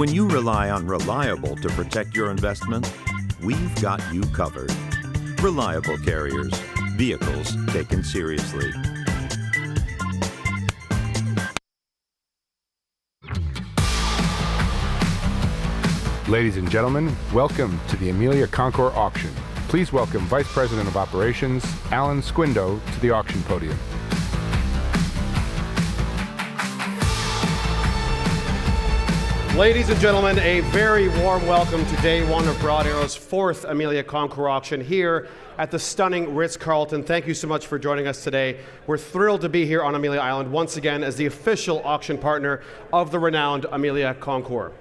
When you rely on Reliable to protect your investment, we've got you covered. Reliable carriers, vehicles taken seriously. Ladies and gentlemen, welcome to the Amelia Concours auction. Please welcome Vice President of Operations, Alan Squindo, to the auction podium. Ladies and gentlemen, a very warm welcome to day one of Broad Arrow's fourth Amelia Concours auction here at the stunning Ritz-Carlton. Thank you so much for joining us today. We're thrilled to be here on Amelia Island once again as the official auction partner of the renowned Amelia Concours.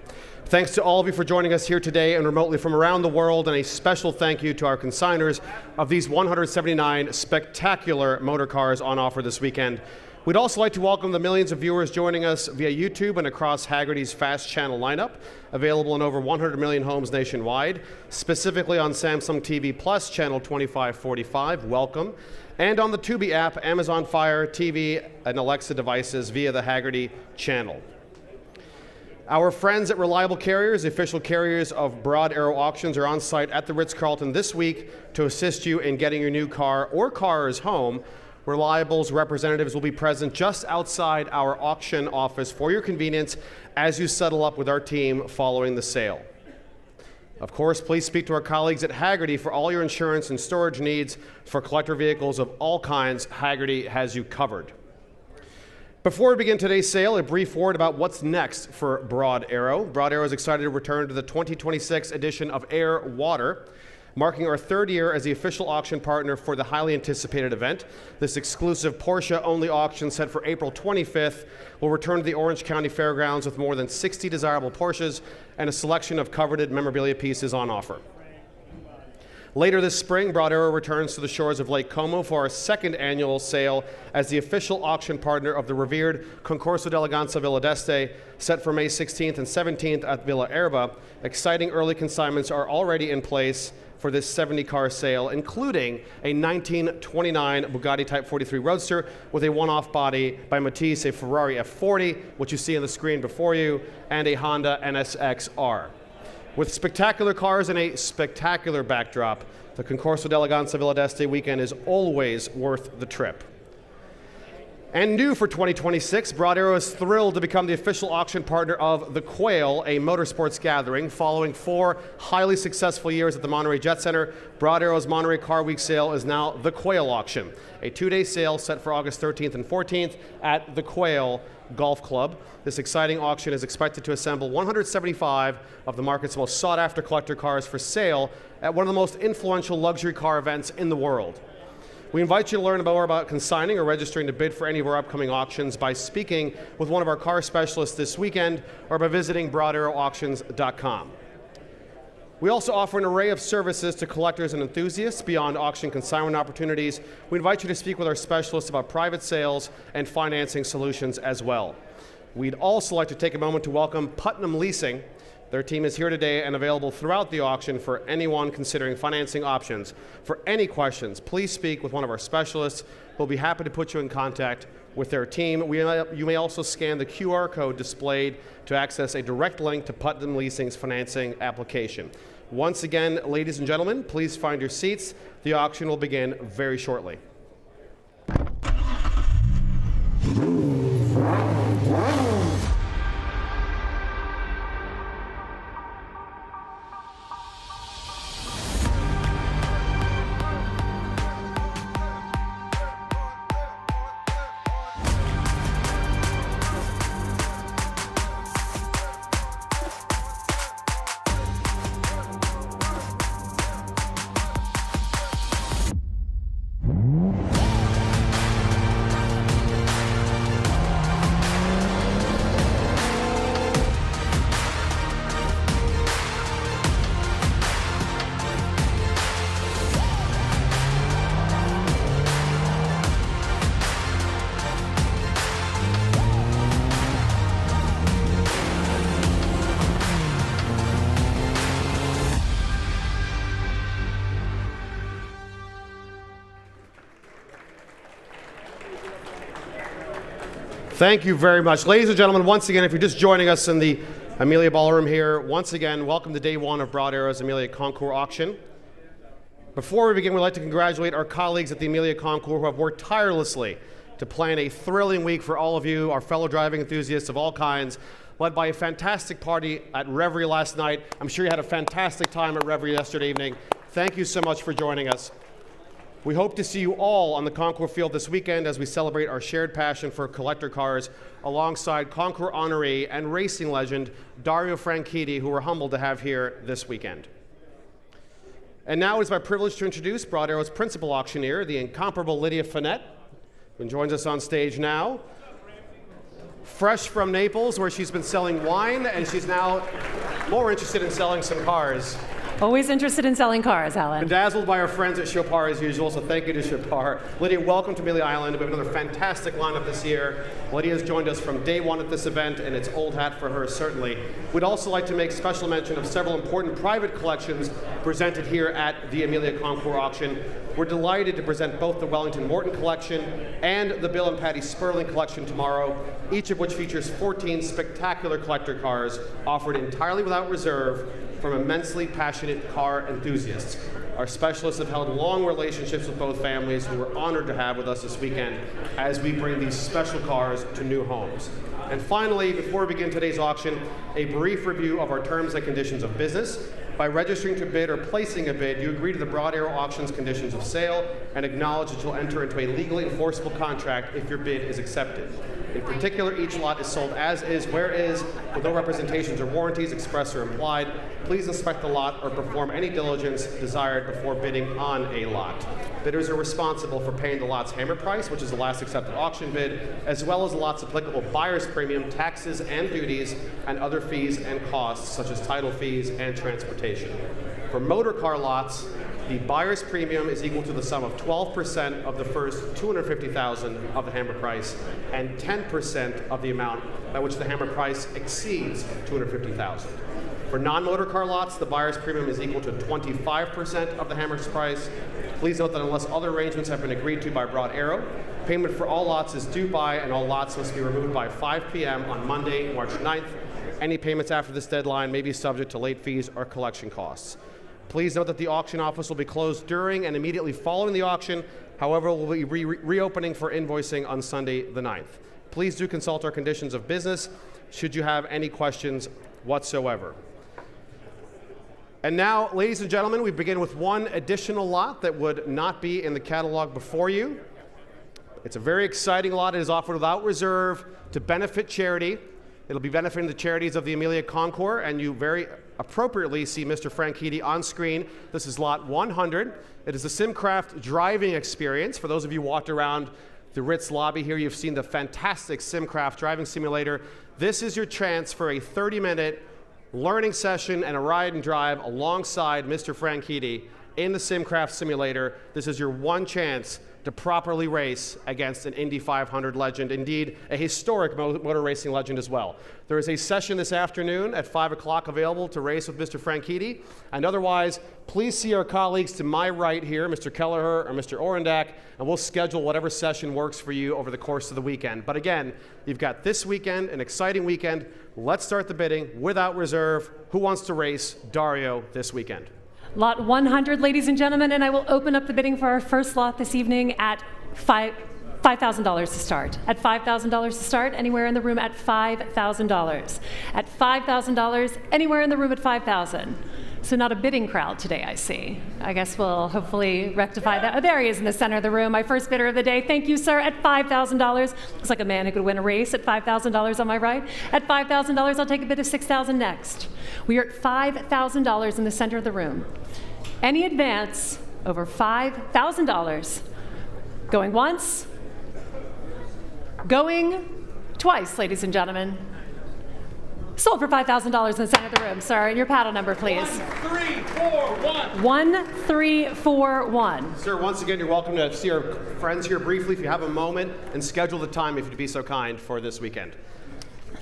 Thanks to all of you for joining us here today and remotely from around the world, and a special thank you to our consigners of these 179 spectacular motor cars on offer this weekend. We'd also like to welcome the millions of viewers joining us via YouTube and across Haggerty's Fast Channel lineup, available in over 100 million homes nationwide, specifically on Samsung TV Plus Channel 2545, welcome, and on the Tubi app, Amazon Fire TV, and Alexa devices via the Haggerty channel. Our friends at Reliable Carriers, the official carriers of Broad Arrow Auctions, are on site at the Ritz-Carlton this week to assist you in getting your new car or cars home. Reliable's representatives will be present just outside our auction office for your convenience as you settle up with our team following the sale. Of course, please speak to our colleagues at Haggerty for all your insurance and storage needs for collector vehicles of all kinds. Haggerty has you covered. Before we begin today's sale, a brief word about what's next for Broad Arrow. Broad Arrow is excited to return to the 2026 edition of Air Water, marking our third year as the official auction partner for the highly anticipated event. This exclusive Porsche-only auction set for April 25th will return to the Orange County Fairgrounds with more than 60 desirable Porsches and a selection of coveted memorabilia pieces on offer. Later this spring, Broad Arrow returns to the shores of Lake Como for our second annual sale as the official auction partner of the revered Concorso d'Eleganza Villa d'Este, set for May 16th and 17th at Villa Erba. Exciting early consignments are already in place for this 70-car sale, including a 1929 Bugatti Type 43 Roadster with a one-off body by Matisse, a Ferrari F40, which you see on the screen before you, and a Honda NSX-R. With spectacular cars and a spectacular backdrop, the Concorso d'Eleganza Villa d'Este weekend is always worth the trip. And new for 2026, Broad Arrow is thrilled to become the official auction partner of The Quail, a motorsports gathering. Following 4 highly successful years at the Monterey Jet Center, Broad Arrow's Monterey Car Week sale is now The Quail Auction, a 2-day sale set for August 13th and 14th at The Quail Golf Club. This exciting auction is expected to assemble 175 of the market's most sought-after collector cars for sale at one of the most influential luxury car events in the world. We invite you to learn more about consigning or registering to bid for any of our upcoming auctions by speaking with one of our car specialists this weekend or by visiting broadarrowauctions.com. We also offer an array of services to collectors and enthusiasts beyond auction consignment opportunities. We invite you to speak with our specialists about private sales and financing solutions as well. We'd also like to take a moment to welcome Putnam Leasing. Their team is here today and available throughout the auction for anyone considering financing options. For any questions, please speak with one of our specialists. We'll be happy to put you in contact with their team. You may also scan the QR code displayed to access a direct link to Putnam Leasing's financing application. Once again, ladies and gentlemen, please find your seats. The auction will begin very shortly. Thank you very much. Ladies and gentlemen, once again, if you're just joining us in the Amelia Ballroom here, once again, welcome to day one of Broad Arrow's Amelia Concours auction. Before we begin, we'd like to congratulate our colleagues at the Amelia Concours who have worked tirelessly to plan a thrilling week for all of you, our fellow driving enthusiasts of all kinds, led by a fantastic party at Reverie last night. I'm sure you had a fantastic time at Reverie yesterday evening. Thank you so much for joining us. We hope to see you all on the Concours field this weekend as we celebrate our shared passion for collector cars alongside Concours honoree and racing legend Dario Franchitti, who we're humbled to have here this weekend. And now it is my privilege to introduce Broad Arrow's principal auctioneer, the incomparable Lydia Finette, who joins us on stage now. Fresh from Naples, where she's been selling wine, and she's now more interested in selling some cars. Always interested in selling cars, Alan. Bedazzled by our friends at Chopard as usual, so thank you to Chopard. Lydia, welcome to Amelia Island. We have another fantastic lineup this year. Lydia has joined us from day one at this event, and it's old hat for her, certainly. We'd also like to make special mention of several important private collections presented here at the Amelia Concours auction. We're delighted to present both the Wellington Morton collection and the Bill and Patty Sperling collection tomorrow, each of which features 14 spectacular collector cars offered entirely without reserve from immensely passionate car enthusiasts. Our specialists have held long relationships with both families who we're honored to have with us this weekend as we bring these special cars to new homes. And finally, before we begin today's auction, a brief review of our terms and conditions of business. By registering to bid or placing a bid, you agree to the Broad Arrow Auction's conditions of sale and acknowledge that you'll enter into a legally enforceable contract if your bid is accepted. In particular, each lot is sold as is, where is, with no representations or warranties expressed or implied. Please inspect the lot or perform any diligence desired before bidding on a lot. Bidders are responsible for paying the lot's hammer price, which is the last accepted auction bid, as well as the lot's applicable buyer's premium, taxes and duties, and other fees and costs, such as title fees and transportation. For motor car lots, the buyer's premium is equal to the sum of 12% of the first $250,000 of the hammer price and 10% of the amount by which the hammer price exceeds $250,000. For non-motor car lots, the buyer's premium is equal to 25% of the hammer's price. Please note that unless other arrangements have been agreed to by Broad Arrow, payment for all lots is due by and all lots must be removed by 5 p.m. on Monday, March 9th. Any payments after this deadline may be subject to late fees or collection costs. Please note that the auction office will be closed during and immediately following the auction. However, we'll be reopening for invoicing on Sunday the 9th. Please do consult our conditions of business should you have any questions whatsoever. And now, ladies and gentlemen, we begin with one additional lot that would not be in the catalog before you. It's a very exciting lot. It is offered without reserve to benefit charity. It'll be benefiting the charities of the Amelia Concours, and you very appropriately see Mr. Franchitti on screen. This is lot 100. It is a SimCraft driving experience. For those of you who walked around the Ritz lobby here, you've seen the fantastic SimCraft driving simulator. This is your chance for a 30-minute learning session and a ride and drive alongside Mr. Franchitti in the SimCraft simulator. This is your one chance to properly race against an Indy 500 legend, indeed a historic motor racing legend as well. There is a session this afternoon at 5 o'clock available to race with Mr. Franchitti, and otherwise, please see our colleagues to my right here, Mr. Kelleher or Mr. Orendak, and we'll schedule whatever session works for you over the course of the weekend. But again, you've got this weekend, an exciting weekend. Let's start the bidding without reserve. Who wants to race Dario this weekend? Lot 100, ladies and gentlemen, and I will open up the bidding for our first lot this evening at $5,000 to start. At $5,000 to start, anywhere in the room at $5,000. At $5,000, anywhere in the room at $5,000. So not a bidding crowd today, I see. I guess we'll hopefully rectify that. Oh, there he is in the center of the room, my first bidder of the day. Thank you, sir, at $5,000. Looks like a man who could win a race at $5,000 on my right. At $5,000, I'll take a bid of $6,000 next. We are at $5,000 in the center of the room. Any advance over $5,000? Going once? Going twice, ladies and gentlemen. Sold for $5,000 in the center of the room, sir. And your paddle number, please. 1341. 1341. Sir, once again, you're welcome to see our friends here briefly if you have a moment and schedule the time, if you'd be so kind, for this weekend.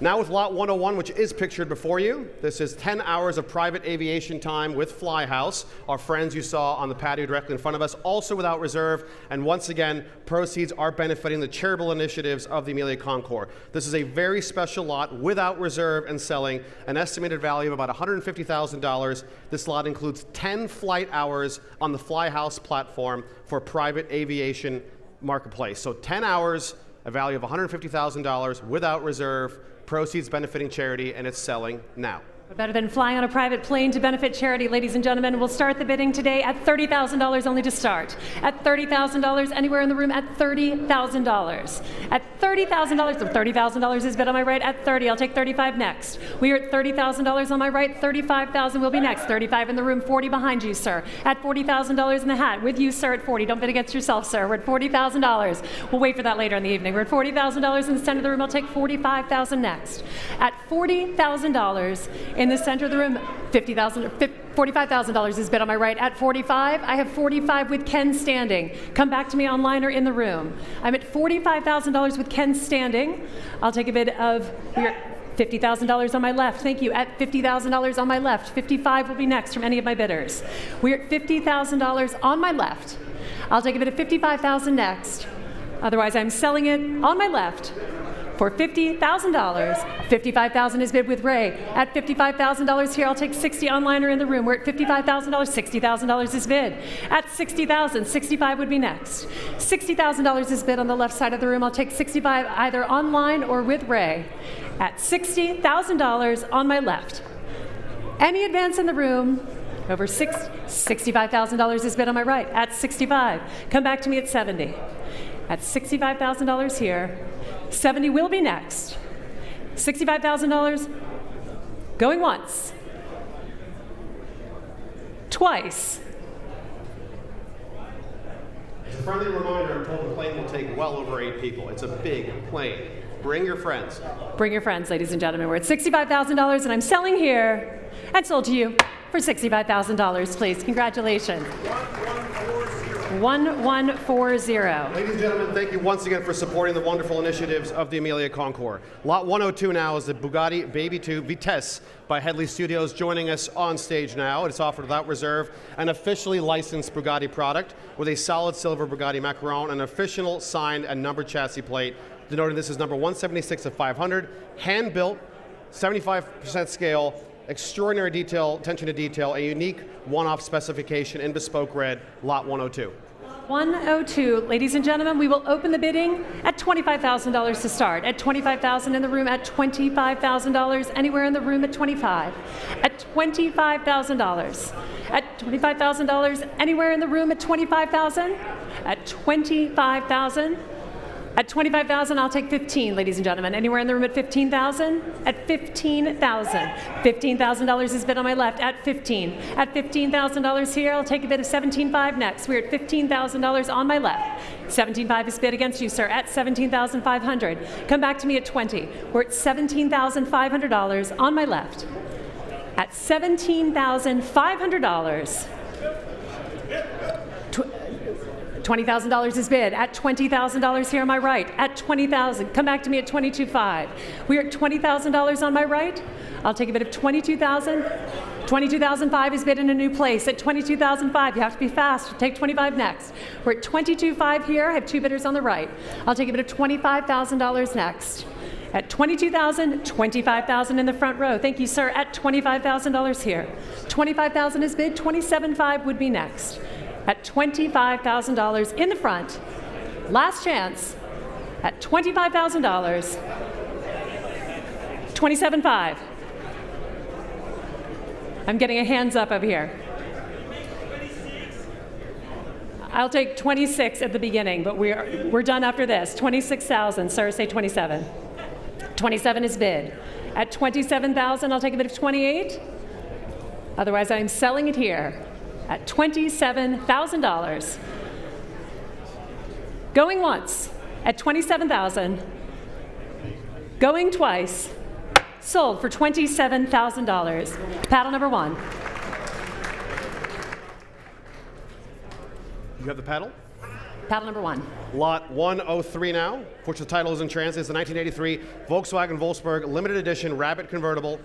Now with lot 101, which is pictured before you, this is 10 hours of private aviation time with Flyhouse, our friends you saw on the patio directly in front of us, also without reserve, and once again, proceeds are benefiting the charitable initiatives of the Amelia Concours. This is a very special lot without reserve and selling, an estimated value of about $150,000. This lot includes 10 flight hours on the Flyhouse platform for private aviation marketplace. So 10 hours, a value of $150,000 without reserve, proceeds benefiting charity, and it's selling now. Better than flying on a private plane to benefit charity, ladies and gentlemen. We'll start the bidding today at $30,000 only to start. At $30,000, anywhere in the room at $30,000. At $30,000, so $30,000 is bid on my right. At 30, I'll take 35 next. We are at $30,000 on my right. 35,000 will be next. 35 in the room, 40 behind you, sir. At $40,000 in the hat. With you, sir, at 40. Don't bid against yourself, sir. We're at $40,000. We'll wait for that later in the evening. We're at $40,000 in the center of the room. I'll take $45,000 next. At $40,000 in the center of the room, $45,000 is bid on my right. At 45, I have 45 with Ken standing. Come back to me online or in the room. I'm at $45,000 with Ken standing. I'll take a bid of $50,000 on my left. Thank you. At $50,000 on my left. 55 will be next from any of my bidders. We're at $50,000 on my left. I'll take a bid of $55,000 next. Otherwise, I'm selling it on my left for $50,000. $55,000 is bid with Ray. At $55,000 here, I'll take 60 online or in the room. We're at $55,000. $60,000 is bid. At $60,000, 65 would be next. $60,000 is bid on the left side of the room. I'll take 65 either online or with Ray. At $60,000 on my left. Any advance in the room over $65,000 is bid on my right. At 65, come back to me at 70. At $65,000 here. 70 will be next. $65,000 going once. Twice. As a friendly reminder, I'm told the plane will take well over 8 people. It's a big plane. Bring your friends. Bring your friends, ladies and gentlemen. We're at $65,000 and I'm selling here and sold to you for $65,000, please. Congratulations. 1140. Ladies and gentlemen, thank you once again for supporting the wonderful initiatives of the Amelia Concours. Lot 102 now is the Bugatti Baby 2 Vitesse by Headley Studios. Joining us on stage now, it's offered without reserve, an officially licensed Bugatti product with a solid silver Bugatti Macaron, an official signed and numbered chassis plate, denoting this is number 176 of 500, hand-built, 75% scale, extraordinary detail, attention to detail, a unique one-off specification in bespoke red, lot 102. 102, ladies and gentlemen, we will open the bidding at $25,000 to start. At $25,000 in the room, at $25,000 anywhere in the room at 25. At $25,000. At $25,000 anywhere in the room at 25,000. At 25,000. At $25,000, I'll take 15, ladies and gentlemen. Anywhere in the room at 15,000? At 15,000. $15,000 is bid on my left at 15. At $15,000 here, I'll take a bid of $17,500 next. We're at $15,000 on my left. $17,500 is bid against you, sir, at $17,500. Come back to me at 20. We're at $17,500 on my left. At $17,500. $20,000 is bid. At $20,000 here on my right. At $20,000. Come back to me at $22,500. We're at $20,000 on my right. I'll take a bid of $22,000. $22,500 is bid in a new place. At $22,500, you have to be fast. Take $25,000 next. We're at $22,500 here. I have 2 bidders on the right. I'll take a bid of $25,000 next. At $22,000, $25,000 in the front row. Thank you, sir. At $25,000 here. $25,000 is bid. $27,500 would be next. At $25,000 in the front. Last chance. At $25,000. $27,500. I'm getting a hands up over here. I'll take 26 at the beginning, but we're done after this. 26,000. Sir, say 27. 27 is bid. At 27,000, I'll take a bid of 28. Otherwise, I'm selling it here at $27,000. Going once at $27,000. Going twice. Sold for $27,000. Paddle number 1. You have the paddle? Paddle number 1. Lot 103 now, which the title is in transit. It's the 1983 Volkswagen Wolfsburg Limited Edition Rabbit Convertible.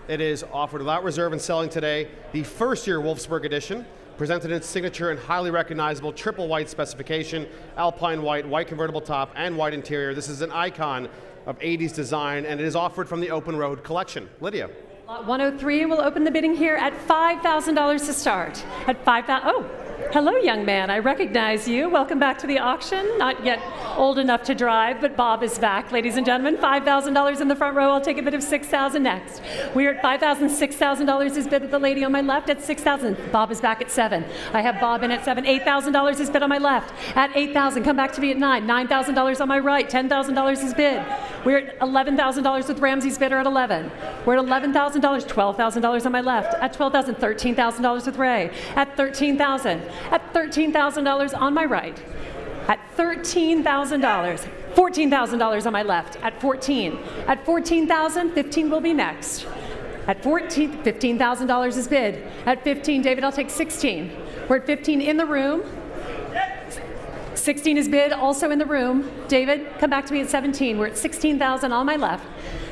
It is offered without reserve and selling today. The first-year Wolfsburg edition, presented in its signature and highly recognizable triple white specification, alpine white, white convertible top, and white interior. This is an icon of 80s design, and it is offered from the Open Road collection. Lydia. Lot 103 will open the bidding here at $5,000 to start. At $5,000. Oh, hello, young man. I recognize you. Welcome back to the auction. Not yet old enough to drive, but Bob is back, ladies and gentlemen. $5,000 in the front row. I'll take a bid of $6,000 next. We're at $5,000. $6,000 is bid with the lady on my left at $6,000. Bob is back at 7. I have Bob in at 7. $8,000 is bid on my left. At $8,000. Come back to me at 9. $9,000 on my right. $10,000 is bid. We're at $11,000 with Ramsey's bidder at 11. We're at $11,000. $12,000 on my left. At $12,000. $13,000 with Ray. At $13,000. At $13,000 on my right. At $13,000. $14,000 on my left. At 14. At $14,000, 15 will be next. At 14, $15,000 is bid. At 15, David, I'll take 16. We're at 15 in the room. 16 is bid, also in the room. David, come back to me at 17. We're at 16,000 on my left.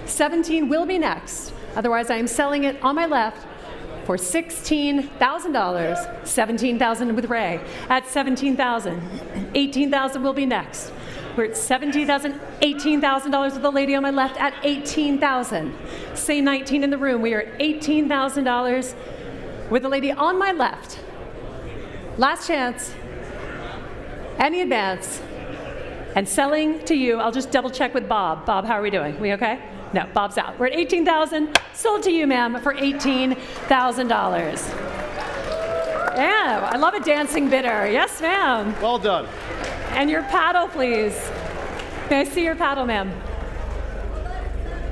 17 will be next. Otherwise, I am selling it on my left for $16,000. 17,000 with Ray. At 17,000. 18,000 will be next. We're at 17,000, $18,000 with the lady on my left at 18,000. Say 19 in the room. We are at $18,000 with the lady on my left. Last chance. Any advance. And selling to you, I'll just double check with Bob. Bob, how are we doing? We okay? No, Bob's out. We're at 18,000. Sold to you, ma'am, for $18,000. Yeah, I love a dancing bidder. Yes, ma'am. Well done. And your paddle, please. May I see your paddle, ma'am?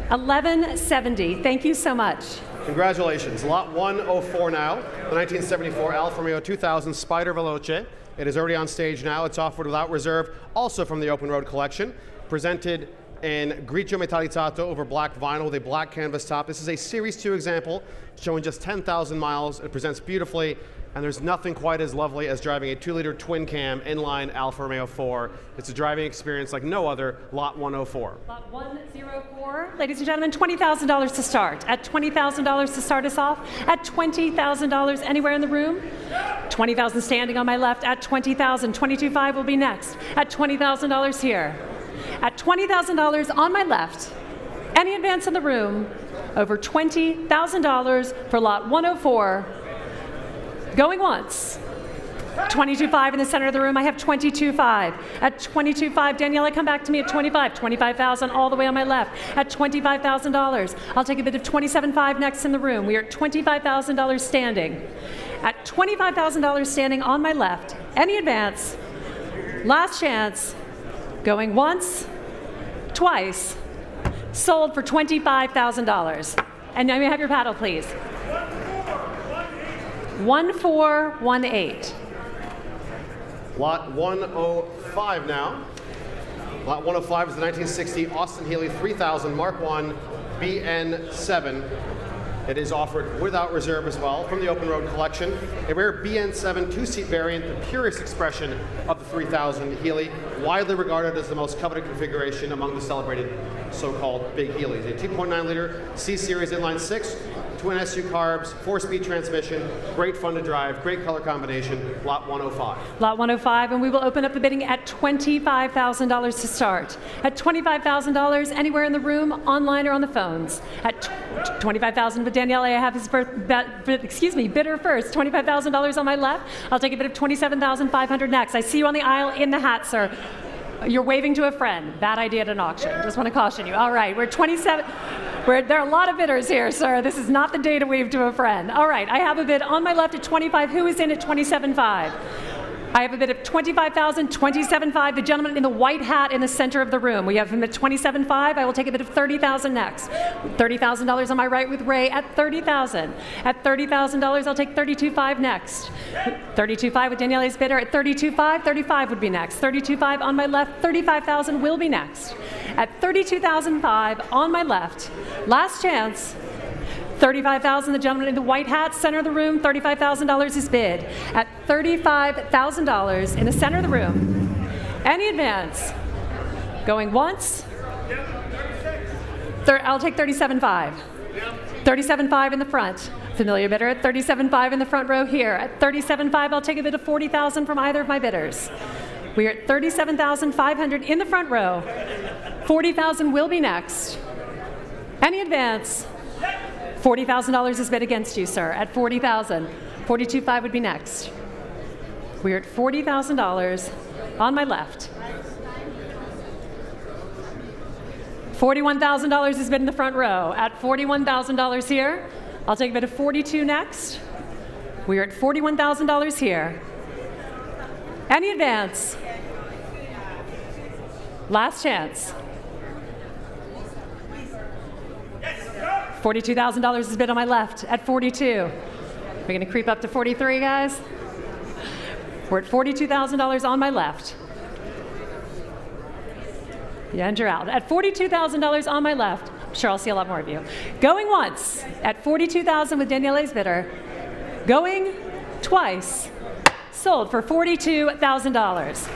1170. Thank you so much. Congratulations. Lot 104 now, the 1974 Alfa Romeo 2000 Spider Veloce. It is already on stage now. It's offered without reserve, also from the Open Road collection. Presented in grigio metallizzato over black vinyl with a black canvas top. This is a Series 2 example showing just 10,000 miles. It presents beautifully, and there's nothing quite as lovely as driving a 2-liter twin cam inline Alfa Romeo 4. It's a driving experience like no other. Lot 104. Lot 104, ladies and gentlemen, $20,000 to start. At $20,000 to start us off. At $20,000 anywhere in the room. 20,000 standing on my left. At 20,000, 22.5 will be next. At $20,000 here. At $20,000 on my left. Any advance in the room, over $20,000 for lot 104. Going once. 22.5 in the center of the room. I have 22.5. At 22.5, Daniela, come back to me at 25. 25,000 all the way on my left. At $25,000, I'll take a bid of 27.5 next in the room. We are at $25,000 standing. At $25,000 standing on my left. Any advance? Last chance. Going once, twice. Sold for $25,000. And now you have your paddle, please. 1418. Lot 105 now. Lot 105 is the 1960 Austin Healey 3000 Mark I BN7. It is offered without reserve as well from the Open Road collection. A rare BN7 two-seat variant, the purest expression of the 3000 Healey, widely regarded as the most coveted configuration among the celebrated so-called big Healeys. A 2.9-liter C-Series inline 6, twin SU carbs, 4-speed transmission, great fun to drive, great color combination, lot 105. Lot 105, and we will open up the bidding at $25,000 to start. At $25,000, anywhere in the room, online or on the phones. At $25,000, but Danielle, I have his bidder first. $25,000 on my left. I'll take a bid of $27,500 next. I see you on the aisle in the hat, sir. You're waving to a friend. Bad idea at an auction. Just want to caution you. All right, we're 27. There are a lot of bidders here, sir. This is not the day to wave to a friend. All right, I have a bid on my left at 25. Who is in at 27.5? I have a bid of 25,000, 27.5. The gentleman in the white hat in the center of the room. We have him at 27.5. I will take a bid of 30,000 next. $30,000 on my right with Ray at 30,000. At $30,000, I'll take 32.5 next. 32.5 with Daniela's bidder at 32.5. 35 would be next. 32.5 on my left. 35,000 will be next. At 32,005 on my left. Last chance. 35,000, the gentleman in the white hat, center of the room, $35,000 is bid. At $35,000 in the center of the room. Any advance? Going once? I'll take 37.5. 37.5 in the front. Familiar bidder at 37.5 in the front row here. At 37.5, I'll take a bid of 40,000 from either of my bidders. We are at 37,500 in the front row. 40,000 will be next. Any advance? $40,000 is bid against you, sir, at 40,000. 42.5 would be next. We're at $40,000 on my left. $41,000 is bid in the front row. At $41,000 here, I'll take a bid of 42 next. We're at $41,000 here. Any advance? Last chance. $42,000 is bid on my left at 42. We're going to creep up to 43, guys. We're at $42,000 on my left. Yeah, and you're out. At $42,000 on my left, sure I'll see a lot more of you. Going once at $42,000 with Daniele's bidder. Going twice. Sold for $42,000.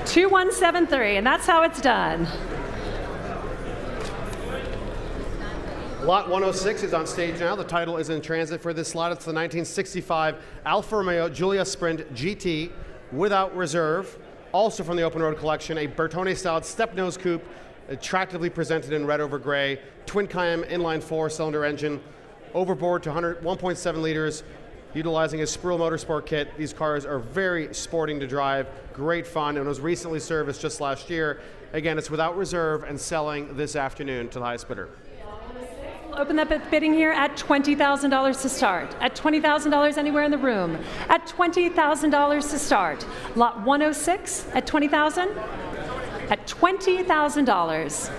2173, and that's how it's done. Lot 106 is on stage now. The title is in transit for this lot. It's the 1965 Alfa Romeo Giulia Sprint GT without reserve. Also from the open road collection, a Bertone-styled step-nose coupe, attractively presented in red over gray, twin cam inline 4-cylinder engine, overboard to 1.7 liters, utilizing a Sproul Motorsport kit. These cars are very sporting to drive, great fun, and was recently serviced just last year. Again, it's without reserve and selling this afternoon to the highest bidder. Open that bidding here at $20,000 to start. At $20,000 anywhere in the room. At $20,000 to start. Lot 106 at $20,000. At $20,000.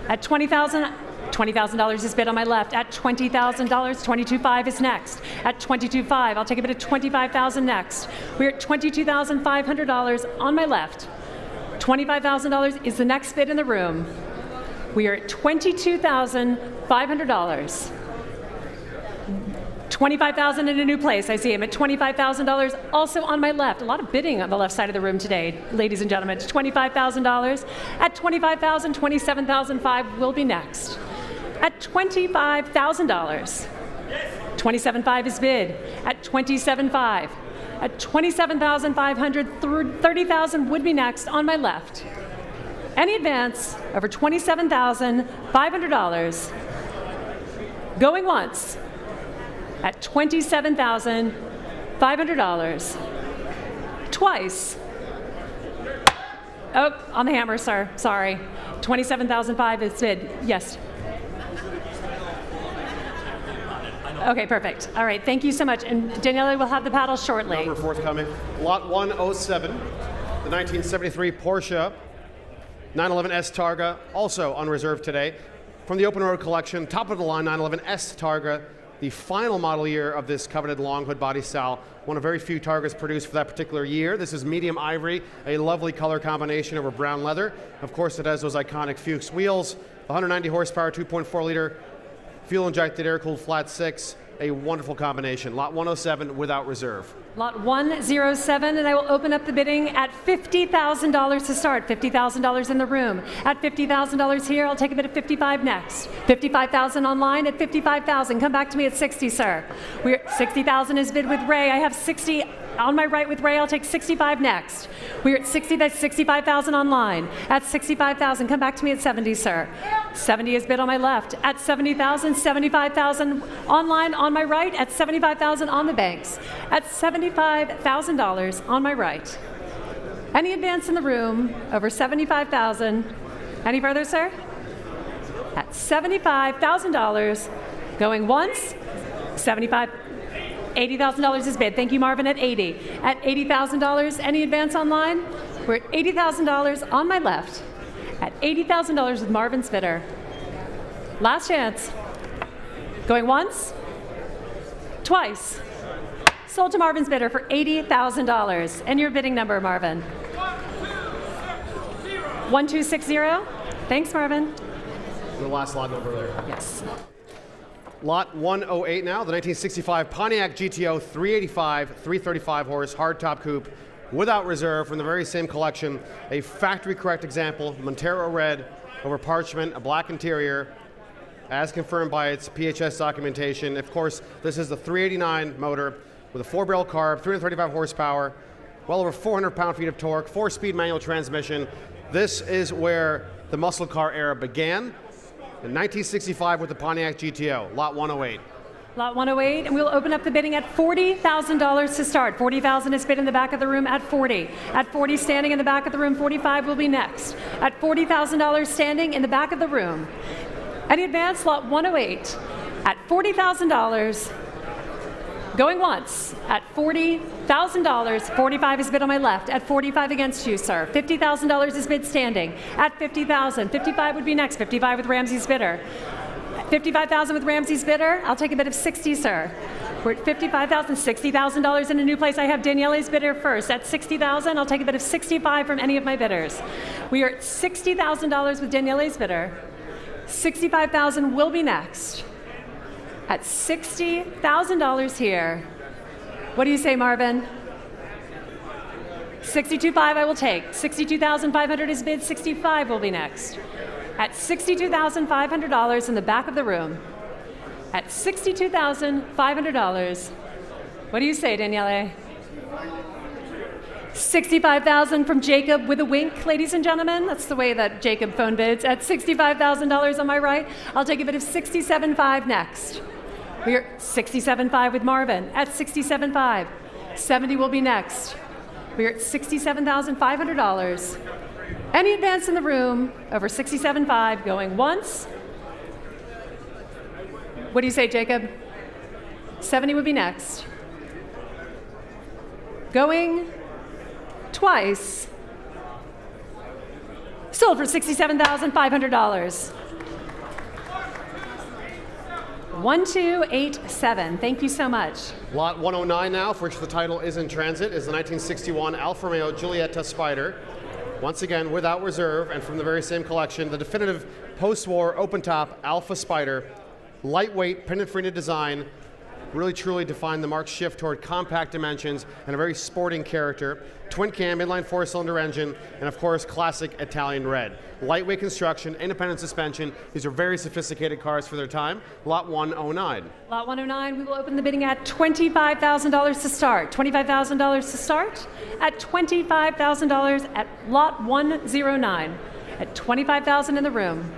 At $20,000. $20,000 is bid on my left. At $20,000, $22,500 is next. At $22,500, I'll take a bid at $25,000 next. We're at $22,500 on my left. $25,000 is the next bid in the room. We are at $22,500. $25,000 in a new place. I see him at $25,000, also on my left. A lot of bidding on the left side of the room today, ladies and gentlemen. It's $25,000. At $25,000, $27,500 will be next. At $25,000, $27,500 is bid. At $27,500. At $27,500, $30,000 would be next on my left. Any advance over $27,500. Going once at $27,500. Twice. Oh, on the hammer, sir. Sorry. $27,500 is bid. Yes. Okay, perfect. All right, thank you so much. And Daniela will have the paddle shortly. Number forthcoming. Lot 107, the 1973 Porsche 911 S Targa, also on reserve today. From the open road collection, top of the line 911 S Targa, the final model year of this coveted long hood body style. One of very few Targas produced for that particular year. This is medium ivory, a lovely color combination over brown leather. Of course, it has those iconic Fuchs wheels, 190 horsepower, 2.4 liter, fuel injected air-cooled flat six, a wonderful combination. Lot 107 without reserve. Lot 107, and I will open up the bidding at $50,000 to start. $50,000 in the room. At $50,000 here, I'll take a bid at $55,000 next. $55,000 online at $55,000. Come back to me at $60,000, sir. We're $60,000 is bid with Ray. I have $60,000 on my right with Ray. I'll take $65,000 next. We're at $60,000. That's $65,000 online. At $65,000, come back to me at $70,000, sir. $70,000 is bid on my left. At $70,000, $75,000 online on my right. At $75,000 on the banks. At $75,000 on my right. Any advance in the room over $75,000? Any further, sir? At $75,000, going once. $80,000 is bid. Thank you, Marvin, at $80,000. At $80,000, any advance online? We're at $80,000 on my left. At $80,000 with Marvin's bidder. Last chance. Going once, twice. Sold to Marvin's bidder for $80,000. And your bidding number, Marvin? 1260. Thanks, Marvin. The last lot number there. Yes. Lot 108 now, the 1965 Pontiac GTO 385, 335 horse hardtop coupe without reserve from the very same collection. A factory correct example, Montero red over parchment, a black interior, as confirmed by its PHS documentation. Of course, this is the 389 motor with a 4-barrel carb, 335 horsepower, well over 400 pound-feet of torque, 4-speed manual transmission. This is where the muscle car era began. In 1965 with the Pontiac GTO, lot 108. Lot 108, and we'll open up the bidding at $40,000 to start. $40,000 is bid in the back of the room at $40,000. At $40,000 standing in the back of the room, $45,000 will be next. At $40,000 standing in the back of the room. Any advance, lot 108 at $40,000. Going once at $40,000. $45,000 is bid on my left. At $45,000 against you, sir. $50,000 is bid standing. At $50,000. $55,000 would be next. $55,000 with Ramsey's bidder. 55,000 with Ramsey's bidder. I'll take a bid of 60, sir. We're at 55,000, $60,000 in a new place. I have Daniele's bidder first. At 60,000, I'll take a bid of 65 from any of my bidders. We are at $60,000 with Daniele's bidder. 65,000 will be next. At $60,000 here. What do you say, Marvin? 62.5 I will take. 62,500 is bid. 65 will be next. At $62,500 in the back of the room. At $62,500. What do you say, Daniele? 65,000 from Jacob with a wink, ladies and gentlemen. That's the way that Jacob phone bids. At $65,000 on my right, I'll take a bid of 67.5 next. We are 67.5 with Marvin. At 67.5. 70 will be next. We are at $67,500. Any advance in the room over 67.5 going once? What do you say, Jacob? 70 would be next. Going twice. Sold for $67,500. 1287. Thank you so much. Lot 109 now, for which the title is in transit, is the 1961 Alfa Romeo Giulietta Spider. Once again, without reserve, and from the very same collection, the definitive post-war open-top Alfa Spider, lightweight, Pininfarina design, really truly defined the marked shift toward compact dimensions and a very sporting character. Twin cam, inline four-cylinder engine, and of course, classic Italian red. Lightweight construction, independent suspension. These are very sophisticated cars for their time. Lot 109. Lot 109, we will open the bidding at $25,000 to start. $25,000 to start at $25,000 at lot 109. At $25,000 in the room.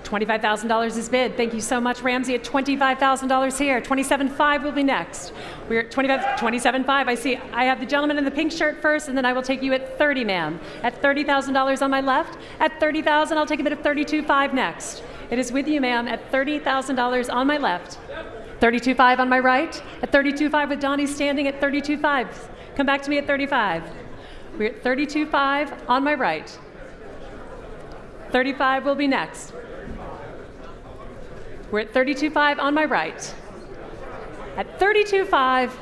$25,000 is bid. Thank you so much, Ramsey. At $25,000 here. 27.5 will be next. We're at 27.5. I see I have the gentleman in the pink shirt first, and then I will take you at 30, ma'am. At $30,000 on my left. At $30,000, I'll take a bid of 32.5 next. It is with you, ma'am, at $30,000 on my left. 32.5 on my right. At 32.5 with Donnie standing at 32.5. Come back to me at 35. We're at 32.5 on my right. 35 will be next. We're at 32.5 on my right. At 32.5,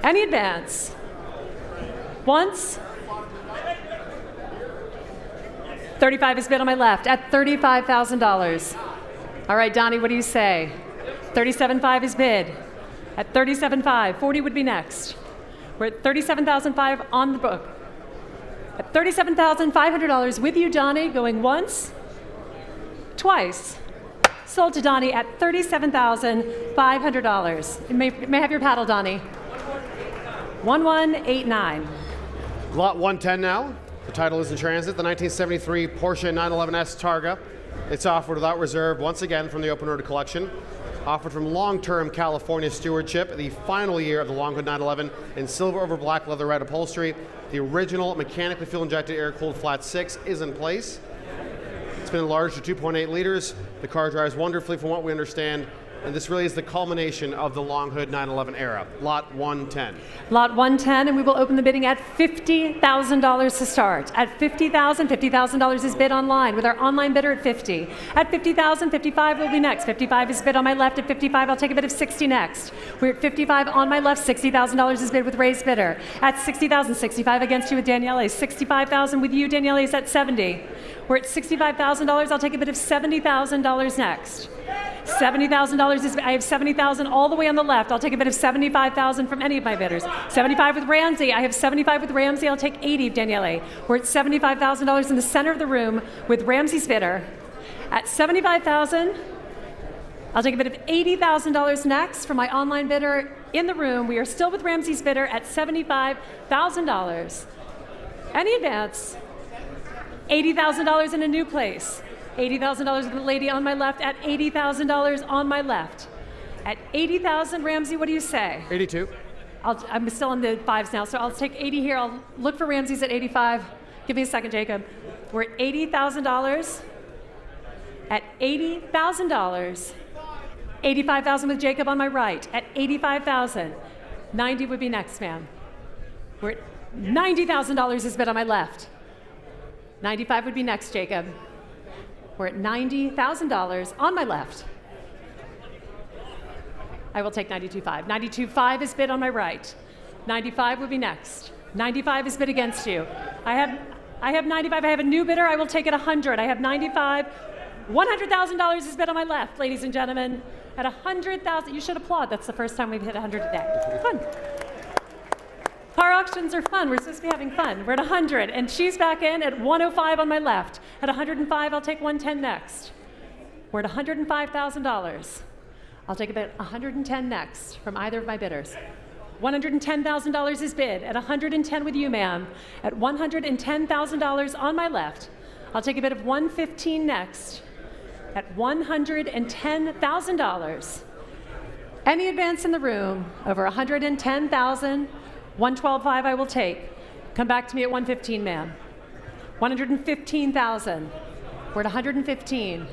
any advance? Once. 35 is bid on my left at $35,000. All right, Donnie, what do you say? 37.5 is bid. At 37.5, 40 would be next. We're at 37,005 on the book. At $37,500 with you, Donnie, going once, twice. Sold to Donnie at $37,500. You may have your paddle, Donnie. 1189. Lot 110 now. The title is in transit. The 1973 Porsche 911S Targa. It's offered without reserve once again from the Open Road collection. Offered from long-term California stewardship, the final year of the Longhood 911 in silver over black leather red upholstery. The original mechanically fuel-injected air-cooled flat 6 is in place. It's been enlarged to 2.8 liters. The car drives wonderfully from what we understand, and this really is the culmination of the Longhood 911 era. Lot 110. Lot 110, and we will open the bidding at $50,000 to start. At $50,000, $50,000 is bid online with our online bidder at 50. At $50,000, 55 will be next. 55 is bid on my left. At 55, I'll take a bid of 60 next. We're at 55 on my left. $60,000 is bid with raised bidder. At 60,000, 65 against you with Daniele. 65,000 with you, Daniele, is at 70. We're at $65,000. I'll take a bid of $70,000 next. $70,000 is, I have $70,000 all the way on the left. I'll take a bid of $75,000 from any of my bidders. 75 with Ramsey. I have 75 with Ramsey. I'll take 80 of Daniele. We're at $75,000 in the center of the room with Ramsey's bidder. At $75,000, I'll take a bid of $80,000 next from my online bidder in the room. We are still with Ramsey's bidder at $75,000. Any advance? $80,000 in a new place. $80,000 with the lady on my left at $80,000 on my left. At $80,000, Ramsey, what do you say? 82. I'm still in the fives now, so I'll take 80 here. I'll look for Ramsey's at 85. Give me a second, Jacob. We're at $80,000. At $80,000. 85,000 with Jacob on my right. At 85,000. 90 would be next, ma'am. We're at $90,000 is bid on my left. 95 would be next, Jacob. We're at $90,000 on my left. I will take 92.5. 92.5 is bid on my right. 95 would be next. 95 is bid against you. I have 95. I have a new bidder. I will take it 100. I have 95. $100,000 is bid on my left, ladies and gentlemen. At 100,000, you should applaud. That's the first time we've hit 100 today. Fun. Car auctions are fun. We're supposed to be having fun. We're at 100, and she's back in at 105 on my left. At 105, I'll take 110 next. We're at $105,000. I'll take about 110 next from either of my bidders. $110,000 is bid at 110 with you, ma'am. At $110,000 on my left, I'll take a bid of 115 next. At $110,000. Any advance in the room over 110,000, 112.5 I will take. Come back to me at 115, ma'am. 115,000. We're at 115.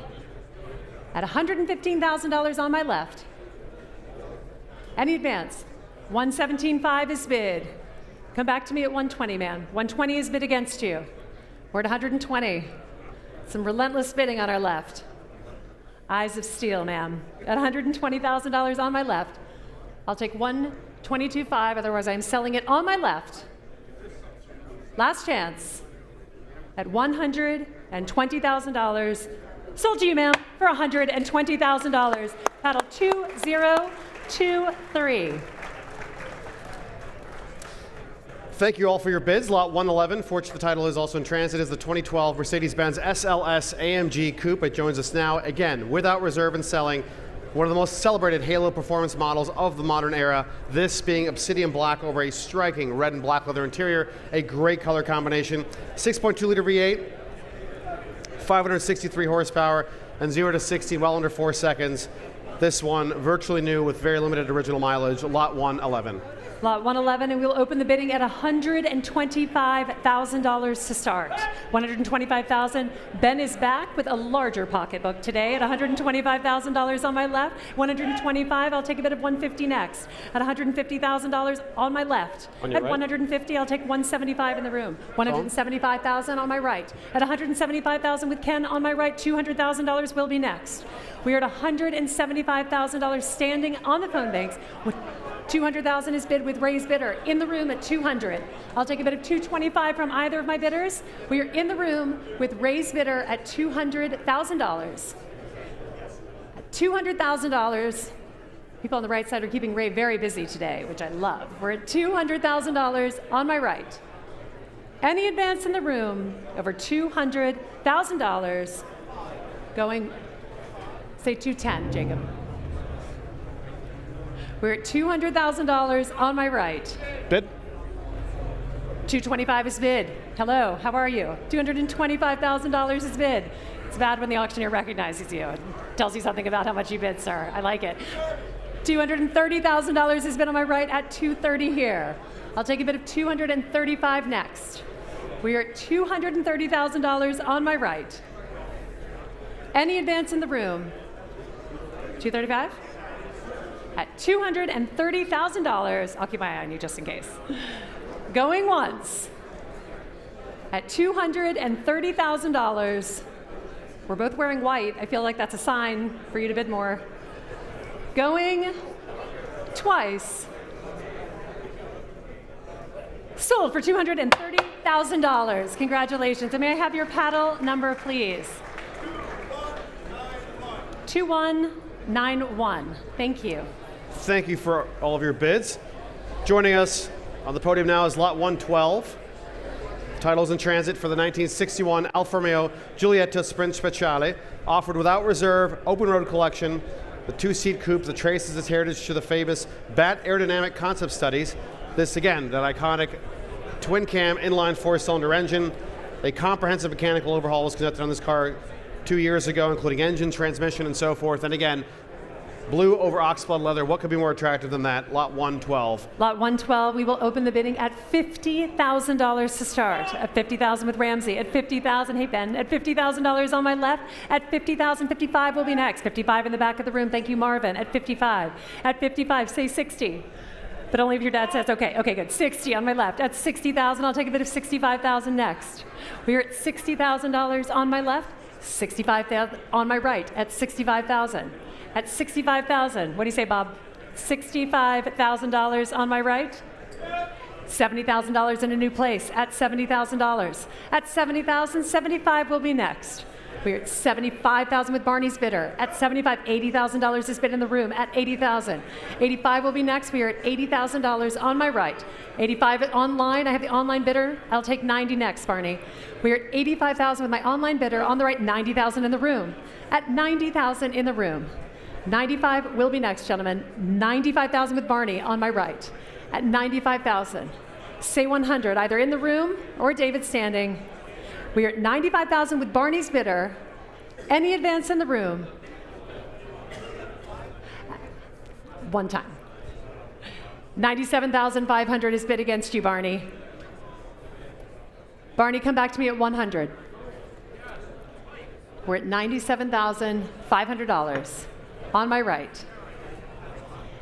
At $115,000 on my left. Any advance? 117.5 is bid. Come back to me at 120, ma'am. 120 is bid against you. We're at 120. Some relentless bidding on our left. Eyes of steel, ma'am. At $120,000 on my left. I'll take 122.5, otherwise I'm selling it on my left. Last chance. At $120,000. Sold to you, ma'am, for $120,000. Paddle 2023. Thank you all for your bids. Lot 111, for which the title is also in transit, is the 2012 Mercedes-Benz SLS AMG Coupe. It joins us now, again, without reserve and selling. One of the most celebrated Halo performance models of the modern era, this being obsidian black over a striking red and black leather interior, a great color combination. 6.2 liter V8, 563 horsepower, and 0 to 60 in well under 4 seconds. This one virtually new with very limited original mileage, lot 111. Lot 111, and we'll open the bidding at $125,000 to start. $125,000. Ben is back with a larger pocketbook today at $125,000 on my left. $125, I'll take a bid of $150 next. At $150,000 on my left. On your at right? $150, I'll take $175 in the room. $175,000 on my right. At $175,000 with Ken on my right, $200,000 will be next. We are at $175,000 standing on the phone banks. With $200,000 is bid with Ray's bidder in the room at $200. I'll take a bid of $225 from either of my bidders. We are in the room with Ray's bidder at $200,000. At $200,000, people on the right side are keeping Ray very busy today, which I love. We're at $200,000 on my right. Any advance in the room over $200,000 going, say 210, Jacob. We're at $200,000 on my right. Bid? 225 is bid. Hello, how are you? $225,000 is bid. It's bad when the auctioneer recognizes you. It tells you something about how much you bid, sir. I like it. $230,000 is bid on my right at 230 here. I'll take a bid of $235 next. We are at $230,000 on my right. Any advance in the room? 235? At $230,000, I'll keep my eye on you just in case. Going once. At $230,000, we're both wearing white. I feel like that's a sign for you to bid more. Going twice. Sold for $230,000. Congratulations. And may I have your paddle number, please? 2191. Thank you. Thank you for all of your bids. Joining us on the podium now is lot 112. Titles in transit for the 1961 Alfa Romeo Giulietta Sprint Speciale, offered without reserve, open road collection. The two-seat coupe that traces its heritage to the famous BAT aerodynamic concept studies. This, again, that iconic twin-cam inline four-cylinder engine. A comprehensive mechanical overhaul was conducted on this car 2 years ago, including engine, transmission, and so forth. And again, blue over oxblood leather. What could be more attractive than that? Lot 112. Lot 112, we will open the bidding at $50,000 to start. At $50,000 with Ramsey. At $50,000, hey Ben, at $50,000 on my left. At $50,000, 55 will be next. 55 in the back of the room. Thank you, Marvin. At 55. At 55, say 60. But only if your dad says, okay, good. 60 on my left. At 60,000, I'll take a bid of 65,000 next. We are at $60,000 on my left. 65,000 on my right at 65,000. At 65,000, what do you say, Bob? $65,000 on my right. $70,000 in a new place at $70,000. At $70,000, 75 will be next. We're at $75,000 with Barney's bidder. At $75, $80,000 is bid in the room at $80,000. $85 will be next. We are at $80,000 on my right. $85 online. I have the online bidder. I'll take $90 next, Barney. We're at $85,000 with my online bidder on the right. $90,000 in the room. At $90,000 in the room. $95 will be next, gentlemen. $95,000 with Barney on my right. At $95,000. Say $100, either in the room or David standing. We are at $95,000 with Barney's bidder. Any advance in the room? One time. $97,500 is bid against you, Barney. Barney, come back to me at $100. We're at $97,500 on my right.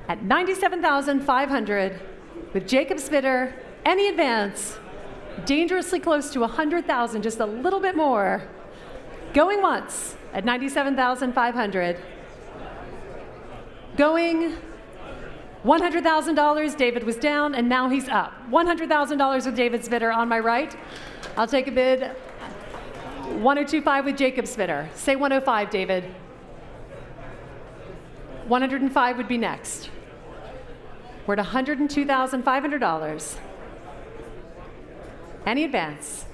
At $97,500 with Jacob's bidder, any advance? Dangerously close to $100,000, just a little bit more. Going once at $97,500. Going $100,000. David was down, and now he's up. $100,000 with David's bidder on my right. I'll take a bid. 1025 with Jacob's bidder. Say 105, David. 105 would be next. We're at $102,500. Any advance?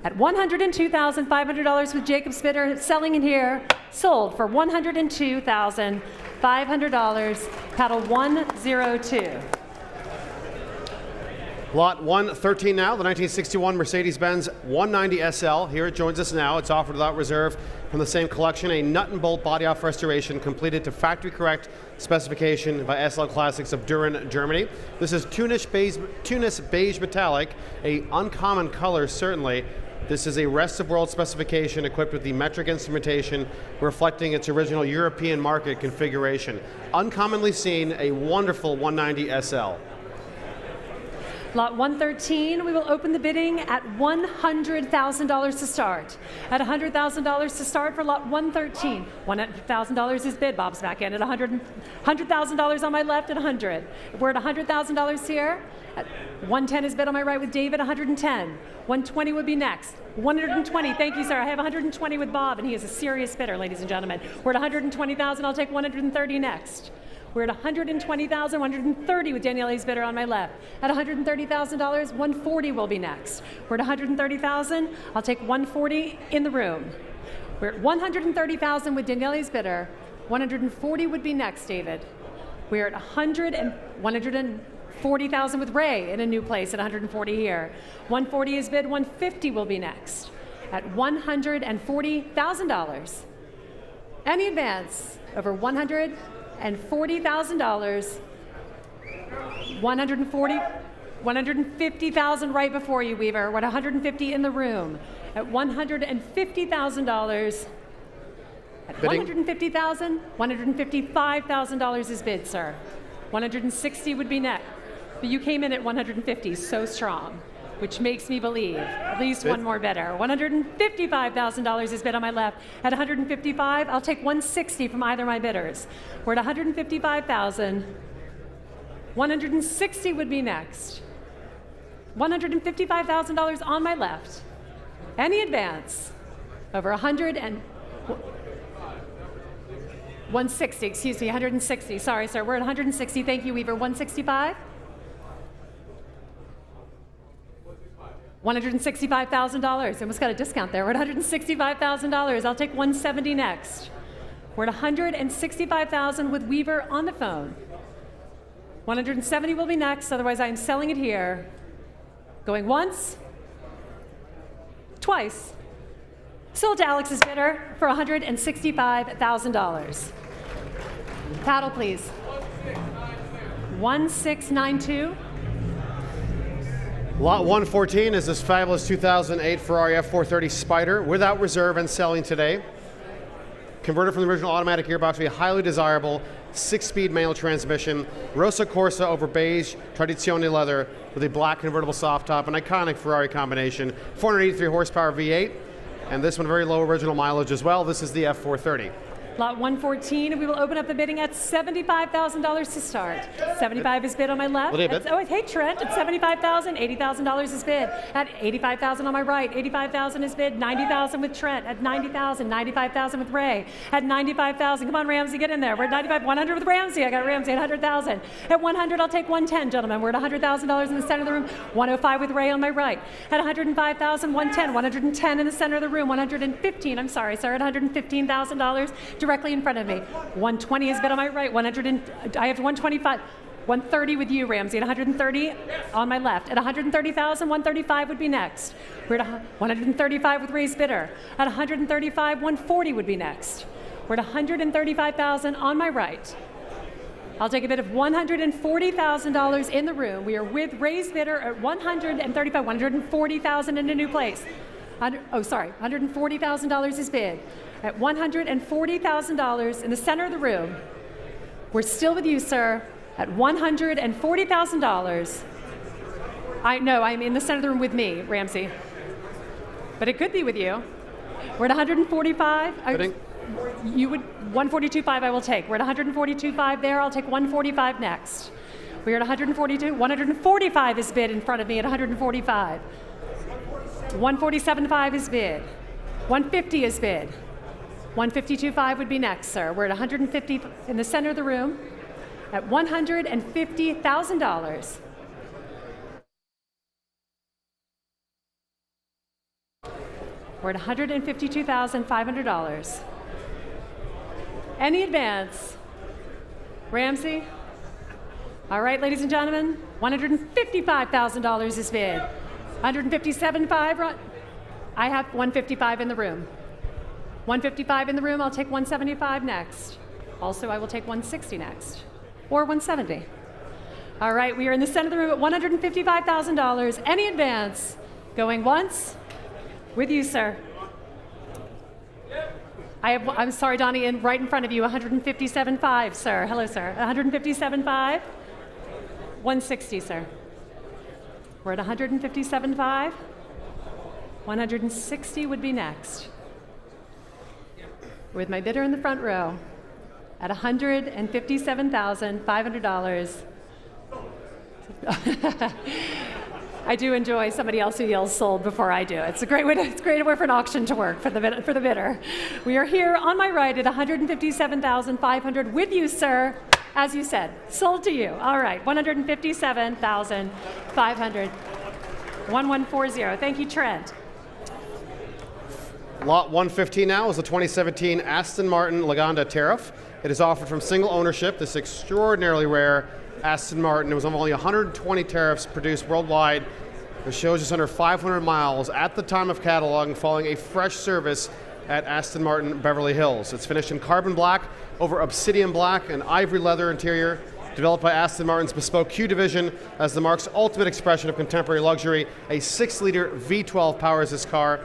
At $102,500 with Jacob's bidder, selling in here, sold for $102,500. Paddle 102. Lot 113 now, the 1961 Mercedes-Benz 190 SL. Here it joins us now. It's offered without reserve from the same collection. A nut and bolt body off restoration completed to factory correct specification by SL Classics of Düren, Germany. This is Tunis beige metallic, a uncommon color certainly. This is a rest of world specification equipped with the metric instrumentation reflecting its original European market configuration. Uncommonly seen, a wonderful 190 SL. Lot 113, we will open the bidding at $100,000 to start. At $100,000 to start for lot 113. $100,000 is bid. Bob's back in at $100,000 on my left at 100. We're at $100,000 here. At 110 is bid on my right with David, 110. 120 would be next. 120, thank you, sir. I have 120 with Bob, and he is a serious bidder, ladies and gentlemen. We're at 120,000. I'll take 130 next. We're at $120,000, 130 with Daniele's bidder on my left. At $130,000, 140 will be next. We're at $130,000. I'll take 140 in the room. We're at $130,000 with Daniele's bidder. 140 would be next, David. We're at $140,000 with Ray in a new place at 140 here. 140 is bid. 150 will be next. At $140,000. Any advance over $140,000. $150,000 right before you, Weaver. We're at 150 in the room. At $150,000. At $150,000, $155,000 is bid, sir. 160 would be next. But you came in at 150, so strong, which makes me believe at least one more bidder. $155,000 is bid on my left. At 155, I'll take 160 from either of my bidders. We're at 155,000. 160 would be next. $155,000 on my left. Any advance over 160, excuse me, 160. Sorry, sir. We're at 160. Thank you, Weaver. 165. $165,000. Almost got a discount there. We're at $165,000. I'll take 170 next. We're at $165,000 with Weaver on the phone. 170 will be next. Otherwise, I am selling it here. Going once, twice. Sold to Alex's bidder for $165,000. Paddle, please. 1692. Lot 114 is this fabulous 2008 Ferrari F430 Spider without reserve and selling today. Converted from the original automatic gearbox to a highly desirable 6-speed manual transmission. Rosa Corsa over beige Tradizione leather with a black convertible soft top, an iconic Ferrari combination. 483 horsepower V8. And this one, very low original mileage as well. This is the F430. Lot 114, we will open up the bidding at $75,000 to start. 75 is bid on my left. Oh, hey Trent, at $75,000, $80,000 is bid. At $85,000 on my right, $85,000 is bid. $90,000 with Trent. At $90,000, $95,000 with Ray. At $95,000, come on Ramsey, get in there. We're at $95, $100 with Ramsey. I got Ramsey at $100,000. At $100, I'll take $110, gentlemen. We're at $100,000 in the center of the room. $105 with Ray on my right. At $105,000, $110, $110 in the center of the room. $115, I'm sorry, sir, at $115,000. Directly in front of me. $120 is bid on my right. I have $125. $130 with you, Ramsey. At $130 on my left. At $130,000, $135 would be next. We're at $135 with Ray's bidder. At $135, $140 would be next. We're at $135,000 on my right. I'll take a bid of $140,000 in the room. We are with Ray's bidder at $135,000, $140,000 in a new place. $140,000 is bid. At $140,000 in the center of the room. We're still with you, sir, at $140,000. I know, I'm in the center of the room with me, Ramsey. But it could be with you. We're at 145. You would 142.5 I will take. We're at 142.5 there. I'll take 145 next. We're at 142. 145 is bid in front of me at 145. 147.5 is bid. 150 is bid. 152.5 would be next, sir. We're at 150 in the center of the room at $150,000. We're at $152,500. Any advance? Ramsey? All right, ladies and gentlemen, $155,000 is bid. 157.5. I have 155 in the room. 155 in the room, I'll take 175 next. Also, I will take 160 next, or 170. All right, we are in the center of the room at $155,000. Any advance? Going once? With you, sir. I'm sorry, Donnie, right in front of you, 157.5, sir. Hello, sir. 157.5. 160, sir. We're at 157.5. 160 would be next. With my bidder in the front row at $157,500. I do enjoy somebody else who yells sold before I do. It's a great way for an auction to work for the bidder. We are here on my right at $157,500 with you, sir. As you said, sold to you. All right, $157,500. 1140. Thank you, Trent. Lot 115 now is the 2017 Aston Martin Lagonda Tariff. It is offered from single ownership. This extraordinarily rare Aston Martin. It was only 120 tariffs produced worldwide. It shows just under 500 miles at the time of cataloging, following a fresh service at Aston Martin Beverly Hills. It's finished in carbon black over obsidian black and ivory leather interior, developed by Aston Martin's bespoke Q division as the marque's ultimate expression of contemporary luxury. A 6-liter V12 powers this car.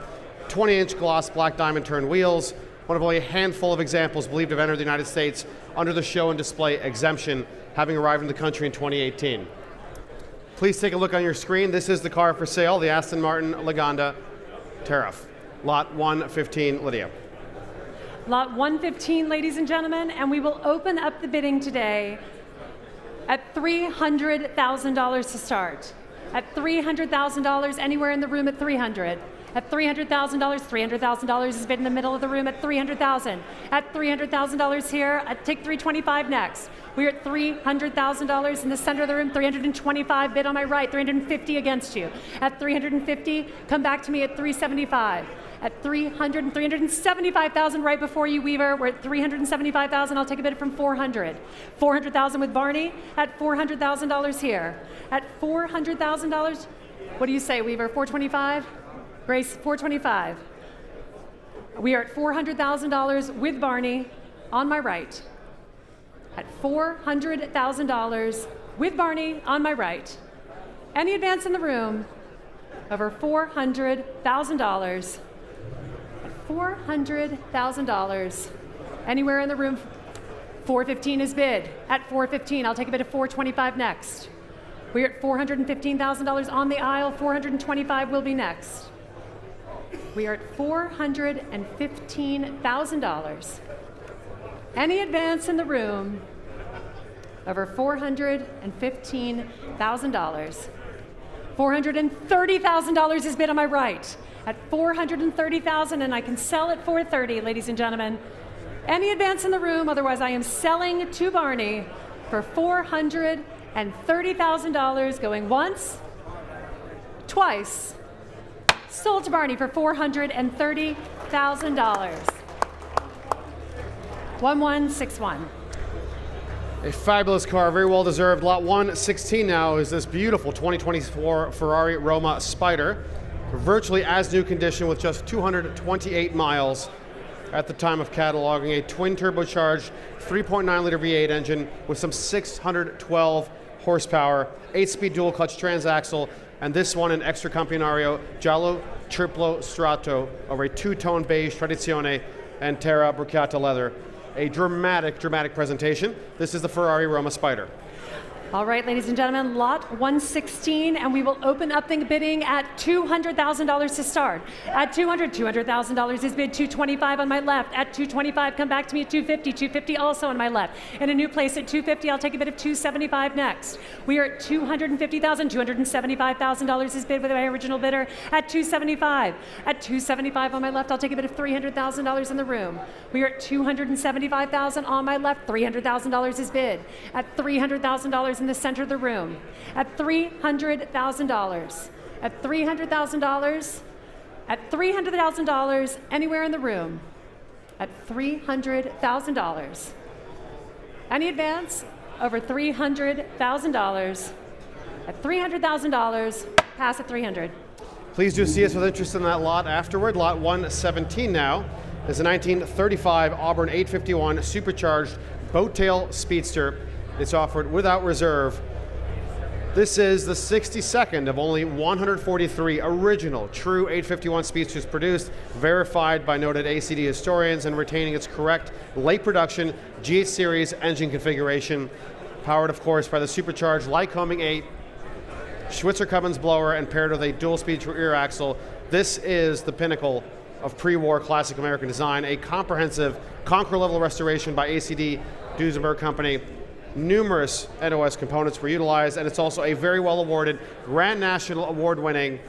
20-inch gloss black diamond turned wheels, one of only a handful of examples believed to have entered the United States under the show and display exemption, having arrived in the country in 2018. Please take a look on your screen. This is the car for sale, the Aston Martin Lagonda Tariff. Lot 115, Lydia. Lot 115, ladies and gentlemen, and we will open up the bidding today at $300,000 to start. At $300,000, anywhere in the room at $300,000. At $300,000, $300,000 is bid in the middle of the room at $300,000. At $300,000 here, I take $325 next. We're at $300,000 in the center of the room, $325 bid on my right, $350 against you. At $350, come back to me at $375. At $375,000 right before you, Weaver. We're at $375,000. I'll take a bid from $400. $400,000 with Barney. At $400,000 here. At $400,000, what do you say, Weaver? $425? Grace, $425. We are at $400,000 with Barney on my right. At $400,000 with Barney on my right. Any advance in the room over $400,000. At $400,000. Anywhere in the room, 415 is bid. At 415, I'll take a bid of 425 next. We're at $415,000 on the aisle. 425 will be next. We are at $415,000. Any advance in the room over $415,000. $430,000 is bid on my right at $430,000, and I can sell at $430,000, ladies and gentlemen. Any advance in the room, otherwise I am selling to Barney for $430,000, going once, twice, sold to Barney for $430,000. 1161. A fabulous car, very well deserved. Lot 116 now is this beautiful 2024 Ferrari Roma Spider. Virtually as new condition with just 228 miles at the time of cataloging. A twin turbocharged 3.9 liter V8 engine with some 612 horsepower, 8-speed dual clutch transaxle, and this one an extra campionario Giallo Triplo Strato over a two-tone beige Tradizione and Terra Bruciata leather. A dramatic presentation. This is the Ferrari Roma Spider. All right, ladies and gentlemen, lot 116, and we will open up the bidding at $200,000 to start. At $200,000 is bid. $225 on my left. At $225, come back to me at $250. $250 also on my left. In a new place at $250, I'll take a bid of $275 next. We are at $250,000. $275,000 is bid with my original bidder at $275. At $275 on my left, I'll take a bid of $300,000 in the room. We are at $275,000 on my left. $300,000 is bid. At $300,000 in the center of the room, at $300,000, at $300,000, at $300,000 anywhere in the room, at $300,000. Any advance over $300,000, at $300,000, pass at 300. Please do see us with interest in that lot afterward. Lot 117 now is a 1935 Auburn 851 supercharged boat tail speedster. It's offered without reserve. This is the 62nd of only 143 original true 851 speedsters produced, verified by noted ACD historians and retaining its correct late production GH series engine configuration, powered of course by the supercharged Lycoming 8 Schwitzer Cummins blower and paired with a dual speed rear axle. This is the pinnacle of pre-war classic American design, a comprehensive Concours level restoration by ACD Duesenberg Company. Numerous NOS components were utilized, and it's also a very well awarded Grand National Award winning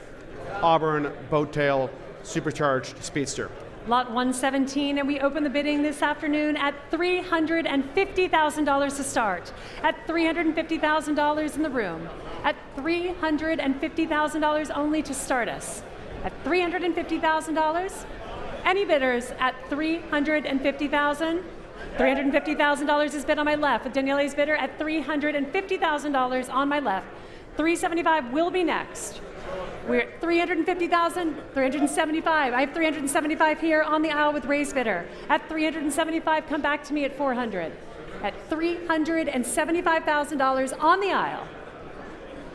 Auburn boat tail supercharged speedster. Lot 117, and we open the bidding this afternoon at $350,000 to start. At $350,000 in the room. At $350,000 only to start us. At $350,000, any bidders at $350,000? $350,000 is bid on my left, with Daniele's bidder at $350,000 on my left. $375,000 will be next. We're at $350,000, $375,000. I have $375,000 here on the aisle with Ray's bidder. At $375,000, come back to me at $400,000. At $375,000 on the aisle.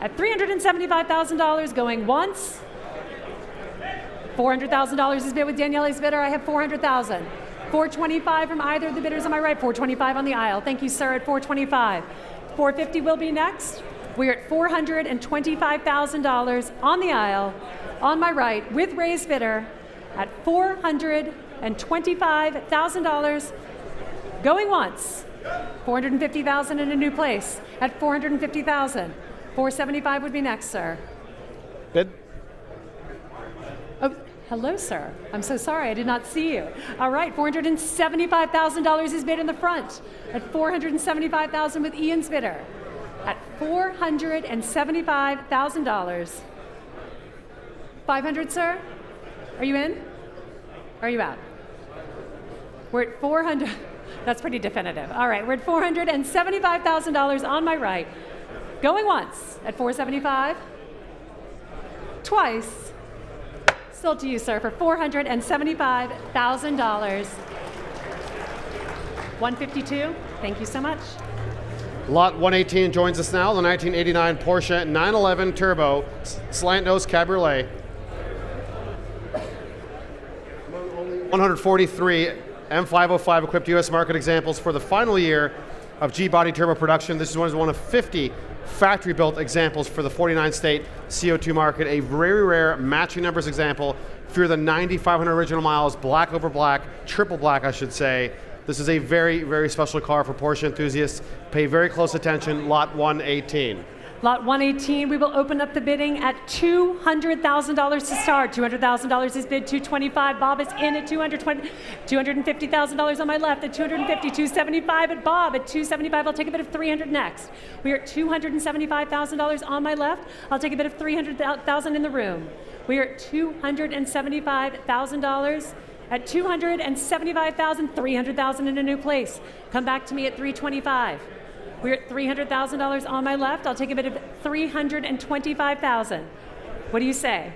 At $375,000 going once. $400,000 is bid with Daniele's bidder. I have $400,000. $425,000 from either of the bidders on my right. $425,000 on the aisle. Thank you, sir, at $425,000. $450,000 will be next. We're at $425,000 on the aisle, on my right, with Ray's bidder at $425,000. Going once. $450,000 in a new place at $450,000. $475,000 would be next, sir. Bid. Oh, hello, sir. I'm so sorry, I did not see you. All right, $475,000 is bid in the front at $475,000 with Ian's bidder at $475,000. $500, sir? Are you in? Or are you out? We're at $400. That's pretty definitive. All right, we're at $475,000 on my right. Going once at $475,000. Twice. Sold to you, sir, for $475,000. $152. Thank you so much. Lot 118 joins us now, the 1989 Porsche 911 Turbo slant nose cabriolet. 143 M505 equipped U.S. market examples for the final year of G-body turbo production. This is one of 50 factory-built examples for the 49-state CO2 market, a very rare matching numbers example for the 9,500 original miles, black over black, triple black I should say. This is a very, very special car for Porsche enthusiasts. Pay very close attention, lot 118. Lot 118, we will open up the bidding at $200,000 to start. $200,000 is bid 225. Bob is in at $250,000 on my left at 250, 275 at Bob at 275. I'll take a bid of 300 next. We are at $275,000 on my left. I'll take a bid of 300,000 in the room. We are at $275,000. At $275,000, 300,000 in a new place. Come back to me at 325. We're at $300,000 on my left. I'll take a bid of 325,000. What do you say?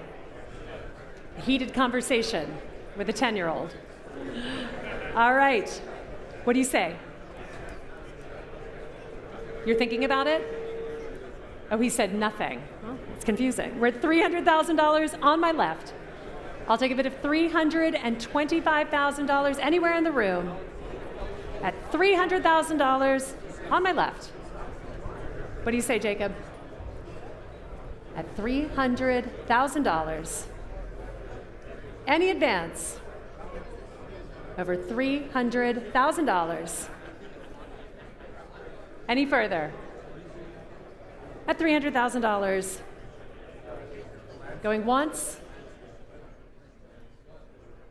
Heated conversation with a 10-year-old. All right. What do you say? You're thinking about it? Oh, he said nothing. Well, it's confusing. We're at $300,000 on my left. I'll take a bid of $325,000 anywhere in the room. At $300,000 on my left. What do you say, Jacob? At $300,000. Any advance over $300,000. Any further? At $300,000. Going once.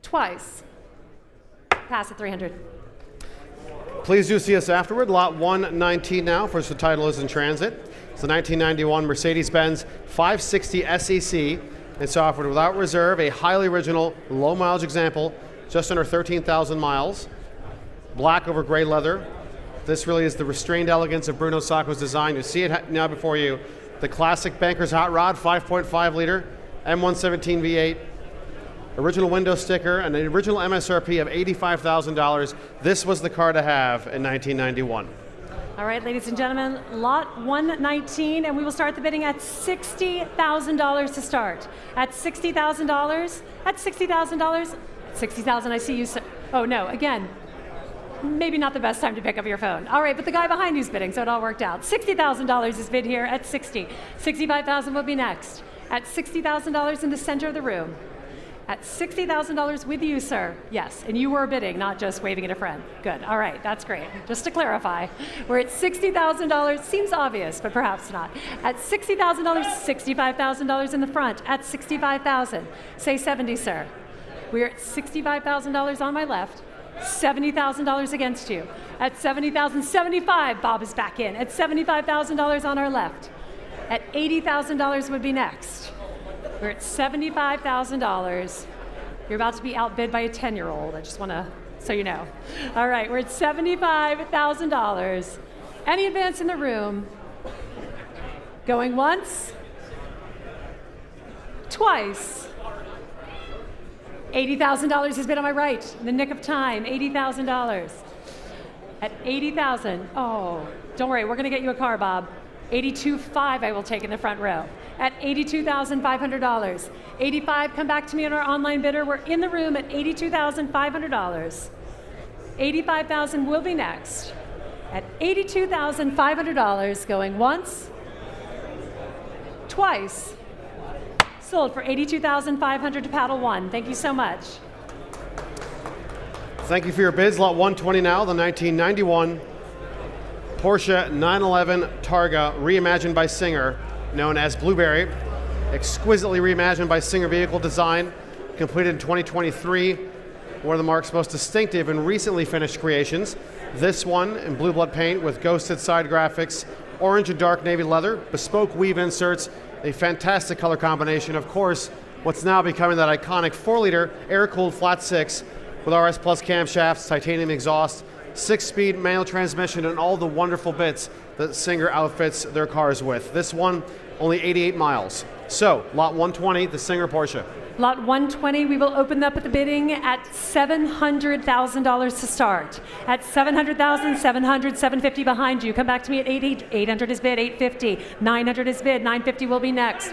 Twice. Pass at 300. Please do see us afterward. Lot 119 now, for the title is in transit. It's the 1991 Mercedes-Benz 560 SEC. It's offered without reserve, a highly original, low mileage example, just under 13,000 miles. Black over gray leather. This really is the restrained elegance of Bruno Sacco's design. You see it now before you. The classic Banker's Hot Rod, 5.5 liter, M117 V8. Original window sticker and an original MSRP of $85,000. This was the car to have in 1991. All right, ladies and gentlemen, lot 119, and we will start the bidding at $60,000 to start. At $60,000, at $60,000, $60,000, I see you, oh no, again, maybe not the best time to pick up your phone. All right, but the guy behind you's bidding, so it all worked out. $60,000 is bid here at 60. $65,000 will be next. At $60,000 in the center of the room. At $60,000 with you, sir. Yes, and you were bidding, not just waving at a friend. Good, all right, that's great. Just to clarify, we're at $60,000. Seems obvious, but perhaps not. At $60,000, $65,000 in the front. At $65,000, say 70, sir. We're at $65,000 on my left. $70,000 against you. At $70,000, 75, Bob is back in. At $75,000 on our left. At $80,000 would be next. We're at $75,000. You're about to be outbid by a 10-year-old. I just want to, so you know. All right, we're at $75,000. Any advance in the room? Going once? Twice? $80,000 has been on my right in the nick of time. $80,000. At $80,000, oh, don't worry, we're going to get you a car, Bob. $82,500 I will take in the front row. At $82,500. $85,000, come back to me on our online bidder. We're in the room at $82,500. $85,000 will be next. At $82,500, going once, twice. Sold for $82,500 to Paddle One. Thank you so much. Thank you for your bids. Lot 120 now, the 1991 Porsche 911 Targa, reimagined by Singer, known as Blueberry. Exquisitely reimagined by Singer vehicle design, completed in 2023. One of the marque's most distinctive and recently finished creations. This one in blue blood paint with ghosted side graphics, orange and dark navy leather, bespoke weave inserts, a fantastic color combination. Of course, what's now becoming that iconic 4-liter air-cooled flat six with RS Plus camshafts, titanium exhaust, 6-speed manual transmission, and all the wonderful bits that Singer outfits their cars with. This one, only 88 miles. So, lot 120, the Singer Porsche. Lot 120, we will open up at the bidding at $700,000 to start. At $700,000, 700, 750 behind you. Come back to me at 800 is bid, 850. 900 is bid, 950 will be next.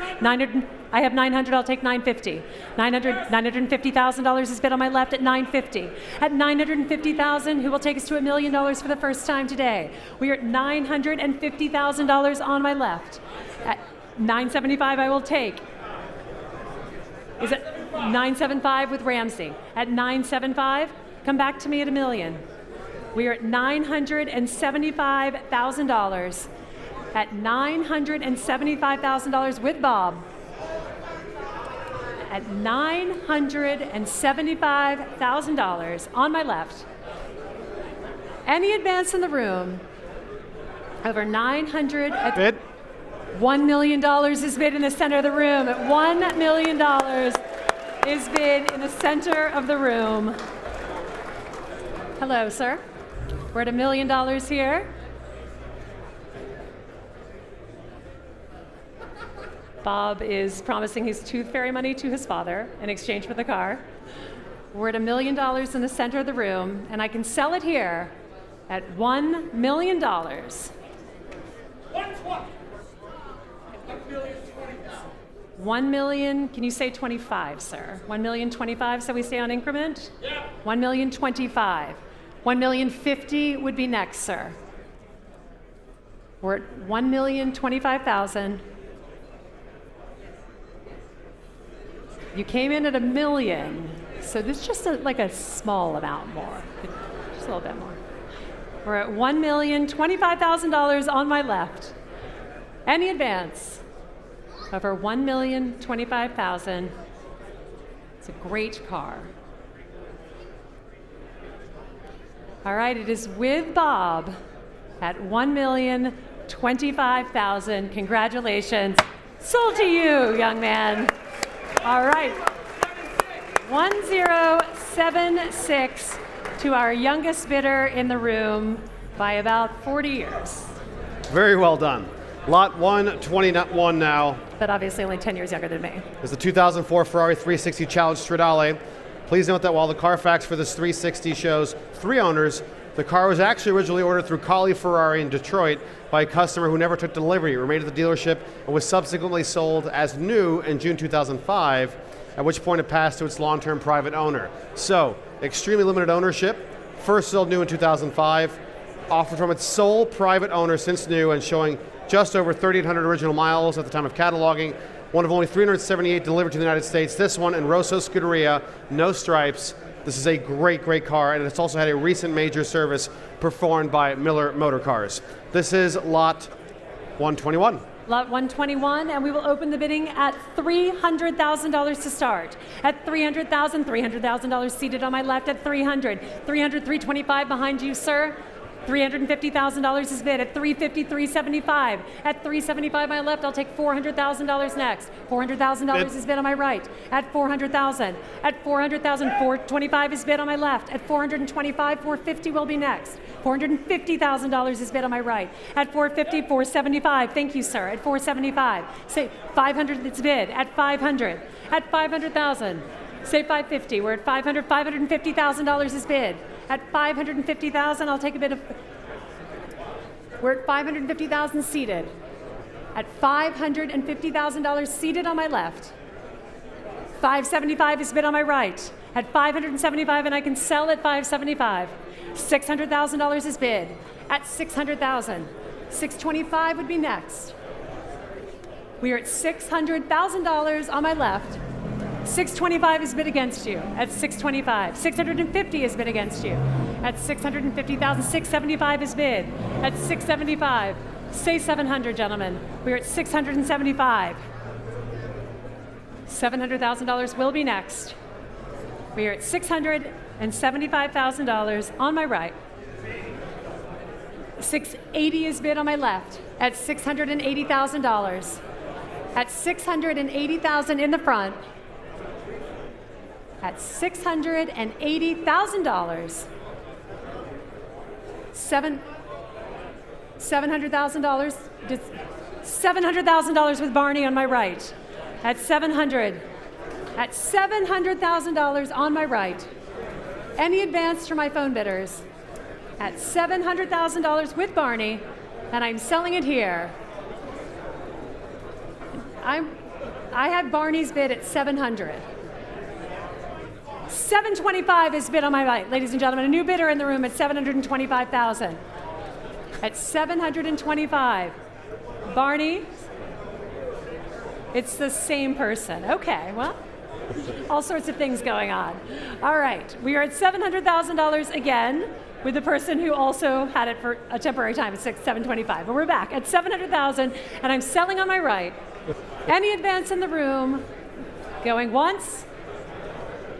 I have 900, I'll take 950. $950,000 is bid on my left at 950. At 950,000, who will take us to $1 million for the first time today? We are at $950,000 on my left. At 975, I will take. Is it 975 with Ramsey? At 975, come back to me at $1 million. We are at $975,000. At $975,000 with Bob. At $975,000 on my left. Any advance in the room over 900 at Bid. $1 million is bid in the center of the room. At $1 million is bid in the center of the room. Hello, sir. We're at $1 million here. Bob is promising his tooth fairy money to his father in exchange for the car. We're at $1 million in the center of the room, and I can sell it here at $1 million. $1 million, can you say 25, sir? 1,025,000, so we stay on increment? Yeah. 1,025,000. 1,050,000 would be next, sir. We're at 1,025,000. You came in at $1 million, so this is just like a small amount more, just a little bit more. We're at $1,025,000 on my left. Any advance over $1,025,000. It's a great car. All right, it is with Bob at $1,025,000. Congratulations. Sold to you, young man. All right. 1076 to our youngest bidder in the room by about 40 years. Very well done. Lot 121 now. But obviously only 10 years younger than me. Is the 2004 Ferrari 360 Challenge Stradale. Please note that while the Carfax for this 360 shows 3 owners, the car was actually originally ordered through Collie Ferrari in Detroit by a customer who never took delivery, remained at the dealership, and was subsequently sold as new in June 2005, at which point it passed to its long-term private owner. So, extremely limited ownership, first sold new in 2005, offered from its sole private owner since new and showing just over 3,800 original miles at the time of cataloging, one of only 378 delivered to the United States. This one in Rosso Scuderia, no stripes. This is a great, great car, and it's also had a recent major service performed by Miller Motor Cars. This is lot 121. Lot 121, and we will open the bidding at $300,000 to start. At $300,000, $300,000 seated on my left at $300. $325 behind you, sir. $350,000 is bid at $350, $375. At $375 on my left, I'll take $400,000 next. $400,000 is bid on my right. At $400,000. At $400,000, $425 is bid on my left. At $425, $450 will be next. $450,000 is bid on my right. At $450, $475. Thank you, sir. At $475. Say $500 it's bid. At $500. At $500,000. Say $550. We're at $500. $550,000 is bid. At $550,000, I'll take a bit of. We're at $550,000 seated. At $550,000 seated on my left. $575 is bid on my right. At $575, and I can sell at $575. $600,000 is bid. At $600,000. $625 would be next. We are at $600,000 on my left. $625 is bid against you at $625. $650 is bid against you at $650,000. $675 is bid at $675. Say $700, gentlemen. We're at $675. $700,000 will be next. We are at $675,000 on my right. $680 is bid on my left at $680,000. At $680,000 in the front. At $680,000. $700,000. $700,000 with Barney on my right. At $700,000. At $700,000 on my right. Any advance for my phone bidders? At $700,000 with Barney, and I'm selling it here. I had Barney's bid at 700. 725 is bid on my right, ladies and gentlemen. A new bidder in the room at 725,000. At 725. Barney? It's the same person. Okay, well, all sorts of things going on. All right, we are at $700,000 again with the person who also had it for a temporary time at 725. But we're back at 700,000, and I'm selling on my right. Any advance in the room? Going once,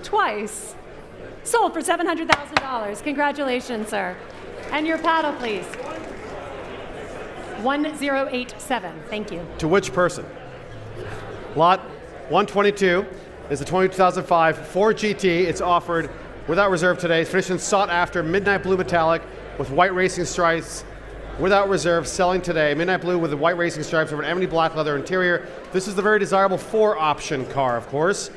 twice. Sold for $700,000. Congratulations, sir. And your paddle, please. 1087. Thank you. To which person? Lot 122 is the 2005 Ford GT. It's offered without reserve today. It's finished in sought after midnight blue metallic with white racing stripes without reserve, selling today. Midnight blue with the white racing stripes over an ebony black leather interior. This is the very desirable 4-option car, of course.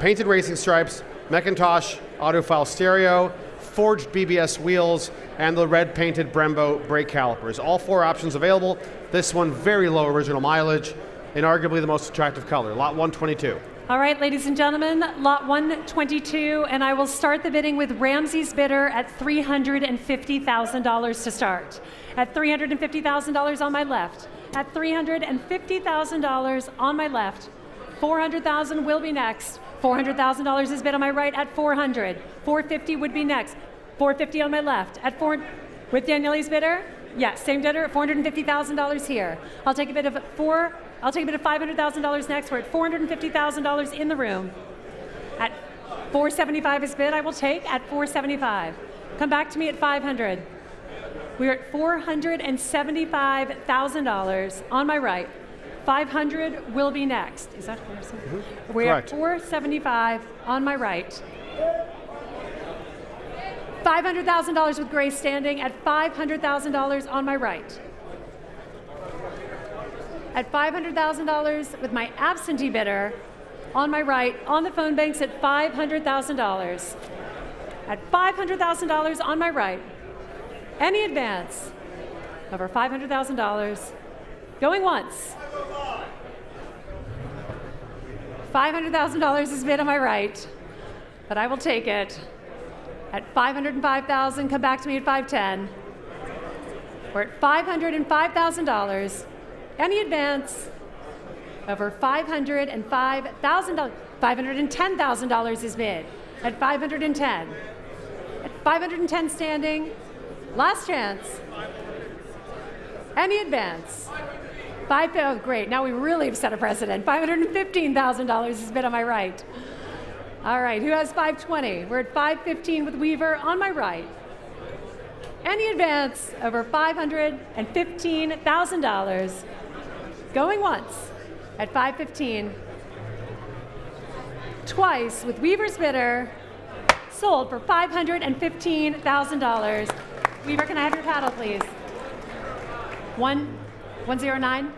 Painted racing stripes, Macintosh audiophile stereo, forged BBS wheels, and the red painted Brembo brake calipers. All 4 options available. This one very low original mileage and arguably the most attractive color. Lot 122. All right, ladies and gentlemen, lot 122, and I will start the bidding with Ramsey's bidder at $350,000 to start. At $350,000 on my left. At $350,000 on my left. $400,000 will be next. $400,000 is bid on my right at $400. $450 would be next. $450 on my left. At with Daniele's bidder? Yes, same bidder at $450,000 here. I'll take a bid of $500,000 next. We're at $450,000 in the room. At $475 is bid. I will take at $475. Come back to me at $500. We're at $475,000 on my right. $500 will be next. Is that correct? Mm-hmm. We're at $475 on my right. $500,000 with Grace standing at $500,000 on my right. At $500,000 with my absentee bidder on my right, on the phone banks at $500,000. At $500,000 on my right, any advance over $500,000, going once. $500,000 is bid on my right, but I will take it. At $505,000, come back to me at $510. We're at $505,000. Any advance over $505,000. $510,000 is bid at $510. At $510 standing, last chance. Any advance? Oh, great. Now we really have set a precedent. $515,000 is bid on my right. All right, who has $520? We're at $515 with Weaver on my right. Any advance over $515,000, going once at $515. Twice with Weaver's bidder, sold for $515,000. Weaver, can I have your paddle, please? 109.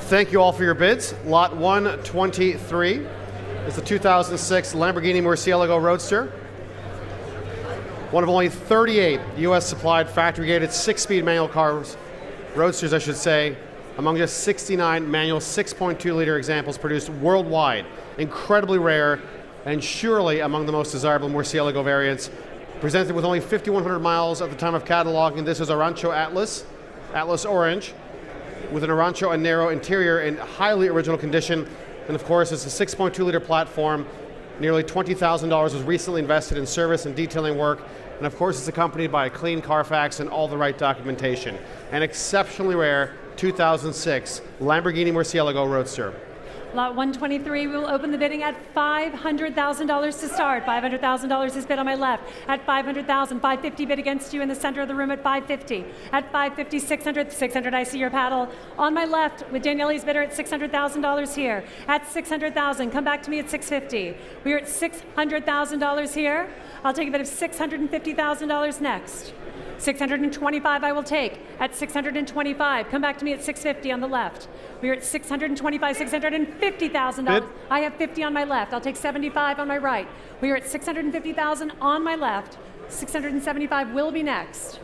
Thank you all for your bids. Lot 123 is the 2006 Lamborghini Murcielago Roadster. One of only 38 U.S. supplied factory-gated 6-speed manual cars, roadsters I should say, among just 69 manual 6.2-liter examples produced worldwide. Incredibly rare and surely among the most desirable Murcielago variants. Presented with only 5,100 miles at the time of cataloging, this is a Rancho Atlas Orange, with an Arancho Anero interior in highly original condition. And of course, it's a 6.2-liter platform. Nearly $20,000 was recently invested in service and detailing work. And of course, it's accompanied by a clean Carfax and all the right documentation. An exceptionally rare 2006 Lamborghini Murcielago Roadster. Lot 123, we will open the bidding at $500,000 to start. $500,000 is bid on my left. At $500,000, $550 bid against you in the center of the room at $550. At $550, $600, $600, I see your paddle. On my left with Daniele's bidder at $600,000 here. At $600,000, come back to me at $650. We are at $600,000 here. I'll take a bid of $650,000 next. $625 I will take. At $625, come back to me at $650 on the left. We are at $625, $650,000. I have $50 on my left. I'll take $75 on my right. We are at $650,000 on my left. $675 will be next.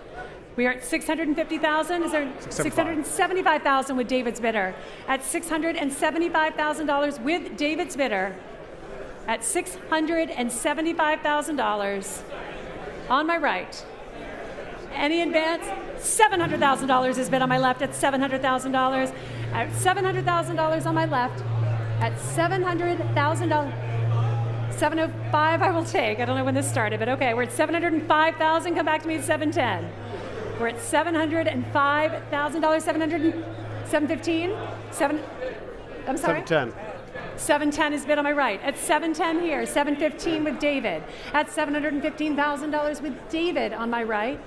We are at 650,000. Is there 675,000 with David's bidder? At $675,000 with David's bidder. At $675,000 on my right. Any advance? $700,000 is bid on my left at $700,000. At $700,000 on my left. At $700,000. 705 I will take. I don't know when this started, but okay. We're at 705,000. Come back to me at 710. We're at $705,000. 715. I'm sorry. 710. 710 is bid on my right. At 710 here. 715 with David. At $715,000 with David on my right.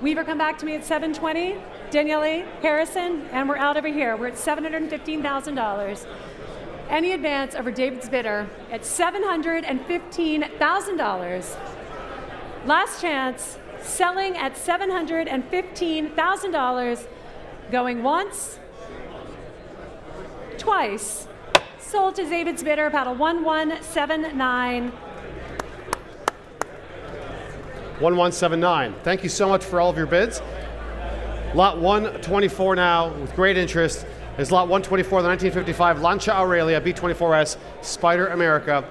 Weaver, come back to me at 720. Daniele, Harrison, and we're out over here. We're at $715,000. Any advance over David's bidder at $715,000. Last chance, selling at $715,000. Going once, twice. Sold to David's bidder, paddle 1179. 1179. Thank you so much for all of your bids. Lot 124 now, with great interest, is lot 124, the 1955 Lancia Aurelia B24S Spider America.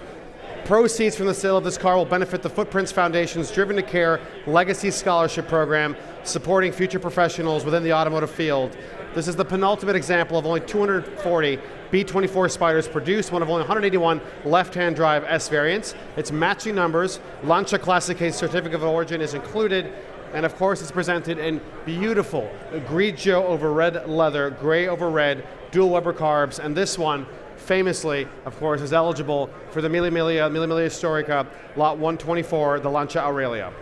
Proceeds from the sale of this car will benefit the Footprints Foundation's Driven to Care Legacy Scholarship Program, supporting future professionals within the automotive field. This is the penultimate example of only 240 B24 Spiders produced, one of only 181 left-hand drive S variants. It's matching numbers. Lancia Classic Case Certificate of Origin is included. And of course, it's presented in beautiful grigio over red leather, gray over red, dual Weber carbs. And this one, famously, of course, is eligible for the Amelia Historica, lot 124, the Lancia Aurelia.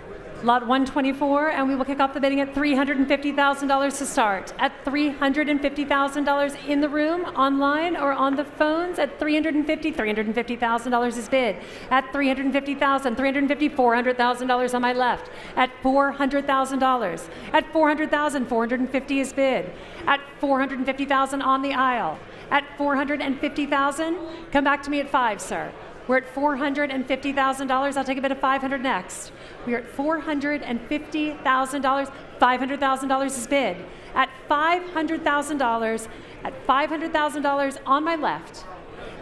Lot 124, and we will kick off the bidding at $350,000 to start. At $350,000 in the room, online, or on the phones. At $350,000 is bid. At $350,000, $400,000 on my left. At $400,000. At $400,000, $450 is bid. At $450,000 on the aisle. At $450,000, come back to me at 5, sir. We're at $450,000. I'll take a bid of $500 next. We're at $450,000. $500,000 is bid. At $500,000. At $500,000 on my left.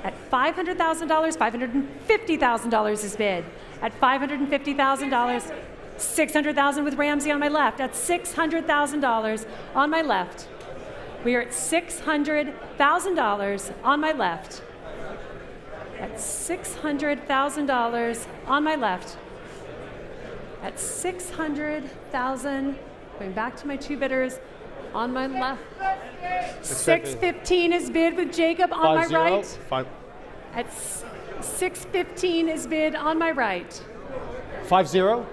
At $500,000. $550,000 is bid. At $550,000. $600,000 with Ramsey on my left. At $600,000 on my left. We are at $600,000 on my left. At $600,000 on my left. At $600,000, going back to my two bidders, on my left. 615 is bid with Jacob on my right. At 615 is bid on my right. 50.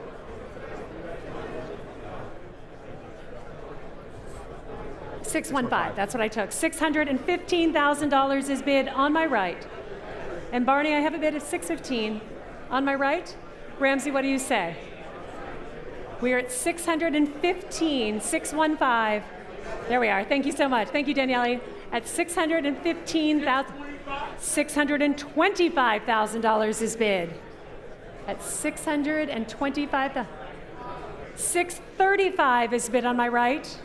$615, that's what I took. $615,000 is bid on my right. And Barney, I have a bid of $615 on my right. Ramsey, what do you say? We are at $615, $615. There we are. Thank you so much. Thank you, Daniele. At $615,000, $625,000 is bid. At $625,000. $635 is bid on my right.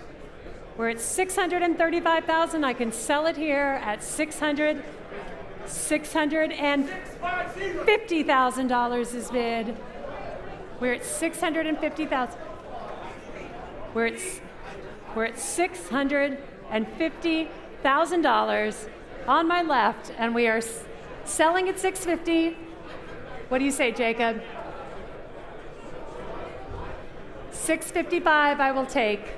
We're at $635,000. I can sell it here at $650,000 is bid. We're at $650,000. We're at $650,000 on my left, and we are selling at $650,000. What do you say, Jacob? $655 I will take,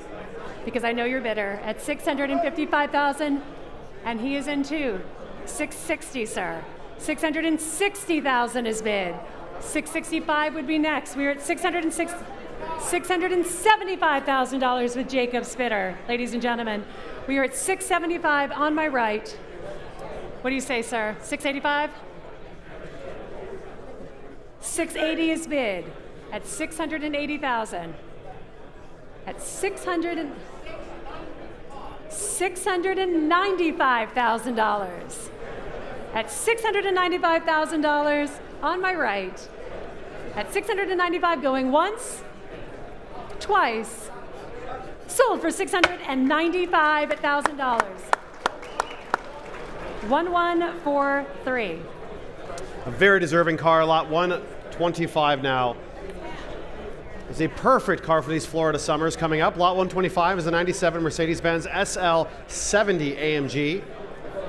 because I know you're bidder, at $655,000, and he is in too. $660, sir. $660,000 is bid. $665 would be next. We're at $675,000 with Jacob's bidder, ladies and gentlemen. We are at $675 on my right. What do you say, sir? $685? $680 is bid at $680,000. At $695,000. At $695,000 on my right. At $695 going once, twice, Sold for $695,000. 1143. A very deserving car, lot 125 now. It's a perfect car for these Florida summers coming up. Lot 125 is a 97 Mercedes-Benz SL70 AMG.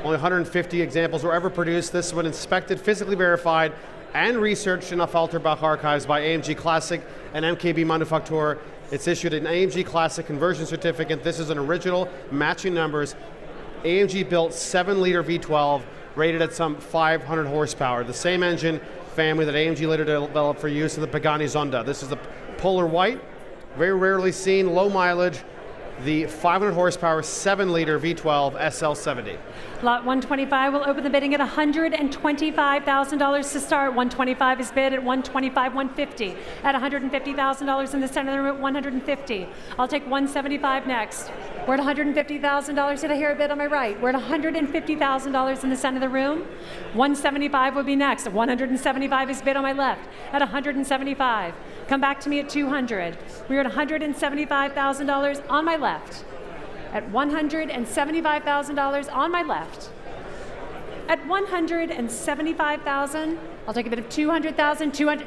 Only 150 examples were ever produced. This one inspected, physically verified, and researched in Affalterbach archives by AMG Classic and MKB Manufaktur. It's issued an AMG Classic conversion certificate. This is an original, matching numbers. AMG built 7-liter V12, rated at some 500 horsepower. The same engine family that AMG later developed for use in the Pagani Zonda. This is the Polar White, very rarely seen, low mileage, the 500 horsepower 7-liter V12 SL70. Lot 125 will open the bidding at $125,000 to start. 125 is bid at $125,150. At $150,000 in the center of the room at $150. I'll take $175 next. We're at $150,000. Did I hear a bid on my right? We're at $150,000 in the center of the room. $175 will be next. $175 is bid on my left. At $175. Come back to me at $200. We're at $175,000 on my left. At $175,000 on my left. At $175,000, I'll take a bid of $200,000, 200.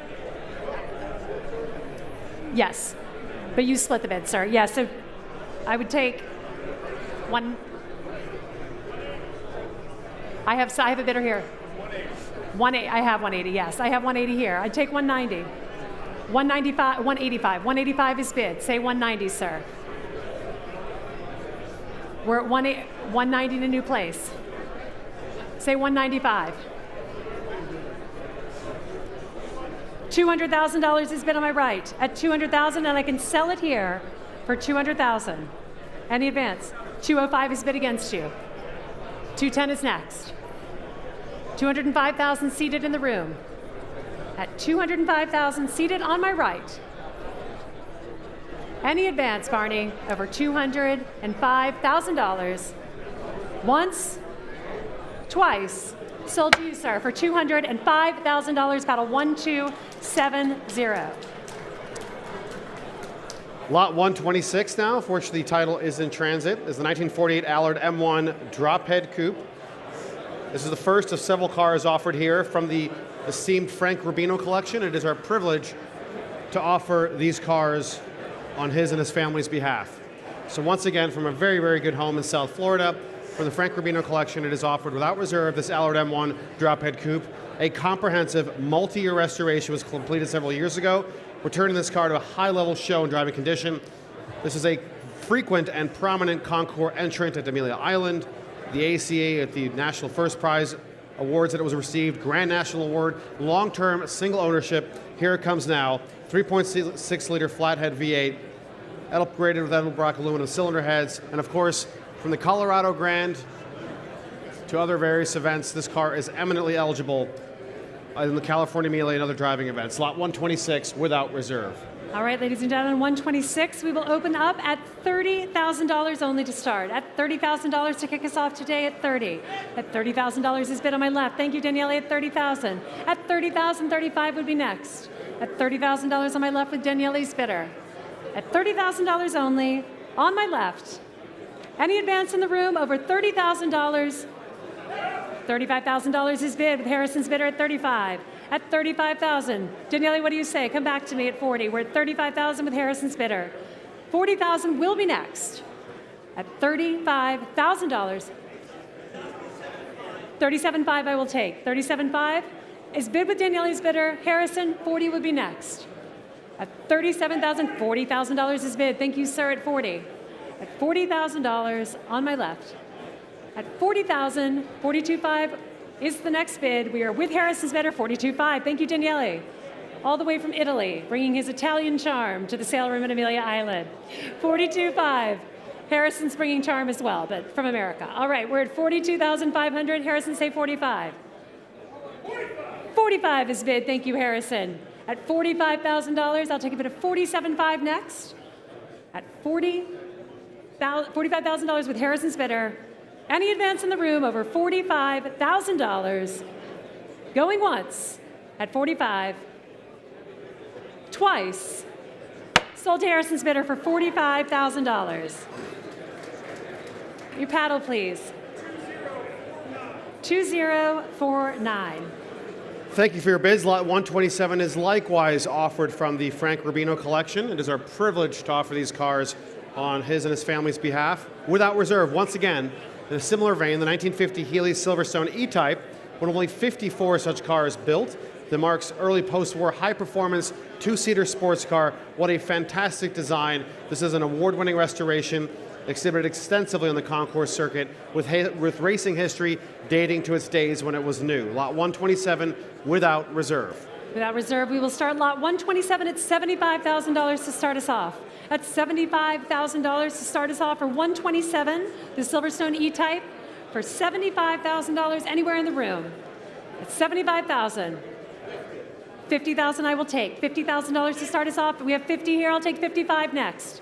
Yes, but you split the bid, sir. Yes, so I would take one. I have a bidder here. 180. I have 180. Yes, I have 180 here. I'd take 190. 195, 185. 185 is bid. Say 190, sir. We're at 190 in a new place. Say 195. $200,000 is bid on my right. At $200,000, and I can sell it here for $200,000. Any advance? 205 is bid against you. 210 is next. 205,000 seated in the room. At 205,000 seated on my right. Any advance, Barney, over $205,000. Once, twice, sold to you, sir, for $205,000, battle 1270. Lot 126 now. Fortunately, the title is in transit. Is the 1948 Allard M1 Drophead Coupe. This is the first of several cars offered here from the esteemed Frank Rubino collection. It is our privilege to offer these cars on his and his family's behalf. So once again, from a very, very good home in South Florida, from the Frank Rubino collection, it is offered without reserve this Allard M1 Drophead Coupe. A comprehensive multi-year restoration was completed several years ago, returning this car to a high-level show and driving condition. This is a frequent and prominent Concours entrant at Amelia Island, the ACA at the National First Prize awards that it was received, Grand National Award, long-term single ownership. Here it comes now, 3.6-liter flathead V8, upgraded with Edelbrock aluminum cylinder heads, and of course, from the Colorado Grand to other various events, this car is eminently eligible in the California Amelia and other driving events. Lot 126 without reserve. All right, ladies and gentlemen, 126, we will open up at $30,000 only to start. At $30,000 to kick us off today at 30. At $30,000 is bid on my left. Thank you, Daniele, at $30,000. At $30,000, 35 would be next. At $30,000 on my left with Daniele's bidder. At $30,000 only, on my left. Any advance in the room over $30,000? $35,000 is bid with Harrison's bidder at 35. At 35,000, Daniele, what do you say? Come back to me at 40. We're at 35,000 with Harrison's bidder. 40,000 will be next. At $35,000. 37.5 I will take. 37.5 is bid with Daniele's bidder. Harrison, 40 would be next. At 37,000, $40,000 is bid. Thank you, sir, at 40. At $40,000 on my left. At 40,000, 42.5 is the next bid. We are with Harrison's bidder, 42.5. Thank you, Daniele. All the way from Italy, bringing his Italian charm to the sale room at Amelia Island. 42.5. Harrison's bringing charm as well, but from America. All right, we're at 42,500. Harrison, say 45. 45 is bid. Thank you, Harrison. At $45,000, I'll take a bid of 47.5 next. At $45,000 with Harrison's bidder. Any advance in the room over $45,000. Going once at 45. Twice. Sold to Harrison's bidder for $45,000. Your paddle, please. 2049. Thank you for your bids. Lot 127 is likewise offered from the Frank Rubino collection. It is our privilege to offer these cars on his and his family's behalf without reserve. Once again, in a similar vein, the 1950 Healey Silverstone E-Type, one of only 54 such cars built, that marks early post-war high-performance two-seater sports car. What a fantastic design. This is an award-winning restoration exhibited extensively on the concours circuit with racing history dating to its days when it was new. Lot 127 without reserve. Without reserve, we will start lot 127 at $75,000 to start us off. At $75,000 to start us off for 127, the Silverstone E-Type, for $75,000 anywhere in the room. At $75,000. $50,000 I will take. $50,000 to start us off. We have 50 here. I'll take 55 next.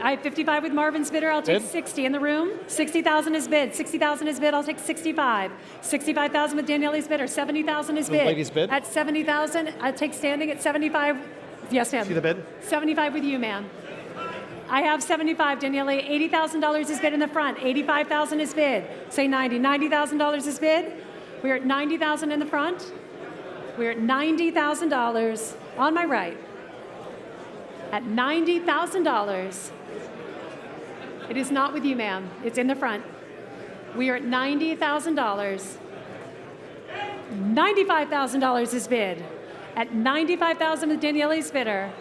I have 55 with Marvin's bidder. I'll take 60 in the room. 60,000 is bid. 60,000 is bid. I'll take 65. 65,000 with Daniele's bidder. 70,000 is bid. Ladies bid. At 70,000, I'll take standing at 75. Yes, ma'am. See the bid? 75 with you, ma'am. I have 75, Daniele. $80,000 is bid in the front. 85,000 is bid. Say 90. $90,000 is bid. We're at 90,000 in the front. We're at $90,000 on my right. At $90,000. It is not with you, ma'am. It's in the front. We are at $90,000. $95,000 is bid. At $95,000 with Daniele's bidder.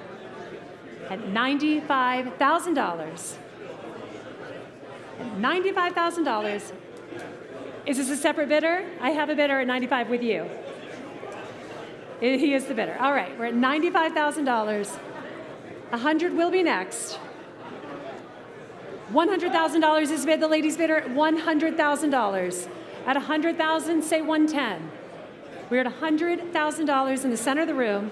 At $95,000. At $95,000. Is this a separate bidder? I have a bidder at 95 with you. He is the bidder. All right, we're at $95,000. 100 will be next. $100,000 is bid. The ladies bidder at $100,000. At $100,000, say 110. We're at $100,000 in the center of the room.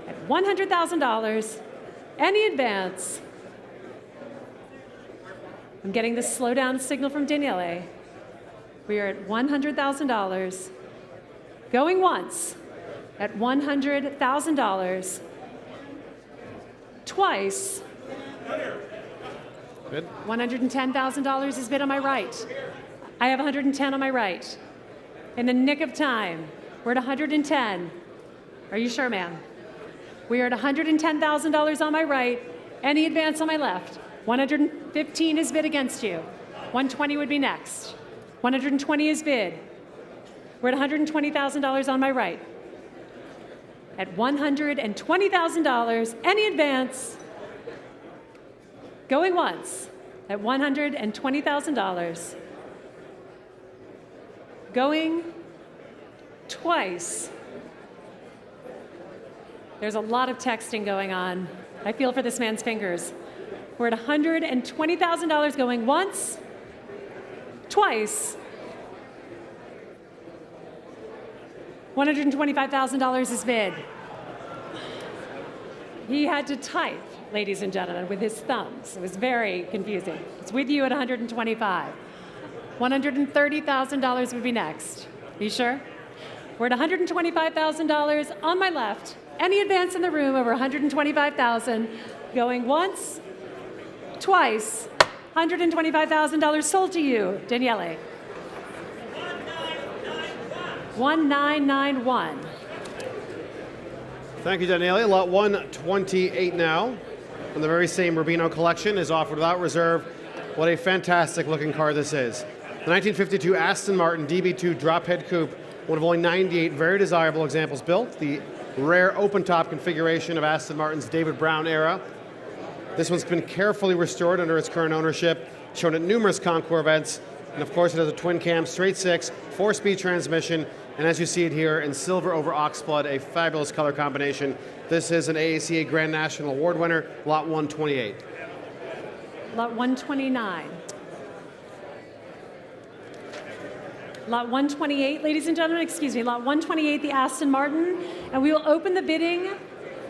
At $100,000, any advance. I'm getting the slow down signal from Daniele. We are at $100,000. Going once at $100,000. Twice. Bid. $110,000 is bid on my right. I have 110 on my right. In the nick of time, we're at 110. Are you sure, ma'am? We are at $110,000 on my right. Any advance on my left. 115 is bid against you. 120 would be next. 120 is bid. We're at $120,000 on my right. At $120,000, any advance. Going once at $120,000. Going twice. There's a lot of texting going on. I feel for this man's fingers. We're at $120,000 going once, twice. $125,000 is bid. He had to type, ladies and gentlemen, with his thumbs. It was very confusing. It's with you at 125. $130,000 would be next. Are you sure? We're at $125,000 on my left. Any advance in the room over $125,000. Going once, twice. $125,000 sold to you, Daniele. 1991. Thank you, Daniele. Lot 128 now, from the very same Rubino collection, is offered without reserve. What a fantastic looking car this is. The 1952 Aston Martin DB2 drop head coupe, one of only 98 very desirable examples built. The rare open top configuration of Aston Martin's David Brown era. This one's been carefully restored under its current ownership, shown at numerous concours events. And of course, it has a twin cam, straight six, 4-speed transmission, and as you see it here in silver over oxblood, a fabulous color combination. This is an AACA Grand National Award winner, lot 128. Lot 129. Lot 128, ladies and gentlemen, excuse me, lot 128, the Aston Martin, and we will open the bidding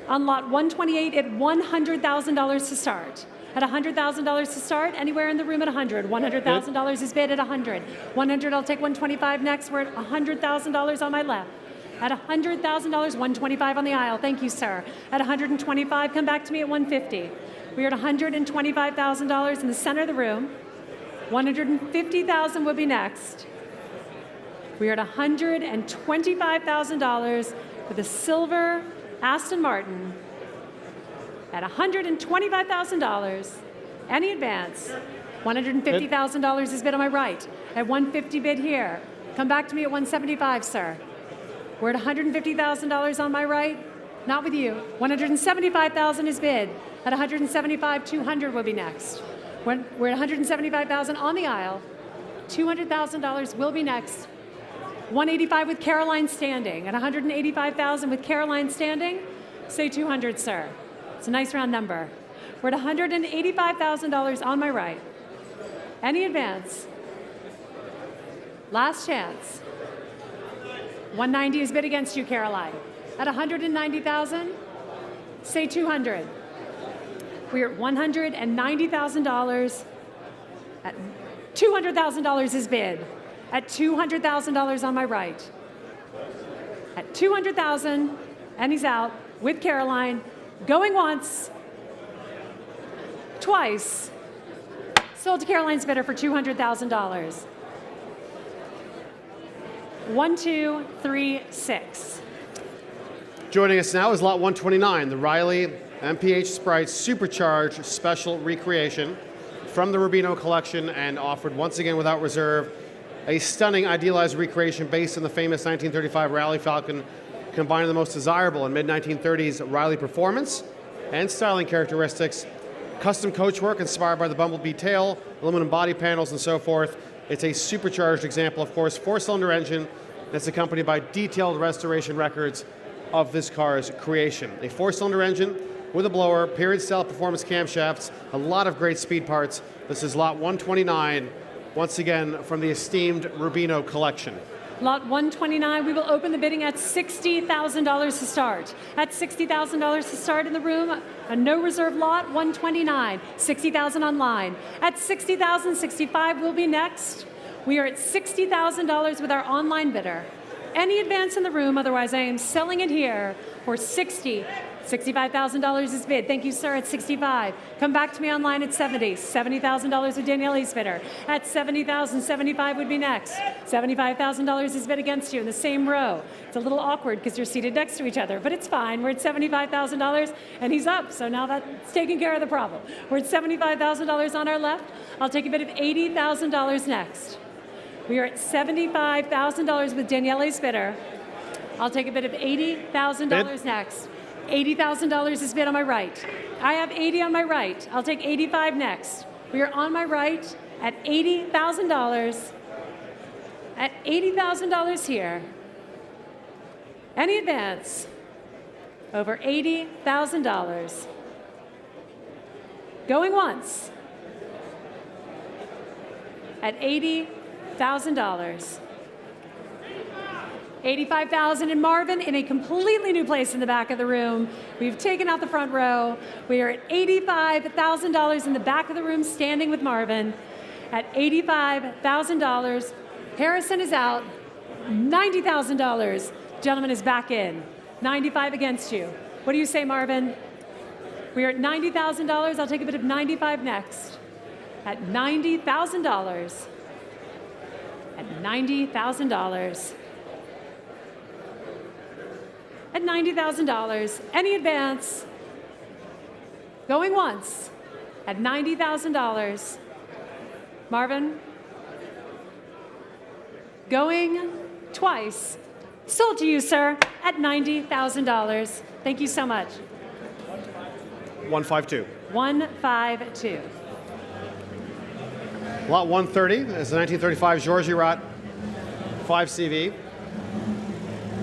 on lot 128 at $100,000 to start. At $100,000 to start, anywhere in the room at 100. $100,000 is bid at 100. 100, I'll take 125 next. We're at $100,000 on my left. At $100,000, $125 on the aisle. Thank you, sir. At $125, come back to me at $150. We are at $125,000 in the center of the room. $150,000 will be next. We are at $125,000 for the silver Aston Martin. At $125,000, any advance. $150,000 is bid on my right. At $150 bid here. Come back to me at $175, sir. We're at $150,000 on my right. Not with you. $175,000 is bid. At $175, $200 will be next. We're at $175,000 on the aisle. $200,000 will be next. $185 with Caroline standing. At $185,000 with Caroline standing, say $200, sir. It's a nice round number. We're at $185,000 on my right. Any advance? Last chance. 190 is bid against you, Caroline. At $190,000, say $200. We are at $190,000. At $200,000 is bid. At $200,000 on my right. At $200,000, and he's out with Caroline. Going once, twice. Sold to Caroline's bidder for $200,000. 1, 2, 3, 6. Joining us now is lot 129, the Riley MPH Sprites Supercharged Special Recreation from the Rubino collection and offered once again without reserve. A stunning idealized recreation based on the famous 1935 Rally Falcon, combining the most desirable in mid-1930s Riley performance and styling characteristics. Custom coachwork inspired by the Bumblebee tail, aluminum body panels, and so forth. It's a supercharged example, of course, 4-cylinder engine that's accompanied by detailed restoration records of this car's creation. A 4-cylinder engine with a blower, period-style performance camshafts, a lot of great speed parts. This is lot 129, once again from the esteemed Rubino collection. Lot 129, we will open the bidding at $60,000 to start. At $60,000 to start in the room, a no reserve lot, 129, $60,000 online. At $60,000, 65 will be next. We are at $60,000 with our online bidder. Any advance in the room, otherwise I am selling it here for $60,000. $65,000 is bid. Thank you, sir, at 65. Come back to me online at 70. $70,000 with Daniele's bidder. At 70,000, 75 would be next. $75,000 is bid against you in the same row. It's a little awkward because you're seated next to each other, but it's fine. We're at $75,000 and he's up, so now that's taking care of the problem. We're at $75,000 on our left. I'll take a bid of $80,000 next. We are at $75,000 with Daniele's bidder. I'll take a bid of $80,000 next. $80,000 is bid on my right. I have 80 on my right. I'll take 85 next. We are on my right at $80,000. At $80,000 here. Any advance? Over $80,000. Going once. At $80,000. $85,000 in Marvin in a completely new place in the back of the room. We've taken out the front row. We are at $85,000 in the back of the room standing with Marvin. At $85,000, Harrison is out. $90,000, gentleman is back in. 95 against you. What do you say, Marvin? We are at $90,000. I'll take a bid of 95 next. At $90,000. At $90,000. At $90,000. Any advance? Going once. At $90,000. Marvin? Going twice. Sold to you, sir, at $90,000. Thank you so much. 152. 152. Lot 130 is the 1935 Georgirat 5CV.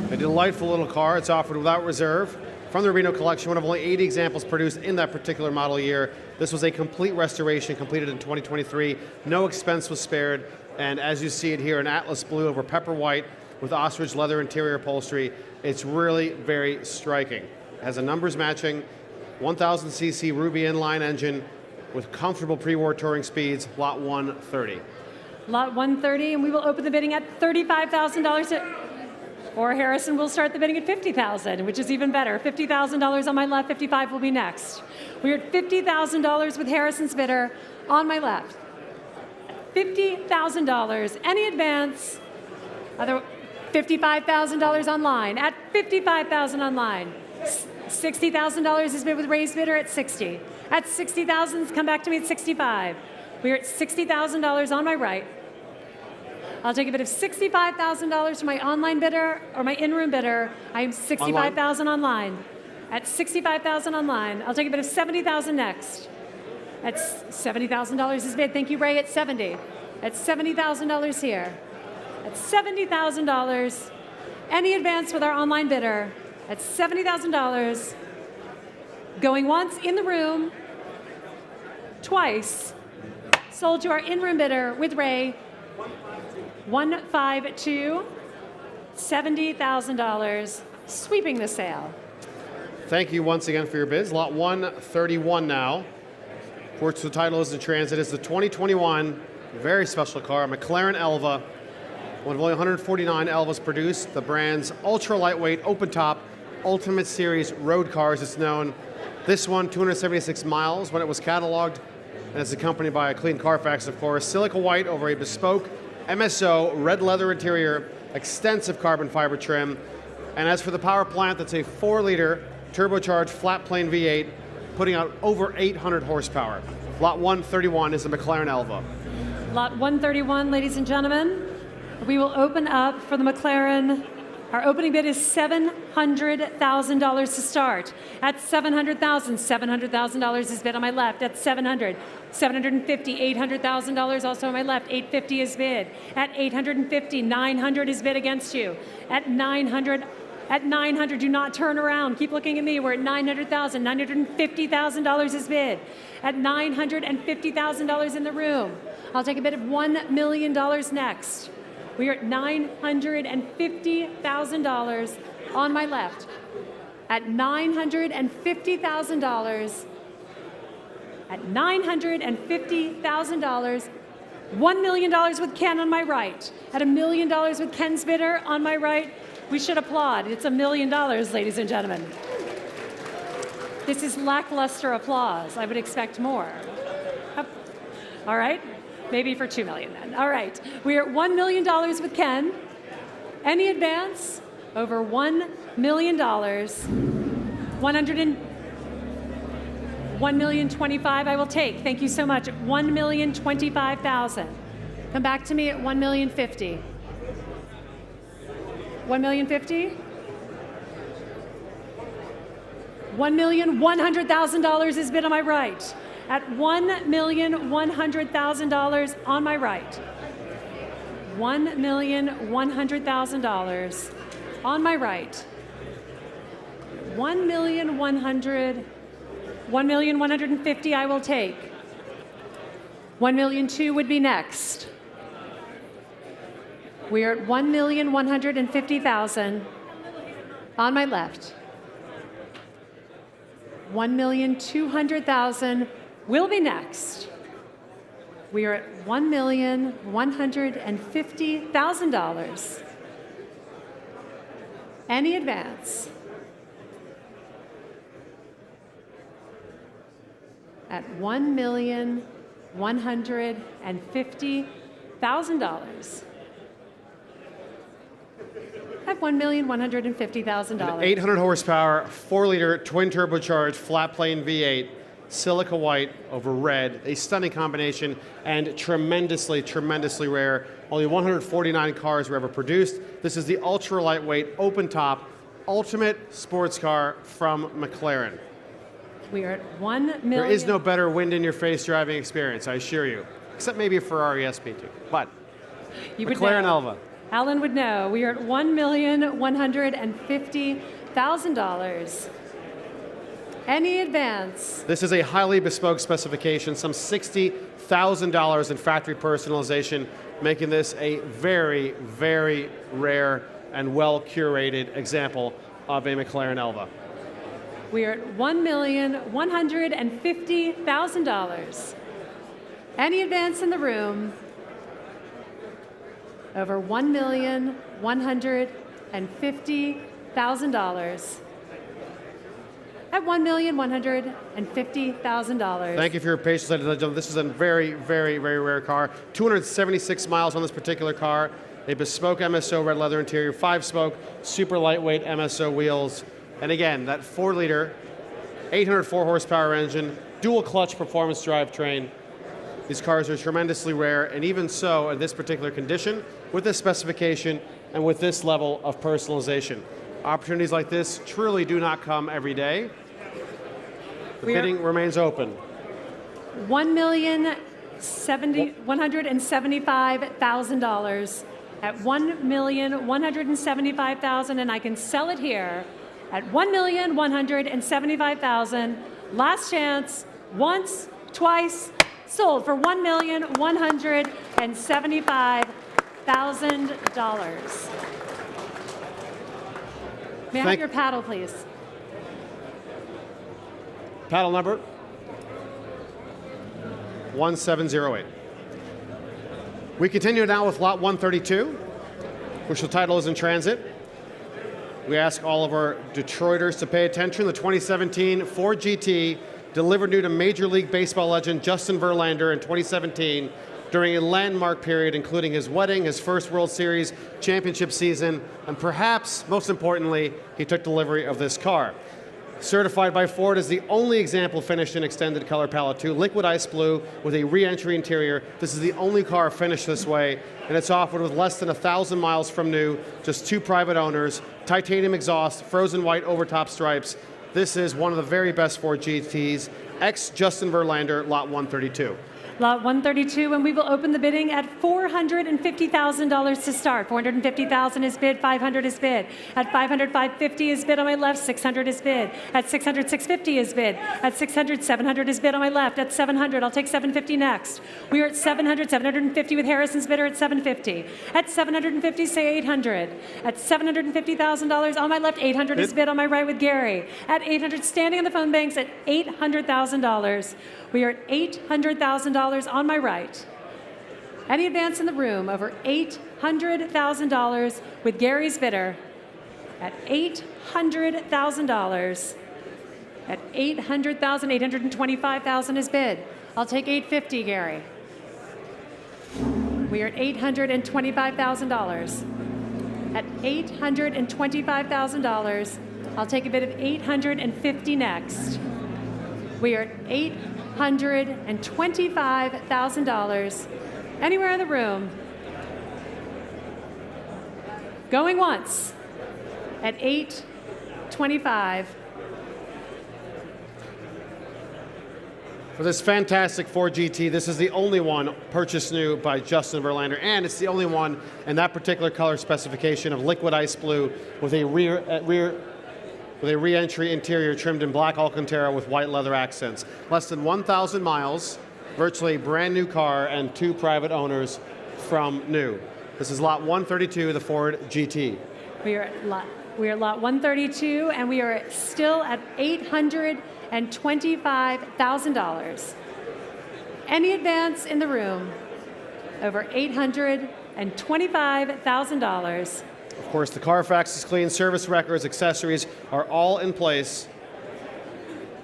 A delightful little car. It's offered without reserve from the Rubino collection, one of only 80 examples produced in that particular model year. This was a complete restoration completed in 2023. No expense was spared. And as you see it here, an Atlas blue over pepper white with ostrich leather interior upholstery. It's really very striking. It has a numbers matching 1,000cc Ruby inline engine with comfortable pre-war touring speeds, lot 130. Lot 130, and we will open the bidding at $35,000. Or Harrison will start the bidding at $50,000, which is even better. $50,000 on my left, 55 will be next. We're at $50,000 with Harrison's bidder on my left. $50,000. Any advance? Other $55,000 online. At $55,000 online. $60,000 is bid with Ray's bidder at 60. At $60,000, come back to me at 65. We're at $60,000 on my right. I'll take a bid of $65,000 from my online bidder or my in-room bidder. I am $65,000 online. At $65,000 online, I'll take a bid of $70,000 next. At $70,000 is bid. Thank you, Ray. At 70. At $70,000 here. At $70,000. Any advance with our online bidder at $70,000. Going once in the room, twice. Sold to our in-room bidder with Ray. 152, $70,000, sweeping the sale. Thank you once again for your bids. Lot 131 now. Of course, the title is in transit. It's the 2021 very special car, McLaren Elva. One of only 149 Elvas produced. The brand's ultra lightweight, open top, Ultimate Series road car, as it's known. This one, 276 miles when it was cataloged, and it's accompanied by a clean Carfax, of course. Silica white over a bespoke MSO, red leather interior, extensive carbon fiber trim. And as for the power plant, that's a 4-liter turbocharged flat plane V8, putting out over 800 horsepower. Lot 131 is the McLaren Elva. Lot 131, ladies and gentlemen. We will open up for the McLaren. Our opening bid is $700,000 to start. At $700,000, $700,000 is bid on my left. At $700,000, $750,000, $800,000 also on my left. $850,000 is bid. At $850,000, $900,000 is bid against you. At $900,000, do not turn around. Keep looking at me. We're at $900,000. $950,000 is bid. At $950,000 in the room. I'll take a bid of $1 million next. We are at $950,000 on my left. At $950,000. At $950,000. $1 million with Ken on my right. At $1 million with Ken's bidder on my right. We should applaud. It's $1 million, ladies and gentlemen. This is lackluster applause. I would expect more. All right. Maybe for $2 million then. All right. We are at $1 million with Ken. Any advance? Over $1 million. $1,025,000 I will take. Thank you so much. $1,025,000. Come back to me at $1,050,000. $1,050,000? $1,100,000 is bid on my right. At $1,100,000 on my right. $1,100,000 on my right. $1,150,000 I will take. $1,200,000 would be next. We are at $1,150,000 on my left. $1,200,000 will be next. We are at $1,150,000. Any advance? At $1,150,000. At $1,150,000. 800 horsepower, 4-liter twin turbocharged flat plane V8, silica white over red, a stunning combination and tremendously, tremendously rare. Only 149 cars were ever produced. This is the ultra lightweight, open top, ultimate sports car from McLaren. We are at $1 million. There is no better wind in your face driving experience, I assure you. Except maybe a Ferrari SP2. But you McLaren Elva. Alan would know. We are at $1,150,000. Any advance? This is a highly bespoke specification, some $60,000 in factory personalization, making this a very, very rare and well-curated example of a McLaren Elva. We are at $1,150,000. Any advance in the room? Over $1,150,000. $150,000 at $1,150,000. Thank you for your patience, ladies and gentlemen. This is a very, very, very rare car. 276 miles on this particular car. A bespoke MSO red leather interior, 5-spoke, super lightweight MSO wheels. And again, that 4-liter, 804 horsepower engine, dual clutch performance drivetrain. These cars are tremendously rare, and even so, in this particular condition, with this specification, and with this level of personalization. Opportunities like this truly do not come every day. The bidding remains open. $1,175,000 at $1,175,000, and I can sell it here at $1,175,000. Last chance, once, twice, sold for $1,175,000. May I have your paddle, please? Paddle number 1708. We continue now with lot 132, which the title is in transit. We ask all of our Detroiters to pay attention. The 2017 Ford GT delivered new to Major League Baseball legend Justin Verlander in 2017 during a landmark period, including his wedding, his first World Series championship season, and perhaps most importantly, he took delivery of this car. Certified by Ford as the only example finished in extended color palette 2, liquid ice blue with a re-entry interior. This is the only car finished this way, and it's offered with less than 1,000 miles from new, just 2 private owners, titanium exhaust, frozen white overtop stripes. This is one of the very best Ford GTs, ex-Justin Verlander, lot 132. Lot 132, and we will open the bidding at $450,000 to start. $450,000 is bid, $500 is bid. At $500, $550 is bid on my left, $600 is bid. At $600, $650 is bid. At $600, $700 is bid on my left. At $700, I'll take $750 next. We are at $700, $750 with Harrison's bidder at $750. At $750, say $800. At $750,000 on my left, $800 is bid on my right with Gary. At $800, standing on the phone banks at $800,000. We are at $800,000 on my right. Any advance in the room over $800,000 with Gary's bidder at $800,000. At $800,000, $825,000 is bid. I'll take $850, Gary. We are at $825,000. At $825,000, I'll take a bid of $850 next. We are at $825,000. Anywhere in the room. Going once at $825,000. For this fantastic Ford GT, this is the only one purchased new by Justin Verlander, and it's the only one in that particular color specification of liquid ice blue with a re-entry interior trimmed in black Alcantara with white leather accents. Less than 1,000 miles, virtually a brand new car, and 2 private owners from new. This is lot 132, the Ford GT. We are at lot 132, and we are still at $825,000. Any advance in the room over $825,000. Of course, the Carfax is clean, service records, accessories are all in place.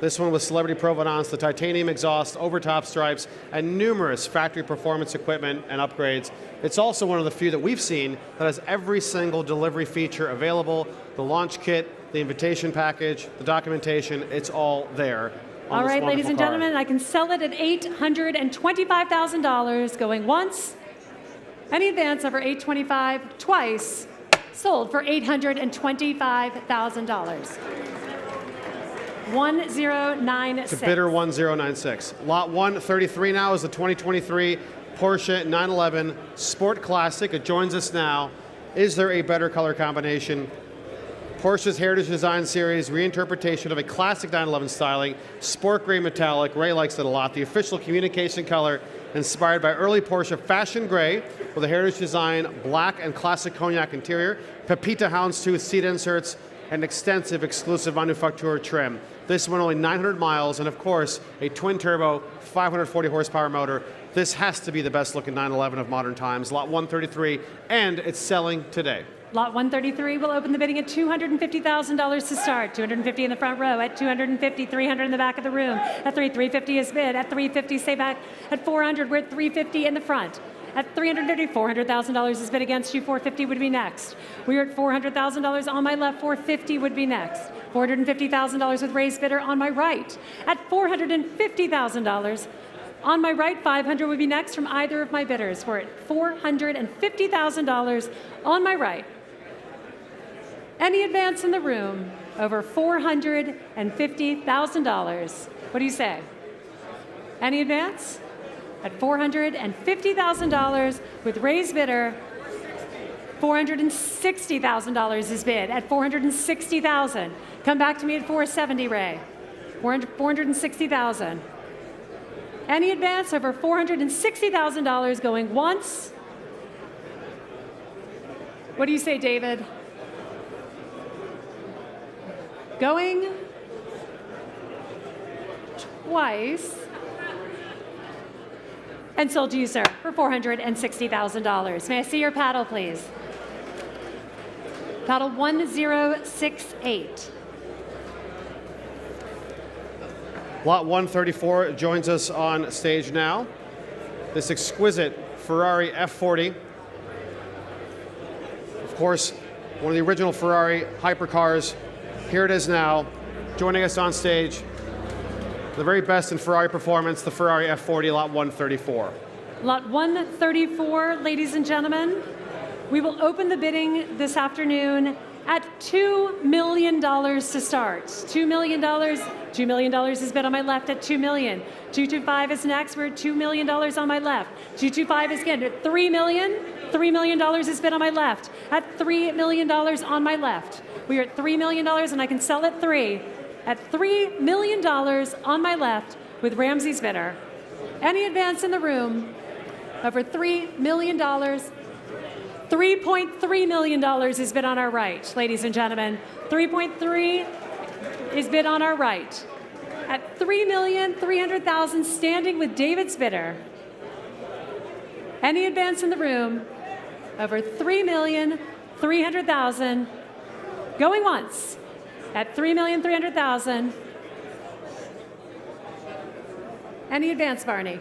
This one with celebrity provenance, the titanium exhaust, overtop stripes, and numerous factory performance equipment and upgrades. It's also one of the few that we've seen that has every single delivery feature available, the launch kit, the invitation package, the documentation, it's all there. All right, ladies and gentlemen, I can sell it at $825,000, going once. Any advance over $825,000, twice. Sold for $825,000. 1096. To bidder 1096. Lot 133 now is the 2023 Porsche 911 Sport Classic. It joins us now. Is there a better color combination? Porsche's Heritage Design Series reinterpretation of a classic 911 styling, sport gray metallic. Ray likes it a lot. The official communication color inspired by early Porsche fashion gray with a Heritage Design black and classic cognac interior, Pepita houndstooth seat inserts, and extensive exclusive manufacturer trim. This one only 900 miles, and of course, a twin-turbo, 540 horsepower motor. This has to be the best looking 911 of modern times. Lot 133, and it's selling today. Lot 133 will open the bidding at $250,000 to start. 250 in the front row. At 250, 300 in the back of the room. At 350 is bid. At 350, stay back. At 400, we're at 350 in the front. At 350, $400,000 is bid against you. 450 would be next. We are at $400,000 on my left. 450 would be next. $450,000 with raised bidder on my right. At $450,000 on my right, 500 would be next from either of my bidders. We're at $450,000 on my right. Any advance in the room over $450,000? What do you say? Any advance? At $450,000 with raised bidder, $460,000 is bid. At $460,000. Come back to me at 470, Ray. $460,000. Any advance over $460,000 going once? What do you say, David? Going twice. And sold to you, sir, for $460,000. May I see your paddle, please? Paddle 1068. Lot 134 joins us on stage now. This exquisite Ferrari F40. Of course, one of the original Ferrari hypercars. Here it is now, joining us on stage. The very best in Ferrari performance, the Ferrari F40, lot 134. Lot 134, ladies and gentlemen. We will open the bidding this afternoon at $2 million to start. $2 million. $2 million is bid on my left at $2 million. 225 is next. We're at $2 million on my left. 225 is again at $3 million. $3 million is bid on my left at $3 million on my left. We are at $3 million, and I can sell at 3. At $3 million on my left with Ramsey's bidder. Any advance in the room over $3 million? $3.3 million is bid on our right, ladies and gentlemen. 3.3 is bid on our right. At $3,300,000 standing with David's bidder. Any advance in the room over $3,300,000 going once. At $3,300,000. Any advance, Barney?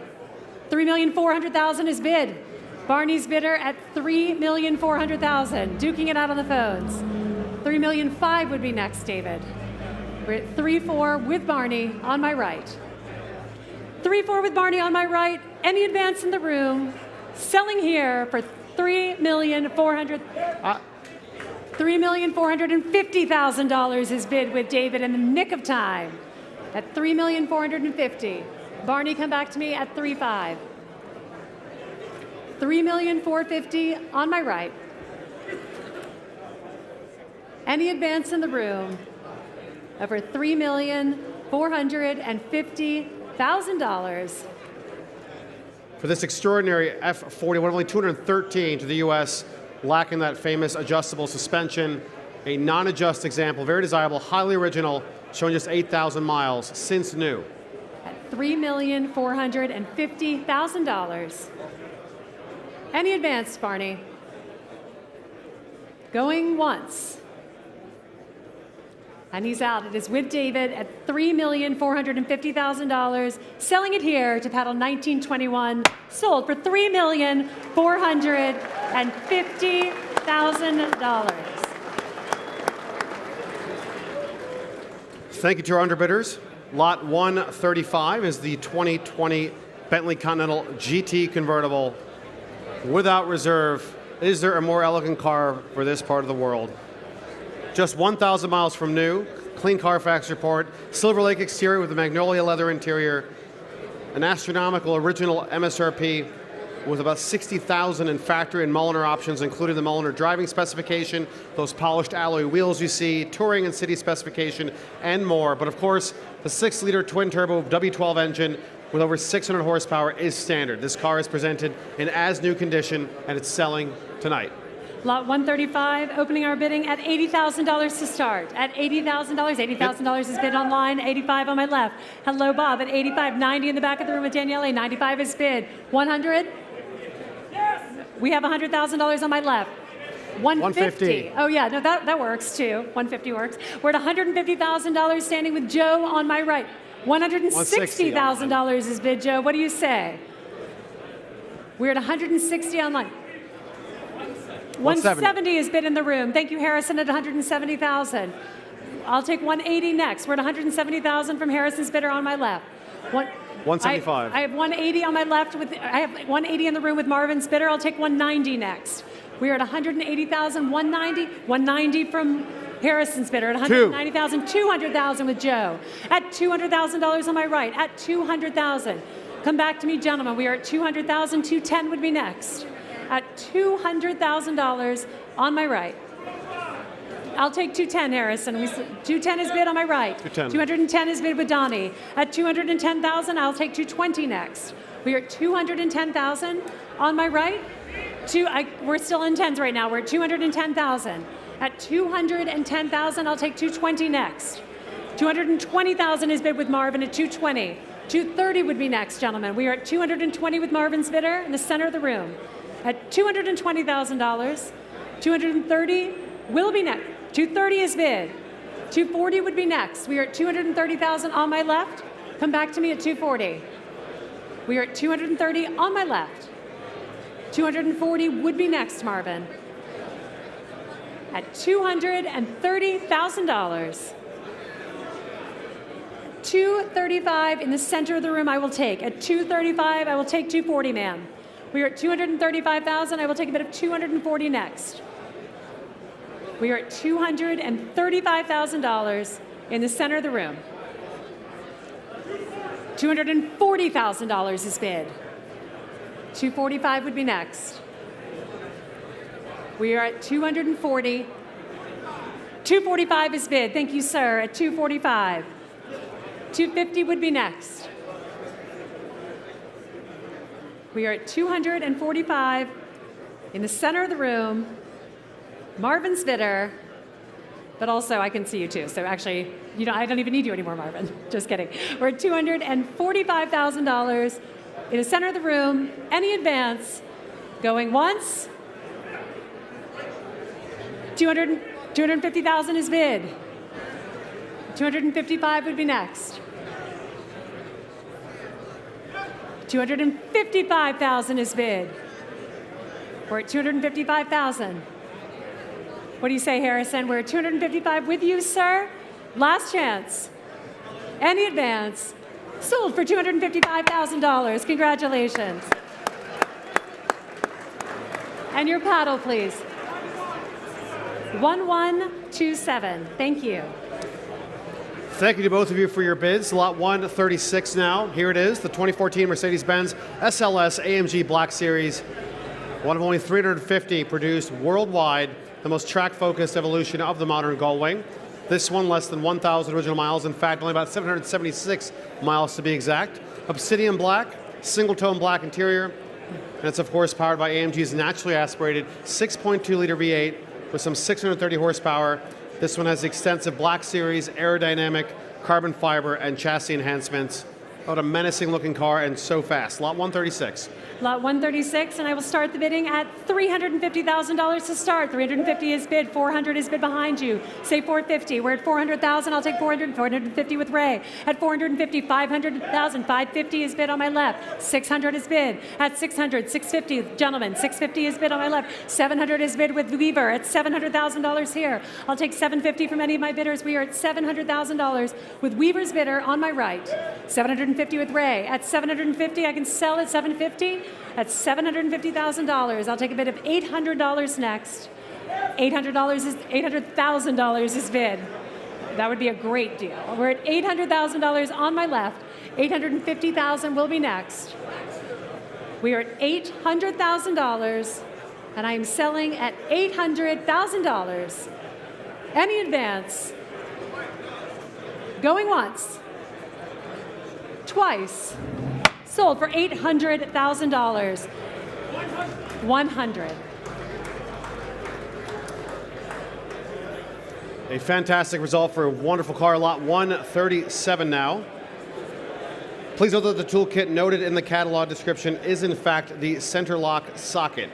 $3,400,000 is bid. Barney's bidder at $3,400,000. Duking it out on the phones. $3,500,000 would be next, David. We're at 3-4 with Barney on my right. 3-4 with Barney on my right. Any advance in the room? Selling here for $3,450,000 is bid with David in the nick of time at $3,450,000. Barney, come back to me at 3.5. $3,450,000 on my right. Any advance in the room over $3,450,000. For this extraordinary F40, one of only 213 to the U.S., lacking that famous adjustable suspension, a non-adjust example, very desirable, highly original, showing just 8,000 miles since new. At $3,450,000. Any advance, Barney? Going once. And he's out. It is with David at $3,450,000. Selling it here to paddle 1921. Sold for $3,450,000. Thank you to our underbidders. Lot 135 is the 2020 Bentley Continental GT convertible without reserve. Is there a more elegant car for this part of the world? Just 1,000 miles from new, clean Carfax report, Silver Lake exterior with a magnolia leather interior, an astronomical original MSRP with about $60,000 in factory and Mulliner options, including the Mulliner driving specification, those polished alloy wheels you see, touring and city specification, and more. But of course, the 6-liter twin-turbo W12 engine with over 600 horsepower is standard. This car is presented in as-new condition, and it's selling tonight. Lot 135, opening our bidding at $80,000 to start. At $80,000, $80,000 is bid online, 85 on my left. Hello, Bob, at 85, 90 in the back of the room with Danielle, 95 is bid. 100? Yes. We have $100,000 on my left. 150. Oh yeah, no, that works too. 150 works. We're at $150,000 standing with Joe on my right. $160,000 is bid, Joe. What do you say? We're at 160 online. 170 is bid in the room. Thank you, Harrison, at 170,000. I'll take 180 next. We're at 170,000 from Harrison's bidder on my left. 175. I have 180 on my left. I have 180 in the room with Marvin's bidder. I'll take 190 next. We are at 180,000, 190, 190 from Harrison's bidder at 190,000, 200,000 with Joe. At $200,000 on my right. At 200,000. Come back to me, gentlemen. We are at 200,000. 210 would be next. At $200,000 on my right. I'll take 210, Harrison. 210 is bid on my right. 210 is bid with Donnie. At 210,000, I'll take 220 next. We are at 210,000 on my right. We're still in tens right now. We're at 210,000. At 210,000, I'll take 220 next. 220,000 is bid with Marvin at 220. 230 would be next, gentlemen. We are at 220 with Marvin's bidder in the center of the room. At $220,000, 230 will be next. 230 is bid. 240 would be next. We are at 230,000 on my left. Come back to me at 240. We are at 230 on my left. 240 would be next, Marvin. At $230,000. 235 in the center of the room I will take. At 235, I will take 240, ma'am. We are at 235,000. I will take a bid of 240 next. We are at $235,000 in the center of the room. $240,000 is bid. 245 would be next. We are at 240. 245 is bid. Thank you, sir. At 245. 250 would be next. We are at 245 in the center of the room. Marvin's bidder, but also I can see you too. So actually, I don't even need you anymore, Marvin. Just kidding. We're at $245,000 in the center of the room. Any advance? Going once. 250,000 is bid. 255 would be next. 255,000 is bid. We're at 255,000. What do you say, Harrison? We're at 255 with you, sir. Last chance. Any advance? Sold for $255,000. Congratulations. And your paddle, please. 1127. Thank you. Thank you to both of you for your bids. Lot 136 now. Here it is, the 2014 Mercedes-Benz SLS AMG Black Series. One of only 350 produced worldwide, the most track-focused evolution of the modern gullwing. This one less than 1,000 original miles. In fact, only about 776 miles to be exact. Obsidian black, single-tone black interior. And it's, of course, powered by AMG's naturally aspirated 6.2-liter V8 with some 630 horsepower. This one has extensive Black Series, aerodynamic, carbon fiber, and chassis enhancements. What a menacing-looking car and so fast. Lot 136. Lot 136, and I will start the bidding at $350,000 to start. 350 is bid, 400 is bid behind you. Say 450. We're at 400,000. I'll take 400, 450 with Ray. At 450, 500,000. 550 is bid on my left. 600 is bid. At 600, 650, gentlemen. 650 is bid on my left. 700 is bid with Weaver. At $700,000 here. I'll take 750 from any of my bidders. We are at $700,000 with Weaver's bidder on my right. 750 with Ray. At 750, I can sell at 750. At $750,000. I'll take a bid of $800 next. $800,000 is bid. That would be a great deal. We're at $800,000 on my left. $850,000 will be next. We are at $800,000, and I am selling at $800,000. Any advance? Going once. Twice. Sold for $800,000. 100. A fantastic result for a wonderful car. Lot 137 now. Please note that the toolkit noted in the catalog description is in fact the center lock socket.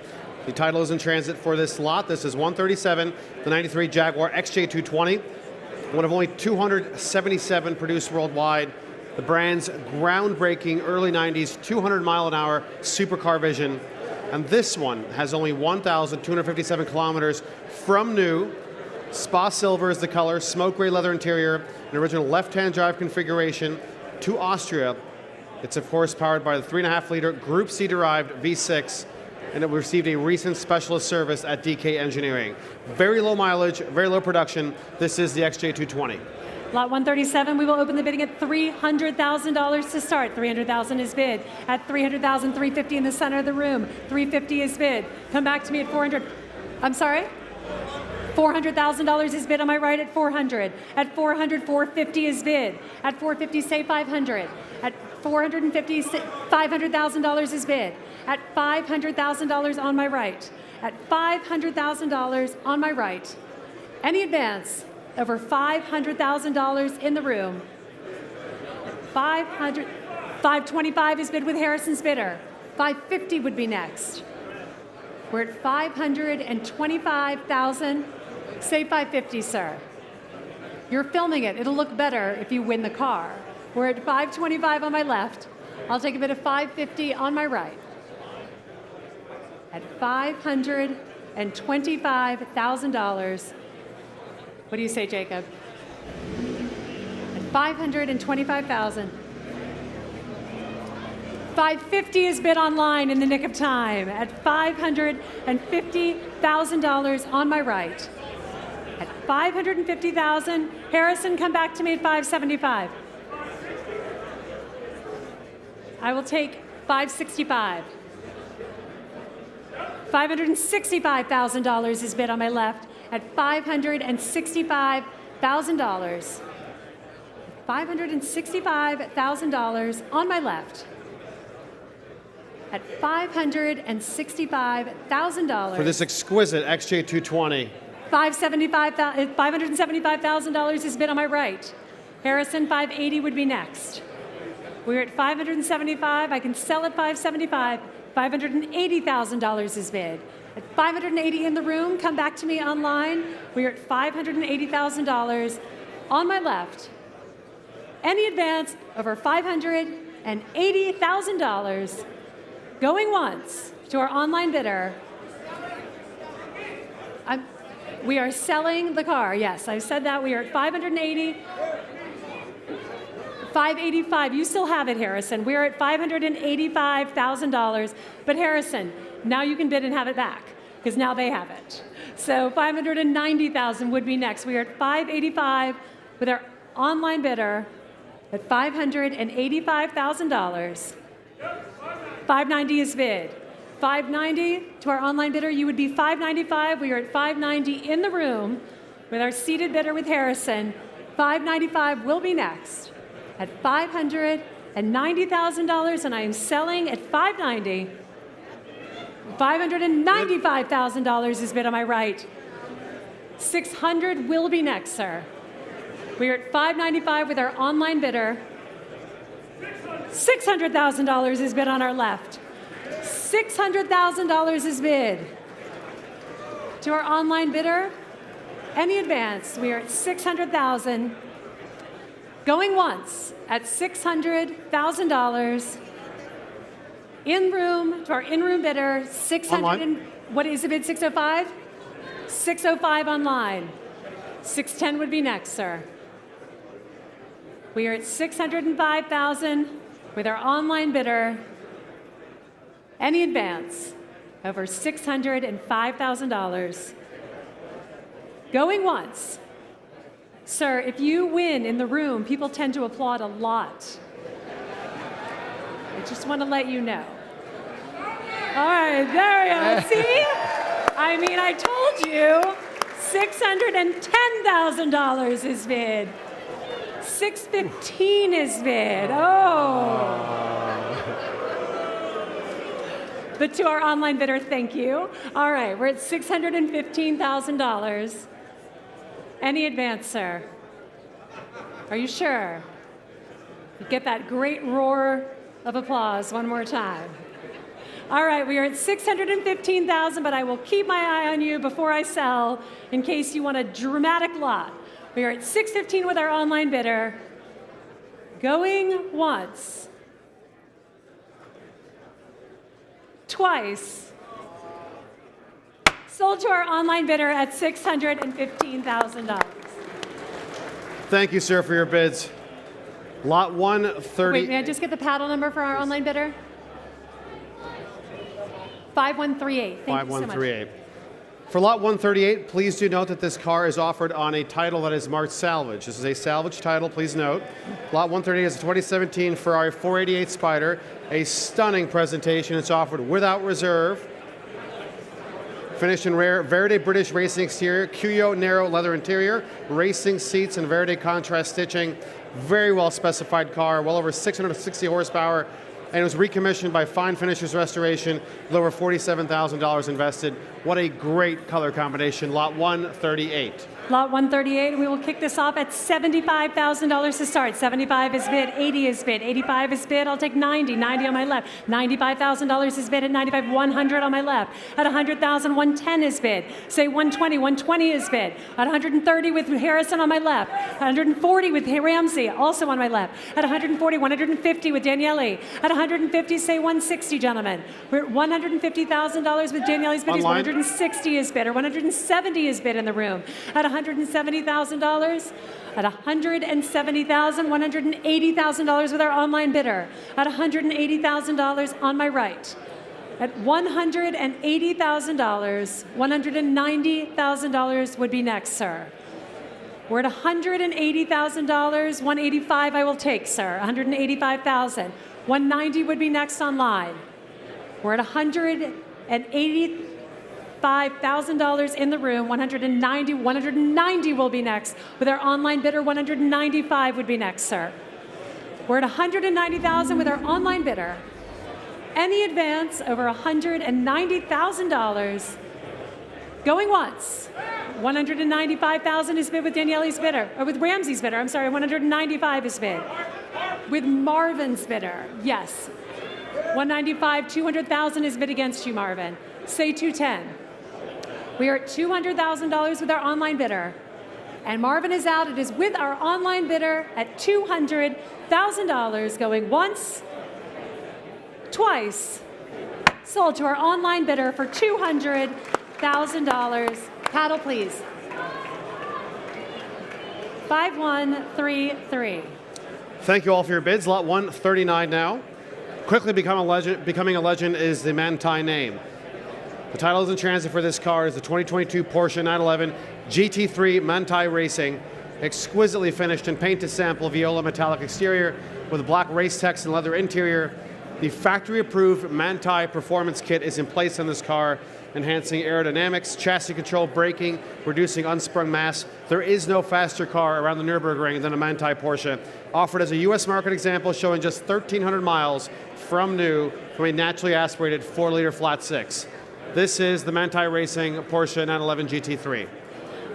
The title is in transit for this lot. This is 137, the 93 Jaguar XJ220, one of only 277 produced worldwide. The brand's groundbreaking early 90s 200-mile-an-hour supercar vision. And this one has only 1,257 kilometers from new. Spa silver is the color, smoke gray leather interior, an original left-hand drive configuration to Austria. It's of course powered by the 3.5-liter Group C derived V6, and it received a recent specialist service at DK Engineering. Very low mileage, very low production. This is the XJ220. Lot 137, we will open the bidding at $300,000 to start. $300,000 is bid. At $300,000, $350 in the center of the room. $350 is bid. Come back to me at $400. I'm sorry? $400,000 is bid on my right at $400. At $400, $450 is bid. At $450, say $500. At $450, $500,000 is bid. At $500,000 on my right. At $500,000 on my right. Any advance over $500,000 in the room. $525 is bid with Harrison's bidder. $550 would be next. We're at $525,000. Say $550, sir. You're filming it. It'll look better if you win the car. We're at $525 on my left. I'll take a bid of $550 on my right. At $525,000. What do you say, Jacob? At $525,000. $550 is bid online in the nick of time. At $550,000 on my right. At $550,000, Harrison, come back to me at $575. I will take $565. $565,000 is bid on my left. At $565,000. $565,000 on my left. At $565,000. For this exquisite XJ220. $575,000 is bid on my right. Harrison, $580 would be next. We're at $575. I can sell at $575. $580,000 is bid. At $580 in the room, come back to me online. We're at $580,000 on my left. Any advance over $580,000 going once to our online bidder. We are selling the car. Yes, I said that. We are at $580. $585. You still have it, Harrison. We're at $585,000. But Harrison, now you can bid and have it back, because now they have it. So $590,000 would be next. We are at $585 with our online bidder at $585,000. $590 is bid. $590 to our online bidder. You would be $595. We are at $590 in the room with our seated bidder with Harrison. $595 will be next at $590,000, and I am selling at $590. $595,000 is bid on my right. $600 will be next, sir. We are at $595 with our online bidder. $600,000 is bid on our left. $600,000 is bid. To our online bidder, any advance, we are at $600,000. Going once at $600,000. In room, to our in-room bidder, 600. Online. What is the bid, 605? 605 online. 610 would be next, sir. We are at $605,000 with our online bidder. Any advance over $605,000. Going once. Sir, if you win in the room, people tend to applaud a lot. I just want to let you know. All right, there we go. See? I mean, I told you, $610,000 is bid. $615 is bid. Oh. But to our online bidder, thank you. All right, we're at $615,000. Any advance, sir? Are you sure? Get that great roar of applause one more time. All right, we are at 615,000, but I will keep my eye on you before I sell in case you want a dramatic lot. We are at 615 with our online bidder. Going once. Twice. Sold to our online bidder at $615,000. Thank you, sir, for your bids. Lot 130. Wait, may I just get the paddle number for our online bidder? 5138. Thank you so much. 5138. For lot 138, please do note that this car is offered on a title that is marked salvage. This is a salvage title, please note. Lot 138 is a 2017 Ferrari 488 Spider, a stunning presentation. It's offered without reserve. Finished in rare Verde British racing exterior, Cuyo narrow leather interior, racing seats, and Verde contrast stitching. Very well specified car, well over 660 horsepower, and it was recommissioned by Fine Finishes Restoration with over $47,000 invested. What a great color combination. Lot 138. Lot 138, and we will kick this off at $75,000 to start. 75 is bid, 80 is bid, 85 is bid. I'll take 90, 90 on my left. $95,000 is bid at 95, 100 on my left. At 100,000, 110 is bid. Say 120, 120 is bid. At 130 with Harrison on my left. 140 with Ramsey, also on my left. At 140, 150 with Daniele. At 150, say 160, gentlemen. We're at $150,000 with Daniele's bid. 160 is bid, or 170 is bid in the room. At $170,000, at $170,000, $180,000 with our online bidder. At $180,000 on my right. At $180,000, $190,000 would be next, sir. We're at $180,000, $185 I will take, sir. $185,000. $190 would be next online. We're at $185,000 in the room. $190 will be next. With our online bidder, $195 would be next, sir. We're at $190,000 with our online bidder. Any advance over $190,000 going once. $195,000 is bid with Daniele's bidder, or with Ramsey's bidder. I'm sorry, $195 is bid. With Marvin's bidder, yes. $195, $200,000 is bid against you, Marvin. Say 210. We are at $200,000 with our online bidder. And Marvin is out. It is with our online bidder at $200,000 going once, twice. Sold to our online bidder for $200,000. Paddle, please. 5133. Thank you all for your bids. Lot 139 now. Quickly becoming a legend is the Manti name. The title is in transit for this car is the 2022 Porsche 911 GT3 Manti Racing, exquisitely finished in paint to sample Viola metallic exterior with a black race text and leather interior. The factory-approved Manti performance kit is in place on this car, enhancing aerodynamics, chassis control, braking, reducing unsprung mass. There is no faster car around the Nürburgring than a Manti Porsche. Offered as a U.S. market example, showing just 1,300 miles from new from a naturally aspirated 4-liter flat six. This is the Manti Racing Porsche 911 GT3.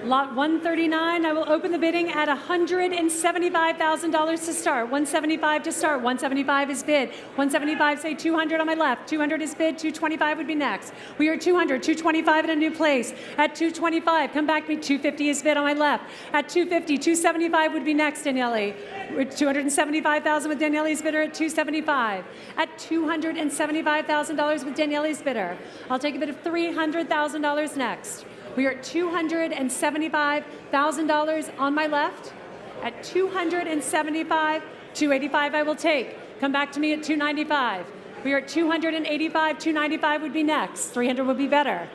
Lot 139, I will open the bidding at $175,000 to start. 175 to start. 175 is bid. 175, say 200 on my left. 200 is bid. 225 would be next. We are 200, 225 in a new place. At 225, come back to me. 250 is bid on my left. At 250, 275 would be next, Daniele. We're $275,000 with Daniele's bidder at 275. At $275,000 with Daniele's bidder. I'll take a bid of $300,000 next. We are at $275,000 on my left. At $275, $285 I will take. Come back to me at $295. We are at $285, $295 would be next. $300 would be better.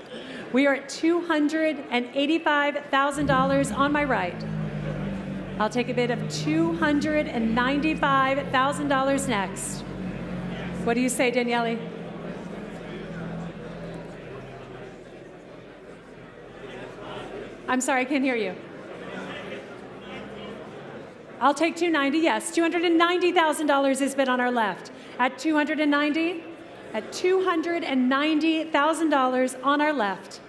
We are at $285,000 on my right. I'll take a bid of $295,000 next. What do you say, Daniele? I'm sorry, I can't hear you. I'll take $290, yes. $290,000 is bid on our left. At $290, at $290,000 on our left.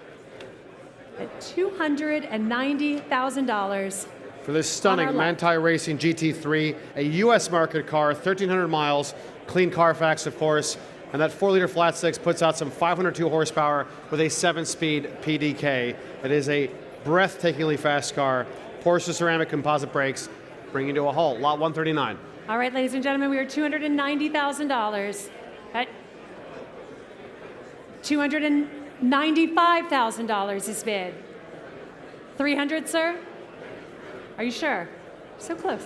At $290,000. For this stunning Manti Racing GT3, a U.S. market car, 1,300 miles, clean Carfax, of course. And that 4-liter flat six puts out some 502 horsepower with a 7-speed PDK. It is a breathtakingly fast car. Porsche ceramic composite brakes, bringing to a halt. Lot 139. All right, ladies and gentlemen, we are $290,000 at $295,000 is bid. 300, sir? Are you sure? So close.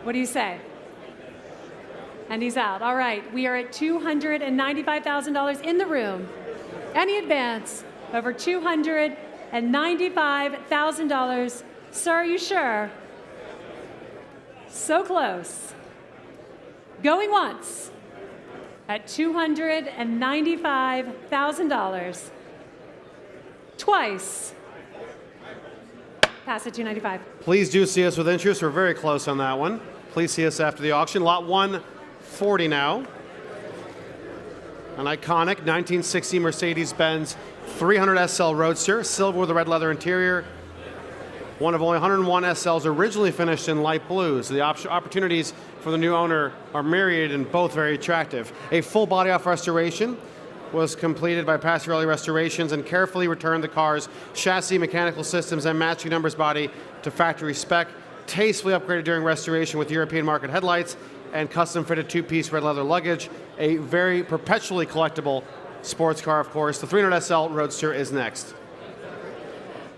What do you say? And he's out. All right, we are at $295,000 in the room. Any advance over $295,000. Sir, are you sure? So close. Going once at $295,000. Twice. Pass at $295,000. Please do see us with interest. We're very close on that one. Please see us after the auction. Lot 140 now. An iconic 1960 Mercedes-Benz 300 SL Roadster, silver with a red leather interior. One of only 101 SLs originally finished in light blues. The opportunities for the new owner are myriad and both very attractive. A full body off restoration was completed by Passarelli Restorations and carefully returned the car's chassis, mechanical systems, and matching numbers body to factory spec. Tastefully upgraded during restoration with European market headlights and custom fitted 2-piece red leather luggage. A very perpetually collectible sports car, of course. The 300 SL Roadster is next.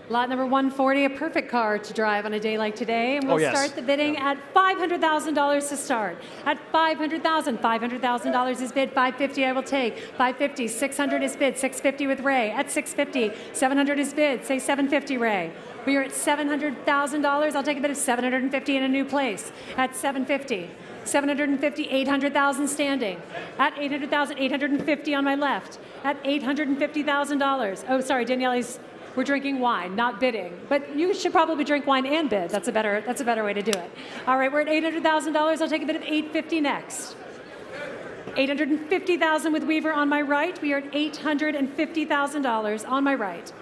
Lot number 140, a perfect car to drive on a day like today. And we'll start the bidding at $500,000 to start. At $500,000, $500,000 is bid. $550 I will take. $550, $600 is bid. $650 with Ray. At $650, $700 is bid. Say $750, Ray. We are at $700,000. I'll take a bid of $750 in a new place. At $750. $750, $800,000 standing. At $800,000, $850 on my left. At $850,000. Oh, sorry, Daniele's. We're drinking wine, not bidding. But you should probably drink wine and bid. That's a better way to do it. All right, we're at $800,000. I'll take a bid of $850 next. $850,000 with Weaver on my right. We are at $850,000 on my right.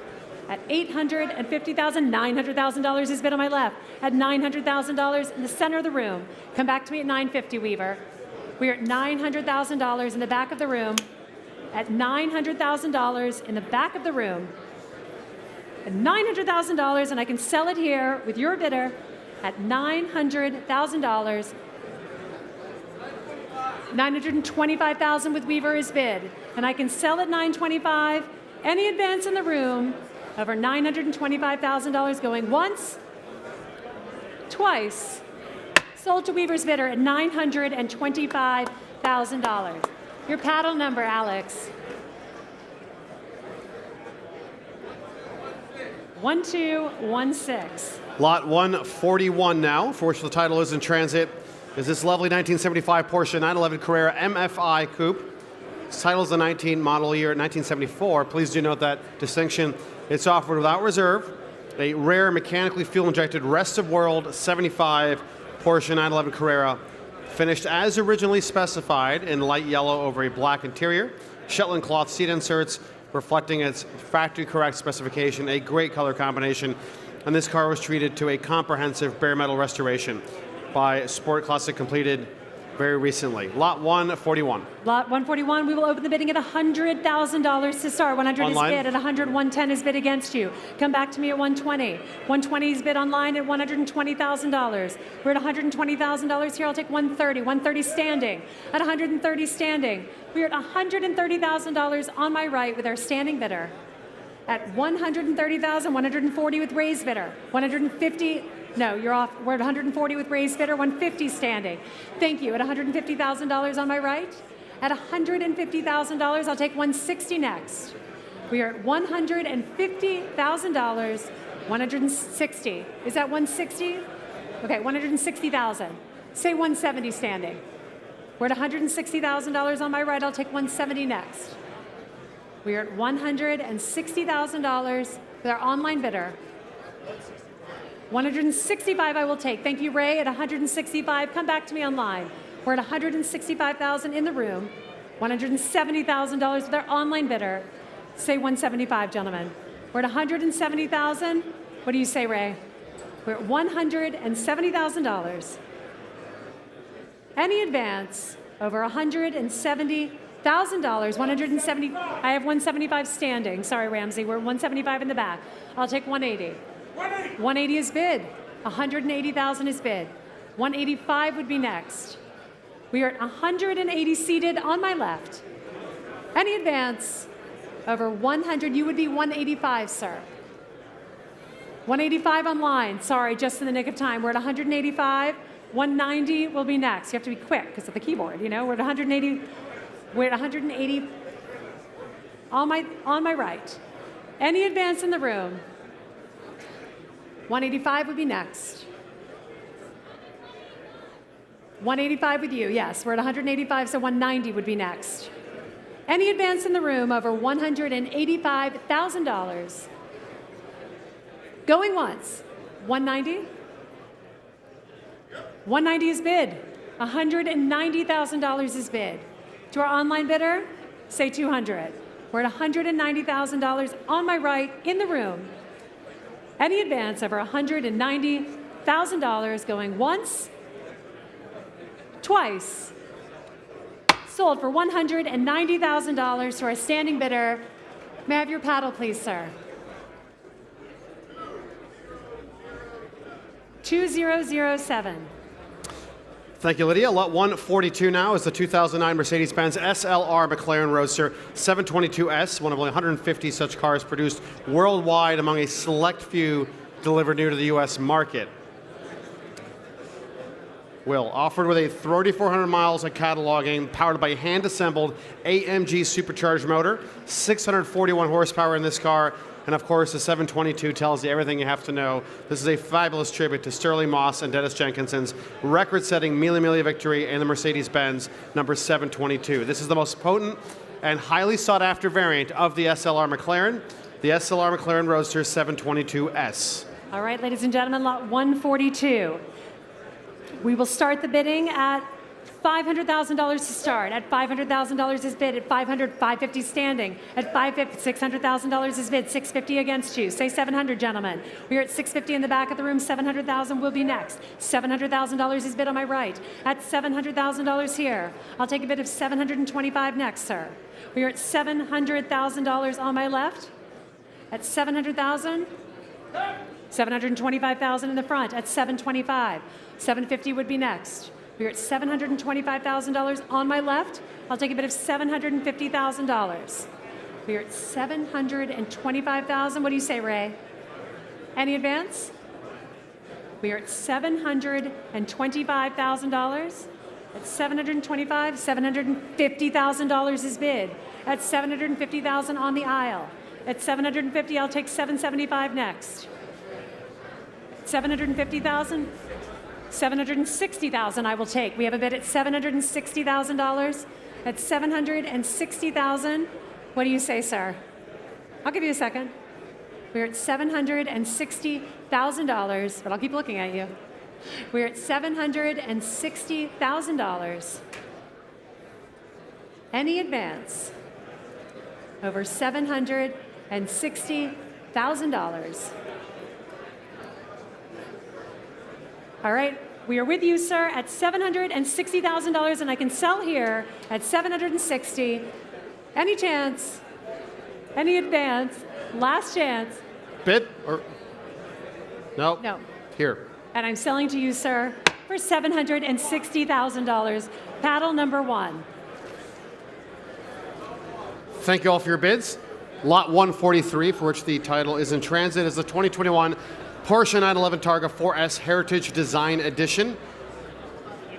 At $850,000, $900,000 is bid on my left. At $900,000 in the center of the room. Come back to me at $950,000, Weaver. We are at $900,000 in the back of the room. At $900,000 in the back of the room. At $900,000, and I can sell it here with your bidder at $900,000. $925,000 with Weaver is bid, and I can sell at $925,000. Any advance in the room over $925,000 going once, twice. Sold to Weaver's bidder at $925,000. Your paddle number, Alex. 1216. Lot 141 now. Fortunately, the title is in transit. Is this lovely 1975 Porsche 911 Carrera MFI Coupe. This title is the 19 model year 1974. Please do note that distinction. It's offered without reserve. A rare mechanically fuel-injected rest of world 75 Porsche 911 Carrera, finished as originally specified in light yellow over a black interior. Shetland cloth seat inserts, reflecting its factory-correct specification, a great color combination. And this car was treated to a comprehensive bare metal restoration by Sport Classic, completed very recently. Lot 141. Lot 141, we will open the bidding at $100,000 to start. 100 online. Is bid. At 100, 110 is bid against you. Come back to me at 120. 120 is bid online at $120,000. We're at $120,000 here. I'll take 130. 130 standing. At 130 standing. We are at $130,000 on my right with our standing bidder. At $130,000, 140 with raised bidder. 150. No, you're off. We're at 140 with raised bidder, 150 standing. Thank you. At $150,000 on my right. At $150,000, I'll take 160 next. We are at $150,000, 160. Is that 160? Okay, 160,000. Say 170 standing. We're at $160,000 on my right. I'll take 170 next. We are at $160,000 with our online bidder. 165 I will take. Thank you, Ray. At 165, come back to me online. We're at 165,000 in the room. $170,000 with our online bidder. Say 175, gentlemen. We're at 170,000. What do you say, Ray? We're at $170,000. Any advance over $170,000. 170. I have 175 standing. Sorry, Ramsey. We're 175 in the back. I'll take 180. 180 is bid. 180,000 is bid. 185 would be next. We are at 180 seated on my left. Any advance over 100, you would be 185, sir. 185 online. Sorry, just in the nick of time. We're at 185. 190 will be next. You have to be quick because of the keyboard. You know, we're at 180. We're at 180 on my right. Any advance in the room? 185 would be next. 185 with you, yes. We're at 185, so 190 would be next. Any advance in the room over $185,000? Going once. 190? 190 is bid. $190,000 is bid. To our online bidder, say 200. We're at $190,000 on my right in the room. Any advance over $190,000 going once, twice. Sold for $190,000 to our standing bidder. May I have your paddle, please, sir? 2007. Thank you, Lydia. Lot 142 now is the 2009 Mercedes-Benz SLR McLaren Roadster 722S, one of only 150 such cars produced worldwide among a select few delivered new to the U.S. market. Will, offered with a 3,400 miles of cataloging, powered by a hand-assembled AMG supercharged motor, 641 horsepower in this car, and of course the 722 tells you everything you have to know. This is a fabulous tribute to Sterling Moss and Dennis Jenkinson's record-setting Mille Miglia victory in the Mercedes-Benz number 722. This is the most potent and highly sought-after variant of the SLR McLaren, the SLR McLaren Roadster 722S. All right, ladies and gentlemen, lot 142. We will start the bidding at $500,000 to start. At $500,000 is bid. At $500,000, $550 standing. At $550,000, $600,000 is bid. $650 against you. Say $700,000, gentlemen. We are at $650 in the back of the room. $700,000 will be next. $700,000 is bid on my right. At $700,000 here. I'll take a bid of $725,000 next, sir. We are at $700,000 on my left. At $700,000. $725,000 in the front at $725,000. $750,000 would be next. We're at $725,000 on my left. I'll take a bid of $750,000. We're at $725,000. What do you say, Ray? Any advance? We are at $725,000. At $725,000, $750,000 is bid. At $750,000 on the aisle. At $750,000, I'll take $775,000 next. $750,000, $760,000 I will take. We have a bid at $760,000. At $760,000, what do you say, sir? I'll give you a second. We're at $760,000, but I'll keep looking at you. We're at $760,000. Any advance over $760,000. All right, we are with you, sir, at $760,000, and I can sell here at $760,000. Any chance? Any advance? Last chance. Bid or no? No. Here. And I'm selling to you, sir, for $760,000. Paddle number one. Thank you all for your bids. Lot 143, for which the title is in transit, is the 2021 Porsche 911 Targa 4S Heritage Design Edition.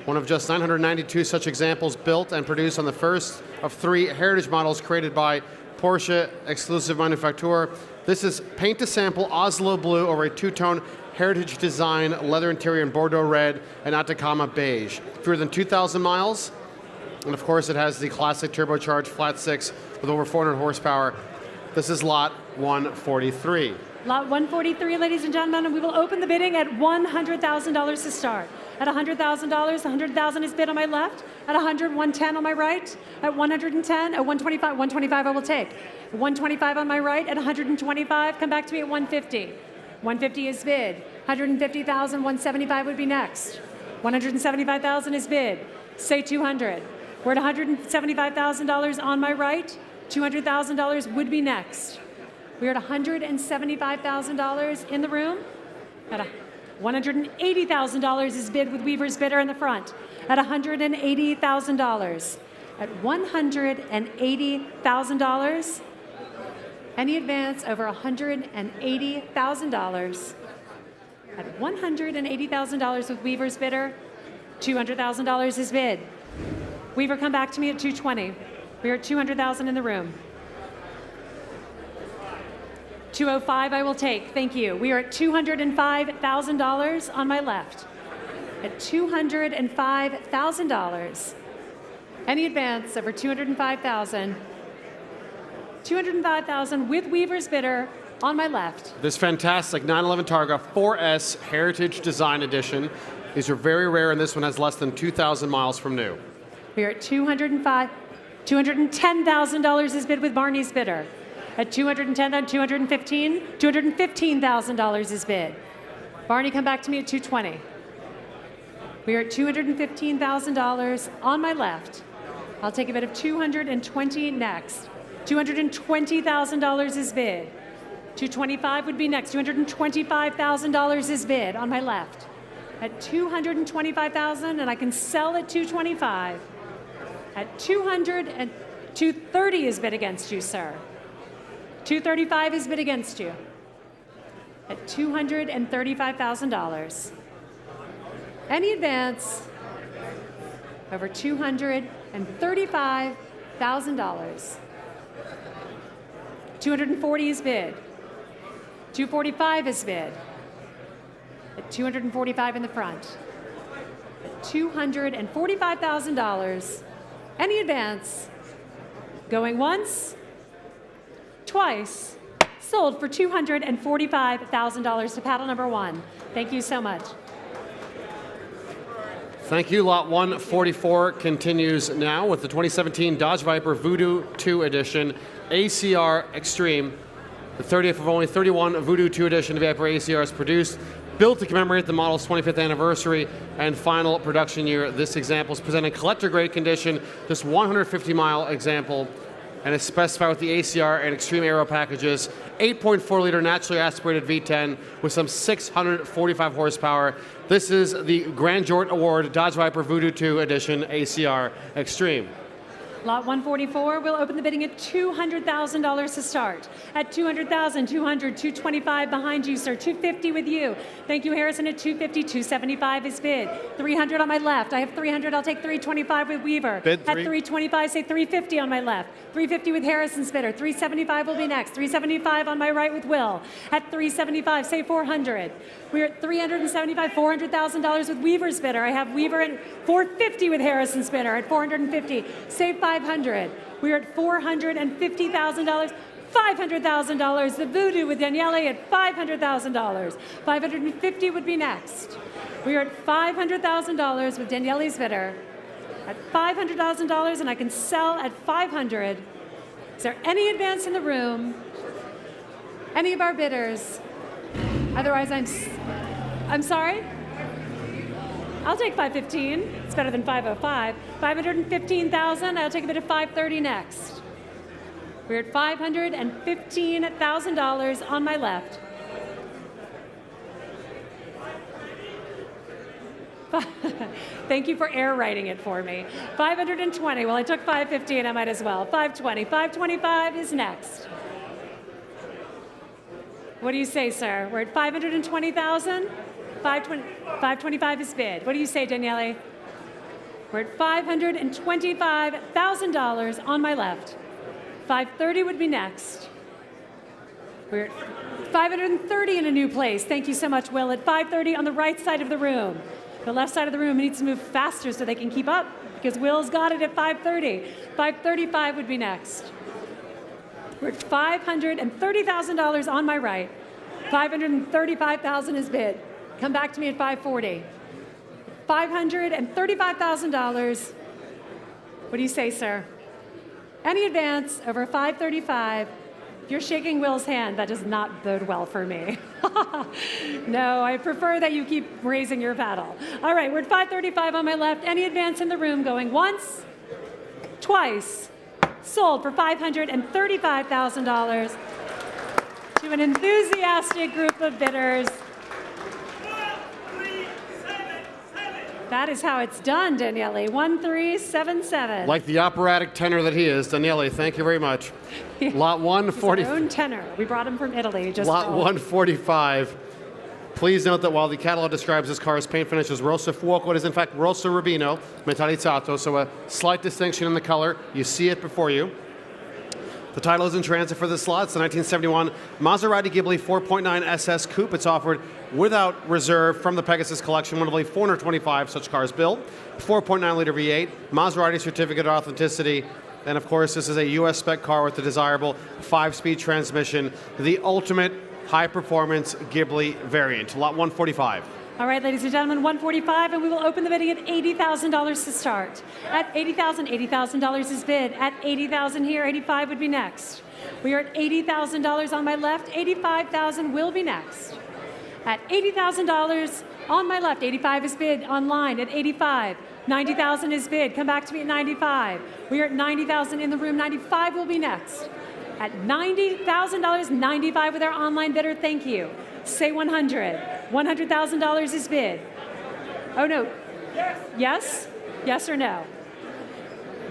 One of just 992 such examples built and produced on the first of 3 heritage models created by Porsche exclusive manufacturer. This is paint to sample Oslo blue over a 2-tone heritage design leather interior in Bordeaux red and Atacama beige. Fewer than 2,000 miles. And of course it has the classic turbocharged flat 6 with over 400 horsepower. This is lot 143. Lot 143, ladies and gentlemen, and we will open the bidding at $100,000 to start. At $100,000, $100,000 is bid on my left. At $100,000, $110,000 on my right. At $110,000, at $125,000, $125,000 I will take. $125,000 on my right. At $125,000, come back to me at $150,000. $150,000 is bid. $150,000, $175,000 would be next. $175,000 is bid. Say $200,000. We're at $175,000 on my right. $200,000 would be next. We're at $175,000 in the room. At $180,000 is bid with Weaver's bidder in the front. At $180,000. At $180,000. Any advance over $180,000. At $180,000 with Weaver's bidder, $200,000 is bid. Weaver, come back to me at $220,000. We are at $200,000 in the room. $205,000 I will take, thank you. We are at $205,000 on my left. At $205,000. Any advance over $205,000. $205,000 with Weaver's bidder on my left. This fantastic 911 Targa 4S Heritage Design Edition. These are very rare, and this one has less than 2,000 miles from new. We are at $210,000 is bid with Barney's bidder. At $210,000, $215,000 is bid. Barney, come back to me at $220,000. We are at $215,000 on my left. I'll take a bid of $220,000 next. $220,000 is bid. $225,000 would be next. $225,000 is bid on my left. At $225,000, and I can sell at $225,000. At $230,000 is bid against you, sir. $235,000 is bid against you. At $235,000. Any advance over $235,000. $240,000 is bid. $245,000 is bid. At $245,000 in the front. At $245,000. Any advance? Going once, twice, sold for $245,000 to paddle number 1. Thank you so much. Thank you. Lot 144 continues now with the 2017 Dodge Viper Voodoo 2 Edition ACR Extreme. The 30th of only 31 Voodoo 2 Edition Viper ACRs produced, built to commemorate the model's 25th anniversary and final production year. This example is presented in collector-grade condition, this 150-mile example, and is specified with the ACR and Extreme Aero packages. 8.4-liter naturally aspirated V10 with some 645 horsepower. This is the Grand Jort Award Dodge Viper Voodoo 2 Edition ACR Extreme. Lot 144 will open the bidding at $200,000 to start. At $200,000, $200,000, $225,000 behind you, sir. $250,000 with you. Thank you, Harrison. At $250,000, $275,000 is bid. $300,000 on my left. I have $300,000. I'll take $325,000 with Weaver. Bid at $325,000, say $350,000 on my left. $350,000 with Harrison's bidder. $375,000 will be next. $375,000 on my right with Will. At $375,000, say $400,000. We're at $375,000, $400,000 with Weaver's bidder. I have Weaver at $450,000 with Harrison's bidder. At $450,000, say $500,000. We're at $450,000. $500,000, the Voodoo with Daniele at $500,000. $550,000 would be next. We are at $500,000 with Daniele's bidder. At $500,000, and I can sell at $500,000. Is there any advance in the room? Any of our bidders? Otherwise, I'm sorry? I'll take $515,000. It's better than $505,000. $515,000. I'll take a bid of $530,000 next. We're at $515,000 on my left. Thank you for air writing it for me. $520,000. Well, I took $515,000. I might as well. $520,000. $525,000 is next. What do you say, sir? We're at $520,000. $525,000 is bid. What do you say, Daniele? We're at $525,000 on my left. $530,000 would be next. We're at $530,000 in a new place. Thank you so much, Will. At $530,000 on the right side of the room. The left side of the room needs to move faster so they can keep up because Will's got it at $530,000. $535,000 would be next. We're at $530,000 on my right. $535,000 is bid. Come back to me at $540,000. $535,000. What do you say, sir? Any advance over $535,000? You're shaking Will's hand. That does not bode well for me. No, I prefer that you keep raising your paddle. All right, we're at $535,000 on my left. Any advance in the room going once, twice, sold for $535,000 to an enthusiastic group of bidders. That is how it's done, Daniele. 1377. Like the operatic tenor that he is, Daniele, thank you very much. Lot 140. His own tenor. We brought him from Italy. Just Lot 145. Please note that while the catalog describes this car's paint finish as Rosso Fuoco, it is in fact Rosso Rubino Metallizzato, so a slight distinction in the color. You see it before you. The title is in transit for this slot. It's the 1971 Maserati Ghibli 4.9 SS Coupe. It's offered without reserve from the Pegasus collection, one of only 425 such cars built. 4.9 liter V8, Maserati certificate of authenticity, and of course this is a US spec car with the desirable 5-speed transmission, the ultimate high-performance Ghibli variant. Lot 145. All right, ladies and gentlemen, 145, and we will open the bidding at $80,000 to start. At $80,000, $80,000 is bid. At $80,000 here, 85 would be next. We are at $80,000 on my left. $85,000 will be next. At $80,000 on my left, 85 is bid online at 85. 90,000 is bid. Come back to me at 95. We are at 90,000 in the room. 95 will be next. At $90,000, 95 with our online bidder. Thank you. Say 100. $100,000 is bid. Oh no. Yes? Yes or no?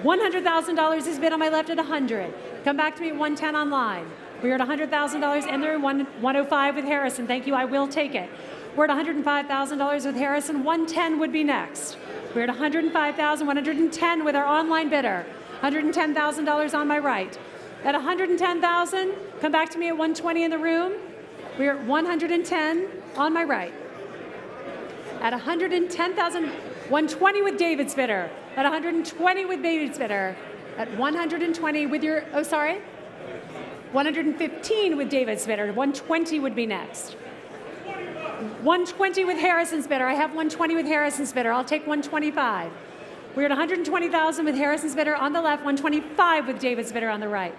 $100,000 is bid on my left at 100. Come back to me at 110 online. We're at $100,000 and they're 105 with Harrison. Thank you. I will take it. We're at $105,000 with Harrison. 110 would be next. We're at $105,000, 110 with our online bidder. $110,000 on my right. At $110,000, come back to me at 120 in the room. We're at 110 on my right. At $110,000, 120 with David's bidder. At $120 with David's bidder. At $120 with your, oh sorry, $115 with David's bidder. $120 would be next. $120 with Harrison's bidder. I have $120 with Harrison's bidder. I'll take $125. We're at $120,000 with Harrison's bidder on the left, $125 with David's bidder on the right.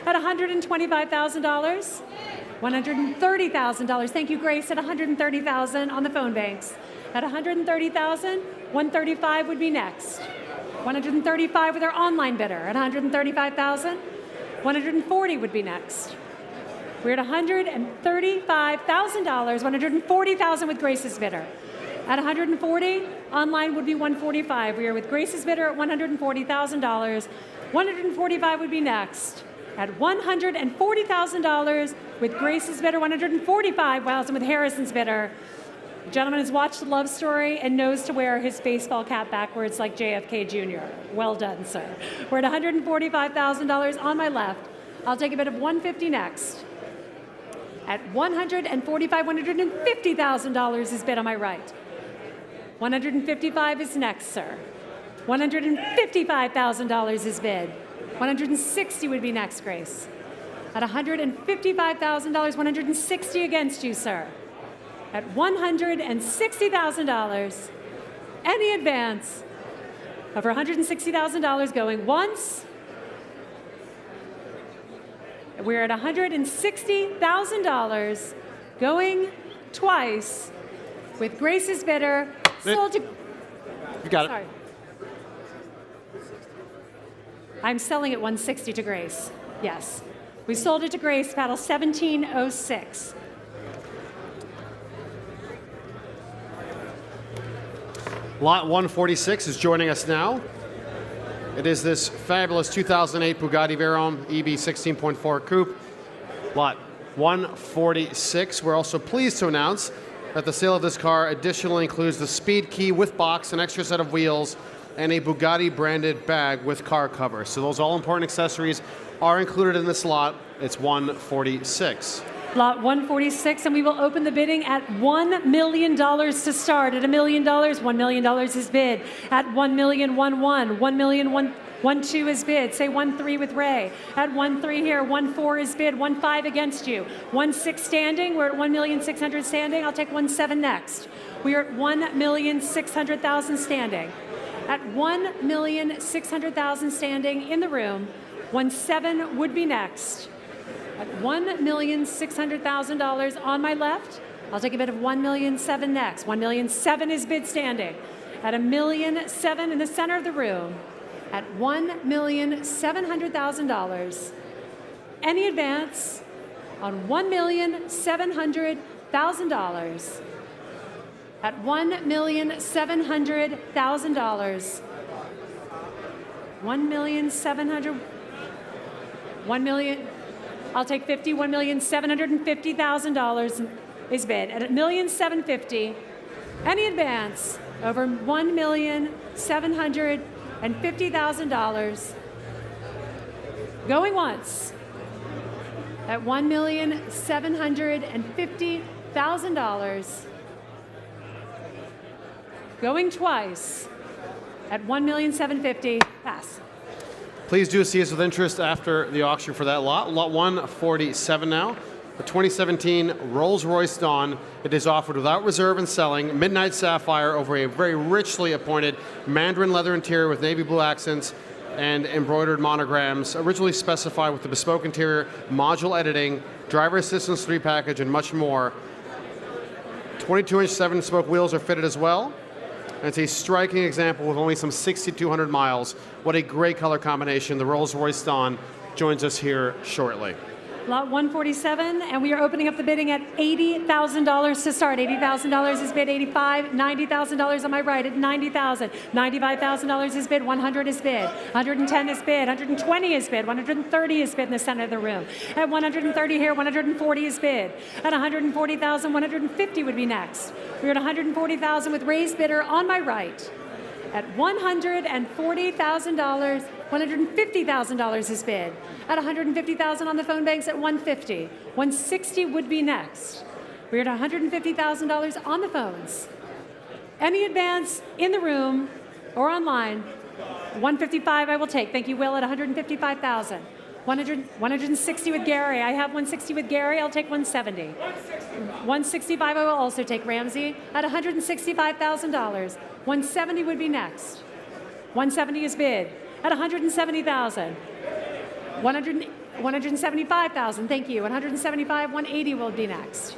At $125,000, $130,000. Thank you, Grace. At $130,000 on the phone banks. At $130,000, $135 would be next. $135 with our online bidder. At $135,000, $140 would be next. We're at $135,000, $140,000 with Grace's bidder. At $140, online would be $145. We are with Grace's bidder at $140,000. $145 would be next. At $140,000 with Grace's bidder, $145,000 with Harrison's bidder. The gentleman has watched Love Story and knows to wear his baseball cap backwards like JFK Jr. Well done, sir. We're at $145,000 on my left. I'll take a bid of $150 next. At $145,000, $150,000 is bid on my right. $155 is next, sir. $155,000 is bid. $160 would be next, Grace. At $155,000, $160 against you, sir. At $160,000, any advance over $160,000 going once. We're at $160,000 going twice with Grace's bidder. Sold to. You got it. Sorry. I'm selling at $160 to Grace. Yes. We sold it to Grace, paddle 1706. Lot 146 is joining us now. It is this fabulous 2008 Bugatti Veyron EB 16.4 Coupe. Lot 146. We're also pleased to announce that the sale of this car additionally includes the speed key with box, an extra set of wheels, and a Bugatti branded bag with car cover. So those all important accessories are included in this lot. It's 146. Lot 146, and we will open the bidding at $1 million to start. At $1 million, $1 million is bid. At $1 million, 1-1, $1 million, 1-2 is bid. Say 1-3 with Ray. At 1-3 here, 1-4 is bid. 1-5 against you. 1-6 standing. We're at 1,600,000 standing. I'll take 1-7 next. We are at 1,600,000 standing. At 1,600,000 standing in the room, 1-7 would be next. At $1,600,000 on my left, I'll take a bid of 1,000,007 next. 1,000,007 is bid standing. At $1,000,007 in the center of the room, at $1,700,000. Any advance on $1,700,000 at $1,700,000. 1,700,000. 1 million. I'll take 50. $1,750,000 is bid at $1,750,000. Any advance over $1,750,000. Going once at $1,750,000. Going twice at $1,750,000. Pass. Please do see us with interest after the auction for that lot. Lot 147 now. The 2017 Rolls-Royce Dawn. It is offered without reserve and selling. Midnight sapphire over a very richly appointed mandarin leather interior with navy blue accents and embroidered monograms. Originally specified with the bespoke interior, module editing, driver assistance 3 package, and much more. 22-inch 7-spoke wheels are fitted as well. And it's a striking example with only some 6,200 miles. What a great color combination. The Rolls-Royce Dawn joins us here shortly. Lot 147, and we are opening up the bidding at $80,000 to start. $80,000 is bid, $85,000, $90,000 on my right at $90,000. $95,000 is bid, $100 is bid, $110 is bid, $120 is bid, $130 is bid in the center of the room. At $130 here, $140 is bid. At $140,000, $150 would be next. We're at $140,000 with raised bidder on my right. At $140,000, $150,000 is bid. At $150,000 on the phone banks at $150. $160 would be next. We're at $150,000 on the phones. Any advance in the room or online, $155 I will take. Thank you, Will, at $155,000. 160 with Gary. I have 160 with Gary. I'll take 170. 165 I will also take, Ramsey, at $165,000. 170 would be next. 170 is bid at $170,000. 175,000. Thank you. 175. 180 will be next.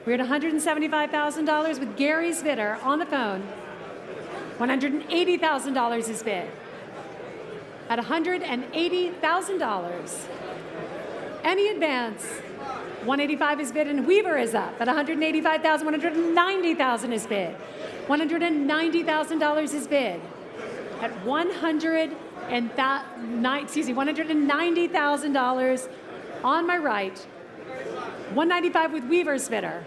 We're at $175,000 with Gary's bidder on the phone. $180,000 is bid. At $180,000. Any advance. 185 is bid and Weaver is up at $185,000. 190,000 is bid. $190,000 is bid. At $190,000 on my right. 195 with Weaver's bidder.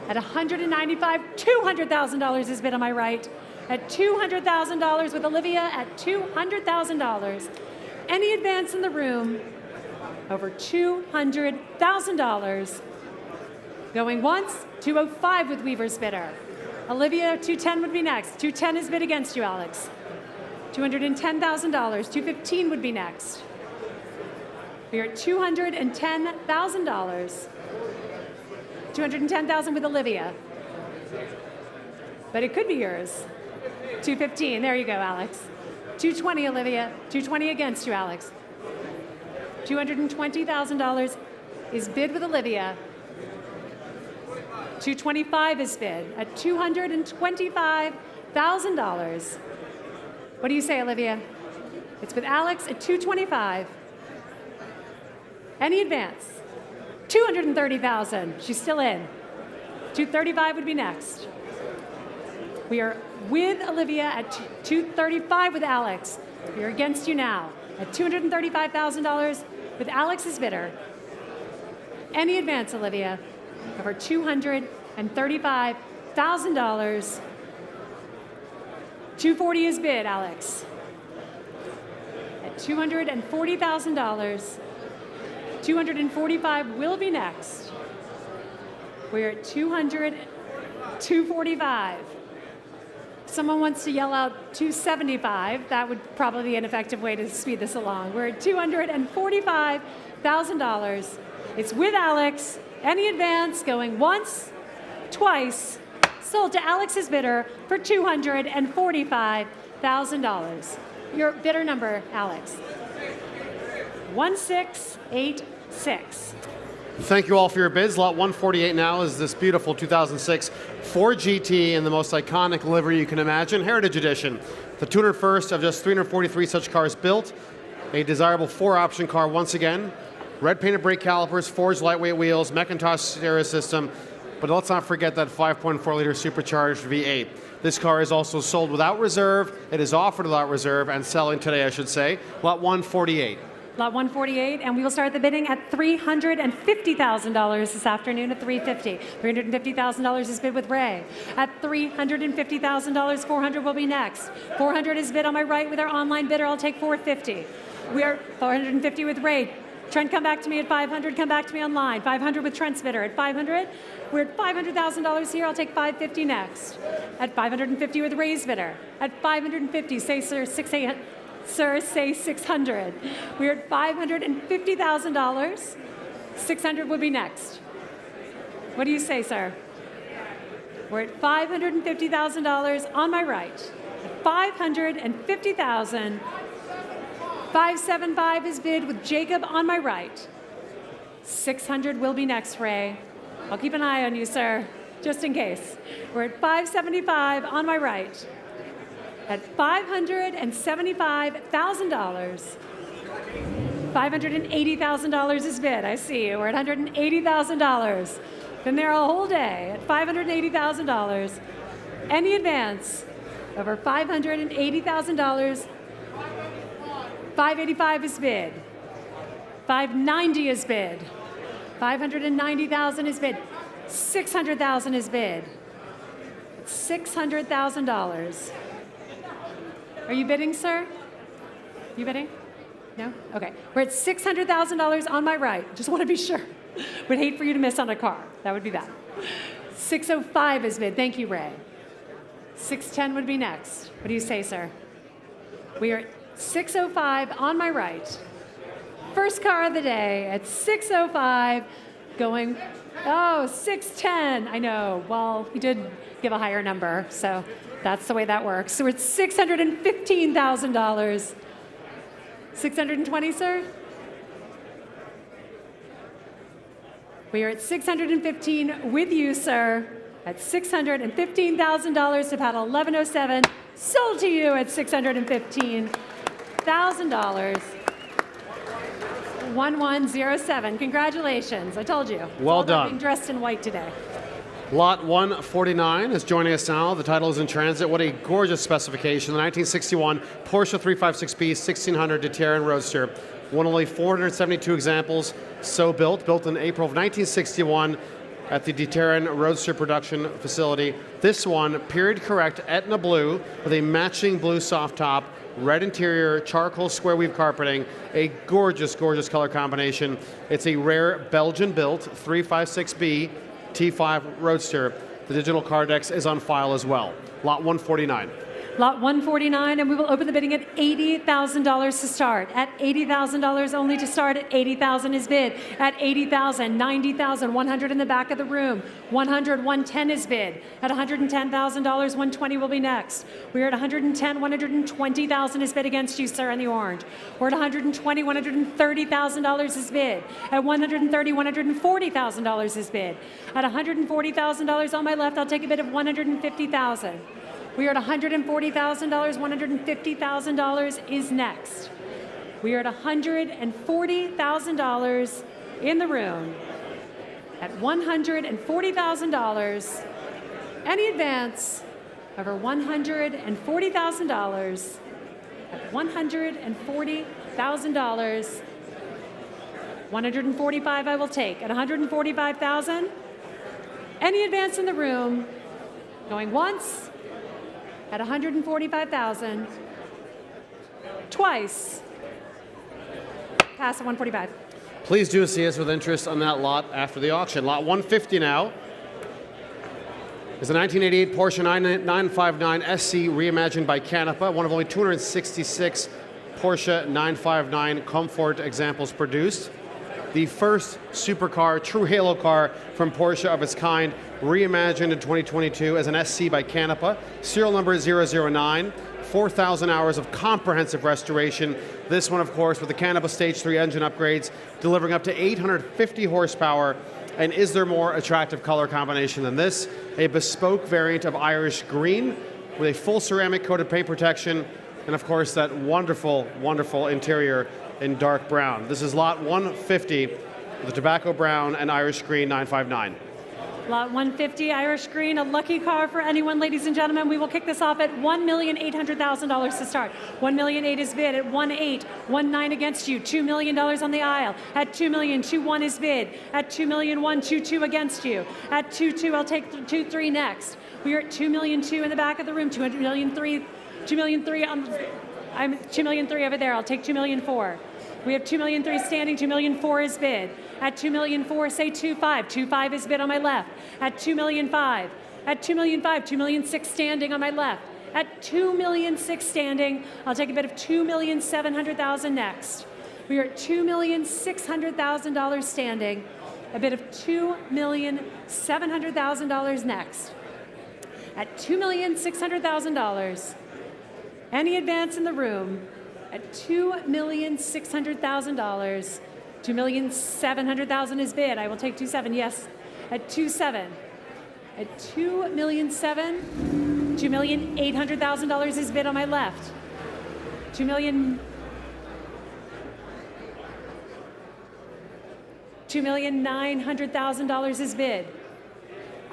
At $195, $200,000 is bid on my right. At $200,000 with Olivia at $200,000. Any advance in the room over $200,000. Going once, 205 with Weaver's bidder. Olivia, 210 would be next. 210 is bid against you, Alex. $210,000. 215 would be next. We are at $210,000. 210,000 with Olivia. But it could be yours. 215. There you go, Alex. 220, Olivia. 220 against you, Alex. $220,000 is bid with Olivia. 225 is bid at $225,000. What do you say, Olivia? It's with Alex at 225. Any advance? 230,000. She's still in. 235 would be next. We are with Olivia at 235 with Alex. We are against you now at $235,000 with Alex's bidder. Any advance, Olivia, over $235,000. 240 is bid, Alex. At $240,000. 245 will be next. We're at 245. Someone wants to yell out 275. That would probably be an effective way to speed this along. We're at $245,000. It's with Alex. Any advance going once, twice, sold to Alex's bidder for $245,000. Your bidder number, Alex. 1686. Thank you all for your bids. Lot 148 now is this beautiful 2006 Ford GT in the most iconic livery you can imagine, Heritage Edition. The 201st of just 343 such cars built. A desirable 4-option car once again. Red painted brake calipers, forged lightweight wheels, Macintosh stereo system, but let's not forget that 5.4-liter supercharged V8. This car is also sold without reserve. It is offered without reserve and selling today, I should say. Lot 148. Lot 148, and we will start the bidding at $350,000 this afternoon at $350. $350,000 is bid with Ray. At $350,000, $400 will be next. $400 is bid on my right with our online bidder. I'll take $450. We are $450 with Ray. Trent, come back to me at $500. Come back to me online. $500 with Trent's bidder. At $500, we're at $500,000 here. I'll take $550 next. At $550 with Ray's bidder. At $550, say sir, Sir, say $600. We're at $550,000. $600 will be next. What do you say, sir? We're at $550,000 on my right. $550,000. 575 is bid with Jacob on my right. 600 will be next, Ray. I'll keep an eye on you, sir, just in case. We're at 575 on my right. At $575,000. $580,000 is bid. I see you. We're at $180,000. Been there a whole day at $580,000. Any advance over $580,000. 585 is bid. 590 is bid. 590,000 is bid. 600,000 is bid. $600,000. Are you bidding, sir? You bidding? No? Okay. We're at $600,000 on my right. Just want to be sure. Would hate for you to miss on a car. That would be bad. 605 is bid. Thank you, Ray. 610 would be next. What do you say, sir? We are at 605 on my right. First car of the day at 605 going, oh, 610. I know. Well, he did give a higher number, so that's the way that works. So we're at $615,000. 620, sir? We are at 615 with you, sir, at $615,000 to paddle 1107. Sold to you at $615,000. 1107. Congratulations. I told you. Well done. Being dressed in white today. Lot 149 is joining us now. The title is in transit. What a gorgeous specification. The 1961 Porsche 356B 1600 Deterran Roadster. One of only 472 examples so built in April of 1961 at the Deterran Roadster production facility. This one, period correct, Etna blue with a matching blue soft top, red interior, charcoal square weave carpeting, a gorgeous, gorgeous color combination. It's a rare Belgian-built 356B T5 Roadster. The digital card deck is on file as well. Lot 149. Lot 149, and we will open the bidding at $80,000 to start. At $80,000 only to start. At $80,000 is bid. At $80,000, $90,000, $100 in the back of the room. $100, $110 is bid. At $110,000, $120 will be next. We are at $110,000, $120,000 is bid against you, sir, in the orange. We're at $120,000, $130,000 is bid. At $130,000, $140,000 is bid. At $140,000 on my left, I'll take a bid of $150,000. We are at $140,000, $150,000 is next. We are at $140,000 in the room. At $140,000, any advance over $140,000, at $140,000, 145 I will take. At $145,000, any advance in the room, going once, at $145,000, twice, pass at $145,000. Please do see us with interest on that lot after the auction. Lot 150 now is a 1988 Porsche 959 SC reimagined by Canepa, one of only 266 Porsche 959 Comfort examples produced. The first supercar, true halo car from Porsche of its kind, reimagined in 2022 as an SC by Canepa. Serial number 009. 4,000 hours of comprehensive restoration. This one, of course, with the Canopus Stage 3 engine upgrades, delivering up to 850 horsepower. And is there more attractive color combination than this? A bespoke variant of Irish green with a full ceramic coated paint protection, and of course that wonderful, wonderful interior in dark brown. This is lot 150, the tobacco brown and Irish green 959. Lot 150, Irish green, a lucky car for anyone, ladies and gentlemen. We will kick this off at $1,800,000 to start. $1,000,008 is bid at 1.8, 1.9 against you. $2 million on the aisle. At $2,000,000, 2.1 is bid. At $2,000,001, 2.2 against you. At 2.2, I'll take 2.3 next. We are at $2,000,002 in the back of the room. $2,000,003, $2,000,003 on. I'm $2,000,003 over there. I'll take $2,000,004. We have $2,000,003 standing. $2,000,004 is bid. At $2,000,004, say 2.5. 2.5 is bid on my left. At $2,000,005. At $2,000,005, $2,000,006 standing on my left. At $2,000,006 standing, I'll take a bid of $2,700,000 next. We are at $2,600,000 standing. A bid of $2,700,000 next. At $2,600,000. Any advance in the room at $2,600,000. $2,700,000 is bid. I will take 2.7. Yes, at 2.7. At 2,000,007. $2,800,000 is bid on my left. $2,900,000 is bid.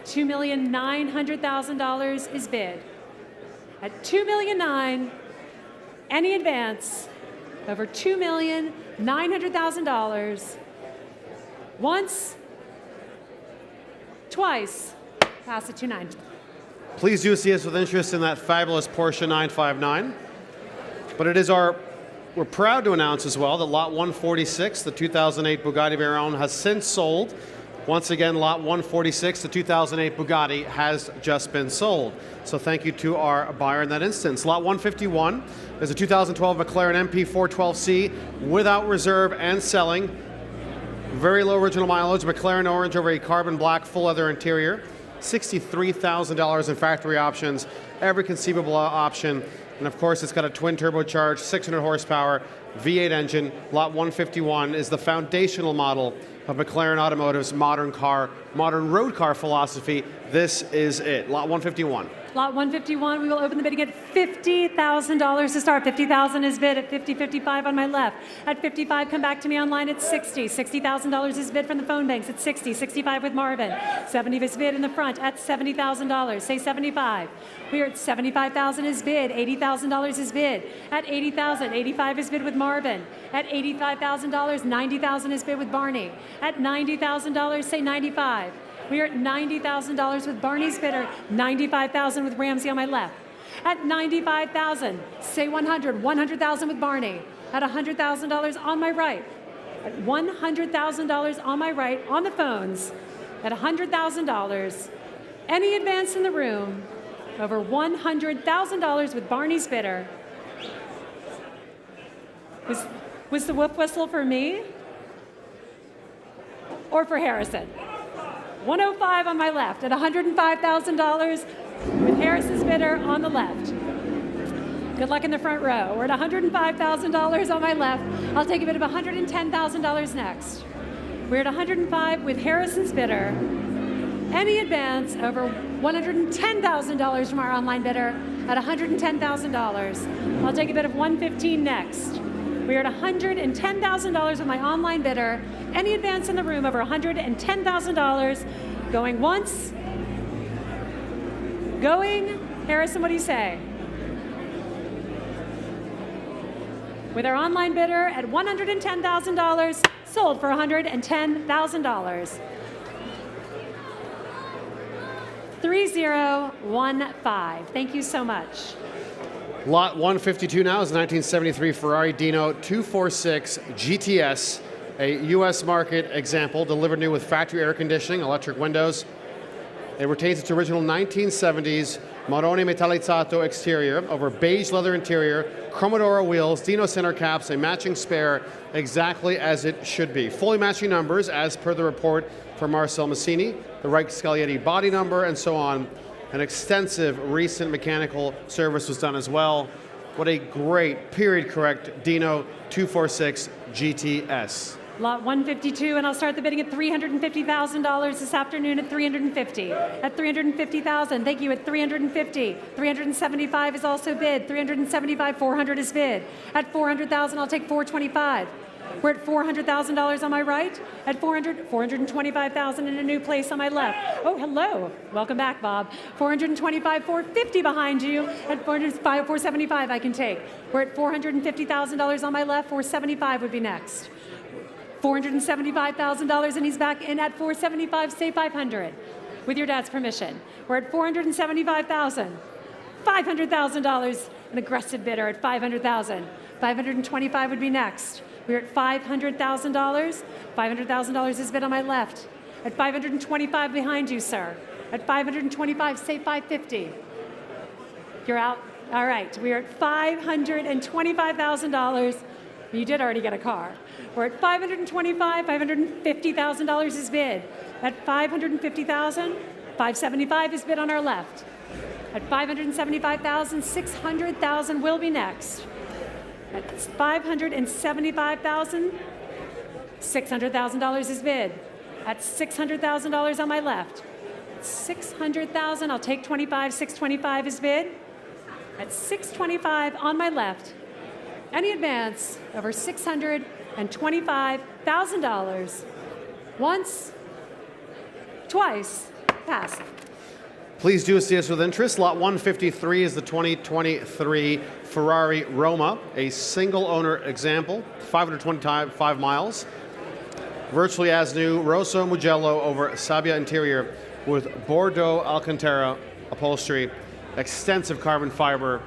$2,900,000 is bid. At $2,009,000, any advance over $2,900,000. Once, twice, pass at 2.9. Please do see us with interest in that fabulous Porsche 959. But it is we're proud to announce as well that lot 146, the 2008 Bugatti Veyron, has since sold. Once again, lot 146, the 2008 Bugatti, has just been sold. So thank you to our buyer in that instance. Lot 151 is a 2012 McLaren MP412C without reserve and selling. Very low original mileage, McLaren orange over a carbon black full leather interior. $63,000 in factory options, every conceivable option. And of course, it's got a twin turbocharged 600 horsepower V8 engine. Lot 151 is the foundational model of McLaren Automotive's modern road car philosophy. This is it. Lot 151. Lot 151, we will open the bidding at $50,000 to start. $50,000 is bid at $50,55 on my left. At $55, come back to me online at $60. $60,000 is bid from the phone banks at $60. $65 with Marvin. $70 is bid in the front at $70,000. Say $75. We are at $75,000 is bid. $80,000 is bid. At $80,000, $85 is bid with Marvin. At $85,000, $90,000 is bid with Barney. At $90,000, say $95. We are at $90,000 with Barney's bidder, $95,000 with Ramsey on my left. At $95,000, say $100, $100,000 with Barney. At $100,000 on my right. At $100,000 on my right, on the phones. At $100,000, any advance in the room, over $100,000 with Barney's bidder. Was the whoop whistle for me? Or for Harrison? 105 on my left, at $105,000 with Harrison's bidder on the left. Good luck in the front row. We're at $105,000 on my left. I'll take a bid of $110,000 next. We're at $105 with Harrison's bidder. Any advance over $110,000 from our online bidder at $110,000. I'll take a bid of $115 next. We are at $110,000 with my online bidder. Any advance in the room over $110,000. Going once. Going. Harrison, what do you say? With our online bidder at $110,000, sold for $110,000. 3015. Thank you so much. Lot 152 now is a 1973 Ferrari Dino 246 GTS, a U.S. market example, delivered new with factory air conditioning, electric windows. It retains its original 1970s Marrone Metallizzato exterior over beige leather interior, Chromodora wheels, Dino center caps, a matching spare, exactly as it should be. Fully matching numbers as per the report from Marcel Massini, the Reich Scaglietti body number, and so on. An extensive recent mechanical service was done as well. What a great period correct Dino 246 GTS. Lot 152, and I'll start the bidding at $350,000 this afternoon at $350,000. At $350,000, thank you, at $350,000. $375,000 is also bid. $375,000, $400,000 is bid. At $400,000, I'll take $425,000. We're at $400,000 on my right. At $425,000 in a new place on my left. Oh, hello. Welcome back, Bob. $425,000, $450,000 behind you. At $475,000, I can take. We're at $450,000 on my left. $475,000 would be next. $475,000, and he's back in at $475,000, say $500,000. With your dad's permission. We're at $475,000. $500,000, an aggressive bidder at $500,000. $525,000 would be next. We're at $500,000. $500,000 is bid on my left. At $525,000 behind you, sir. At $525,000, say $550,000. You're out? All right, we're at $525,000. You did already get a car. We're at $525,000, $550,000 is bid. At $550,000, $575,000 is bid on our left. At $575,000, $600,000 will be next. At $575,000, $600,000 is bid. At $600,000 on my left. $600,000, I'll take 25, $625,000 is bid. At $625,000 on my left. Any advance over $625,000. Once, twice, pass. Please do see us with interest. Lot 153 is the 2023 Ferrari Roma, a single owner example, 525 miles. Virtually as new, Rosso Mugello over Sabbia interior with Bordeaux Alcantara upholstery, extensive carbon fiber.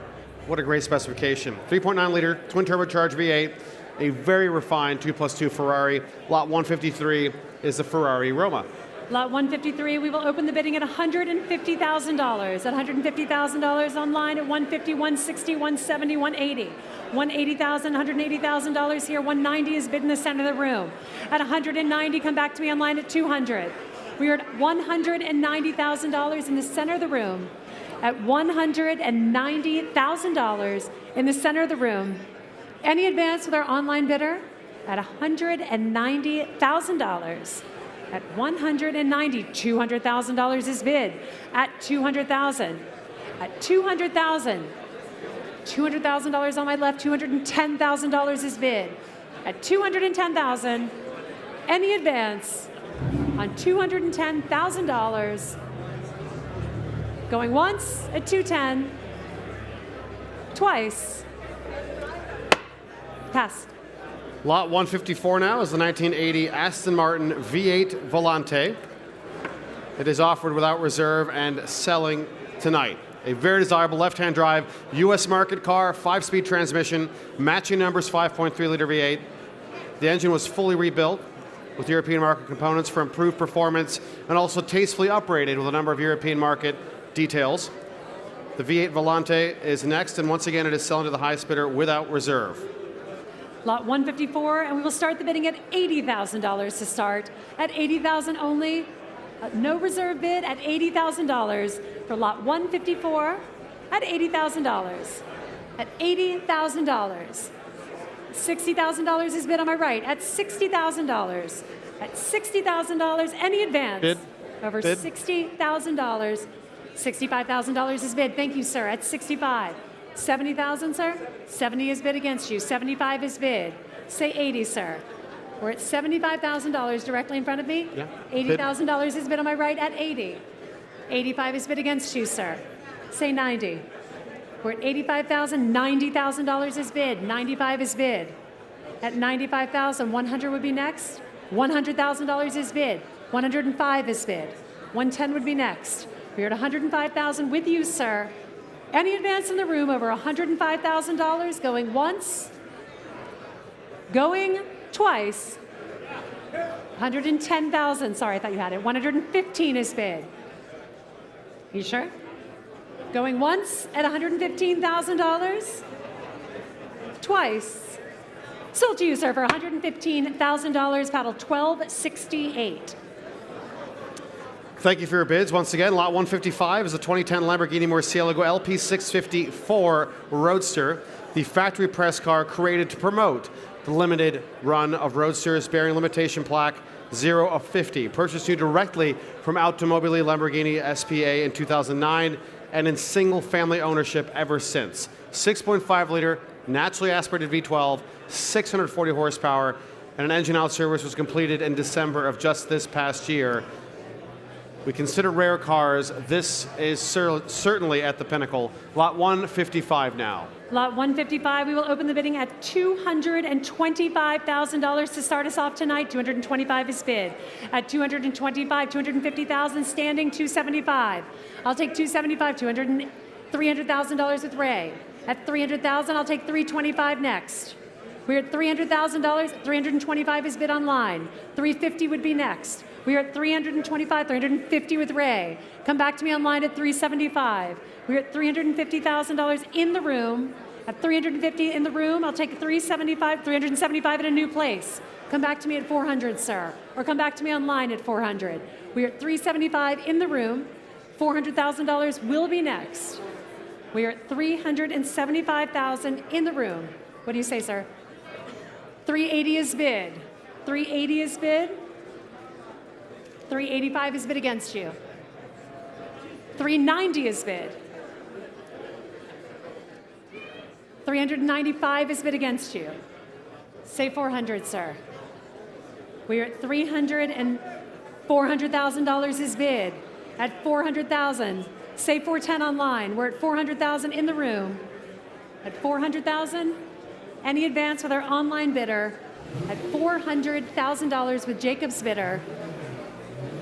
What a great specification. 3.9 liter twin turbocharged V8, a very refined 2+2 Ferrari. Lot 153 is the Ferrari Roma. Lot 153, we will open the bidding at $150,000. At $150,000 online at $150,000, $160,000, $170,000, $180,000. $180,000, $180,000 here. $190,000 is bid in the center of the room. At $190,000, come back to me online at $200,000. We are at $190,000 in the center of the room. At $190,000 in the center of the room. Any advance with our online bidder? At $190,000. At $190,000, $200,000 is bid. At $200,000. At $200,000. $200,000 on my left, $210,000 is bid. At $210,000, any advance on $210,000. Going once at $210,000, twice, pass. Lot 154 now is the 1980 Aston Martin V8 Volante. It is offered without reserve and selling tonight. A very desirable left-hand drive, U.S. market car, 5-speed transmission, matching numbers, 5.3 liter V8. The engine was fully rebuilt with European market components for improved performance and also tastefully upgraded with a number of European market details. The V8 Volante is next, and once again it is selling to the highest bidder without reserve. Lot 154, and we will start the bidding at $80,000 to start. At $80,000 only, no reserve bid at $80,000 for lot 154 at $80,000. At $80,000. $60,000 is bid on my right at $60,000. At $60,000, any advance bid. over bid. $60,000. $65,000 is bid. Thank you, sir. At 65. 70,000, sir. 70 is bid against you. 75 is bid. Say 80, sir. We're at $75,000 directly in front of me. Yeah. $80,000 is bid on my right at 80. 85 is bid against you, sir. Say 90. We're at $85,000. $90,000 is bid. 95 is bid. At 95,000, 100 would be next. $100,000 is bid. 105 is bid. 110 would be next. We're at $105,000 with you, sir. Any advance in the room over $105,000 going once, going twice. 110,000. Sorry, I thought you had it. 115 is bid. You sure? Going once at $115,000. Twice. Sold to you, sir, for $115,000. Paddle 1268. Thank you for your bids. Once again, lot 155 is a 2010 Lamborghini Murcielago LP650-4 Roadster, the factory press car created to promote the limited run of Roadsters bearing limitation plaque 0 of 50. Purchased new directly from Automobili Lamborghini SPA in 2009 and in single-family ownership ever since. 6.5-liter naturally aspirated V12, 640 horsepower, and an engine out service was completed in December of just this past year. We consider rare cars. This is certainly at the pinnacle. Lot 155 now. Lot 155, we will open the bidding at $225,000 to start us off tonight. 225 is bid. At 225, 250,000 standing, 275. I'll take 275, $300,000 with Ray. At 300,000, I'll take 325 next. We're at $300,000. 325 is bid online. 350 would be next. We are at 325, 350 with Ray. Come back to me online at 375. We're at $350,000 in the room. At 350 in the room, I'll take 375, 375 in a new place. Come back to me at 400, sir. Or come back to me online at 400. We're at 375 in the room. $400,000 will be next. We are at 375,000 in the room. What do you say, sir? 380 is bid. 380 is bid. 385 is bid against you. 390 is bid. 395 is bid against you. Say 400, sir. We are at 300 and $400,000 is bid. At 400,000, say 410 online. We're at 400,000 in the room. At 400,000, any advance with our online bidder. At $400,000 with Jacob's bidder.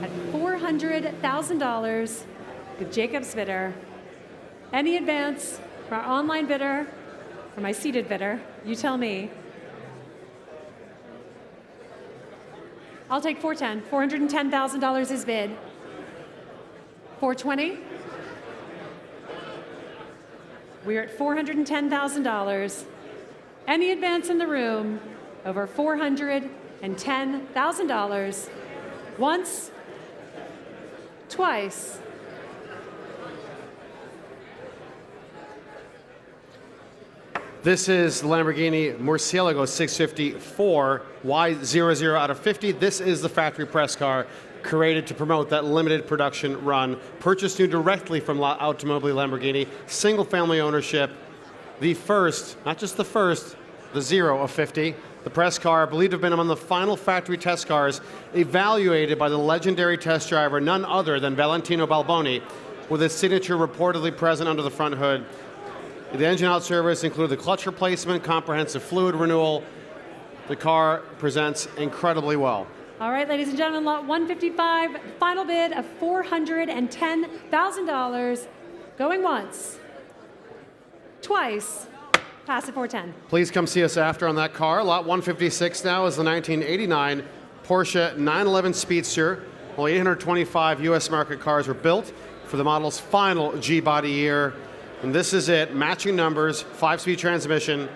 At $400,000 with Jacob's bidder. Any advance for our online bidder or my seated bidder, you tell me. I'll take 410. $410,000 is bid. 420. We're at $410,000. Any advance in the room over $410,000. Once, twice. This is the Lamborghini Murcielago 650-4 Y00 out of 50. This is the factory press car created to promote that limited production run. Purchased new directly from Automobili Lamborghini, single family ownership. The first, not just the first, the 0 of 50. The press car, believed to have been among the final factory test cars evaluated by the legendary test driver, none other than Valentino Balboni, with his signature reportedly present under the front hood. The engine out service included the clutch replacement, comprehensive fluid renewal. The car presents incredibly well. All right, ladies and gentlemen, lot 155, final bid of $410,000. Going once, twice, pass at 410. Please come see us after on that car. Lot 156 now is the 1989 Porsche 911 Speedster. Only 825 U.S. market cars were built for the model's final G-body year. And this is it, matching numbers, 5-speed transmission,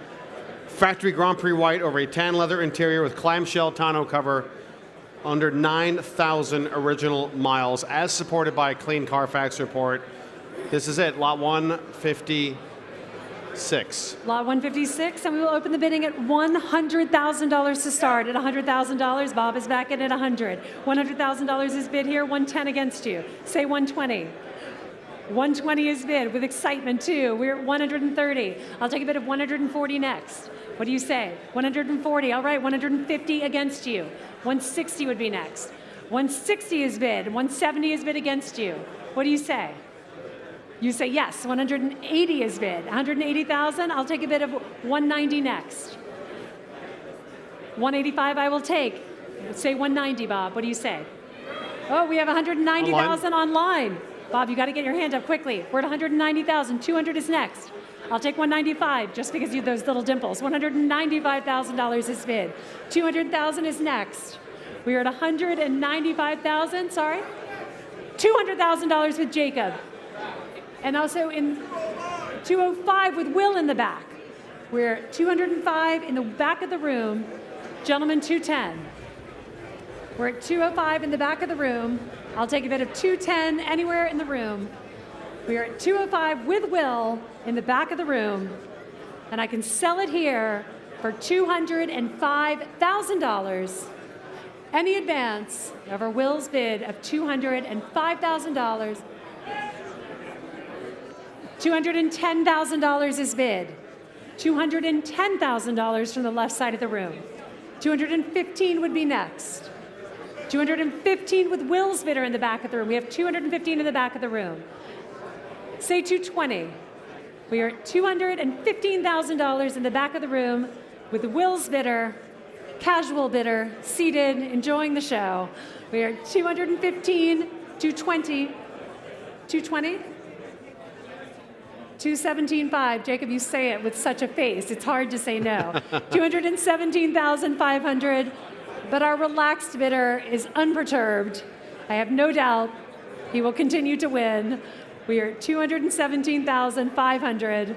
factory Grand Prix white over a tan leather interior with clamshell tonneau cover, under 9,000 original miles, as supported by a clean Carfax report. This is it, lot 156. Lot 156, and we will open the bidding at $100,000 to start. At $100,000, Bob is back in at 100. $100,000 is bid here, 110 against you. Say 120. 120 is bid with excitement too. We're at 130. I'll take a bid of 140 next. What do you say? 140, all right, 150 against you. 160 would be next. 160 is bid, 170 is bid against you. What do you say? You say yes, 180 is bid. 180,000, I'll take a bid of 190 next. 185 I will take. Say 190, Bob, what do you say? Oh, we have 190,000 online. Bob, you got to get your hand up quickly. We're at 190,000. 200 is next. I'll take 195 just because you those little dimples. $195,000 is bid. 200,000 is next. We are at 195,000. Sorry, $200,000 with Jacob, and also in 205 with Will in the back. We're at 205 in the back of the room. Gentlemen, 210. We're at 205 in the back of the room. I'll take a bid of 210 anywhere in the room. We are at 205 with Will in the back of the room, and I can sell it here for $205,000. Any advance over Will's bid of $205,000. $210,000 is bid. $210,000 from the left side of the room. 215 would be next. 215 with Will's bidder in the back of the room. We have 215 in the back of the room. Say 220. We are at $215,000 in the back of the room with Will's bidder, casual bidder, seated, enjoying the show. We are at 215, 220, 220, 217.5. Jacob, you say it with such a face. It's hard to say no. 217,500. But our relaxed bidder is unperturbed. I have no doubt he will continue to win. We are at 217,500.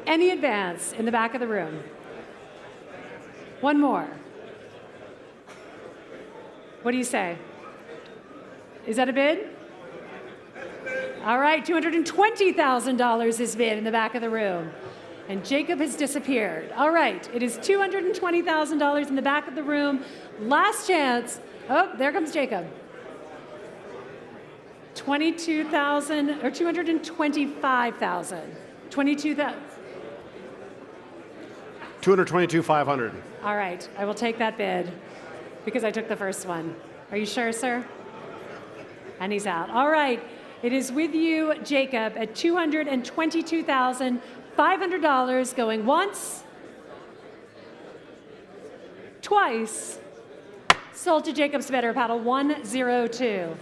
Any advance in the back of the room? One more. What do you say? Is that a bid? All right, $220,000 is bid in the back of the room. And Jacob has disappeared. All right, it is $220,000 in the back of the room. Last chance. Oh, there comes Jacob. 22,000 or 225,000. 22,000. 222,500. All right, I will take that bid because I took the first one. Are you sure, sir? And he's out. All right, it is with you, Jacob, at $222,500 going once, twice. Sold to Jacob's bidder, paddle 102.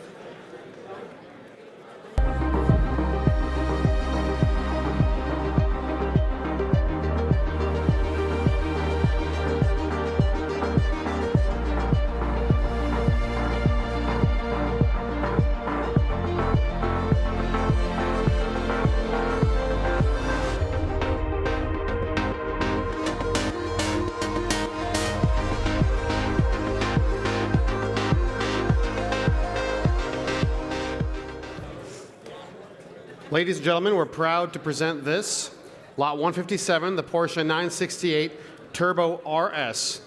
Ladies and gentlemen, we're proud to present this, Lot 157, the Porsche 968 Turbo RS.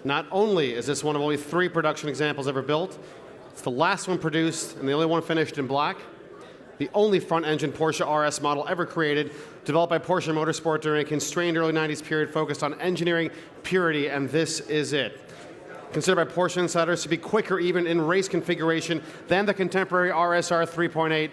Not only is this one of only 3 production examples ever built, it's the last one produced and the only one finished in black, the only front-engine Porsche RS model ever created, developed by Porsche Motorsport during a constrained early 90s period focused on engineering purity, and this is it. Considered by Porsche insiders to be quicker even in race configuration than the contemporary RSR 3.8,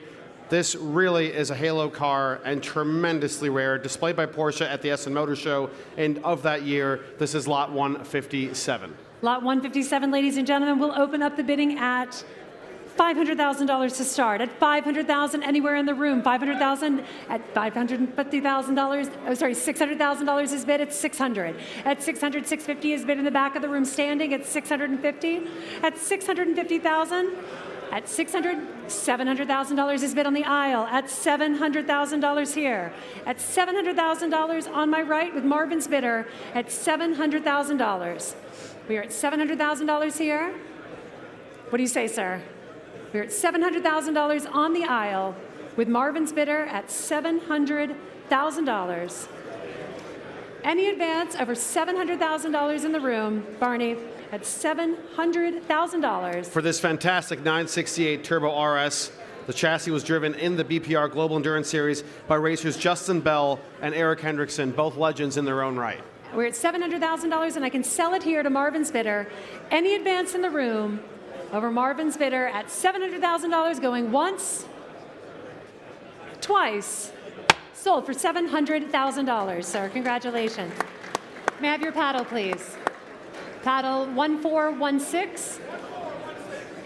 this really is a halo car and tremendously rare, displayed by Porsche at the Essen Motor Show, and of that year, this is Lot 157. Lot 157, ladies and gentlemen, we'll open up the bidding at $500,000 to start. At $500,000 anywhere in the room. $500,000 at $550,000. Oh, sorry, $600,000 is bid at $600. At $600, $650 is bid in the back of the room standing at $650. At $650,000. At $600, $700,000 is bid on the aisle. At $700,000 here. At $700,000 on my right with Marvin's bidder at $700,000. We are at $700,000 here. What do you say, sir? We're at $700,000 on the aisle with Marvin's bidder at $700,000. Any advance over $700,000 in the room, Barney, at $700,000. For this fantastic 968 Turbo RS, the chassis was driven in the BPR Global Endurance Series by racers Justin Bell and Eric Hendrickson, both legends in their own right. We're at $700,000, and I can sell it here to Marvin's bidder. Any advance in the room over Marvin's bidder at $700,000 going once, twice. Sold for $700,000, sir. Congratulations. May I have your paddle, please? Paddle 1416.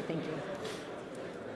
Thank you.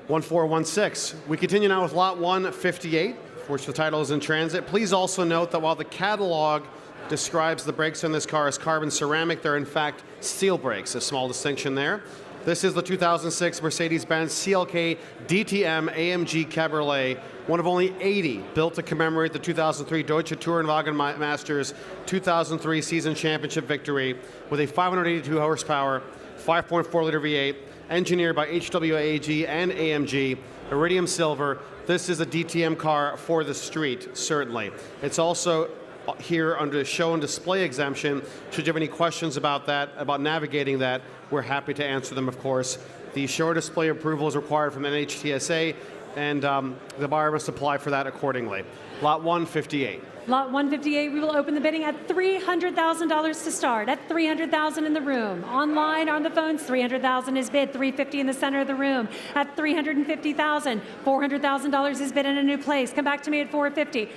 1416. We continue now with Lot 158, for which the title is in transit. Please also note that while the catalog describes the brakes on this car as carbon ceramic, they're in fact steel brakes, a small distinction there. This is the 2006 Mercedes-Benz CLK DTM AMG Cabriolet, one of only 80 built to commemorate the 2003 Deutsche Tourenwagen Masters 2003 season championship victory with a 582 horsepower, 5.4-liter V8, engineered by HWAG and AMG, iridium silver. This is a DTM car for the street, certainly. It's also here under show and display exemption. Should you have any questions about that, about navigating that, we're happy to answer them, of course. The show display approval is required from NHTSA, and the buyer must apply for that accordingly. Lot 158. Lot 158, we will open the bidding at $300,000 to start, at $300,000 in the room. Online, on the phones, $300,000 is bid, $350,000 in the center of the room. At $350,000, $400,000 is bid in a new place. Come back to me at $450,000.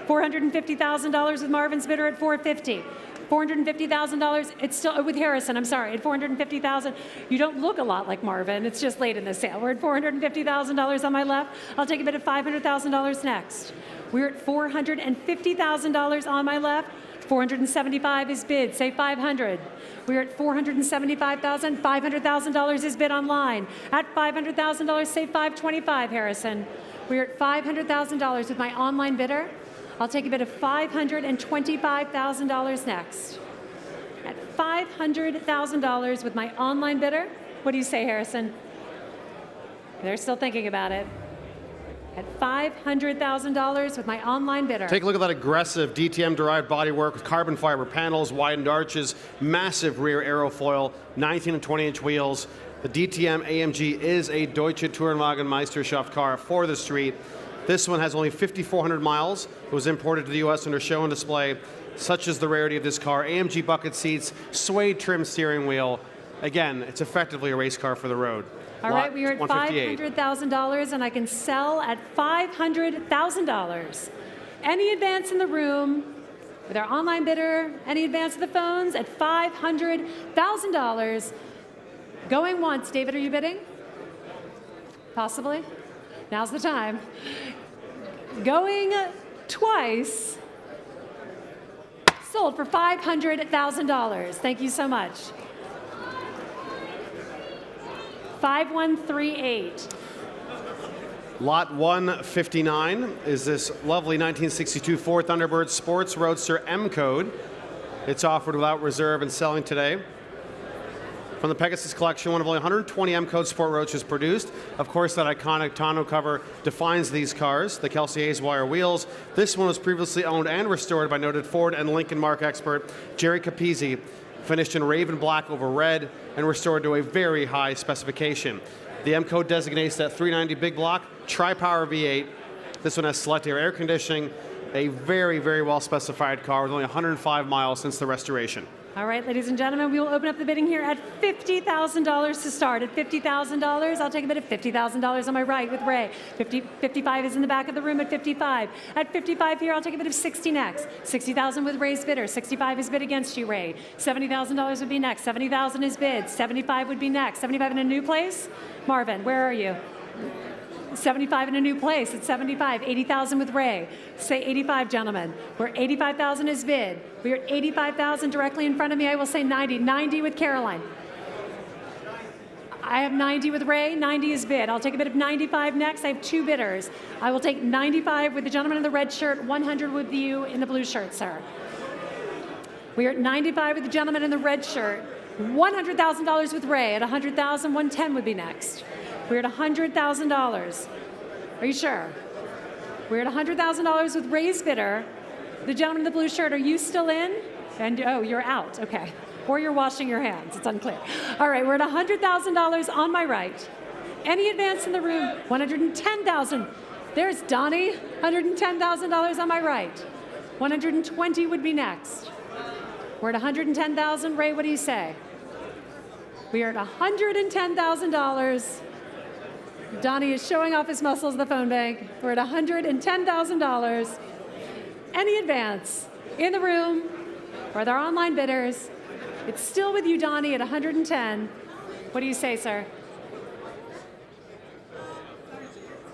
$450,000 with Marvin's bidder at $450,000. $450,000, it's still, with Harrison, I'm sorry, at $450,000. You don't look a lot like Marvin, it's just late in the sale. We're at $450,000 on my left. I'll take a bid at $500,000 next. We're at $450,000 on my left. $475,000 is bid, say $500,000. We're at $475,000, $500,000 is bid online. At $500,000, say $525,000, Harrison. We're at $500,000 with my online bidder. I'll take a bid of $525,000 next. At $500,000 with my online bidder, what do you say, Harrison? They're still thinking about it. At $500,000 with my online bidder. Take a look at that aggressive DTM-derived bodywork with carbon fiber panels, widened arches, massive rear aerofoil, 19 and 20-inch wheels. The DTM AMG is a Deutsche Tourenwagen Meisterschaft car for the street. This one has only 5,400 miles. It was imported to the U.S. under show and display. Such is the rarity of this car. AMG bucket seats, suede trim steering wheel. Again, it's effectively a race car for the road. All right, we are at $500,000, and I can sell at $500,000. Any advance in the room with our online bidder, any advance of the phones at $500,000. Going once. David, are you bidding? Possibly? Now's the time. Going twice. Sold for $500,000. Thank you so much. 5138. Lot 159 is this lovely 1962 Ford Thunderbird Sports Roadster M Code. It's offered without reserve and selling today. From the Pegasus collection, one of only 120 M Code Sport Roadsters produced. Of course, that iconic tonneau cover defines these cars, the Kelsey Hayes wire wheels. This one was previously owned and restored by noted Ford and Lincoln Mark expert Jerry Capizzi, finished in raven black over red and restored to a very high specification. The M Code designates that 390 big block tri-power V8. This one has select air conditioning, a very, very well specified car with only 105 miles since the restoration. All right, ladies and gentlemen, we will open up the bidding here at $50,000 to start. At $50,000, I'll take a bid of $50,000 on my right with Ray. 55 is in the back of the room at 55. At 55 here, I'll take a bid of 60 next. 60,000 with Ray's bidder. 65 is bid against you, Ray. $70,000 would be next. 70,000 is bid. 75 would be next. 75 in a new place? Marvin, where are you? 75 in a new place at 75, 80,000 with Ray. Say 85, gentlemen. We're 85,000 is bid. We're at 85,000 directly in front of me. I will say 90. 90 with Caroline. I have 90 with Ray. 90 is bid. I'll take a bid of 95 next. I have two bidders. I will take 95 with the gentleman in the red shirt, 100 with you in the blue shirt, sir. We are at 95 with the gentleman in the red shirt. $100,000 with Ray. At 100,000, 110 would be next. We're at $100,000. Are you sure? We're at $100,000 with Ray's bidder. The gentleman in the blue shirt, are you still in? And oh, you're out. Okay. Or you're washing your hands. It's unclear. All right, we're at $100,000 on my right. Any advance in the room? $110,000. There's Donnie. $110,000 on my right. 120 would be next. We're at $110,000. Ray, what do you say? We are at $110,000. Donnie is showing off his muscles in the phone bank. We're at $110,000. Any advance in the room or their online bidders? It's still with you, Donnie, at 110. What do you say, sir?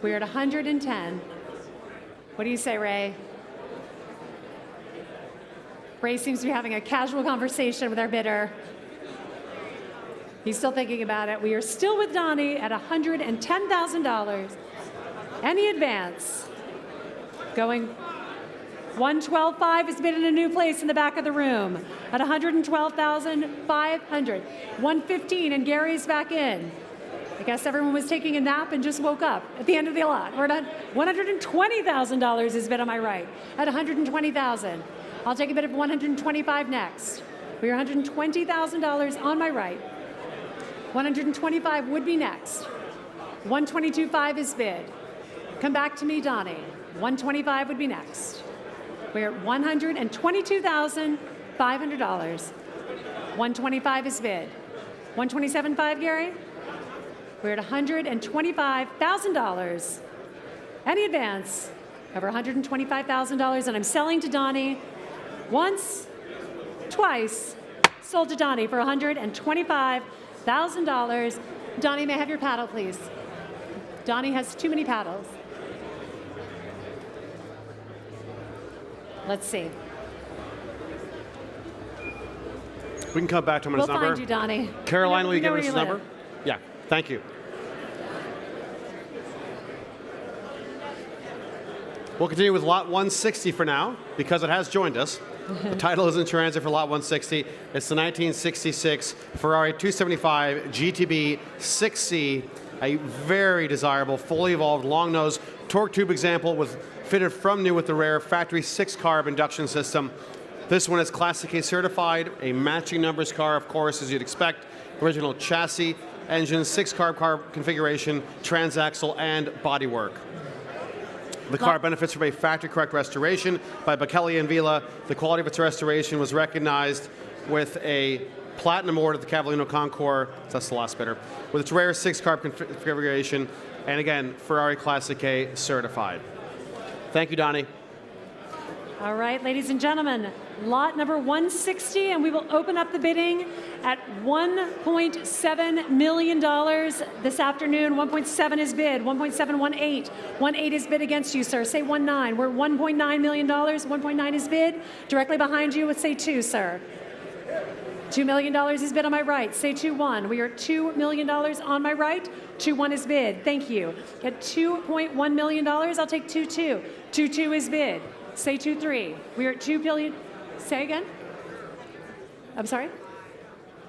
We're at 110. What do you say, Ray? Ray seems to be having a casual conversation with our bidder. He's still thinking about it. We are still with Donnie at $110,000. Any advance? Going 112.5 is bid in a new place in the back of the room at 112,500. 115 and Gary's back in. I guess everyone was taking a nap and just woke up at the end of the lot. We're done. $120,000 is bid on my right at 120,000. I'll take a bid of 125 next. We are $120,000 on my right. 125 would be next. 122.5 is bid. Come back to me, Donnie. 125 would be next. We're at $122,500. 125 is bid. 127.5, Gary? We're at $125,000. Any advance over $125,000, and I'm selling to Donnie once, twice, sold to Donnie for $125,000. Donnie, may I have your paddle, please? Donnie has too many paddles. Let's see. We can come back to him in his We'll number. find you, Donnie. Caroline, will you give where us his you number? live. Yeah, thank you. We'll continue with lot 160 for now, because it has joined us. The title is in transit for lot 160. It's the 1966 Ferrari 275 GTB 6C, a very desirable, fully evolved, long-nose torque tube example fitted from new with the rare factory 6-carb induction system. This one is Classic A certified, a matching numbers car, of course, as you'd expect. Original chassis, engine, 6-carb configuration, transaxle, and bodywork. The car benefits from a factory-correct restoration by Bachelli and Villa. The quality of its restoration was recognized with a Platinum Award at the Cavallino Concours. That's the last bidder. With its rare 6-carb configuration, and again, Ferrari Classic A certified. Thank you, Donnie. All right, ladies and gentlemen, lot number 160, and we will open up the bidding at $1.7 million this afternoon. 1.7 is bid, 1.718. 1.8 is bid against you, sir. Say 1.9. We're $1.9 million. 1.9 is bid. Directly behind you, would say 2, sir. $2 million is bid on my right. Say 2.1. We are $2 million on my right. 2.1 is bid. Thank you. At $2.1 million, I'll take 2.2. 2.2 is bid. Say 2.3. We are at $2 billion. Say again. I'm sorry.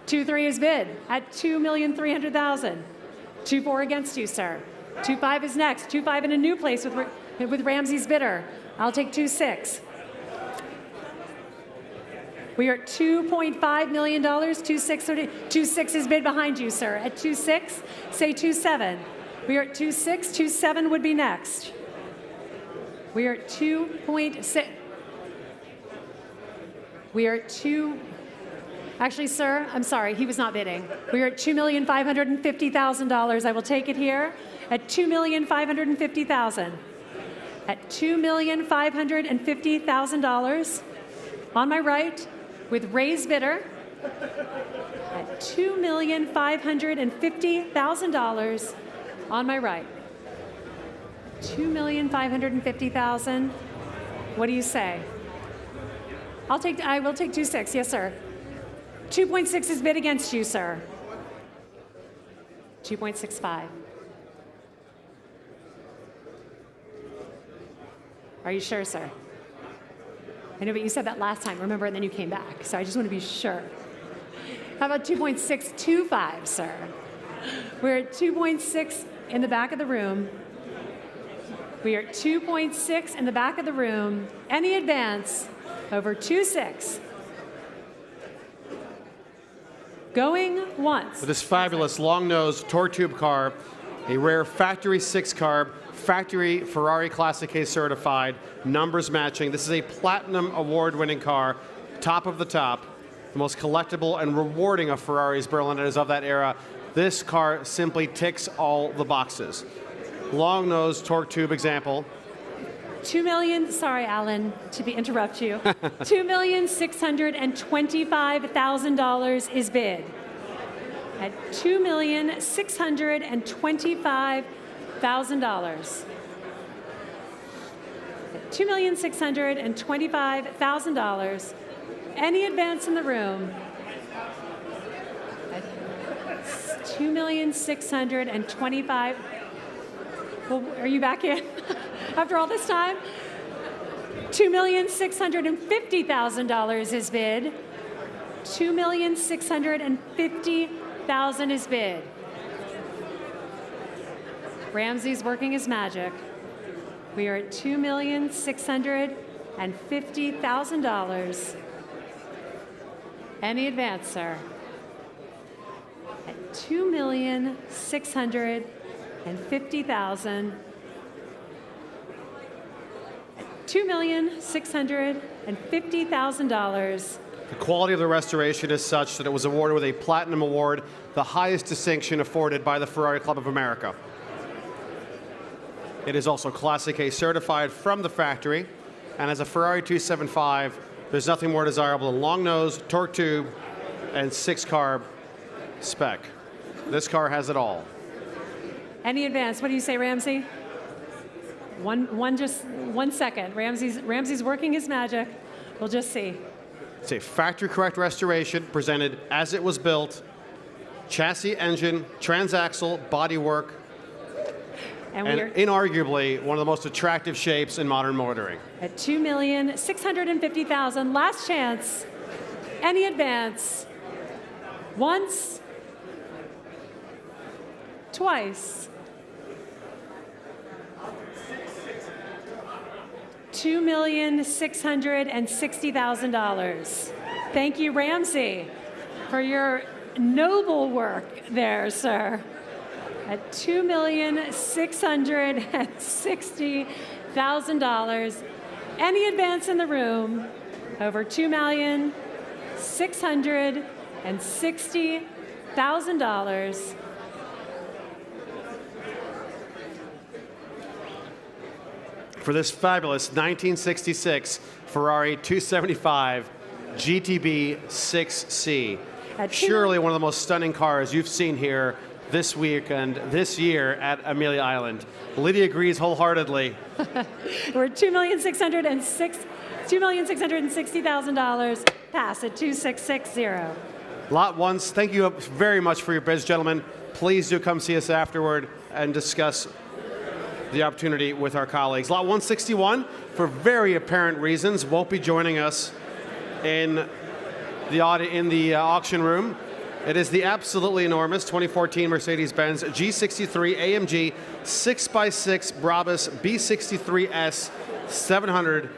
2.3 is bid at $2,300,000. 2.4 against you, sir. 2.5 is next. 2.5 in a new place with Ramsey's bidder. I'll take 2.6. We are at $2.5 million. 2.6 is bid behind you, sir. At 2.6, say 2.7. We are at 2.6. 2.7 would be next. We are at 2.6. We are at 2. Actually, sir, I'm sorry, he was not bidding. We are at $2,550,000. I will take it here at $2,550,000. At $2,550,000 on my right with Ray's bidder at $2,550,000 on my right. $2,550,000. What do you say? I will take 2.6. Yes, sir. 2.6 is bid against you, sir. 2.65. Are you sure, sir? I know, but you said that last time, remember, and then you came back. So I just want to be sure. How about 2.625, sir? We're at 2.6 in the back of the room. We are at 2.6 in the back of the room. Any advance over 2.6. Going once. With this fabulous long-nosed torque tube car, a rare factory 6-carb, factory Ferrari Classic A certified, numbers matching. This is a Platinum Award-winning car, top of the top, the most collectible and rewarding of Ferrari's Berliners of that era. This car simply ticks all the boxes. Long-nosed torque tube example. $2 million, sorry, Alan, to interrupt you. $2,625,000 is bid. At $2,625,000. At $2,625,000. Any advance in the room? At $2,625,000. Well, are you back in after all this time? $2,650,000 is bid. $2,650,000 is bid. Ramsey's working his magic. We are at $2,650,000. Any advance, sir? At $2,650,000. $2,650,000. The quality of the restoration is such that it was awarded with a Platinum Award, the highest distinction afforded by the Ferrari Club of America. It is also Classic A certified from the factory, and as a Ferrari 275, there's nothing more desirable than long nose, torque tube, and 6-carb spec. This car has it all. Any advance? What do you say, Ramsey? Just 1 second. Ramsey's working his magic. We'll just see. It's a factory correct restoration presented as it was built. Chassis, engine, transaxle, bodywork, and inarguably one of the most attractive shapes in modern motoring. At $2,650,000. Last chance. Any advance? Once. Twice. $2,660,000. Thank you, Ramsey, for your noble work there, sir. At $2,660,000. Any advance in the room over $2,660,000. For this fabulous 1966 Ferrari 275 GTB 6C. Surely one of the most stunning cars you've seen here this week and this year at Amelia Island. Lydia agrees wholeheartedly. We're at $2,660,000. Pass at 2660. Lot ones, thank you very much for your bids, gentlemen. Please do come see us afterward and discuss the opportunity with our colleagues. Lot 161, for very apparent reasons, won't be joining us in the auction room. It is the absolutely enormous 2014 Mercedes-Benz G63 AMG 6x6 Brabus B63S 700.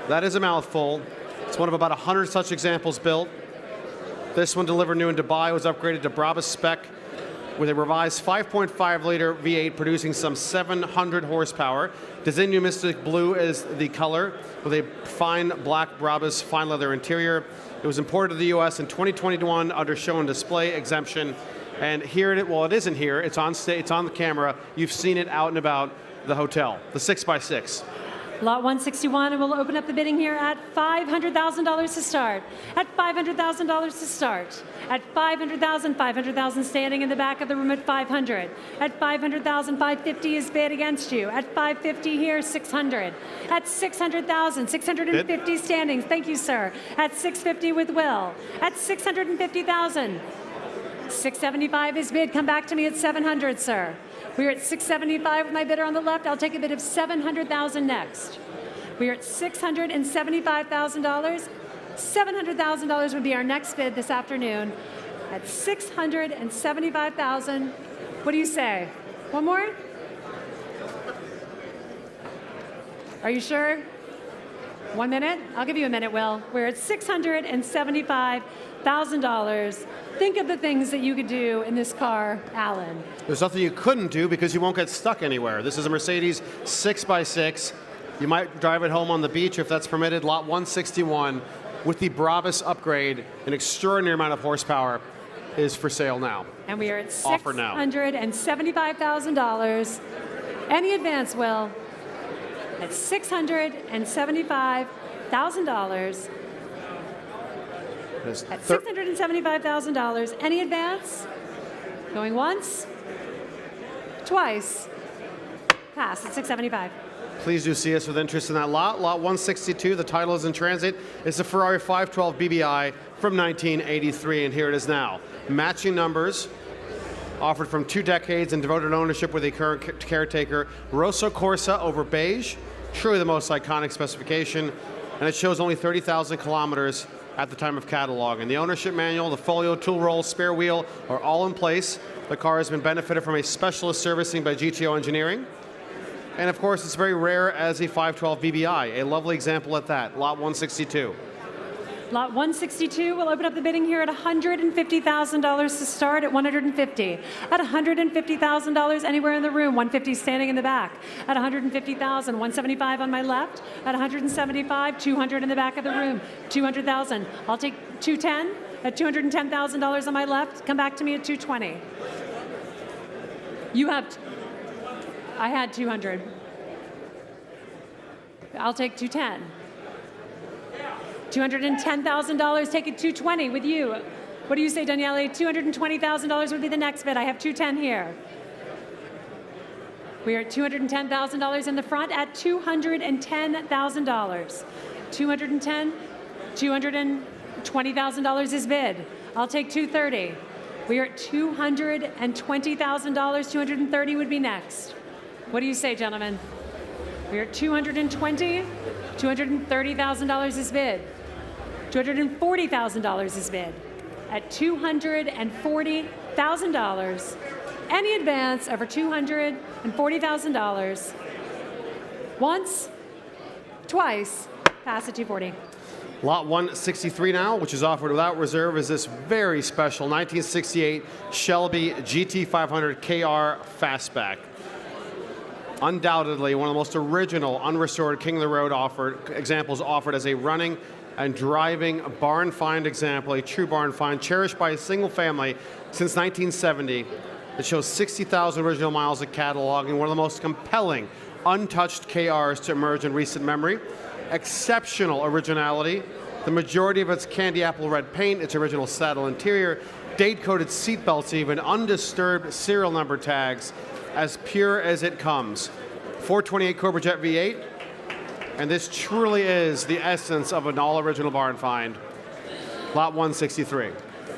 That is a mouthful. It's one of about 100 such examples built. This one delivered new in Dubai was upgraded to Brabus spec with a revised 5.5-liter V8 producing some 700 horsepower. Designu Mystic Blue is the color with a fine black Brabus fine leather interior. It was imported to the U.S. in 2021 under show and display exemption. And here it isn't here. It's on it's on the camera. You've seen it out and about the hotel. The 6x6. Lot 161, and we'll open up the bidding here at $500,000 to start. At $500,000 to start. At $500,000, $500,000 standing in the back of the room at $500. At $500,000, $550 is bid against you. At $550 here, $600. At $600,000, $650 standing. Thank you, sir. At $650 with Will. At $650,000. $675 is bid. Come back to me at $700, sir. We're at $675 with my bidder on the left. I'll take a bid of $700,000 next. We are at $675,000. $700,000 would be our next bid this afternoon at $675,000. What do you say? One more? Are you sure? 1 minute? I'll give you a minute, Will. We're at $675,000. Think of the things that you could do in this car, Alan. There's nothing you couldn't do because you won't get stuck anywhere. This is a Mercedes 6x6. You might drive it home on the beach if that's permitted. Lot 161 with the Brabus upgrade, an extraordinary amount of horsepower, is for sale now. And we are at $675,000. Any advance, Will? At $675,000. At $675,000. Any advance? Going once? Twice? Pass at $675,000. Please do see us with interest in that lot. Lot 162, the title is in transit. It's a Ferrari 512 BBI from 1983, and here it is now. Matching numbers Offered from 2 decades and devoted ownership with a current caretaker. Rosso Corsa over beige. Truly the most iconic specification. And it shows only 30,000 kilometers at the time of cataloging. The ownership manual, the folio, tool roll, spare wheel are all in place. The car has been benefited from a specialist servicing by GTO Engineering. And of course, it's very rare as a 512 VBI. A lovely example at that, lot 162. Lot 162 will open up the bidding here at $150,000 to start at $150. At $150,000 anywhere in the room, 150 standing in the back. At $150,000, 175 on my left. At 175, 200 in the back of the room. 200,000. I'll take 210. At $210,000 on my left, come back to me at 220. I had 200. I'll take 210. $210,000, take it 220 with you. What do you say, Daniele? $220,000 would be the next bid. I have 210 here. We are at $210,000 in the front at $210,000. 210, $220,000 is bid. I'll take 230. We are at $220,000. 230 would be next. What do you say, gentlemen? We are at 220. $230,000 is bid. $240,000 is bid. At $240,000, any advance over $240,000, once, twice, pass at 240. Lot 163 now, which is offered without reserve, is this very special 1968 Shelby GT500 KR Fastback. Undoubtedly one of the most original, unrestored King of the Road examples offered as a running and driving barn find example, a true barn find, cherished by a single family since 1970. It shows 60,000 original miles of cataloging, one of the most compelling, untouched KRs to emerge in recent memory. Exceptional originality. The majority of its candy apple red paint, its original saddle interior, date-coded seat belts even, undisturbed serial number tags, as pure as it comes. 428 Cobra Jet V8, and this truly is the essence of an all-original barn find. Lot 163.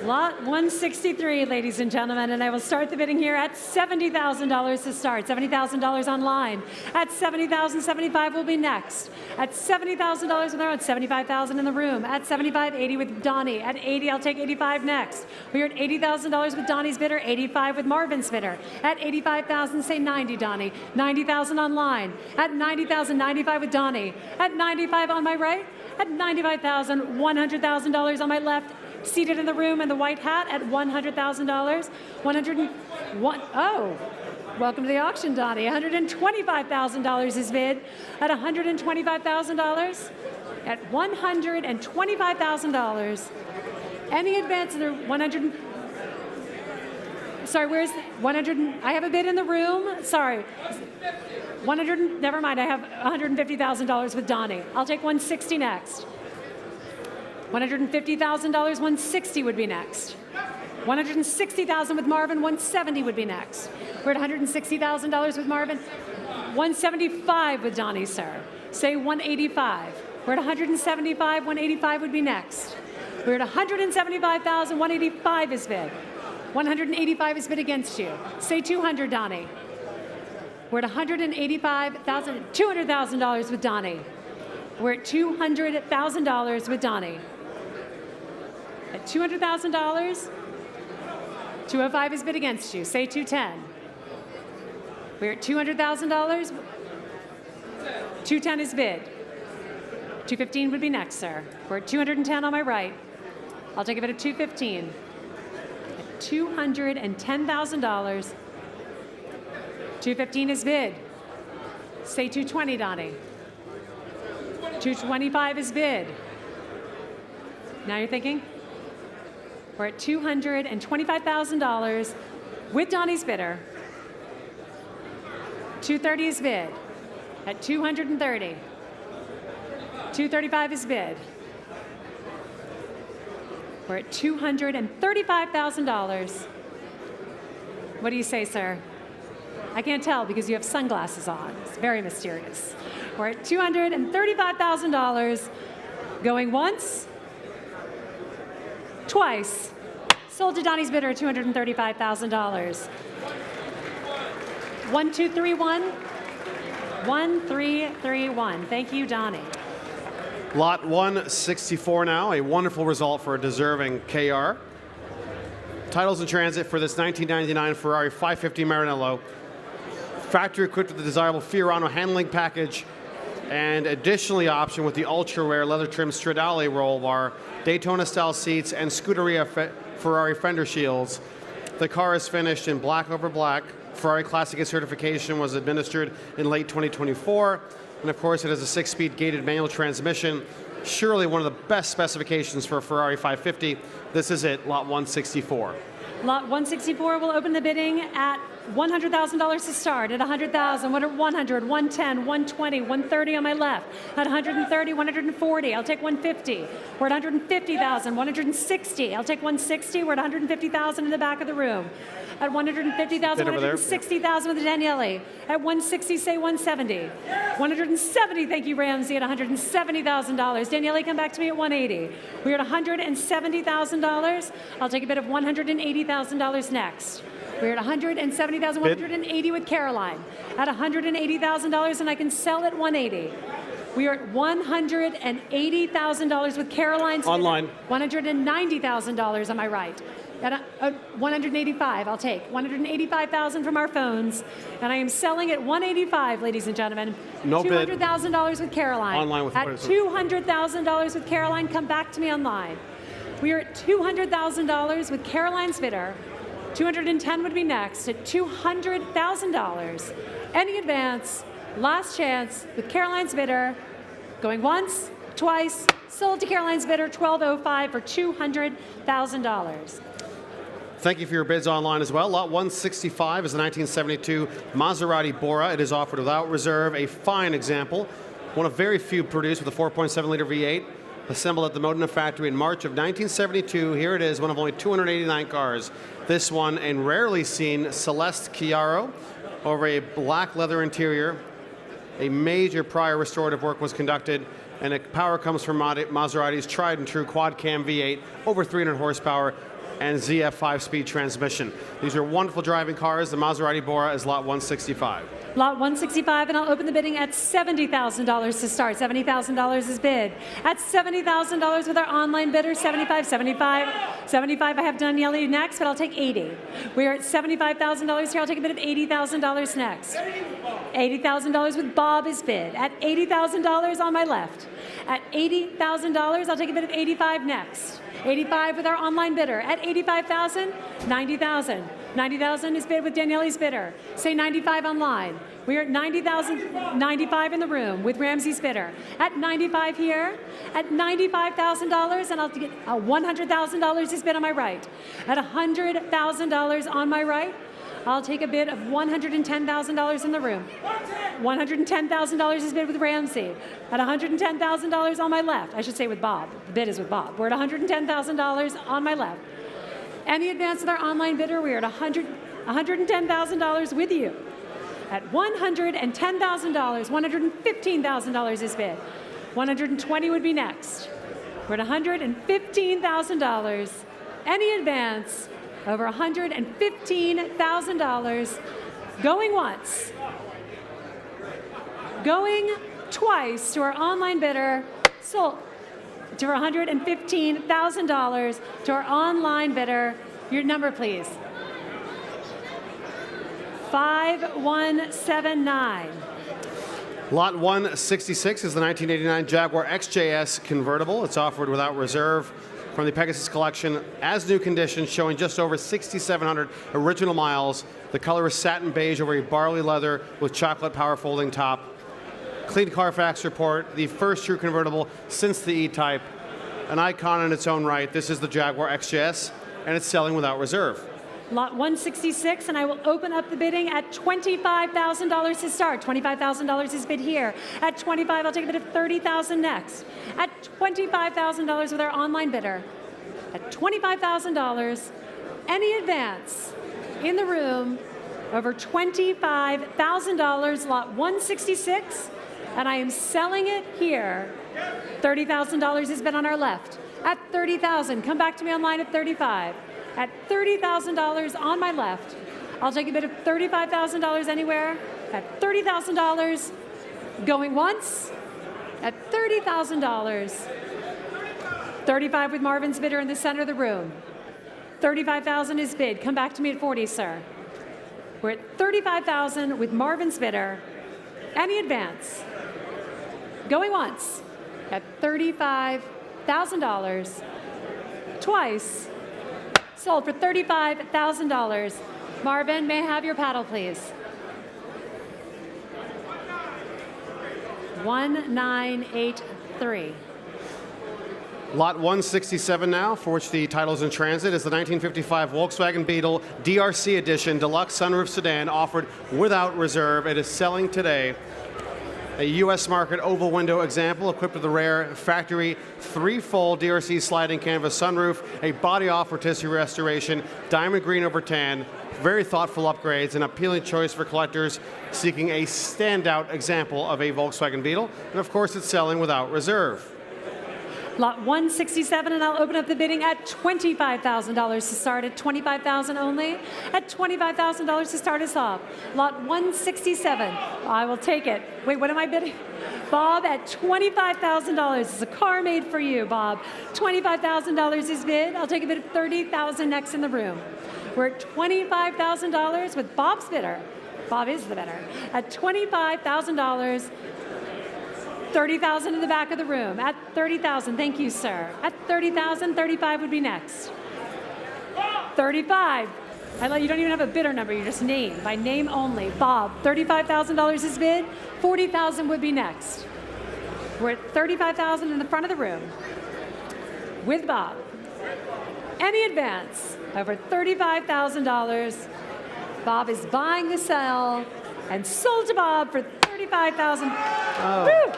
Lot 163, ladies and gentlemen, and I will start the bidding here at $70,000 to start. $70,000 online. At $70,000, 75 will be next. At $70,000 with our own, $75,000 in the room. At 75, 80 with Donnie. At 80, I'll take 85 next. We are at $80,000 with Donnie's bidder, 85 with Marvin's bidder. At 85,000, say 90, Donnie. 90,000 online. At 90,000, 95 with Donnie. At 95 on my right. At 95,000, $100,000 on my left. Seated in the room in the white hat at $100,000. Oh, welcome to the auction, Donnie. $125,000 is bid at $125,000. At $125,000. Any advance in the 100? Sorry, where's 100? I have a bid in the room. Sorry. 100. Never mind. I have $150,000 with Donnie. I'll take 160 next. $150,000, 160 would be next. $160,000 with Marvin, 170 would be next. We're at $160,000 with Marvin, 175 with Donnie, sir. Say 185. We're at 175, 185 would be next. We're at 175,000, 185 is bid. 185 is bid against you. Say 200, Donnie. We're at $185,000, $200,000 with Donnie. We're at $200,000 with Donnie. At $200,000, 205 is bid against you. Say 210. We're at $200,000. 210 is bid. 215 would be next, sir. We're at 210 on my right. I'll take a bid of 215. At $210,000. 215 is bid. Say 220, Donnie. 225 is bid. Now you're thinking? We're at $225,000 with Donnie's bidder. 230 is bid. At 230. 235 is bid. We're at $235,000. What do you say, sir? I can't tell because you have sunglasses on. It's very mysterious. We're at $235,000. Going once, twice, Sold to Donnie's bidder at $235,000. 1231. 1331. Thank you, Donnie. Lot 164 now, a wonderful result for a deserving KR. Titles in transit for this 1999 Ferrari 550 Maranello. Factory equipped with the desirable Fiorano handling package and additionally optioned with the ultra-rare leather-trimmed Stradale roll bar, Daytona-style seats, and Scuderia Ferrari fender shields. The car is finished in black over black. Ferrari Classic certification was administered in late 2024. And of course, it has a 6-speed gated manual transmission. Surely one of the best specifications for a Ferrari 550. This is it, lot 164. Lot 164 will open the bidding at $100,000 to start. At $100,000, what are 100, 110, 120, 130 on my left. At 130, 140, I'll take 150. We're at 150,000, 160, I'll take 160. We're at 150,000 in the back of the room. At 150,000, 160,000 with Daniele. At 160, say 170. 170, thank you, Ramsey, at $170,000. Daniele, come back to me at 180. We're at $170,000. I'll take a bid of $180,000 next. We're at $170,000, 180 with Caroline. At $180,000, and I can sell at 180. We are at $180,000 with Caroline's online. $190,000 on my right. At 185, I'll take 185,000 from our phones, and I am selling at 185, ladies and gentlemen. No bid. $200,000 with Caroline. Online with at $200,000 with Caroline. Come back to me online. We are at $200,000 with Caroline's bidder. 210 would be next at $200,000. Any advance, last chance with Caroline's bidder. Going once, twice, sold to Caroline's bidder, 1205 for $200,000. Thank you for your bids online as well. Lot 165 is the 1972 Maserati Bora. It is offered without reserve, a fine example. One of very few produced with a 4.7-liter V8, assembled at the Modena factory in March of 1972. Here it is, one of only 289 cars. This one, and rarely seen, Celeste Chiaro, over a black leather interior. A major prior restorative work was conducted, and the power comes from Maserati's tried and true quad cam V8, over 300 horsepower, and ZF 5-speed transmission. These are wonderful driving cars. The Maserati Bora is lot 165. Lot 165, and I'll open the bidding at $70,000 to start. $70,000 is bid. At $70,000 with our online bidder, 75, 75, 75. I have Daniele next, but I'll take 80. We are at $75,000 here. I'll take a bid of $80,000 next. $80,000 with Bob is bid. At $80,000 on my left. At $80,000, I'll take a bid of 85 next. 85 with our online bidder. At 85,000, 90,000. 90,000 is bid with Daniele's bidder. Say 95 online. We are at 90,000, 95 in the room with Ramsey's bidder. At 95 here, at $95,000, and I'll get $100,000 is bid on my right. At $100,000 on my right, I'll take a bid of $110,000 in the room. $110,000 is bid with Ramsey. At $110,000 on my left, I should say with Bob. The bid is with Bob. We're at $110,000 on my left. Any advance with our online bidder, we're at $110,000 with you. At $110,000, $115,000 is bid. 120 would be next. We're at $115,000. Any advance over $115,000. Going once. Going twice to our online bidder. Sold to $115,000 to our online bidder. Your number, please. 5179. Lot 166 is the 1989 Jaguar XJS convertible. It's offered without reserve from the Pegasus collection as new condition, showing just over 6,700 original miles. The color is satin beige over a barley leather with chocolate power folding top. Clean Carfax report, the first true convertible since the E-Type. An icon in its own right. This is the Jaguar XJS, and it's selling without reserve. Lot 166, and I will open up the bidding at $25,000 to start. $25,000 is bid here. At 25, I'll take a bid of $30,000 next. At $25,000 with our online bidder. At $25,000, any advance in the room over $25,000, lot 166, and I am selling it here. $30,000 is bid on our left. At $30,000, come back to me online at 35. At $30,000 on my left. I'll take a bid of $35,000 anywhere. At $30,000. Going once. At $30,000. 35 with Marvin's bidder in the center of the room. 35,000 is bid. Come back to me at 40, sir. We're at 35,000 with Marvin's bidder. Any advance? Going once at $35,000. Twice. Sold for $35,000. Marvin, may I have your paddle, please? 1983. Lot 167 now, for which the title is in transit, is the 1955 Volkswagen Beetle DRC Edition Deluxe Sunroof Sedan, offered without reserve. It is selling today. A U.S. market oval window example equipped with a rare factory 3-fold DRC sliding canvas sunroof, a body off rotisserie restoration, diamond green over tan, very thoughtful upgrades, an appealing choice for collectors seeking a standout example of a Volkswagen Beetle. And of course, it's selling without reserve. Lot 167, and I'll open up the bidding at $25,000 to start. At $25,000 only. At $25,000 to start us off. Lot 167. I will take it. Wait, what am I bidding? Bob, at $25,000. It's a car made for you, Bob. $25,000 is bid. I'll take a bid of $30,000 next in the room. We're at $25,000 with Bob's bidder. Bob is the bidder. At $25,000. $30,000 in the back of the room. At $30,000, thank you, sir. At $30,000, 35 would be next. 35. You don't even have a bidder number, you just name, by name only. Bob, $35,000 is bid. $40,000 would be next. We're at $35,000 in the front of the room with Bob. Any advance over $35,000. Bob is buying the sell and sold to Bob for $35,000. Oh. Woo!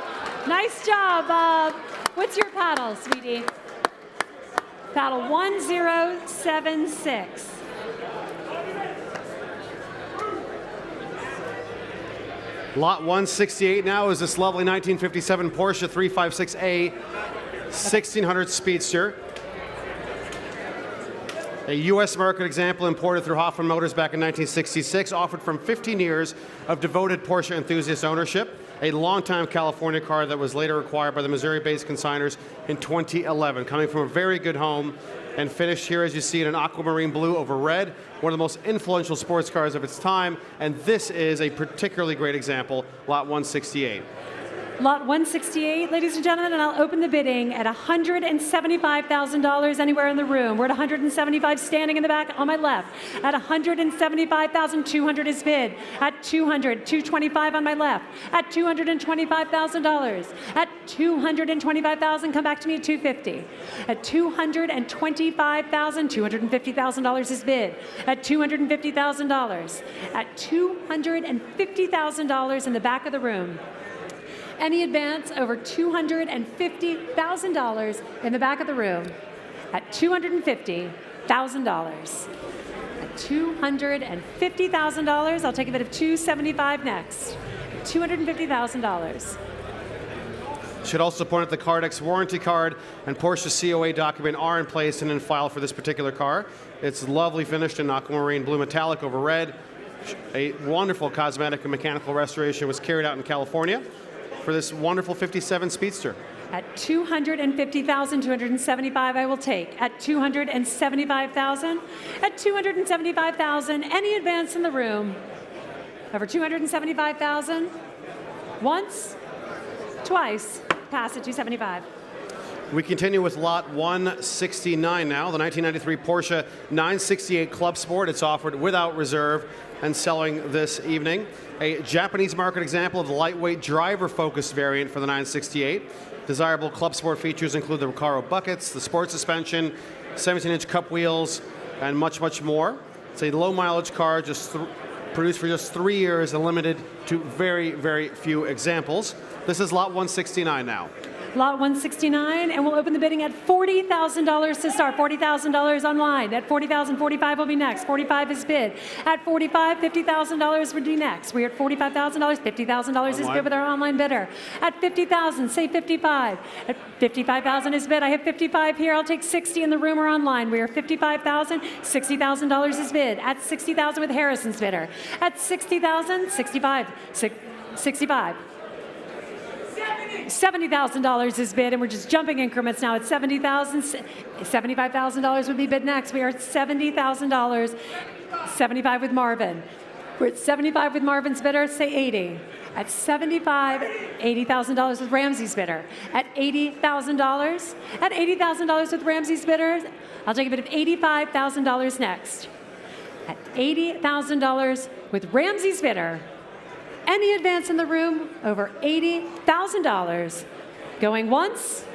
Nice job, Bob. What's your paddle, sweetie? Paddle 1076. Lot 168 now is this lovely 1957 Porsche 356A 1600 Speedster. A U.S. market example imported through Hoffman Motors back in 1966, offered from 15 years of devoted Porsche enthusiast ownership. A longtime California car that was later acquired by the Missouri-based consigners in 2011. Coming from a very good home and finished here, as you see, in an aquamarine blue over red, one of the most influential sports cars of its time, and this is a particularly great example, Lot 168. Lot 168, ladies and gentlemen, and I'll open the bidding at $175,000 anywhere in the room. We're at $175 standing in the back on my left. At $175,200 is bid. At $200, $225 on my left. At $225,000. At $225,000, come back to me at $250. At $225,000, $250,000 is bid. At $250,000. At $250,000 in the back of the room. Any advance over $250,000 in the back of the room at $250,000. At $250,000, I'll take a bid of $275 next. $250,000. Should also point out the Cardex warranty card and Porsche COA document are in place and in file for this particular car. It's lovely finished in aquamarine blue metallic over red. A wonderful cosmetic and mechanical restoration was carried out in California for this wonderful 57 Speedster. At $250,275, I will take. At $275,000. At $275,000, any advance in the room over $275,000. Once, twice, pass at $275,000. We continue with lot 169 now, the 1993 Porsche 968 Club Sport. It's offered without reserve and selling this evening. A Japanese market example of the lightweight driver-focused variant for the 968. Desirable Club Sport features include the Recaro buckets, the sport suspension, 17-inch cup wheels, and much, much more. It's a low-mileage car produced for just 3 years and limited to very, very few examples. This is lot 169 now. Lot 169, and we'll open the bidding at $40,000 to start. $40,000 online. At $40,000, $45 will be next. $45 is bid. At $45, $50,000 would be next. We're at $45,000. $50,000 is bid with our online bidder. At $50,000, say $55. At $55,000 is bid. I have $55 here. I'll take $60 in the room or online. We are $55,000. $60,000 is bid. At $60,000 with Harrison's bidder. At $60,000, $65. $65. $70,000 is bid, and we're just jumping increments now at $70,000. $75,000 would be bid next. We are at $70,000. $75 with Marvin. We're at $75 with Marvin's bidder. Say $80. At $75, $80,000 with Ramsey's bidder. At $80,000. At $80,000 with Ramsey's bidder. I'll take a bid of $85,000 next. At $80,000 with Ramsey's bidder. Any advance in the room over $80,000. Going once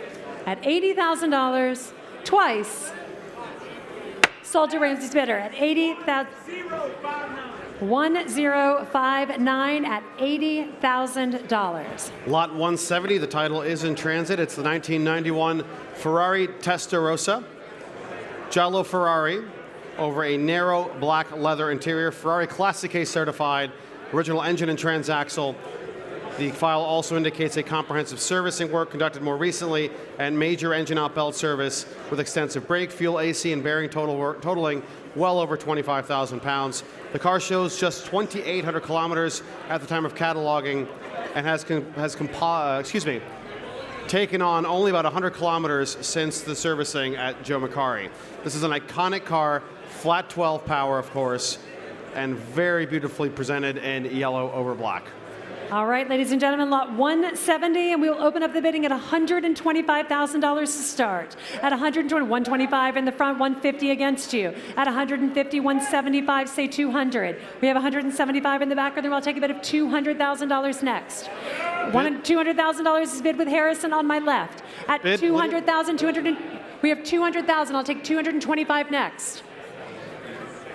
at $80,000, twice. Sold to Ramsey's bidder at $80,000. 1059 at $80,000. Lot 170, the title is in transit. It's the 1991 Ferrari Testarossa. Giallo Ferrari over a narrow black leather interior. Ferrari Classic A certified. Original engine and transaxle. The file also indicates a comprehensive servicing work conducted more recently and major engine out belt service with extensive brake, fuel, AC, and bearing totaling well over 25,000 pounds. The car shows just 2,800 kilometers at the time of cataloging and has taken on only about 100 kilometers since the servicing at Joe Macari. This is an iconic car, flat 12 power, of course, and very beautifully presented in yellow over black. All right, ladies and gentlemen, lot 170, and we will open up the bidding at $125,000 to start. At $125 in the front, $150 against you. At $150, $175, say $200. We have $175 in the back of the room. I'll take a bid of $200,000 next. $200,000 is bid with Harrison on my left. At $200,000, we have $200,000. I'll take $225 next.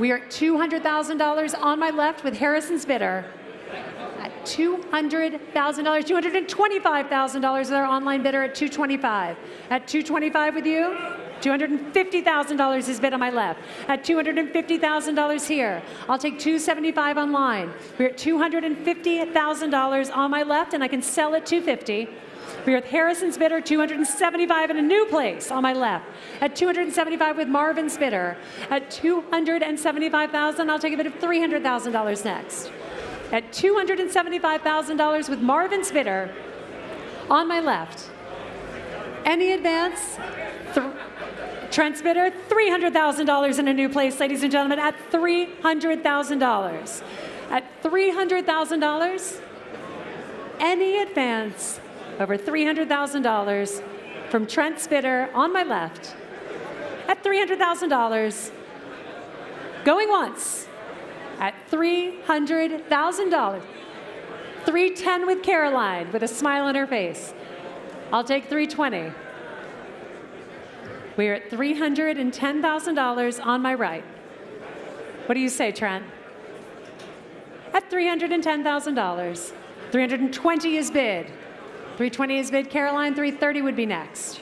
We are at $200,000 on my left with Harrison's bidder. At $200,000, $225,000 with our online bidder at $225. At $225 with you, $250,000 is bid on my left. At $250,000 here, I'll take $275 online. We're at $250,000 on my left, and I can sell at $250. We're with Harrison's bidder, $275 in a new place on my left. At $275 with Marvin's bidder. At $275,000, I'll take a bid of $300,000 next. At $275,000 with Marvin's bidder on my left. Any advance? Trent's bidder, $300,000 in a new place, ladies and gentlemen, at $300,000. At $300,000, any advance over $300,000 from Trent's bidder on my left at $300,000. Going once at $300,000. $310 with Caroline with a smile on her face. I'll take $320. We're at $310,000 on my right. What do you say, Trent? At $310,000. $320 is bid. $320 is bid, Caroline. $330 would be next.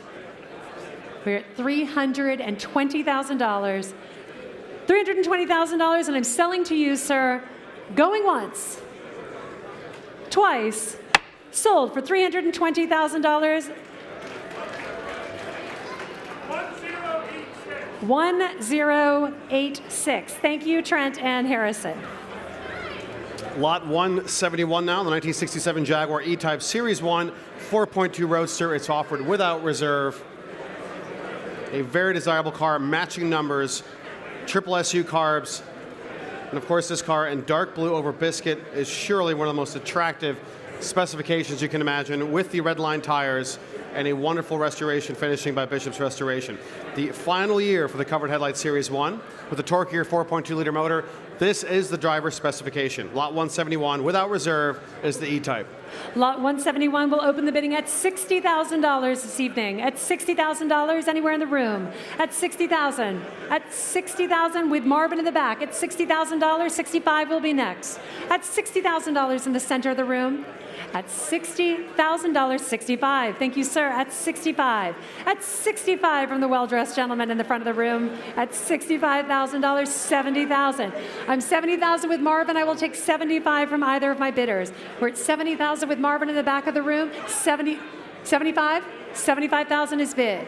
We're at $320,000. $320,000, and I'm selling to you, sir, going once, twice, sold for $320,000. 1086. Thank you, Trent and Harrison. Lot 171 now, the 1967 Jaguar E-Type Series 1 4.2 Roadster. It's offered without reserve. A very desirable car, matching numbers, triple SU carbs, and of course this car in dark blue over biscuit is surely one of the most attractive specifications you can imagine, with the red line tires and a wonderful restoration finishing by Bishop's Restoration. The final year for the covered headlight Series 1 with a torquier 4.2 liter motor, This is the driver's specification. Lot 171, without reserve, is the E-Type. Lot 171 will open the bidding at $60,000 this evening. At $60,000 anywhere in the room. At $60,000. At $60,000 with Marvin in the back. At $60,000, $65 will be next. At $60,000 in the center of the room. At $60,000, $65. Thank you, sir. At $65. At $65 from the well-dressed gentleman in the front of the room. At $65,000, $70,000. I'm $70,000 with Marvin. I will take $75 from either of my bidders. We're at $70,000 with Marvin in the back of the room. $75? $75,000 is bid.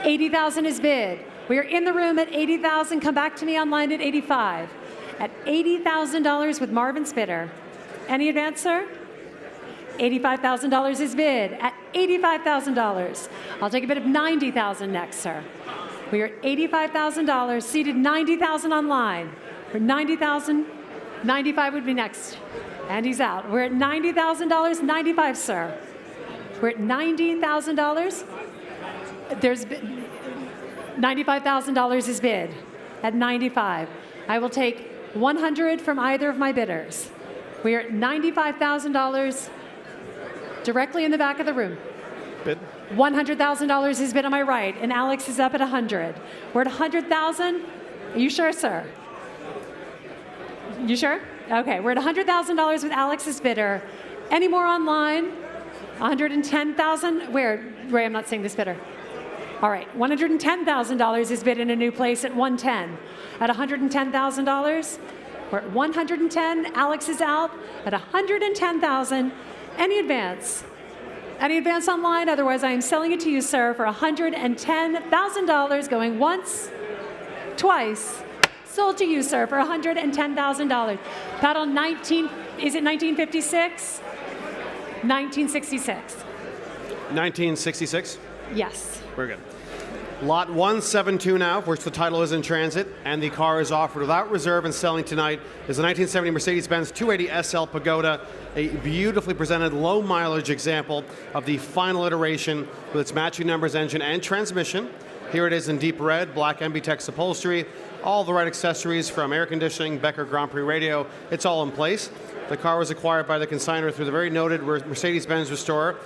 $80,000 is bid. We are in the room at $80,000. Come back to me online at $85. At $80,000 with Marvin's bidder. Any advance, sir? $85,000 is bid. At $85,000. I'll take a bid of $90,000 next, sir. We are at $85,000, seated $90,000 online. For $90,000, $95 would be next. And he's out. We're at $90,000, $95, sir. We're at $90,000. There's $95,000 is bid. At $95. I will take $100 from either of my bidders. We are at $95,000 directly in the back of the room. Bid. $100,000 is bid on my right, and Alex is up at 100. We're at 100,000. Are you sure, sir? You sure? Okay, we're at $100,000 with Alex's bidder. Any more online? 110,000. Where? Ray, I'm not seeing this bidder. All right, $110,000 is bid in a new place at 110. At $110,000, we're at 110. Alex is out at 110,000. Any advance? Any advance online? Otherwise, I am selling it to you, sir, for $110,000, going once, twice. Sold to you, sir, for $110,000. Paddle 19, is it 1956? 1966. 1966? Yes. Very good. Lot 172 now, of which the title is in transit, and the car is offered without reserve and selling tonight, is a 1970 Mercedes-Benz 280 SL Pagoda, a beautifully presented low-mileage example of the final iteration with its matching numbers, engine, and transmission. Here it is in deep red, black MB-Tex upholstery, all the right accessories from air conditioning, Becker Grand Prix radio. It's all in place. The car was acquired by the consignor through the very noted Mercedes-Benz restorer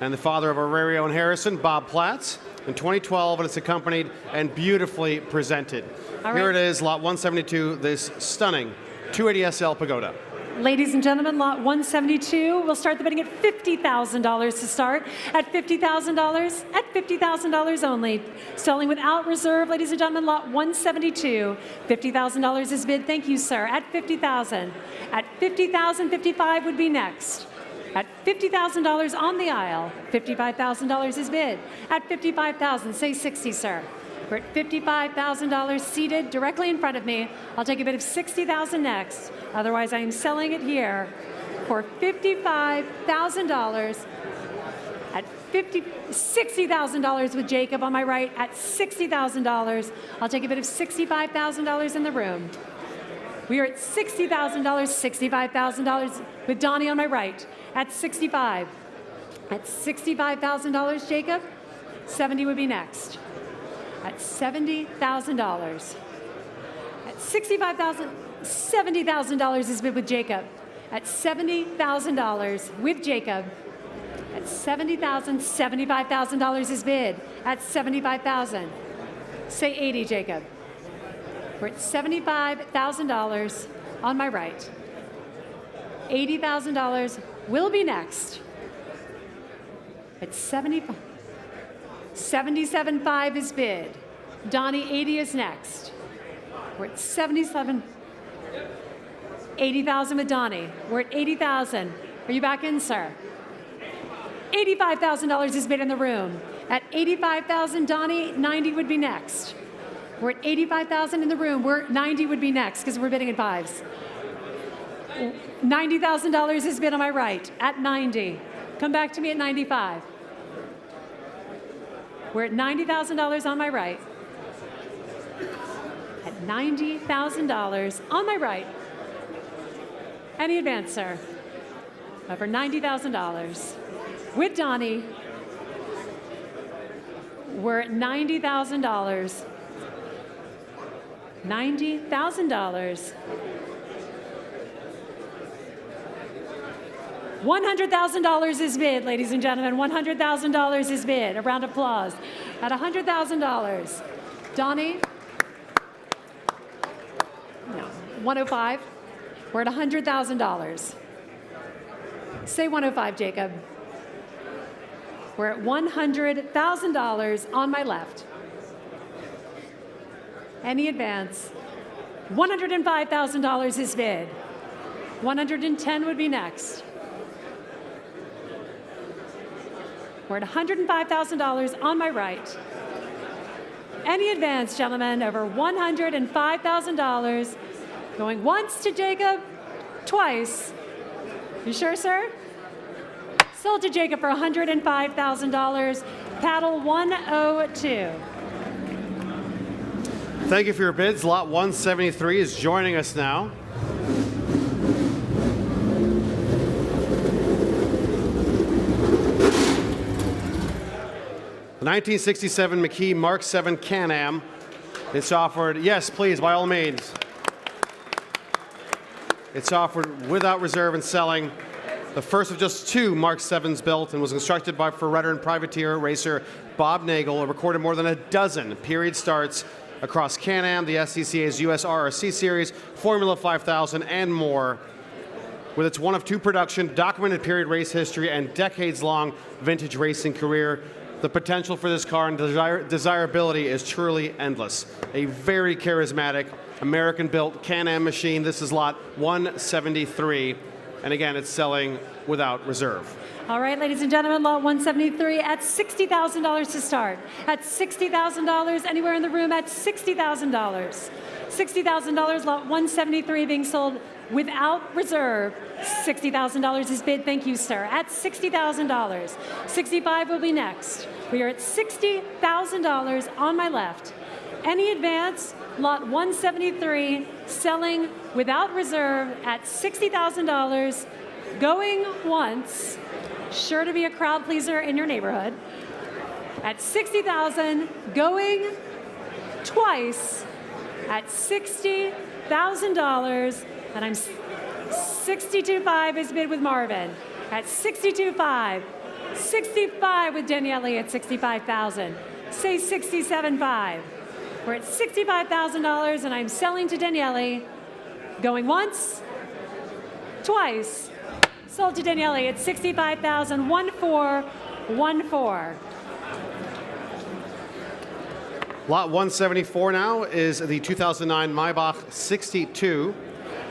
and the father of our very own Harrison, Bob Platts, in 2012, and it's accompanied and beautifully presented. Here it is, lot 172, this stunning 280 SL Pagoda. Ladies and gentlemen, lot 172, we'll start the bidding at $50,000 to start. At $50,000, at $50,000 only. Selling without reserve, ladies and gentlemen, lot 172. $50,000 is bid. Thank you, sir. At $50,000. At $50,000, $55 would be next. At $50,000 on the aisle, $55,000 is bid. At $55,000, say 60, sir. We're at $55,000 seated directly in front of me. I'll take a bid of $60,000 next. Otherwise, I am selling it here for $55,000 at $60,000 with Jacob on my right at $60,000. I'll take a bid of $65,000 in the room. We are at $60,000, $65,000 with Donnie on my right at 65. At $65,000, Jacob, 70 would be next. At $70,000. At $65,000, $70,000 is bid with Jacob. At $70,000 with Jacob. At $70,000, $75,000 is bid. At $75,000. Say 80, Jacob. We're at $75,000 on my right. $80,000 will be next. At 77.5 is bid. Donnie, 80 is next. We're at 77. 80,000 with Donnie. We're at 80,000. Are you back in, sir? $85,000 is bid in the room. At 85,000, Donnie, 90 would be next. We're at 85,000 in the room. We're 90 would be next because we're bidding at fives. $90,000 is bid on my right at 90. Come back to me at 95. We're at $90,000 on my right. At $90,000 on my right. Any advance, sir? Over $90,000. With Donnie, we're at $90,000. $90,000. $100,000 is bid, ladies and gentlemen. $100,000 is bid. A round of applause. At $100,000. Donnie? No. 105. We're at $100,000. Say 105, Jacob. We're at $100,000 on my left. Any advance? $105,000 is bid. 110 would be next. We're at $105,000 on my right. Any advance, gentlemen, over $105,000. Going once to Jacob, twice. You sure, sir? Sold to Jacob for $105,000. Paddle 102. Thank you for your bids. Lot 173 is joining us now. The 1967 McKee Mark 7 Can-Am. It's offered, yes, please, by all means. It's offered without reserve and selling. The first of just two Mark 7s built, and was constructed by for veteran privateer racer Bob Nagel. It recorded more than a dozen period starts across Can-Am, the SCCA's US RRC Series, Formula 5000, and more. With its one of two production, documented period race history, and decades-long vintage racing career, the potential for this car and desirability is truly endless. A very charismatic, American-built Can-Am machine. This is lot 173, and again, it's selling without reserve. All right, ladies and gentlemen, lot 173 at $60,000 to start. At $60,000, anywhere in the room at $60,000. $60,000, lot 173 being sold without reserve. $60,000 is bid. Thank you, sir. At $60,000. 65 will be next. We are at $60,000 on my left. Any advance, lot 173, selling without reserve at $60,000. Going once, sure to be a crowd pleaser in your neighborhood. At $60,000, going twice at $60,000, and I'm 62.5 is bid with Marvin. At 62.5, 65 with Daniele at 65,000. Say 67.5. We're at $65,000, and I'm selling to Daniele. Going once, twice. Sold to Daniele at $65,000. 1414. Lot 174 now is the 2009 Maybach 62.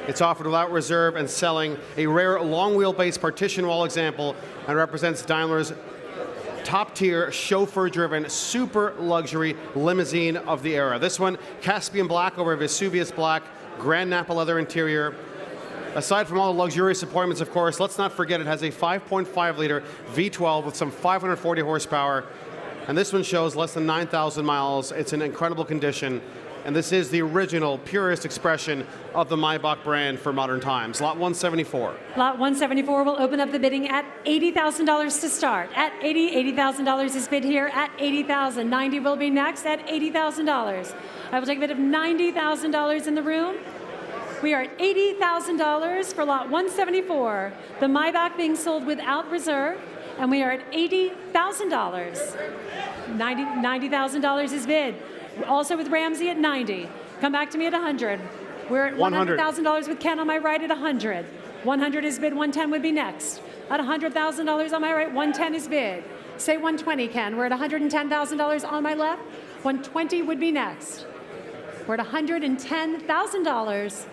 It's offered without reserve and selling, a rare long wheelbase partition wall example, and represents Daimler's top-tier, chauffeur-driven, super luxury limousine of the era. This one, Caspian black over Vesuvius black, Grand Napa leather interior. Aside from all the luxurious appointments, of course, let's not forget it has a 5.5-liter V12 with some 540 horsepower. And this one shows less than 9,000 miles. It's in incredible condition. And this is the original, purest expression of the Maybach brand for modern times. Lot 174. Lot 174 will open up the bidding at $80,000 to start. At $80,000 is bid here at $80,000. 90 will be next at $80,000. I will take a bid of $90,000 in the room. We are at $80,000 for lot 174. The Maybach being sold without reserve, and we are at $80,000. $90,000 is bid. Also with Ramsey at 90. Come back to me at 100. We're at $100,000 with Ken on my right at 100. 100 is bid. 110 would be next. At $100,000 on my right, 110 is bid. Say 120, Ken. We're at $110,000 on my left. 120 would be next. We're at $110,000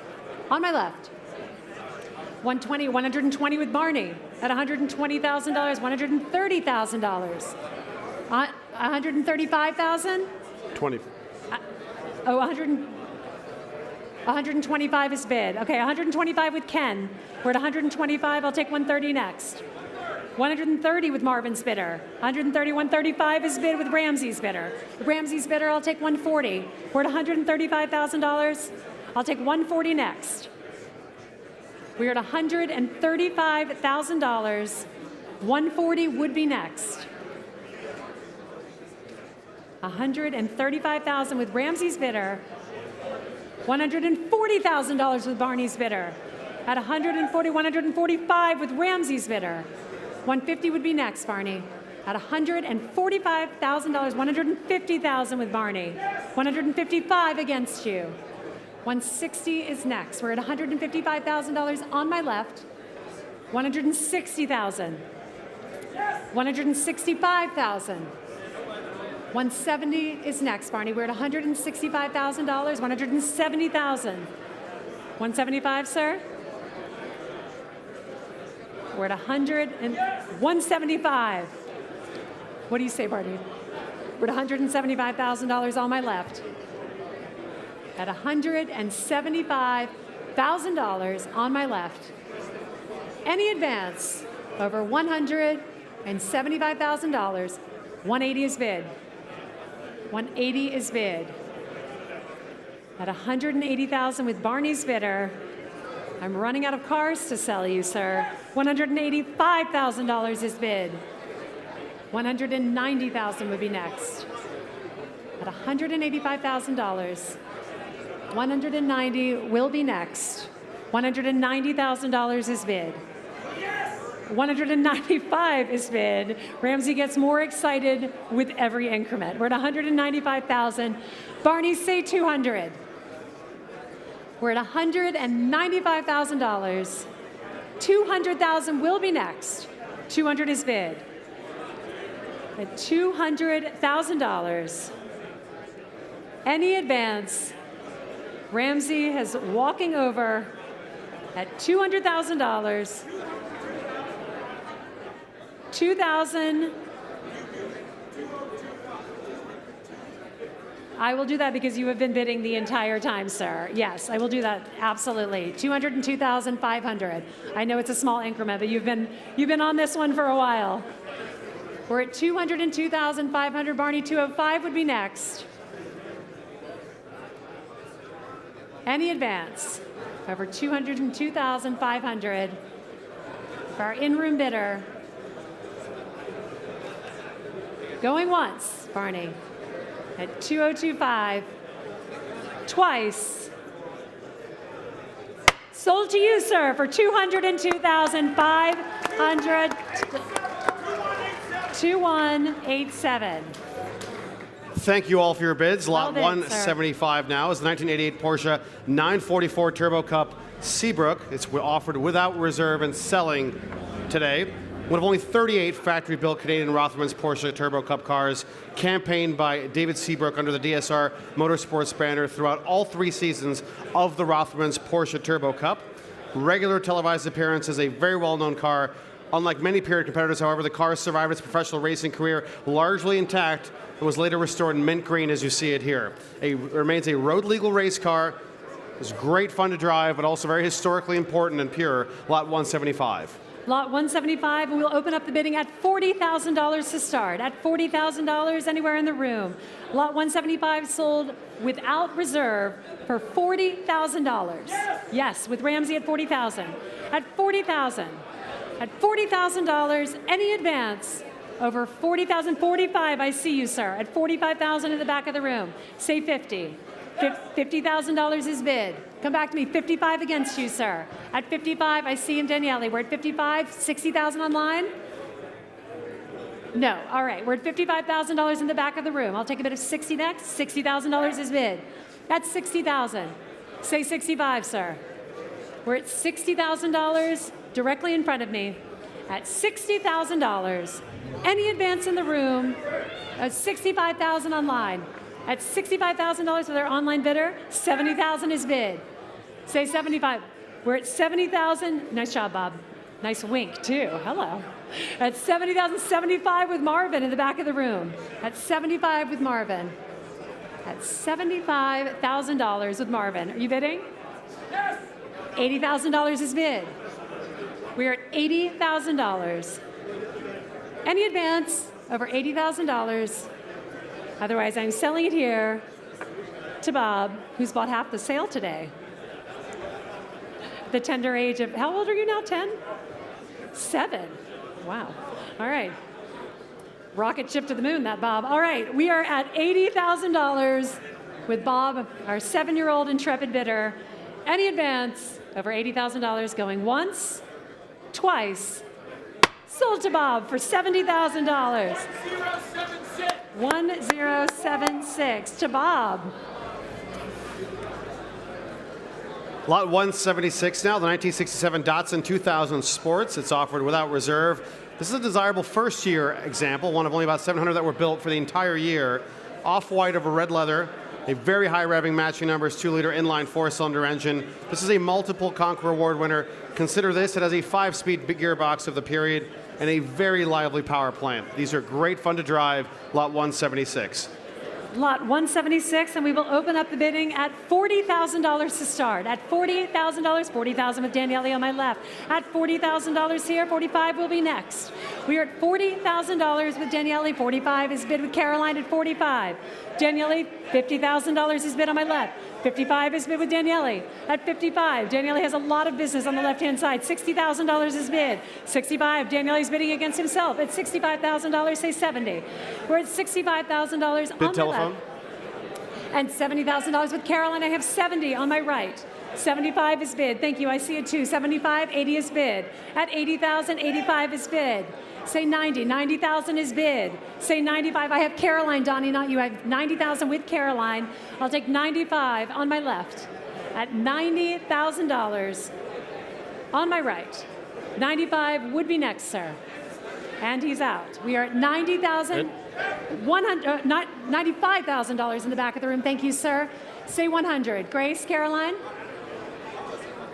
on my left. 120, 120 with Barney at $120,000, $130,000. 135,000? 20. 125 is bid. Okay, 125 with Ken. We're at 125. I'll take 130 next. 130 with Marvin's bidder. 130, 135 is bid with Ramsey's bidder. With Ramsey's bidder, I'll take 140. We're at $135,000. I'll take 140 next. We're at $135,000. 140 would be next. 135,000 with Ramsey's bidder. $140,000 with Barney's bidder. At 140, 145 with Ramsey's bidder. 150 would be next, Barney. At $145,000, 150,000 with Barney. 155 against you. 160 is next. We're at $155,000 on my left. 160,000. 165,000. 170 is next, Barney. We're at $165,000. 170,000. 175, sir. We're at 175. What do you say, Barney? We're at $175,000 on my left. At $175,000 on my left. Any advance over $175,000, 180 is bid. 180 is bid. At $180,000 with Barney's bidder, I'm running out of cars to sell you, sir. $185,000 is bid. 190,000 would be next. At $185,000, 190 will be next. $190,000 is bid. 195 is bid. Ramsey gets more excited with every increment. We're at 195,000. Barney, say 200. We're at $195,000. 200,000 will be next. 200 is bid. At $200,000, any advance, Ramsey is walking over at $200,000. 2,000. I will do that because you have been bidding the entire time, sir. Yes, I will do that, absolutely. 202,500. I know it's a small increment, but you've been on this one for a while. We're at 202,500. Barney, 205 would be next. Any advance over 202,500 for our in-room bidder. Going once, Barney, at 2025, twice. Sold to you, sir, for 202,500. 2187. Thank you all for your bids. Lot Well bid, 175 now is the 1988 Porsche 944 Turbo Cup Seabrook. It's offered without reserve and selling today. One of only 38 factory-built Canadian Rothmans Porsche Turbo Cup cars, campaigned by David Seabrook under the DSR Motorsports banner throughout all 3 seasons of the Rothmans Porsche Turbo Cup. Regular televised appearances, a very well-known car. Unlike many period competitors, however, the car survived its professional racing career largely intact and was later restored in mint green as you see it here. It remains a road-legal race car. It's great fun to drive, but also very historically important and pure. Lot 175. Lot 175, and we'll open up the bidding at $40,000 to start. At $40,000 anywhere in the room. Lot 175 sold without reserve for $40,000. Yes, with Ramsey at $40,000. At $40,000. At $40,000, any advance over $40,000, 45, I see you, sir. At $45,000 in the back of the room. Say 50. $50,000 is bid. Come back to me. 55 against you, sir. At 55, I see him, Daniele. We're at 55, 60,000 online? No. All right. We're at $55,000 in the back of the room. I'll take a bid of 60 next. $60,000 is bid. That's 60,000. Say 65, sir. We're at $60,000 directly in front of me. At $60,000. Any advance in the room, $65,000 online. At $65,000 with our online bidder, $70,000 is bid. Say 75. We're at $70,000. Nice job, Bob. Nice wink, too. Hello. At $70,000, 75 with Marvin in the back of the room. At 75 with Marvin. At $75,000 with Marvin. Are you bidding? Yes. $80,000 is bid. We're at $80,000. Any advance over $80,000. Otherwise, I'm selling it here to Bob, who's bought half the sale today. The tender age of, how old are you now, 10? 7. Wow. All right. Rocket ship to the moon, that Bob. All right, we are at $80,000 with Bob, our 7-year-old intrepid bidder. Any advance over $80,000 going once, twice. Sold to Bob for $70,000. 1076 to Bob. Lot 176 now, the 1967 Datsun 2000 Sports. It's offered without reserve. This is a desirable first-year example, one of only about 700 that were built for the entire year. Off-white over red leather, a very high revving matching numbers, 2-liter inline 4-cylinder engine. This is a multiple Concours Award winner. Consider this, it has a 5-speed gearbox of the period and a very lively power plant. These are great fun to drive, lot 176. Lot 176, and we will open up the bidding at $40,000 to start. At $48,000, $40,000 with Daniele on my left. At $40,000 here, $45,000 will be next. We are at $40,000 with Daniele. $45,000 is bid with Caroline at $45,000. Daniele, $50,000 is bid on my left. $55,000 is bid with Daniele. At $55,000, Daniele has a lot of business on the left-hand side. $60,000 is bid. $65,000, Daniele is bidding against himself. At $65,000, say $70,000. We're at $65,000 on Bid my telephone. left. And $70,000 with Caroline. I have $70,000 on my right. $75,000 is bid. Thank you. I see it too. $75,000, $80,000 is bid. At $80,000, $85,000 is bid. Say $90,000. $90,000 is bid. Say $95,000. I have Caroline, Donnie, not you. I have $90,000 with Caroline. I'll take $95,000 on my left. At $90,000 on my right. $95,000 would be next, sir. And he's out. We are at $95,000 in the back of the room. Thank you, sir. Say 100. Grace, Caroline.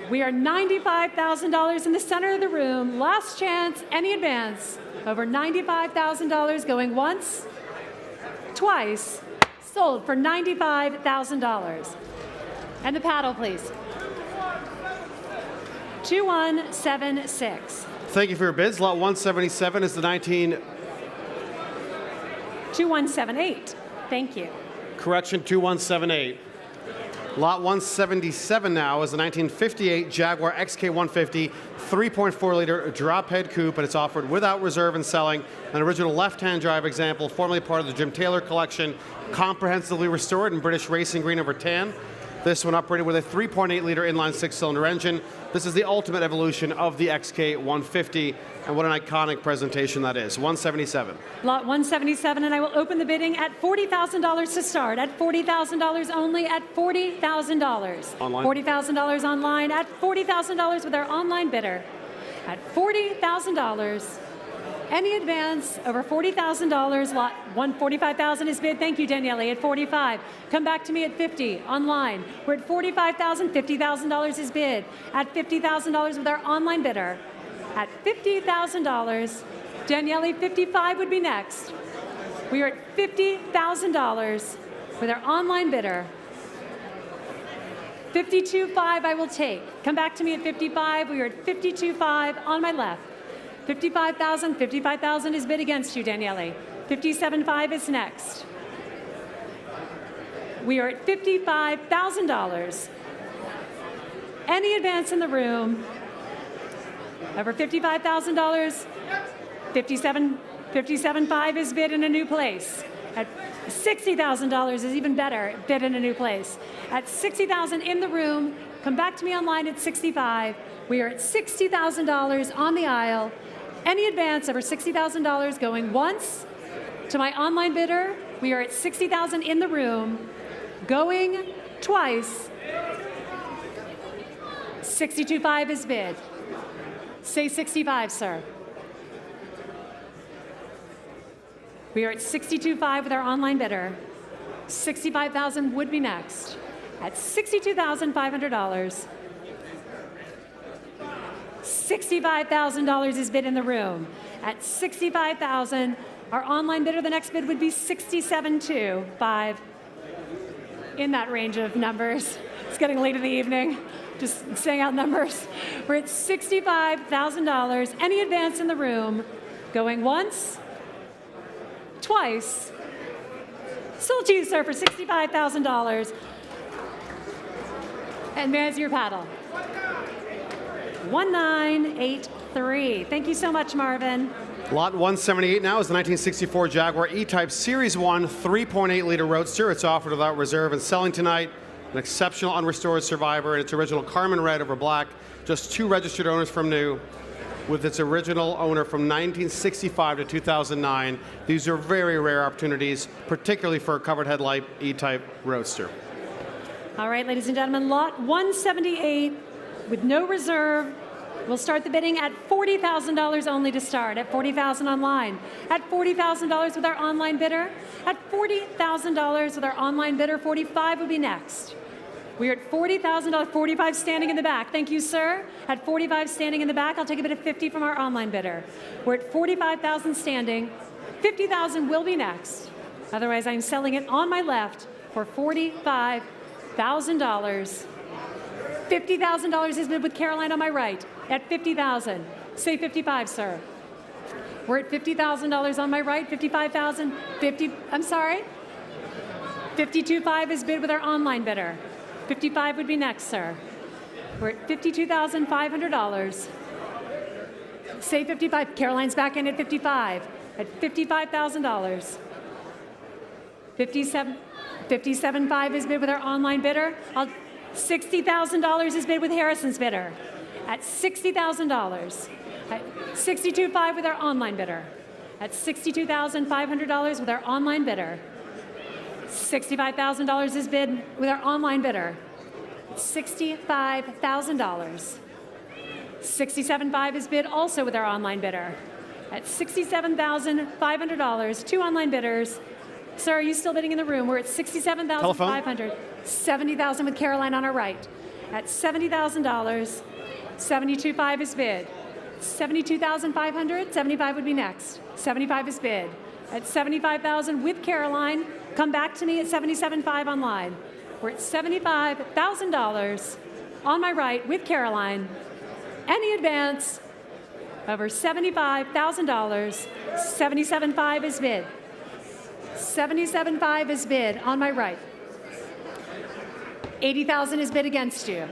We are $95,000 in the center of the room. Last chance, any advance. Over $95,000 going once, twice. Sold for $95,000. And the paddle, please. 2176. Thank you for your bids. Lot 177 is the 2178. Thank you. Correction, 2178. Lot 177 now is the 1958 Jaguar XK150 3.4-liter drop-head coupe, and it's offered without reserve and selling. An original left-hand drive example, formerly part of the Jim Taylor collection, comprehensively restored in British racing green over tan. This one operated with a 3.8-liter inline 6-cylinder engine. This is the ultimate evolution of the XK150, and what an iconic presentation that is. 177. Lot 177, and I will open the bidding at $40,000 to start. At $40,000 only, at $40,000. Online. $40,000 online, at $40,000 with our online bidder. At $40,000. Any advance over $40,000, lot 145,000 is bid. Thank you, Daniele, at 45. Come back to me at 50, online. We're at 45,000, $50,000 is bid. At $50,000 with our online bidder. At $50,000, Daniele, 55 would be next. We are at $50,000 with our online bidder. 52.5 I will take. Come back to me at 55. We are at 52.5 on my left. 55,000, 55,000 is bid against you, Daniele. 57.5 is next. We are at $55,000. Any advance in the room over $55,000? 57.5 is bid in a new place. At $60,000 is even better, bid in a new place. At $60,000 in the room, come back to me online at 65. We are at $60,000 on the aisle. Any advance over $60,000 going once to my online bidder. We are at $60,000 in the room. Going twice. 62.5 is bid. Say 65, sir. We are at 62.5 with our online bidder. 65,000 would be next. At $62,500. $65,000 is bid in the room. At $65,000, our online bidder, the next bid would be 67.5. In that range of numbers. It's getting late in the evening. Just saying out numbers. We're at $65,000. Any advance in the room? Going once, twice. Sold to you, sir, for $65,000. And there's your paddle. 1983. Thank you so much, Marvin. Lot 178 now is the 1964 Jaguar E-Type Series 1 3.8-liter Roadster. It's offered without reserve and selling tonight. An exceptional unrestored survivor in its original Carmen Red over black. Just 2 registered owners from new, with its original owner from 1965 to 2009. These are very rare opportunities, particularly for a covered headlight E-Type Roadster. All right, ladies and gentlemen, lot 178 with no reserve. We'll start the bidding at $40,000 only to start, at $40,000 online, at $40,000 with our online bidder, at $40,000 with our online bidder. 45 would be next. We're at $40,000, 45 standing in the back. Thank you, sir. At 45 standing in the back, I'll take a bid of 50 from our online bidder. We're at 45,000 standing. 50,000 will be next. Otherwise, I'm selling it on my left for $45,000. $50,000 is bid with Caroline on my right at $50,000. Say 55, sir. We're at $50,000 on my right, 55,000, 50, I'm sorry. 52.5 is bid with our online bidder. 55 would be next, sir. We're at $52,500. Say 55. Caroline's back in at 55. At $55,000. 57.5 is bid with our online bidder. $60,000 is bid with Harrison's bidder. At $60,000. At $62.5 with our online bidder. At $62,500 with our online bidder. $65,000 is bid with our online bidder. $65,000. 67.5 is bid also with our online bidder. At $67,500, 2 online bidders. Sir, are you still bidding in the room? We're at $67,500. 70,000 with Caroline on our right. At $70,000, 72.5 is bid. 72,500, 75 would be next. 75 is bid. At 75,000 with Caroline, come back to me at 77.5 online. We're at $75,000 on my right with Caroline. Any advance over $75,000, 77.5 is bid. 77.5 is bid on my right. 80,000 is bid against you.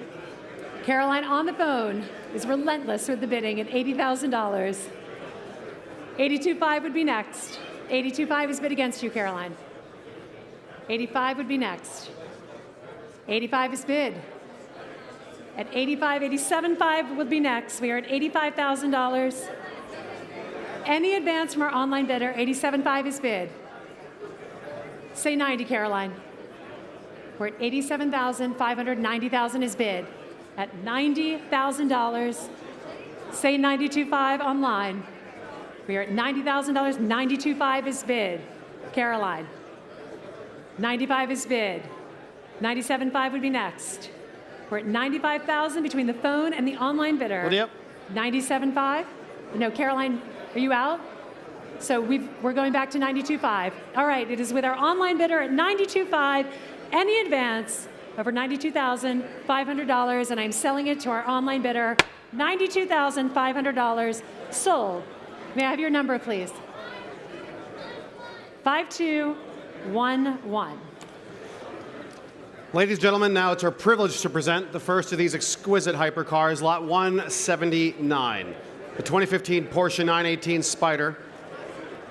Caroline on the phone is relentless with the bidding at $80,000. 82.5 would be next. 82.5 is bid against you, Caroline. 85 would be next. 85 is bid. At 85, 87.5 would be next. We are at $85,000. Any advance from our online bidder, 87.5 is bid. Say 90, Caroline. We're at $87,500, 90,000 is bid. At $90,000, say 92.5 online. We are at $90,000, 92.5 is bid. Caroline. 95 is bid. 97.5 would be next. We're at 95,000 between the phone and the online bidder. Yep. 97.5. No, Caroline, are you out? So we're going back to 92.5. All right, it is with our online bidder at 92.5. Any advance over $92,500, and I'm selling it to our online bidder, $92,500 sold. May I have your number, please? 5211. Ladies and gentlemen, now it's our privilege to present the first of these exquisite hypercars, Lot 179. The 2015 Porsche 918 Spyder,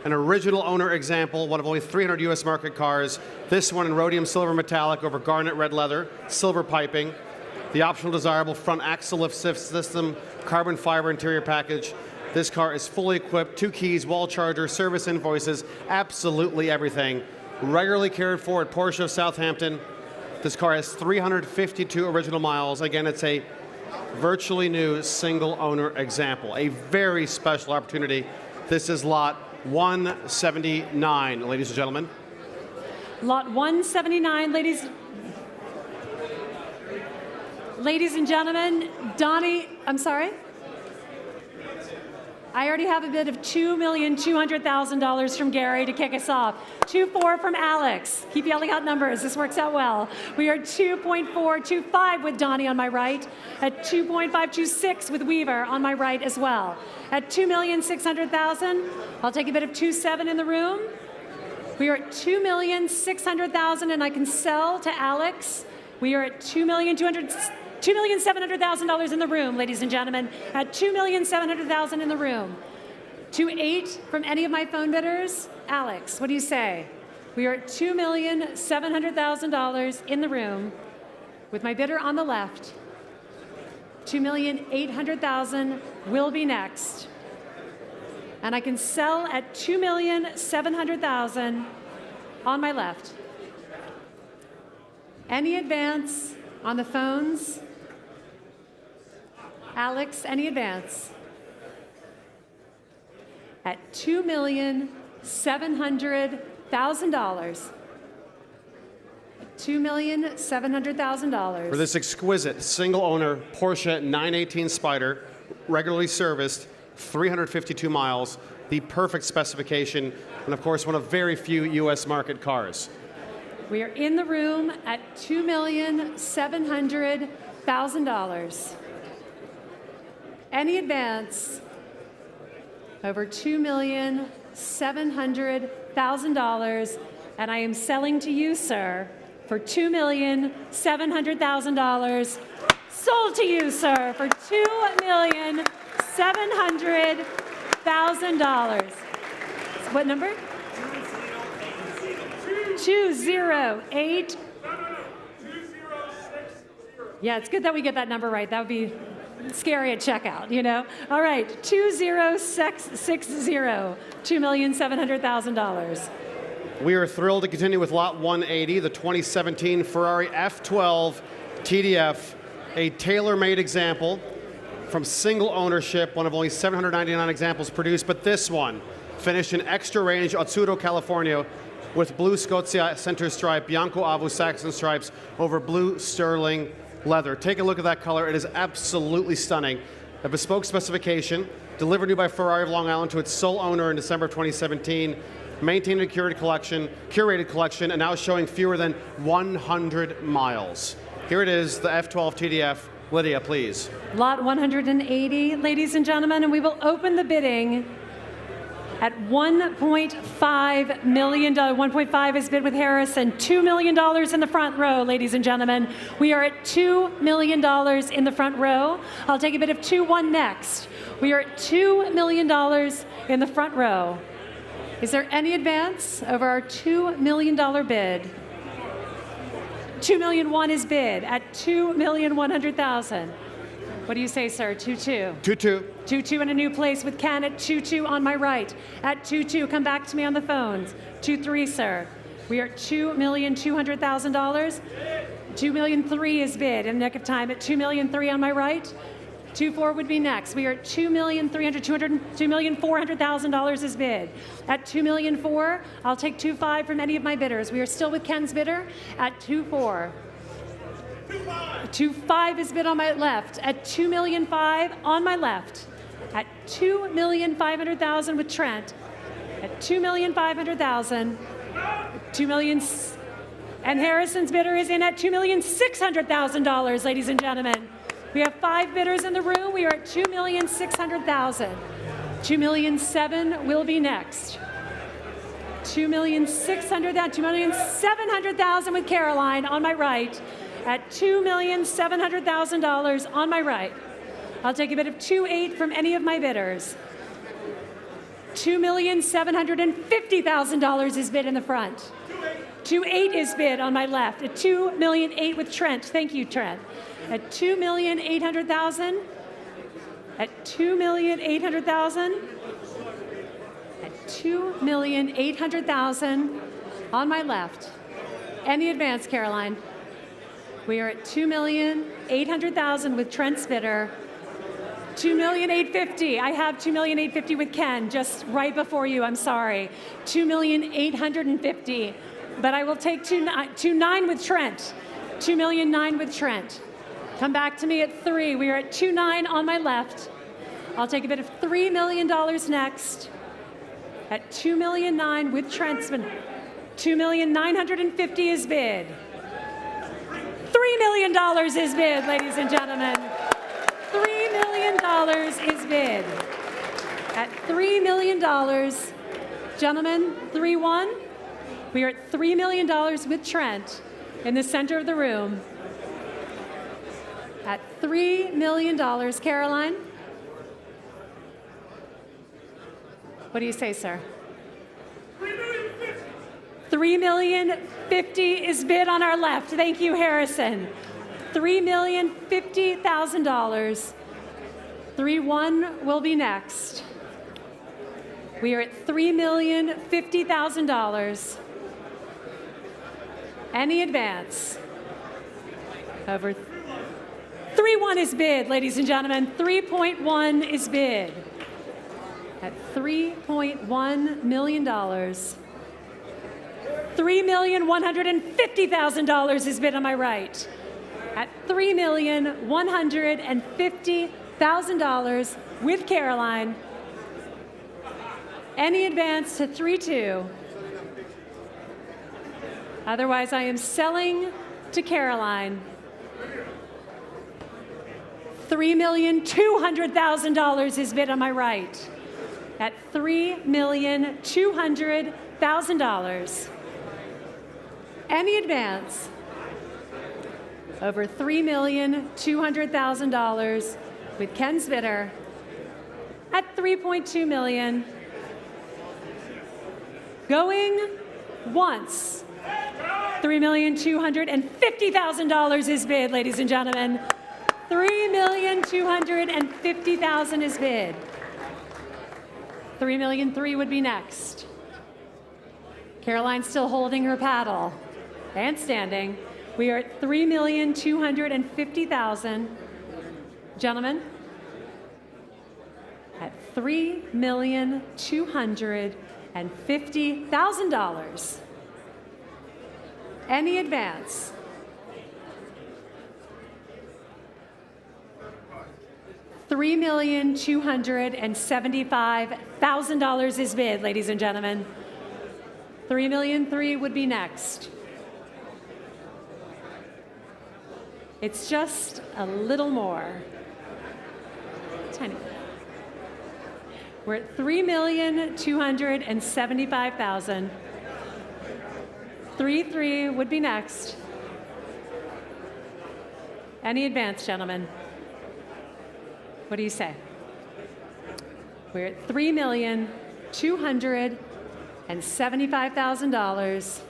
an original owner example, one of only 300 U.S. market cars. This one in rhodium silver metallic over garnet red leather, silver piping, the optional desirable front axle lift system, carbon fiber interior package. This car is fully equipped, 2 keys, wall charger, service invoices, absolutely everything. Regularly cared for at Porsche of Southampton. This car has 352 original miles. Again, it's a virtually new single owner example. A very special opportunity. This is lot 179, ladies and gentlemen. Lot 179, ladies and gentlemen. Donnie, I'm sorry? I already have a bid of $2,200,000 from Gary to kick us off. 2.4 from Alex. Keep yelling out numbers. This works out well. We are 2.425 with Donnie on my right. At 2.526 with Weaver on my right as well. At $2,600,000, I'll take a bid of 2.7 in the room. We are at $2,600,000, and I can sell to Alex. We are at $2,700,000 in the room, ladies and gentlemen. At $2,700,000 in the room. 2.8 from any of my phone bidders? Alex, what do you say? We are at $2,700,000 in the room with my bidder on the left. $2,800,000 will be next. And I can sell at $2,700,000 on my left. Any advance on the phones? Alex, any advance? At $2,700,000. $2,700,000. For this exquisite single-owner Porsche 918 Spyder, regularly serviced, 352 miles, the perfect specification, and of course one of very few U.S. market cars. We are in the room at $2,700,000. Any advance over $2,700,000, and I am selling to you, sir, for $2,700,000. Sold to you, sir, for $2,700,000. What number? 208. Yeah, it's good that we get that number right. That would be scary at checkout, you know? All right, 20660, $2,700,000. We are thrilled to continue with Lot 180, the 2017 Ferrari F12 TDF, a tailor-made example from single ownership, one of only 799 examples produced, but this one, finished in extra range Azzurro, California, with blue Scozia center stripe, Bianco Avu Saxon stripes over blue sterling leather. Take a look at that color. It is absolutely stunning. A bespoke specification, delivered new by Ferrari of Long Island to its sole owner in December of 2017, maintained a curated collection, and now showing fewer than 100 miles. Here it is, the F12 TDF. Lydia, please. Lot 180, ladies and gentlemen, and we will open the bidding at $1.5 million. 1.5 is bid with Harrison. $2 million in the front row, ladies and gentlemen. We are at $2 million in the front row. I'll take a bid of 2.1 next. We are at $2 million in the front row. Is there any advance over our $2 million bid? $2,000,001 is bid at $2,100,000. What do you say, sir? 2.2. 2-2. 2.2 in a new place with Ken at 2.2 on my right. At 2.2, come back to me on the phones. 2.3, sir. We are at $2,200,000. $2,000,003 is bid in the nick of time at $2,000,003 on my right. 2.4 would be next. We are at $2,400,000 is bid. At $2,000,004, I'll take 2.5 from any of my bidders. We are still with Ken's bidder at 2.4. 2.5 is bid on my left. At $2,000,005 on my left. At $2,500,000 with Trent. At $2,500,000. $2,000,000, and Harrison's bidder is in at $2,600,000, ladies and gentlemen. We have 5 bidders in the room. We are at $2,600,000. $2,000,007 will be next. $2,600,000, $2,700,000 with Caroline on my right. At $2,700,000 on my right. I'll take a bid of 2.8 from any of my bidders. $2,750,000 is bid in the front. 2.8 is bid on my left. At $2,000,008 with Trent. Thank you, Trent. At $2,800,000. At $2,800,000. At $2,800,000 on my left. Any advance, Caroline? We are at $2,800,000 with Trent's bidder. $2,850,000. I have $2,850,000 with Ken, just right before you. I'm sorry. $2,850,000. But I will take 2.9 with Trent. $2,009,000 with Trent. Come back to me at 3. We are at 2.9 on my left. I'll take a bid of $3 million next. At $2,009,000 with Trent's bid. $2,950,000 is bid. $3 million is bid, ladies and gentlemen. $3 million is bid. At $3 million, gentlemen, 3-1. We are at $3 million with Trent in the center of the room. At $3 million, Caroline. What do you say, sir? $3,050,000 is bid on our left. Thank you, Harrison. $3,050,000. 3-1 will be next. We are at $3,050,000. Any advance? Over 3-1 is bid, ladies and gentlemen. 3.1 is bid. At $3.1 million. $3,150,000 is bid on my right. At $3,150,000 with Caroline. Any advance to 3-2? Otherwise, I am selling to Caroline. $3,200,000 is bid on my right. At $3,200,000. Any advance? Over $3,200,000 with Ken's bidder at $3.2 million. Going once. $3,250,000 is bid, ladies and gentlemen. $3,250,000 is bid. $3,003,000 would be next. Caroline's still holding her paddle and standing. We are at $3,250,000. Gentlemen, at $3,250,000. Any advance? $3,275,000 is bid, ladies and gentlemen. $3,003,000 would be next. It's just a little more. Tiny. We're at $3,275,000. 3-3 would be next. Any advance, gentlemen? What do you say? We're at $3,275,000.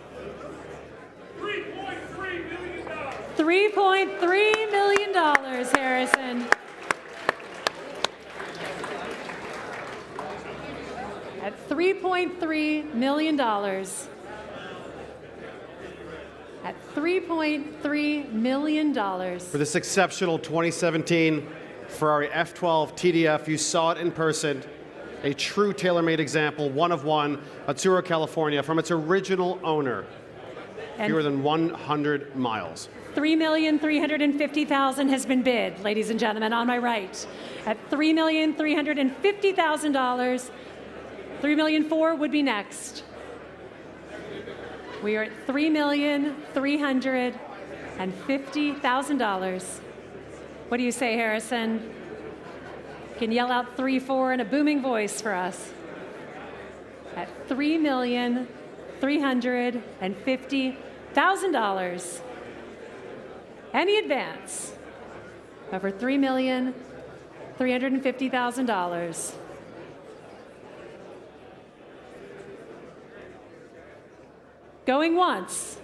$3.3 million, Harrison. At $3.3 million. At $3.3 million. For this exceptional 2017 Ferrari F12 TDF, you saw it in person. A true tailor-made example, one of one, Atura, California, from its original owner. Fewer than 100 miles. $3,350,000 has been bid, ladies and gentlemen, on my right. At $3,350,000, $3,004,000 would be next. We are at $3,350,000. What do you say, Harrison? You can yell out 3-4 in a booming voice for us. At $3,350,000. Any advance? Over $3,350,000. Going once.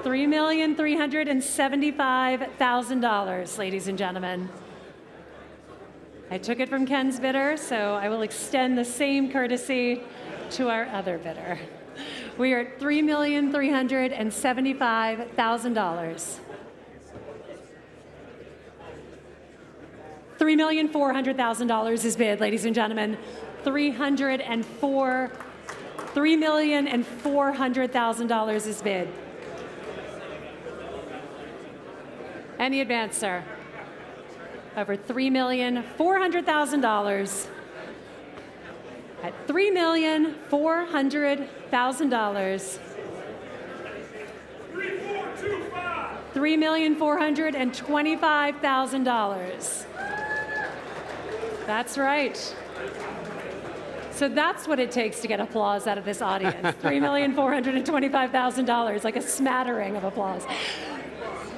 $3,375,000, ladies and gentlemen. I took it from Ken's bidder, so I will extend the same courtesy to our other bidder. We are at $3,375,000. $3,400,000 is bid, ladies and gentlemen. $3,400,000 is bid. Any advance, sir? Over $3,400,000. At $3,400,000. $3,425,000. That's right. So that's what it takes to get applause out of this audience. $3,425,000, like a smattering of applause.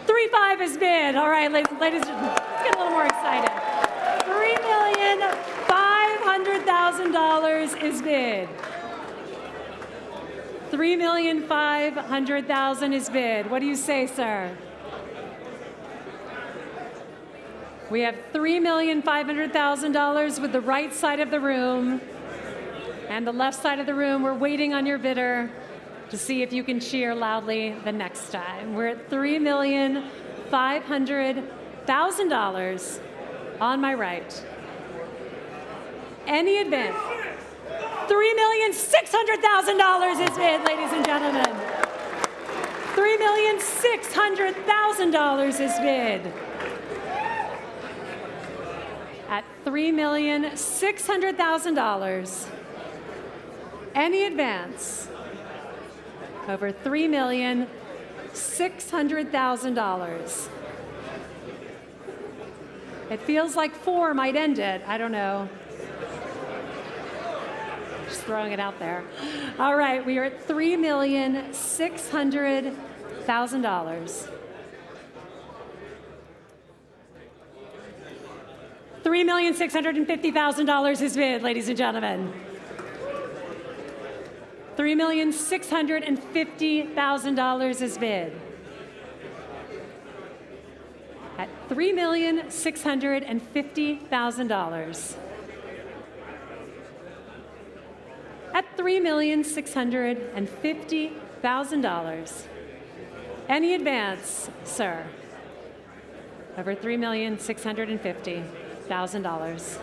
3-5 is bid. All right, ladies, let's get a little more excited. $3,500,000. $3,500,000 is bid. $3,500,000 is bid. What do you say, sir? We have $3,500,000 with the right side of the room and the left side of the room. We're waiting on your bidder to see if you can cheer loudly the next time. We're at $3,500,000 on my right. Any advance? $3,600,000 is bid, ladies and gentlemen. $3,600,000 is bid. At $3,600,000. Any advance over $3,600,000. It feels like 4 might end it. I don't know. Just throwing it out there. All right, we are at $3,600,000. $3,650,000 is bid, ladies and gentlemen. $3,650,000 is bid. At $3,650,000. At $3,650,000. Any advance, sir? Over $3,650,000.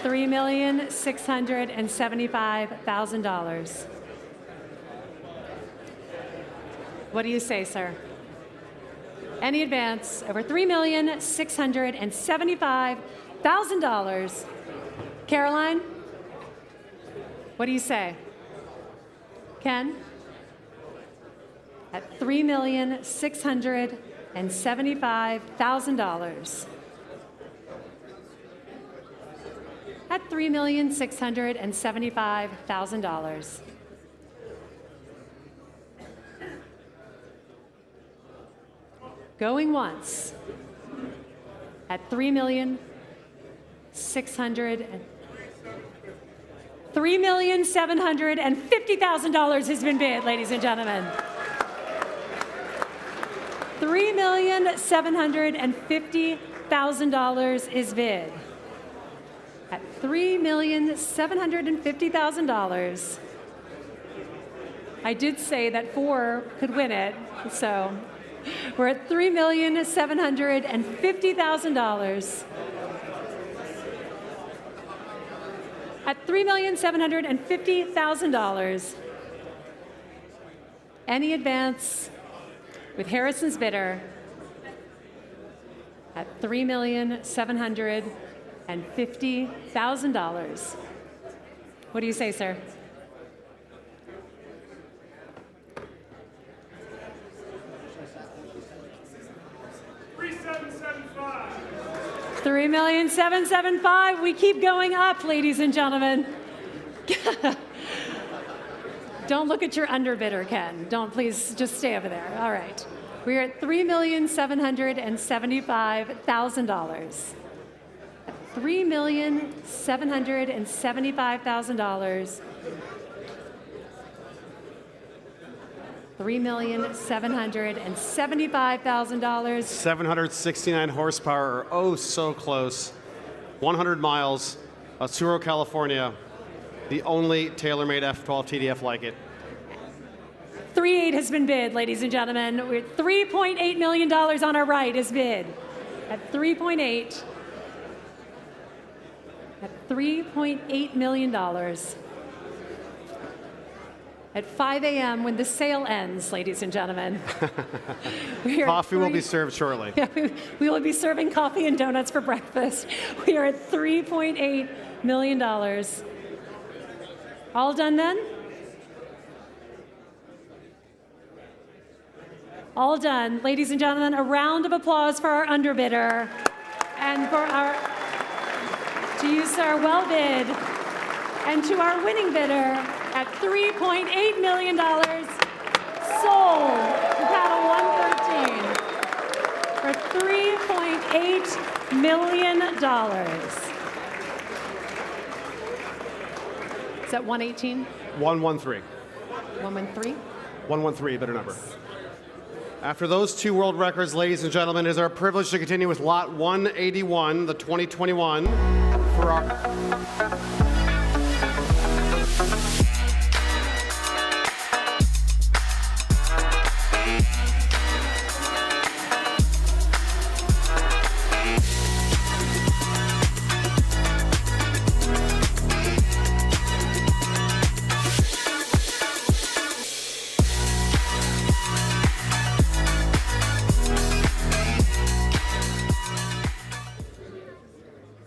$3,675,000. What do you say, sir? Any advance over $3,675,000. Caroline, what do you say? Ken? At $3,675,000. At $3,675,000. Going once. At $3,750,000 has been bid, ladies and gentlemen. $3,750,000 is bid. At $3,750,000. I did say that 4 could win it, so we're at $3,750,000. At $3,750,000. Any advance with Harrison's bidder at $3,750,000. What do you say, sir? $3,775,000. We keep going up, ladies and gentlemen. Don't look at your underbidder, Ken. Don't, please just stay over there. All right. We're at $3,775,000. $3,775,000. $3,775,000. 769 horsepower, oh so close. 100 miles, Osuro, California. The only tailor-made F12 TDF like it. 3.8 has been bid, ladies and gentlemen. We're at $3.8 million on our right is bid. At 3.8. At $3.8 million. At 5 a.m. when the sale ends, ladies and gentlemen. Coffee will be served shortly. Yeah, we will be serving coffee and donuts for breakfast. We are at $3.8 million. All done then? All done. Ladies and gentlemen, a round of applause for our underbidder and for our, to you, sir, well bid, and to our winning bidder at $3.8 million, sold to paddle 113. for $3.8 million. Is that 118? 113. 113? 113, better number. After those two world records, ladies and gentlemen, it is our privilege to continue with Lot 181, the 2021 Ferrari.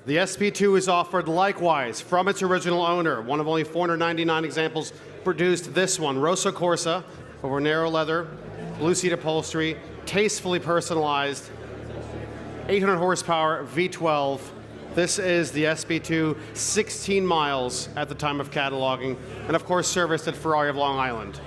The SP2 is offered likewise from its original owner, one of only 499 examples produced. This one, Rosso Corsa, over narrow leather, blue seat upholstery, tastefully personalized, 800 horsepower, V12. This is the SP2, 16 miles at the time of cataloging, and of course serviced at Ferrari of Long Island.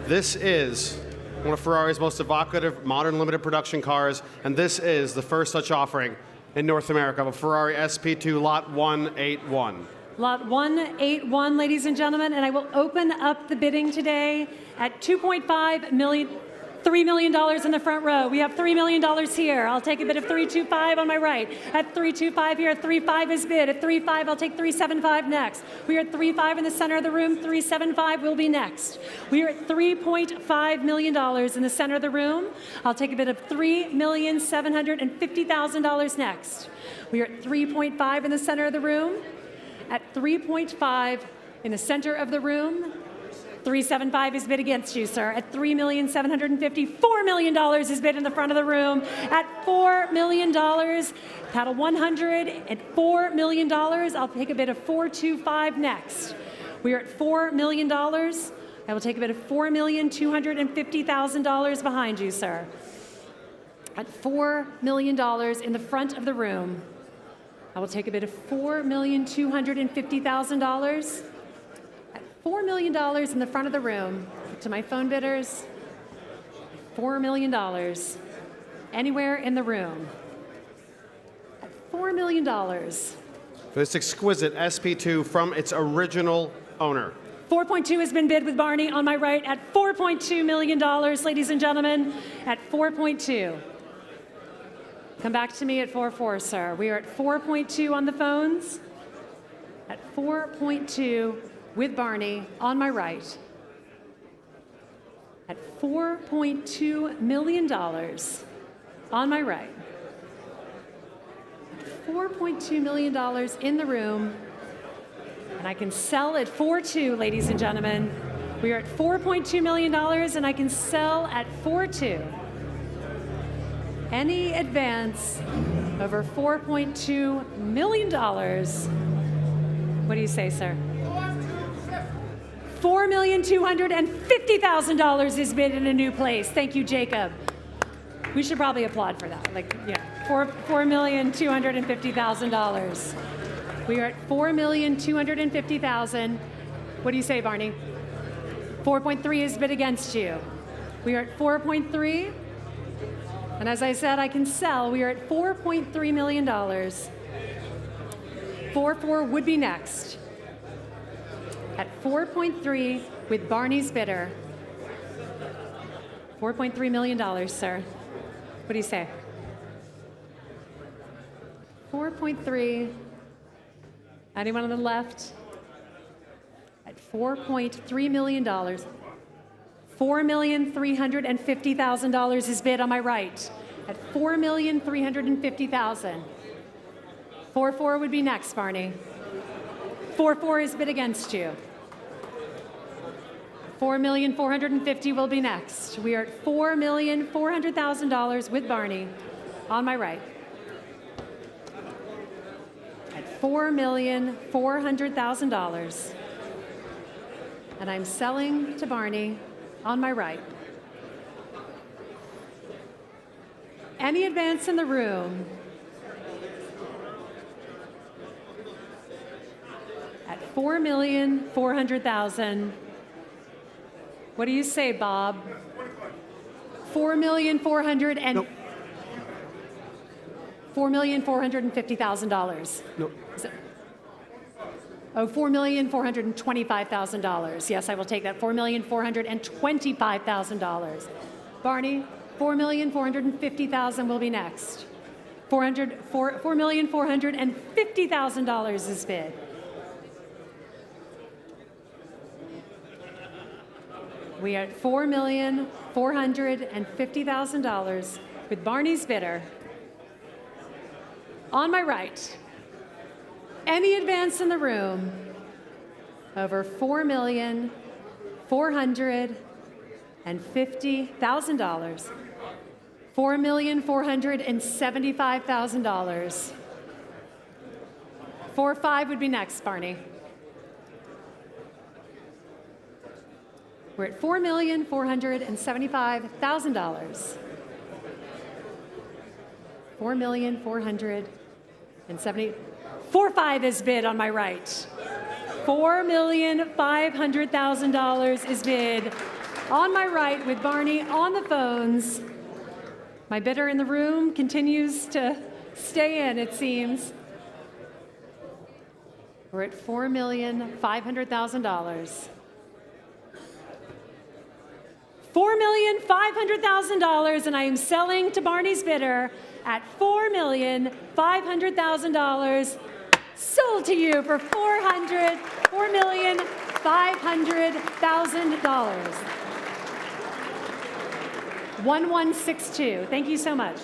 This is one of Ferrari's most evocative modern limited production cars, and this is the first such offering in North America of a Ferrari SP2 Lot 181. Lot 181, ladies and gentlemen, and I will open up the bidding today at $2.5 million, $3 million in the front row. We have $3 million here. I'll take a bid of 325 on my right. At 325 here, 35 is bid. At 35, I'll take 375 next. We are at 35 in the center of the room. 375 will be next. We are at $3.5 million in the center of the room. I'll take a bid of $3,750,000 next. We are at 3.5 in the center of the room. At 3.5 in the center of the room. 375 is bid against you, sir. At $3,750,000, $4 million is bid in the front of the room. At $4 million, paddle 100 at $4 million. I'll take a bid of 425 next. We are at $4 million. I will take a bid of $4,250,000 behind you, sir. At $4 million in the front of the room, I will take a bid of $4,250,000. $4 million in the front of the room. To my phone bidders, $4 million anywhere in the room. $4 million. For this exquisite SP2 from its original owner. 4.2 has been bid with Barney on my right at $4.2 million, ladies and gentlemen, at 4.2. Come back to me at 4.4, sir. We are at 4.2 on the phones. At 4.2. with Barney on my right at $4.2 million on my right. $4.2 million in the room, and I can sell at 4.2, ladies and gentlemen. We are at $4.2 million, and I can sell at 4.2. Any advance over $4.2 million, what do you say, sir? $4,250,000 is bid in a new place. Thank you, Jacob. We should probably applaud for that. Like, yeah, $4,250,000. We are at $4,250,000. What do you say, Barney? 4.3 is bid against you. We are at 4.3. And as I said, I can sell. We are at $4.3 million. 4.4 would be next. At 4.3 with Barney's bidder. $4.3 million, sir. What do you say? 4.3. Anyone on the left? At $4.3 million. $4,350,000 is bid on my right. At $4,350,000. 4.4 would be next, Barney. 4.4 is bid against you. $4,450,000 will be next. We are at $4,400,000 with Barney on my right. At $4,400,000. And I'm selling to Barney on my right. Any advance in the room? At $4,400,000. What do you say, Bob? 4,400,000 and Nope. $4,450,000. No. Oh, $4,425,000. Yes, I will take that. $4,425,000. Barney, $4,450,000 will be next. $4,450,000 is bid. We are at $4,450,000 with Barney's bidder. On my right, any advance in the room over $4,450,000. $4,475,000. 4-5 would be next, Barney. We're at $4,475,000. $4,470,000. 4-5 is bid on my right. $4,500,000 is bid on my right with Barney on the phones. My bidder in the room continues to stay in, it seems. We're at $4,500,000. $4,500,000, and I am selling to Barney's bidder at $4,500,000. Sold to you for $4,500,000. 1162. Thank you so much.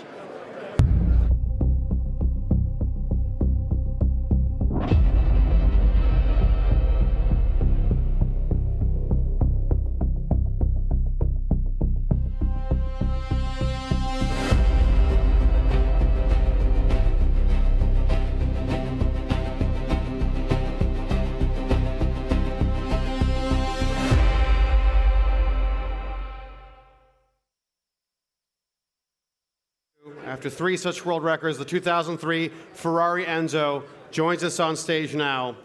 After 3 such world records, the 2003 Ferrari Enzo joins us on stage now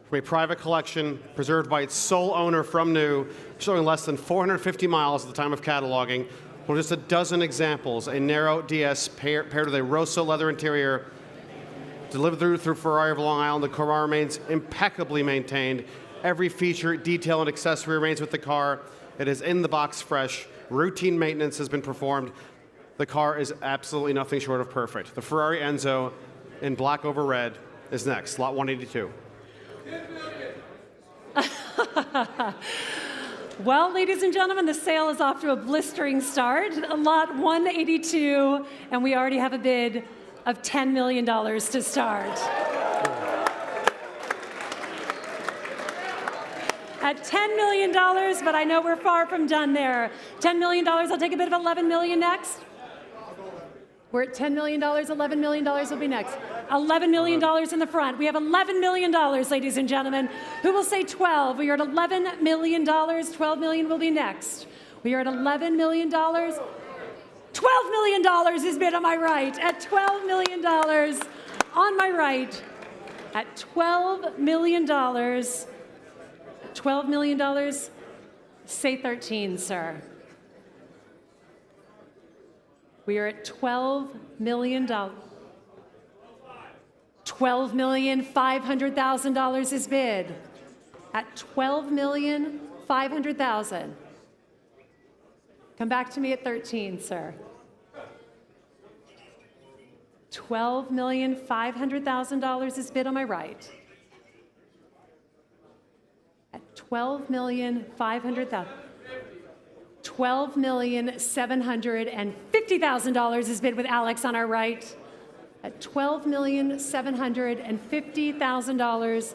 from a private collection preserved by its sole owner from new, showing less than 450 miles at the time of cataloging. With just a dozen examples, a narrow DS paired with a Rosso leather interior, delivered through Ferrari of Long Island. The car remains impeccably maintained. Every feature, detail, and accessory remains with the car. It is in the box fresh. Routine maintenance has been performed. The car is absolutely nothing short of perfect. The Ferrari Enzo in black over red is next, lot 182. Well, ladies and gentlemen, the sale is off to a blistering start. Lot 182, and we already have a bid of $10 million to start. At $10 million, but I know we're far from done there. $10 million, I'll take a bid of $11 million next. We're at $10 million, $11 million will be next. $11 million in the front. We have $11 million, ladies and gentlemen. Who will say 12? We are at $11 million. $12 million will be next. We are at $11 million. $12 million is bid on my right. At $12 million on my right. At $12 million. $12 million. Say 13, sir. We are at $12 million. $12,500,000 is bid. At $12,500,000. Come back to me at 13, sir. $12,500,000 is bid on my right. At $12,500,000. $12,750,000 is bid with Alex on our right. At $12,750,000,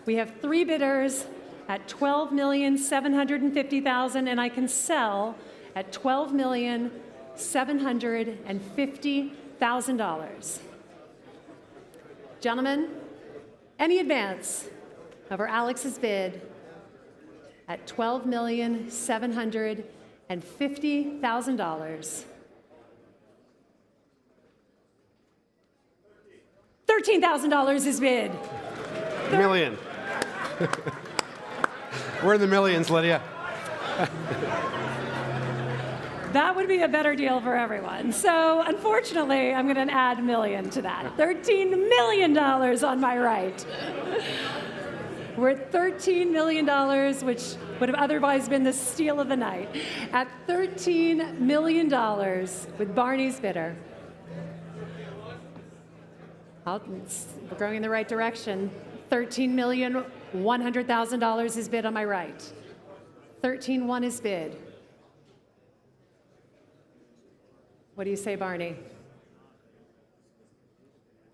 we have 3 bidders at $12,750,000, and I can sell at $12,750,000. Gentlemen, any advance over Alex's bid at $12,750,000. $13,000 is bid. Million. We're in the millions, Lydia. That would be a better deal for everyone. So unfortunately, I'm going to add million to that. $13 million on my right. We're at $13 million, which would have otherwise been the steal of the night. At $13 million with Barney's bidder. We're going in the right direction. $13,100,000 is bid on my right. 13.1 is bid. What do you say, Barney?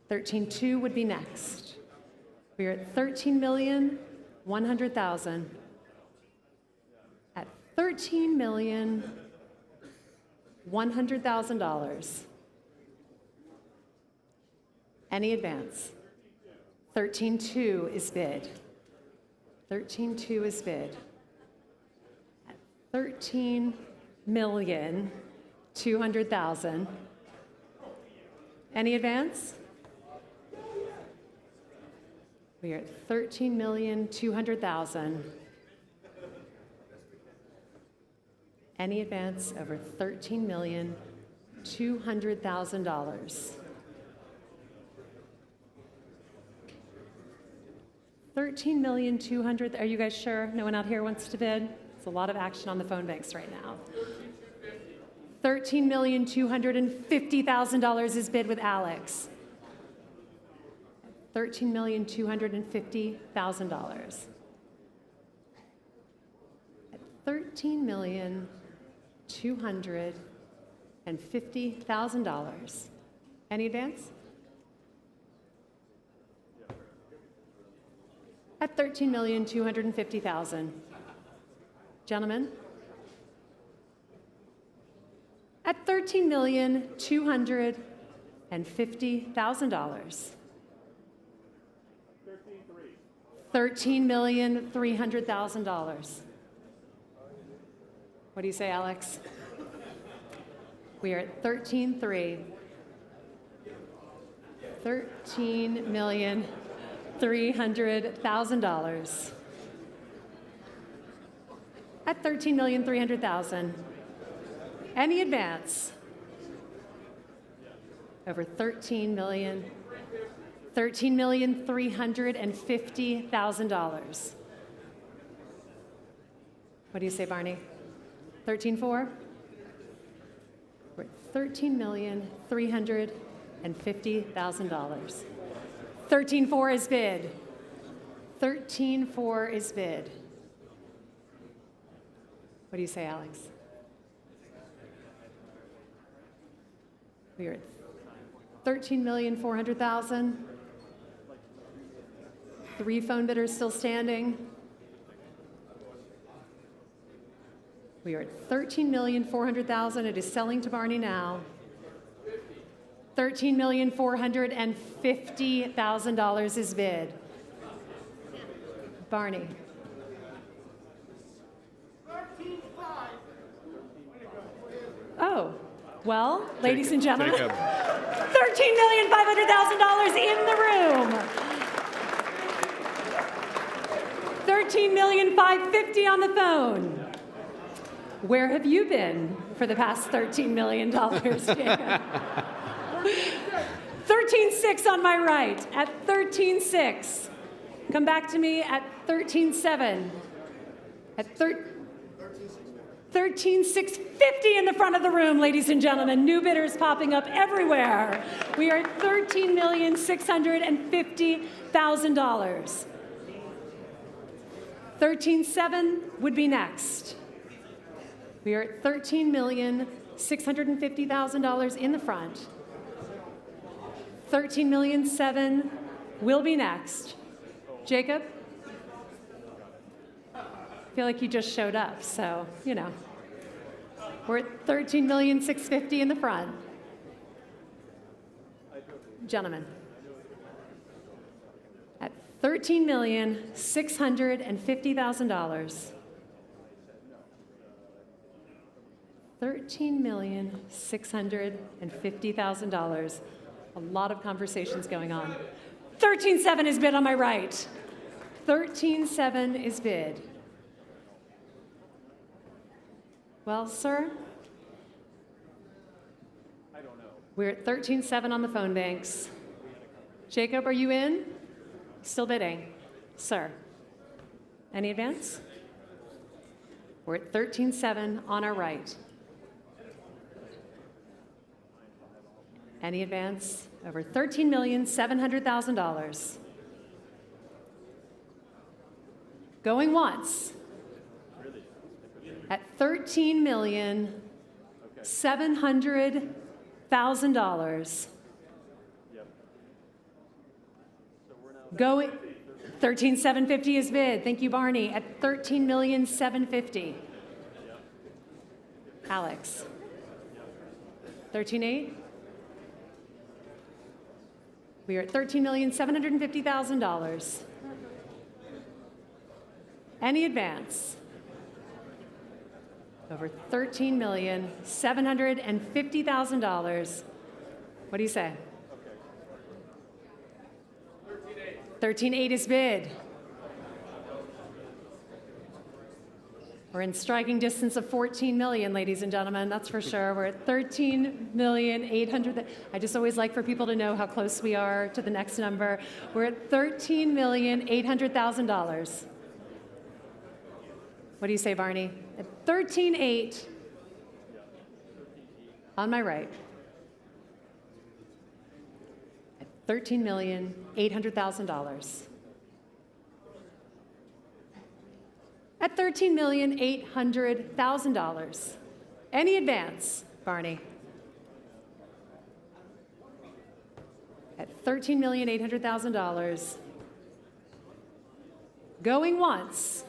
13.2 would be next. We are at $13,100,000. At $13,100,000. Any advance? 13.2 is bid. 13.2 is bid. At $13,200,000. Any advance? We are at $13,200,000. Any advance over $13,200,000? $13,200,000. Are you guys sure? No one out here wants to bid? It's a lot of action on the phone banks right now. $13,250,000 is bid with Alex. $13,250,000. At $13,250,000. Any advance? At $13,250,000. Gentlemen? At $13,250,000. $13,300,000. What do you say, Alex? We are at 13.3. $13,300,000. At $13,300,000. Any advance? Over $13 million. $13,350,000. What do you say, Barney? 13.4? We're at $13,350,000. 13.4 is bid. 13.4 is bid. What do you say, Alex? We are at $13,400,000. 3 phone bidders still standing. We are at $13,400,000. It is selling to Barney now. $13,450,000 is bid. Barney. Oh, well, ladies and gentlemen, $13,500,000 in the room. $13,550,000 on the phone. Where have you been for the past $13 million, Jacob? 13.6 on my right, at 13.6. Come back to me at 13.7. At 13,650 in the front of the room, ladies and gentlemen. New bidders popping up everywhere. We are at $13,650,000. 13.7 would be next. We are at $13,650,000 in the front. 13,000,007 will be next. Jacob? I feel like you just showed up, so, you know. We're at $13,650,000 in the front. Gentlemen. At $13,650,000. $13,650,000. A lot of conversations going on. 13.7 is bid on my right. 13.7 is bid. Well, sir, We're at 13.7 on the phone banks. Jacob, are you in? Still bidding. Sir, any advance? We're at 13.7 on our right. Any advance? Over $13,700,000. Going once. At $13,700,000. Going 13,750 is bid. Thank you, Barney. At 13,750,000. Alex. 13.8. We are at $13,750,000. Any advance? Over $13,750,000. What do you say? 13.8 is bid. We're in striking distance of 14 million, ladies and gentlemen, that's for sure. We're at 13,800,000. I just always like for people to know how close we are to the next number. We're at $13,800,000. What do you say, Barney? At 13.8 on my right. At $13,800,000. At $13,800,000. Any advance, Barney? At $13,800,000. Going once.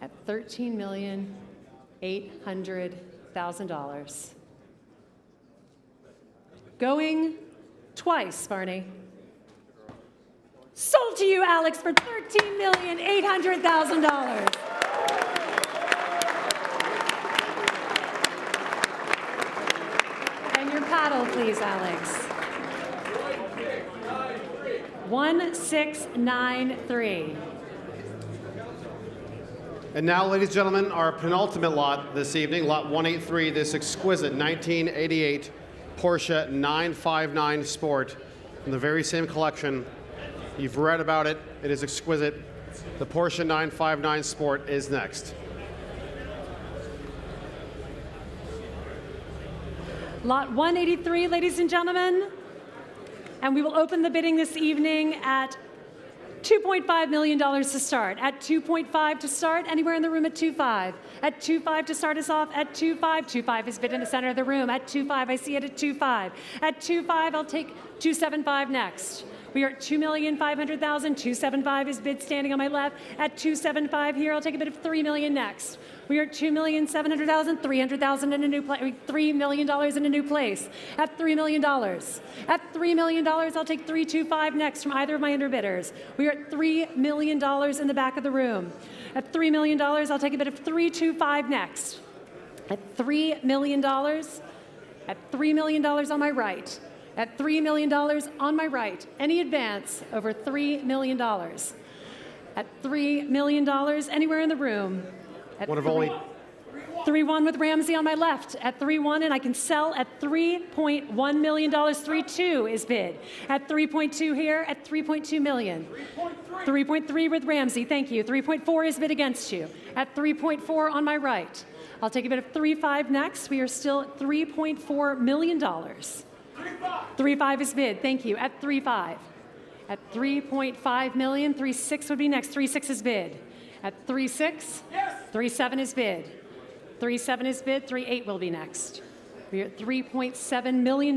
At $13,800,000. Going twice, Barney. Sold to you, Alex, for $13,800,000. And your paddle, please, Alex. 1693. And now, ladies and gentlemen, our penultimate lot this evening, lot 183, this exquisite 1988 Porsche 959 Sport from the very same collection. You've read about it. It is exquisite. The Porsche 959 Sport is next. Lot 183, ladies and gentlemen. And we will open the bidding this evening at $2.5 million to start. At 2.5 to start, anywhere in the room at 2.5. At 2.5 to start us off, at 2.5. 2.5 is bid in the center of the room. At 2.5, I see it at 2.5. At 2.5, I'll take 2.75 next. We are at $2,500,000. 2.75 is bid standing on my left. At 2.75 here, I'll take a bid of $3 million next. We are at $2,700,000, $300,000 in a new place, $3 million in a new place. At $3 million. At $3 million, I'll take 3.25 next from either of my underbidders. We are at $3 million in the back of the room. At $3 million, I'll take a bid of 3.25 next. At $3 million. At $3 million on my right. At $3 million on my right. Any advance over $3 million. At $3 million, anywhere in the room. At 3.1 with Ramsey on my left. At 3.1, and I can sell at $3.1 million. 3.2 is bid. At 3.2 here, at 3.2 million. 3.3 with Ramsey, thank you. 3.4 is bid against you. At 3.4 on my right. I'll take a bid of 3.5 next. We are still at $3.4 million. 3.5 is bid, thank you. At 3.5. At 3.5 million, 3.6 would be next. 3.6 is bid. At 3.6, 3.7 is bid. 3.7 is bid, 3.8 will be next. We are at $3.7 million.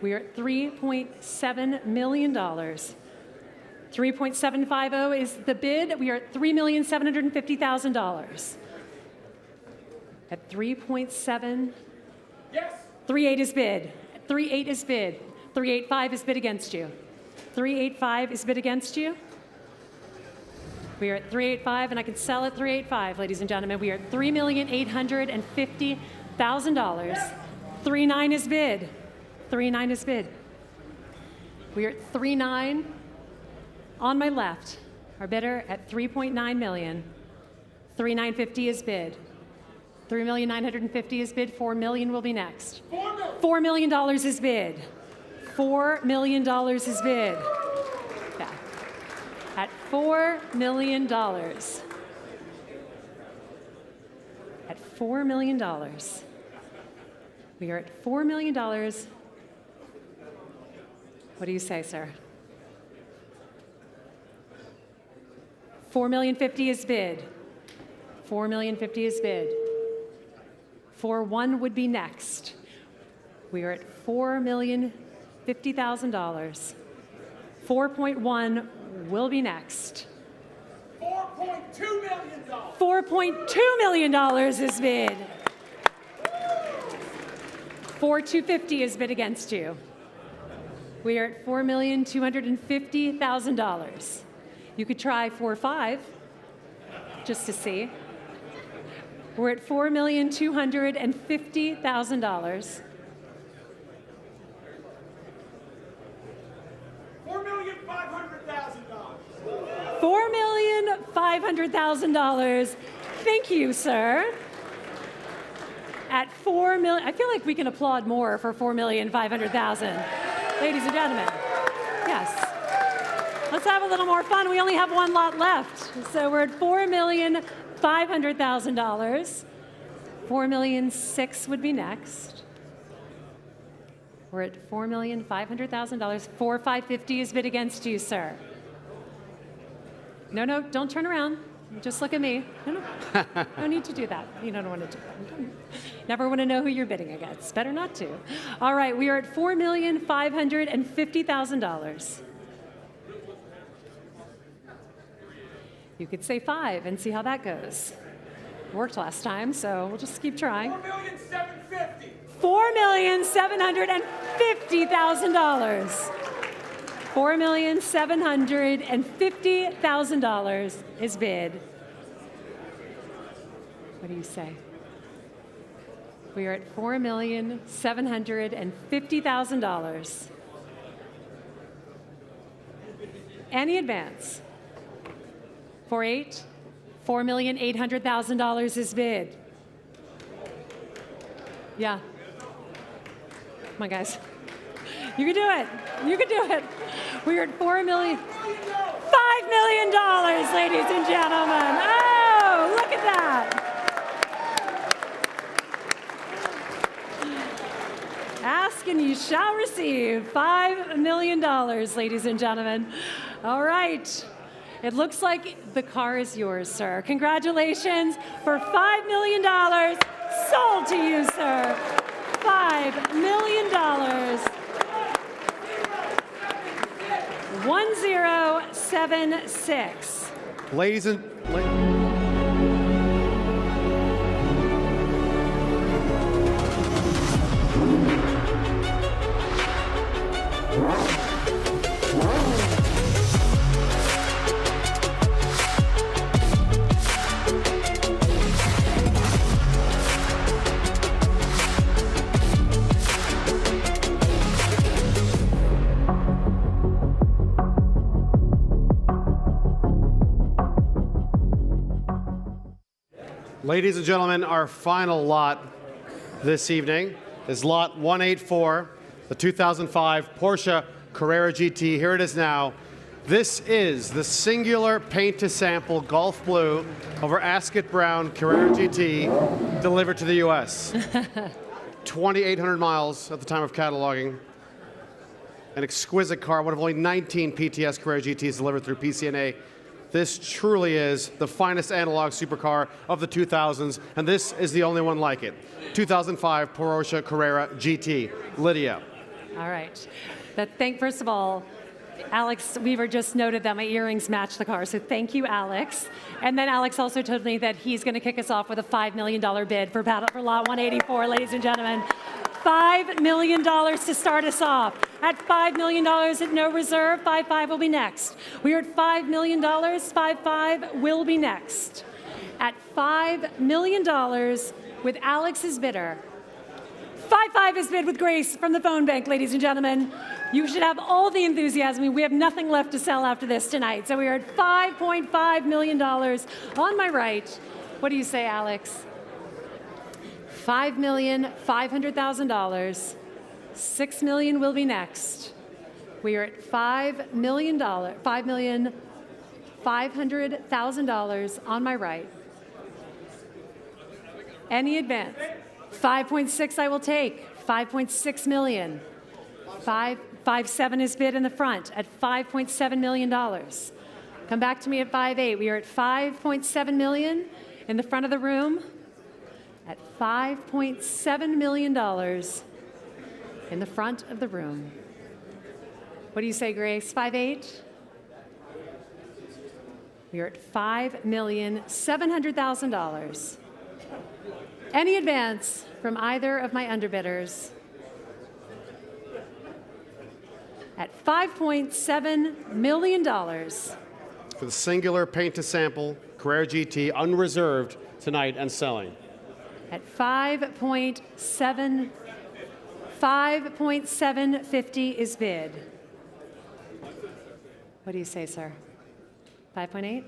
We are at $3.7 million. 3.750 is the bid. We are at $3,750,000. At 3.7, 3.8 is bid. 3.8 is bid. 3.85 is bid against you. 3.85 is bid against you. We are at 3.85, and I can sell at 3.85, ladies and gentlemen. We are at $3,850,000. 3.9 is bid. 3.9 is bid. We are at 3.9 on my left. Our bidder at $3.9 million. 3.950 is bid. 3,950,000 is bid. 4 million will be next. $4 million is bid. $4 million is bid. Yeah. At $4 million. At $4 million. We are at $4 million. What do you say, sir? $4,050,000 is bid. $4,050,000 is bid. 4.1 would be next. We are at $4,050,000. 4.1 will be next. $4.2 million. $4.2 million is bid. 4,250,000 is bid against you. We are at $4,250,000. You could try 4.5 just to see. We're at $4,250,000. $4,500,000. Thank you, sir. At $4 million, I feel like we can applaud more for $4,500,000. Ladies and gentlemen, yes. Let's have a little more fun. We only have one lot left. So we're at $4,500,000. $4,600,000 would be next. We're at $4,500,000. 4,550,000 is bid against you, sir. No, no, don't turn around. Just look at me. No, no need to do that. You don't want to do that. Never want to know who you're bidding against. Better not to. All right, we are at $4,550,000. You could say 5 and see how that goes. Worked last time, so we'll just keep trying. $4,750,000. $4,750,000. $4,750,000 is bid. What do you say? We are at $4,750,000. Any advance? 4.8? $4,800,000 is bid. Yeah. Come on, guys. You can do it. You can do it. We're at $4 million. $5 million, ladies and gentlemen. Oh, look at that. Ask and you shall receive. $5 million, ladies and gentlemen. All right. It looks like the car is yours, sir. Congratulations for $5 million sold to you, sir. $5 million. 1076. Ladies and Ladies and gentlemen, our final lot this evening is lot 184, the 2005 Porsche Carrera GT. Here it is now. This is the singular paint-to-sample Gulf Blue over Ascot Brown Carrera GT delivered to the U.S. 2,800 miles at the time of cataloging. An exquisite car, one of only 19 PTS Carrera GTs delivered through PCNA. This truly is the finest analog supercar of the 2000s, and this is the only one like it. 2005 Porsche Carrera GT. Lydia. All right. First of all, Alex Weaver just noted that my earrings match the car, so thank you, Alex. And then Alex also told me that he's going to kick us off with a $5 million bid for lot 184, ladies and gentlemen. $5 million to start us off. At $5 million at no reserve, 5.5 will be next. We are at $5 million, 5.5 will be next. At $5 million with Alex's bidder. 5.5 is bid with grace from the phone bank, ladies and gentlemen. You should have all the enthusiasm. We have nothing left to sell after this tonight. So we are at $5.5 million on my right. What do you say, Alex? $5,500,000. $6 million will be next. We are at $5,500,000 on my right. Any advance? 5.6 I will take. 5.6 million. 5.7 is bid in the front at $5.7 million. Come back to me at 5.8. We are at 5.7 million in the front of the room at $5.7 million in the front of the room. What do you say, Grace? 5.8? We are at $5,700,000. Any advance from either of my underbidders? At $5.7 million. For the singular paint to sample Carrera GT unreserved tonight and selling. At 5.750 is bid. What do you say, sir? 5.8?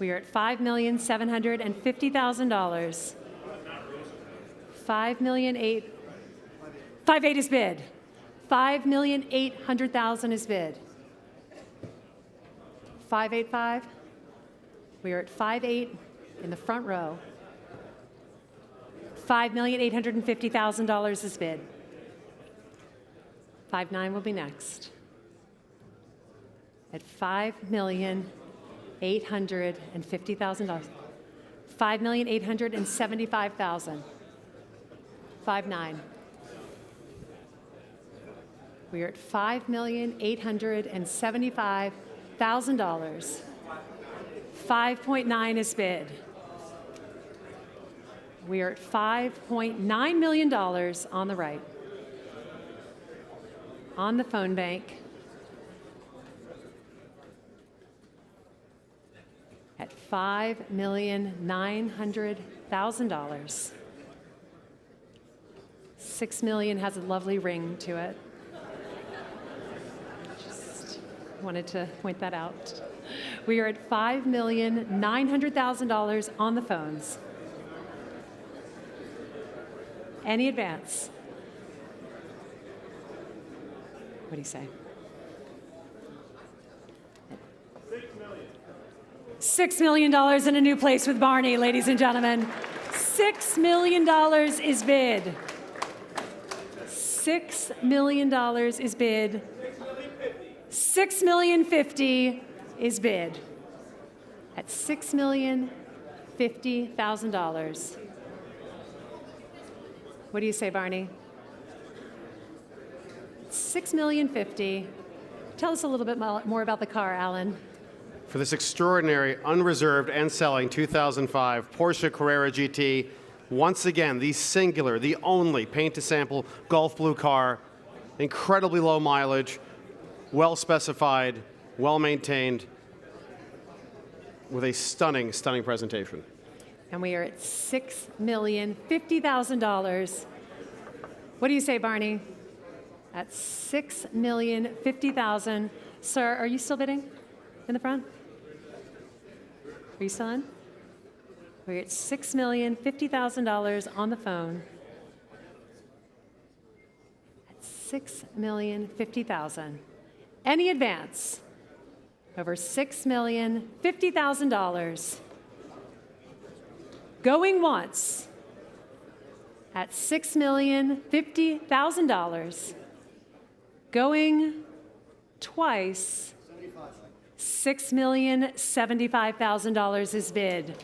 We are at $5,750,000. 5,008,000. 5.8 is bid. 5,800,000 is bid. 5.85. We are at 5.8 in the front row. $5,850,000 is bid. 5.9 will be next. At $5,850,000. $5,875,000. 5.9. We are at $5,875,000. 5.9 is bid. We are at $5.9 million on the right. On the phone bank at $5,900,000. $6 million has a lovely ring to it. Just wanted to point that out. We are at $5,900,000 on the phones. Any advance? What do you say? $6 million in a new place with Barney, ladies and gentlemen. $6 million is bid. $6 million is bid. $6,050,000 is bid. At $6,050,000. What do you say, Barney? $6,050,000. Tell us a little bit more about the car, Alan. For this extraordinary, unreserved and selling 2005 Porsche Carrera GT, once again, the singular, the only paint-to-sample Gulf Blue car, incredibly low mileage, well-specified, well-maintained, with a stunning, stunning presentation. And we are at $6,050,000. What do you say, Barney? At $6,050,000. Sir, are you still bidding in the front? Are you still in? We're at $6,050,000 on the phone. At $6,050,000. Any advance over $6,050,000. Going once at $6,050,000. Going twice. $6,075,000 is bid.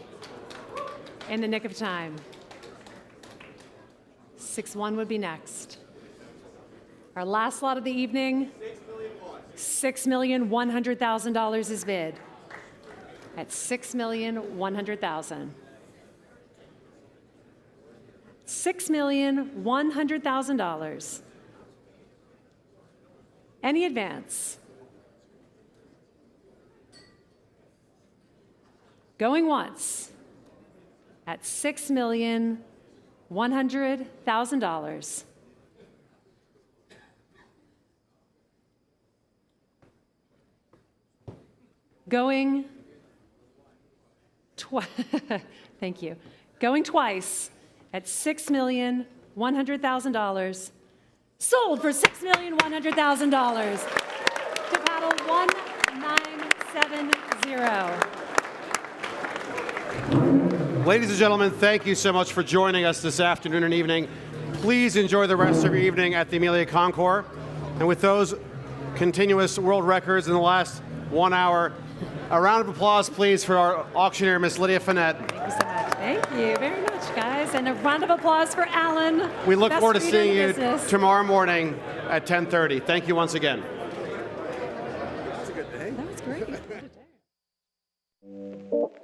In the nick of time. 6.1 would be next. Our last lot of the evening, $6,100,000 is bid. At $6,100,000. $6,100,000. Any advance? Going once at $6,100,000. Going thank you, going twice at $6,100,000, sold for $6,100,000 to paddle 1970. Ladies and gentlemen, thank you so much for joining us this afternoon and evening. Please enjoy the rest of your evening at the Amelia Concours. And with those continuous world records in the last 1 hour, a round of applause, please, for our auctioneer, Miss Lydia Finette. Thank you so much. Thank you very much, guys. And a round of applause for Alan. We look Best forward to reader in seeing the you business. tomorrow morning at 10:30. Thank you once again. That was great. What a day.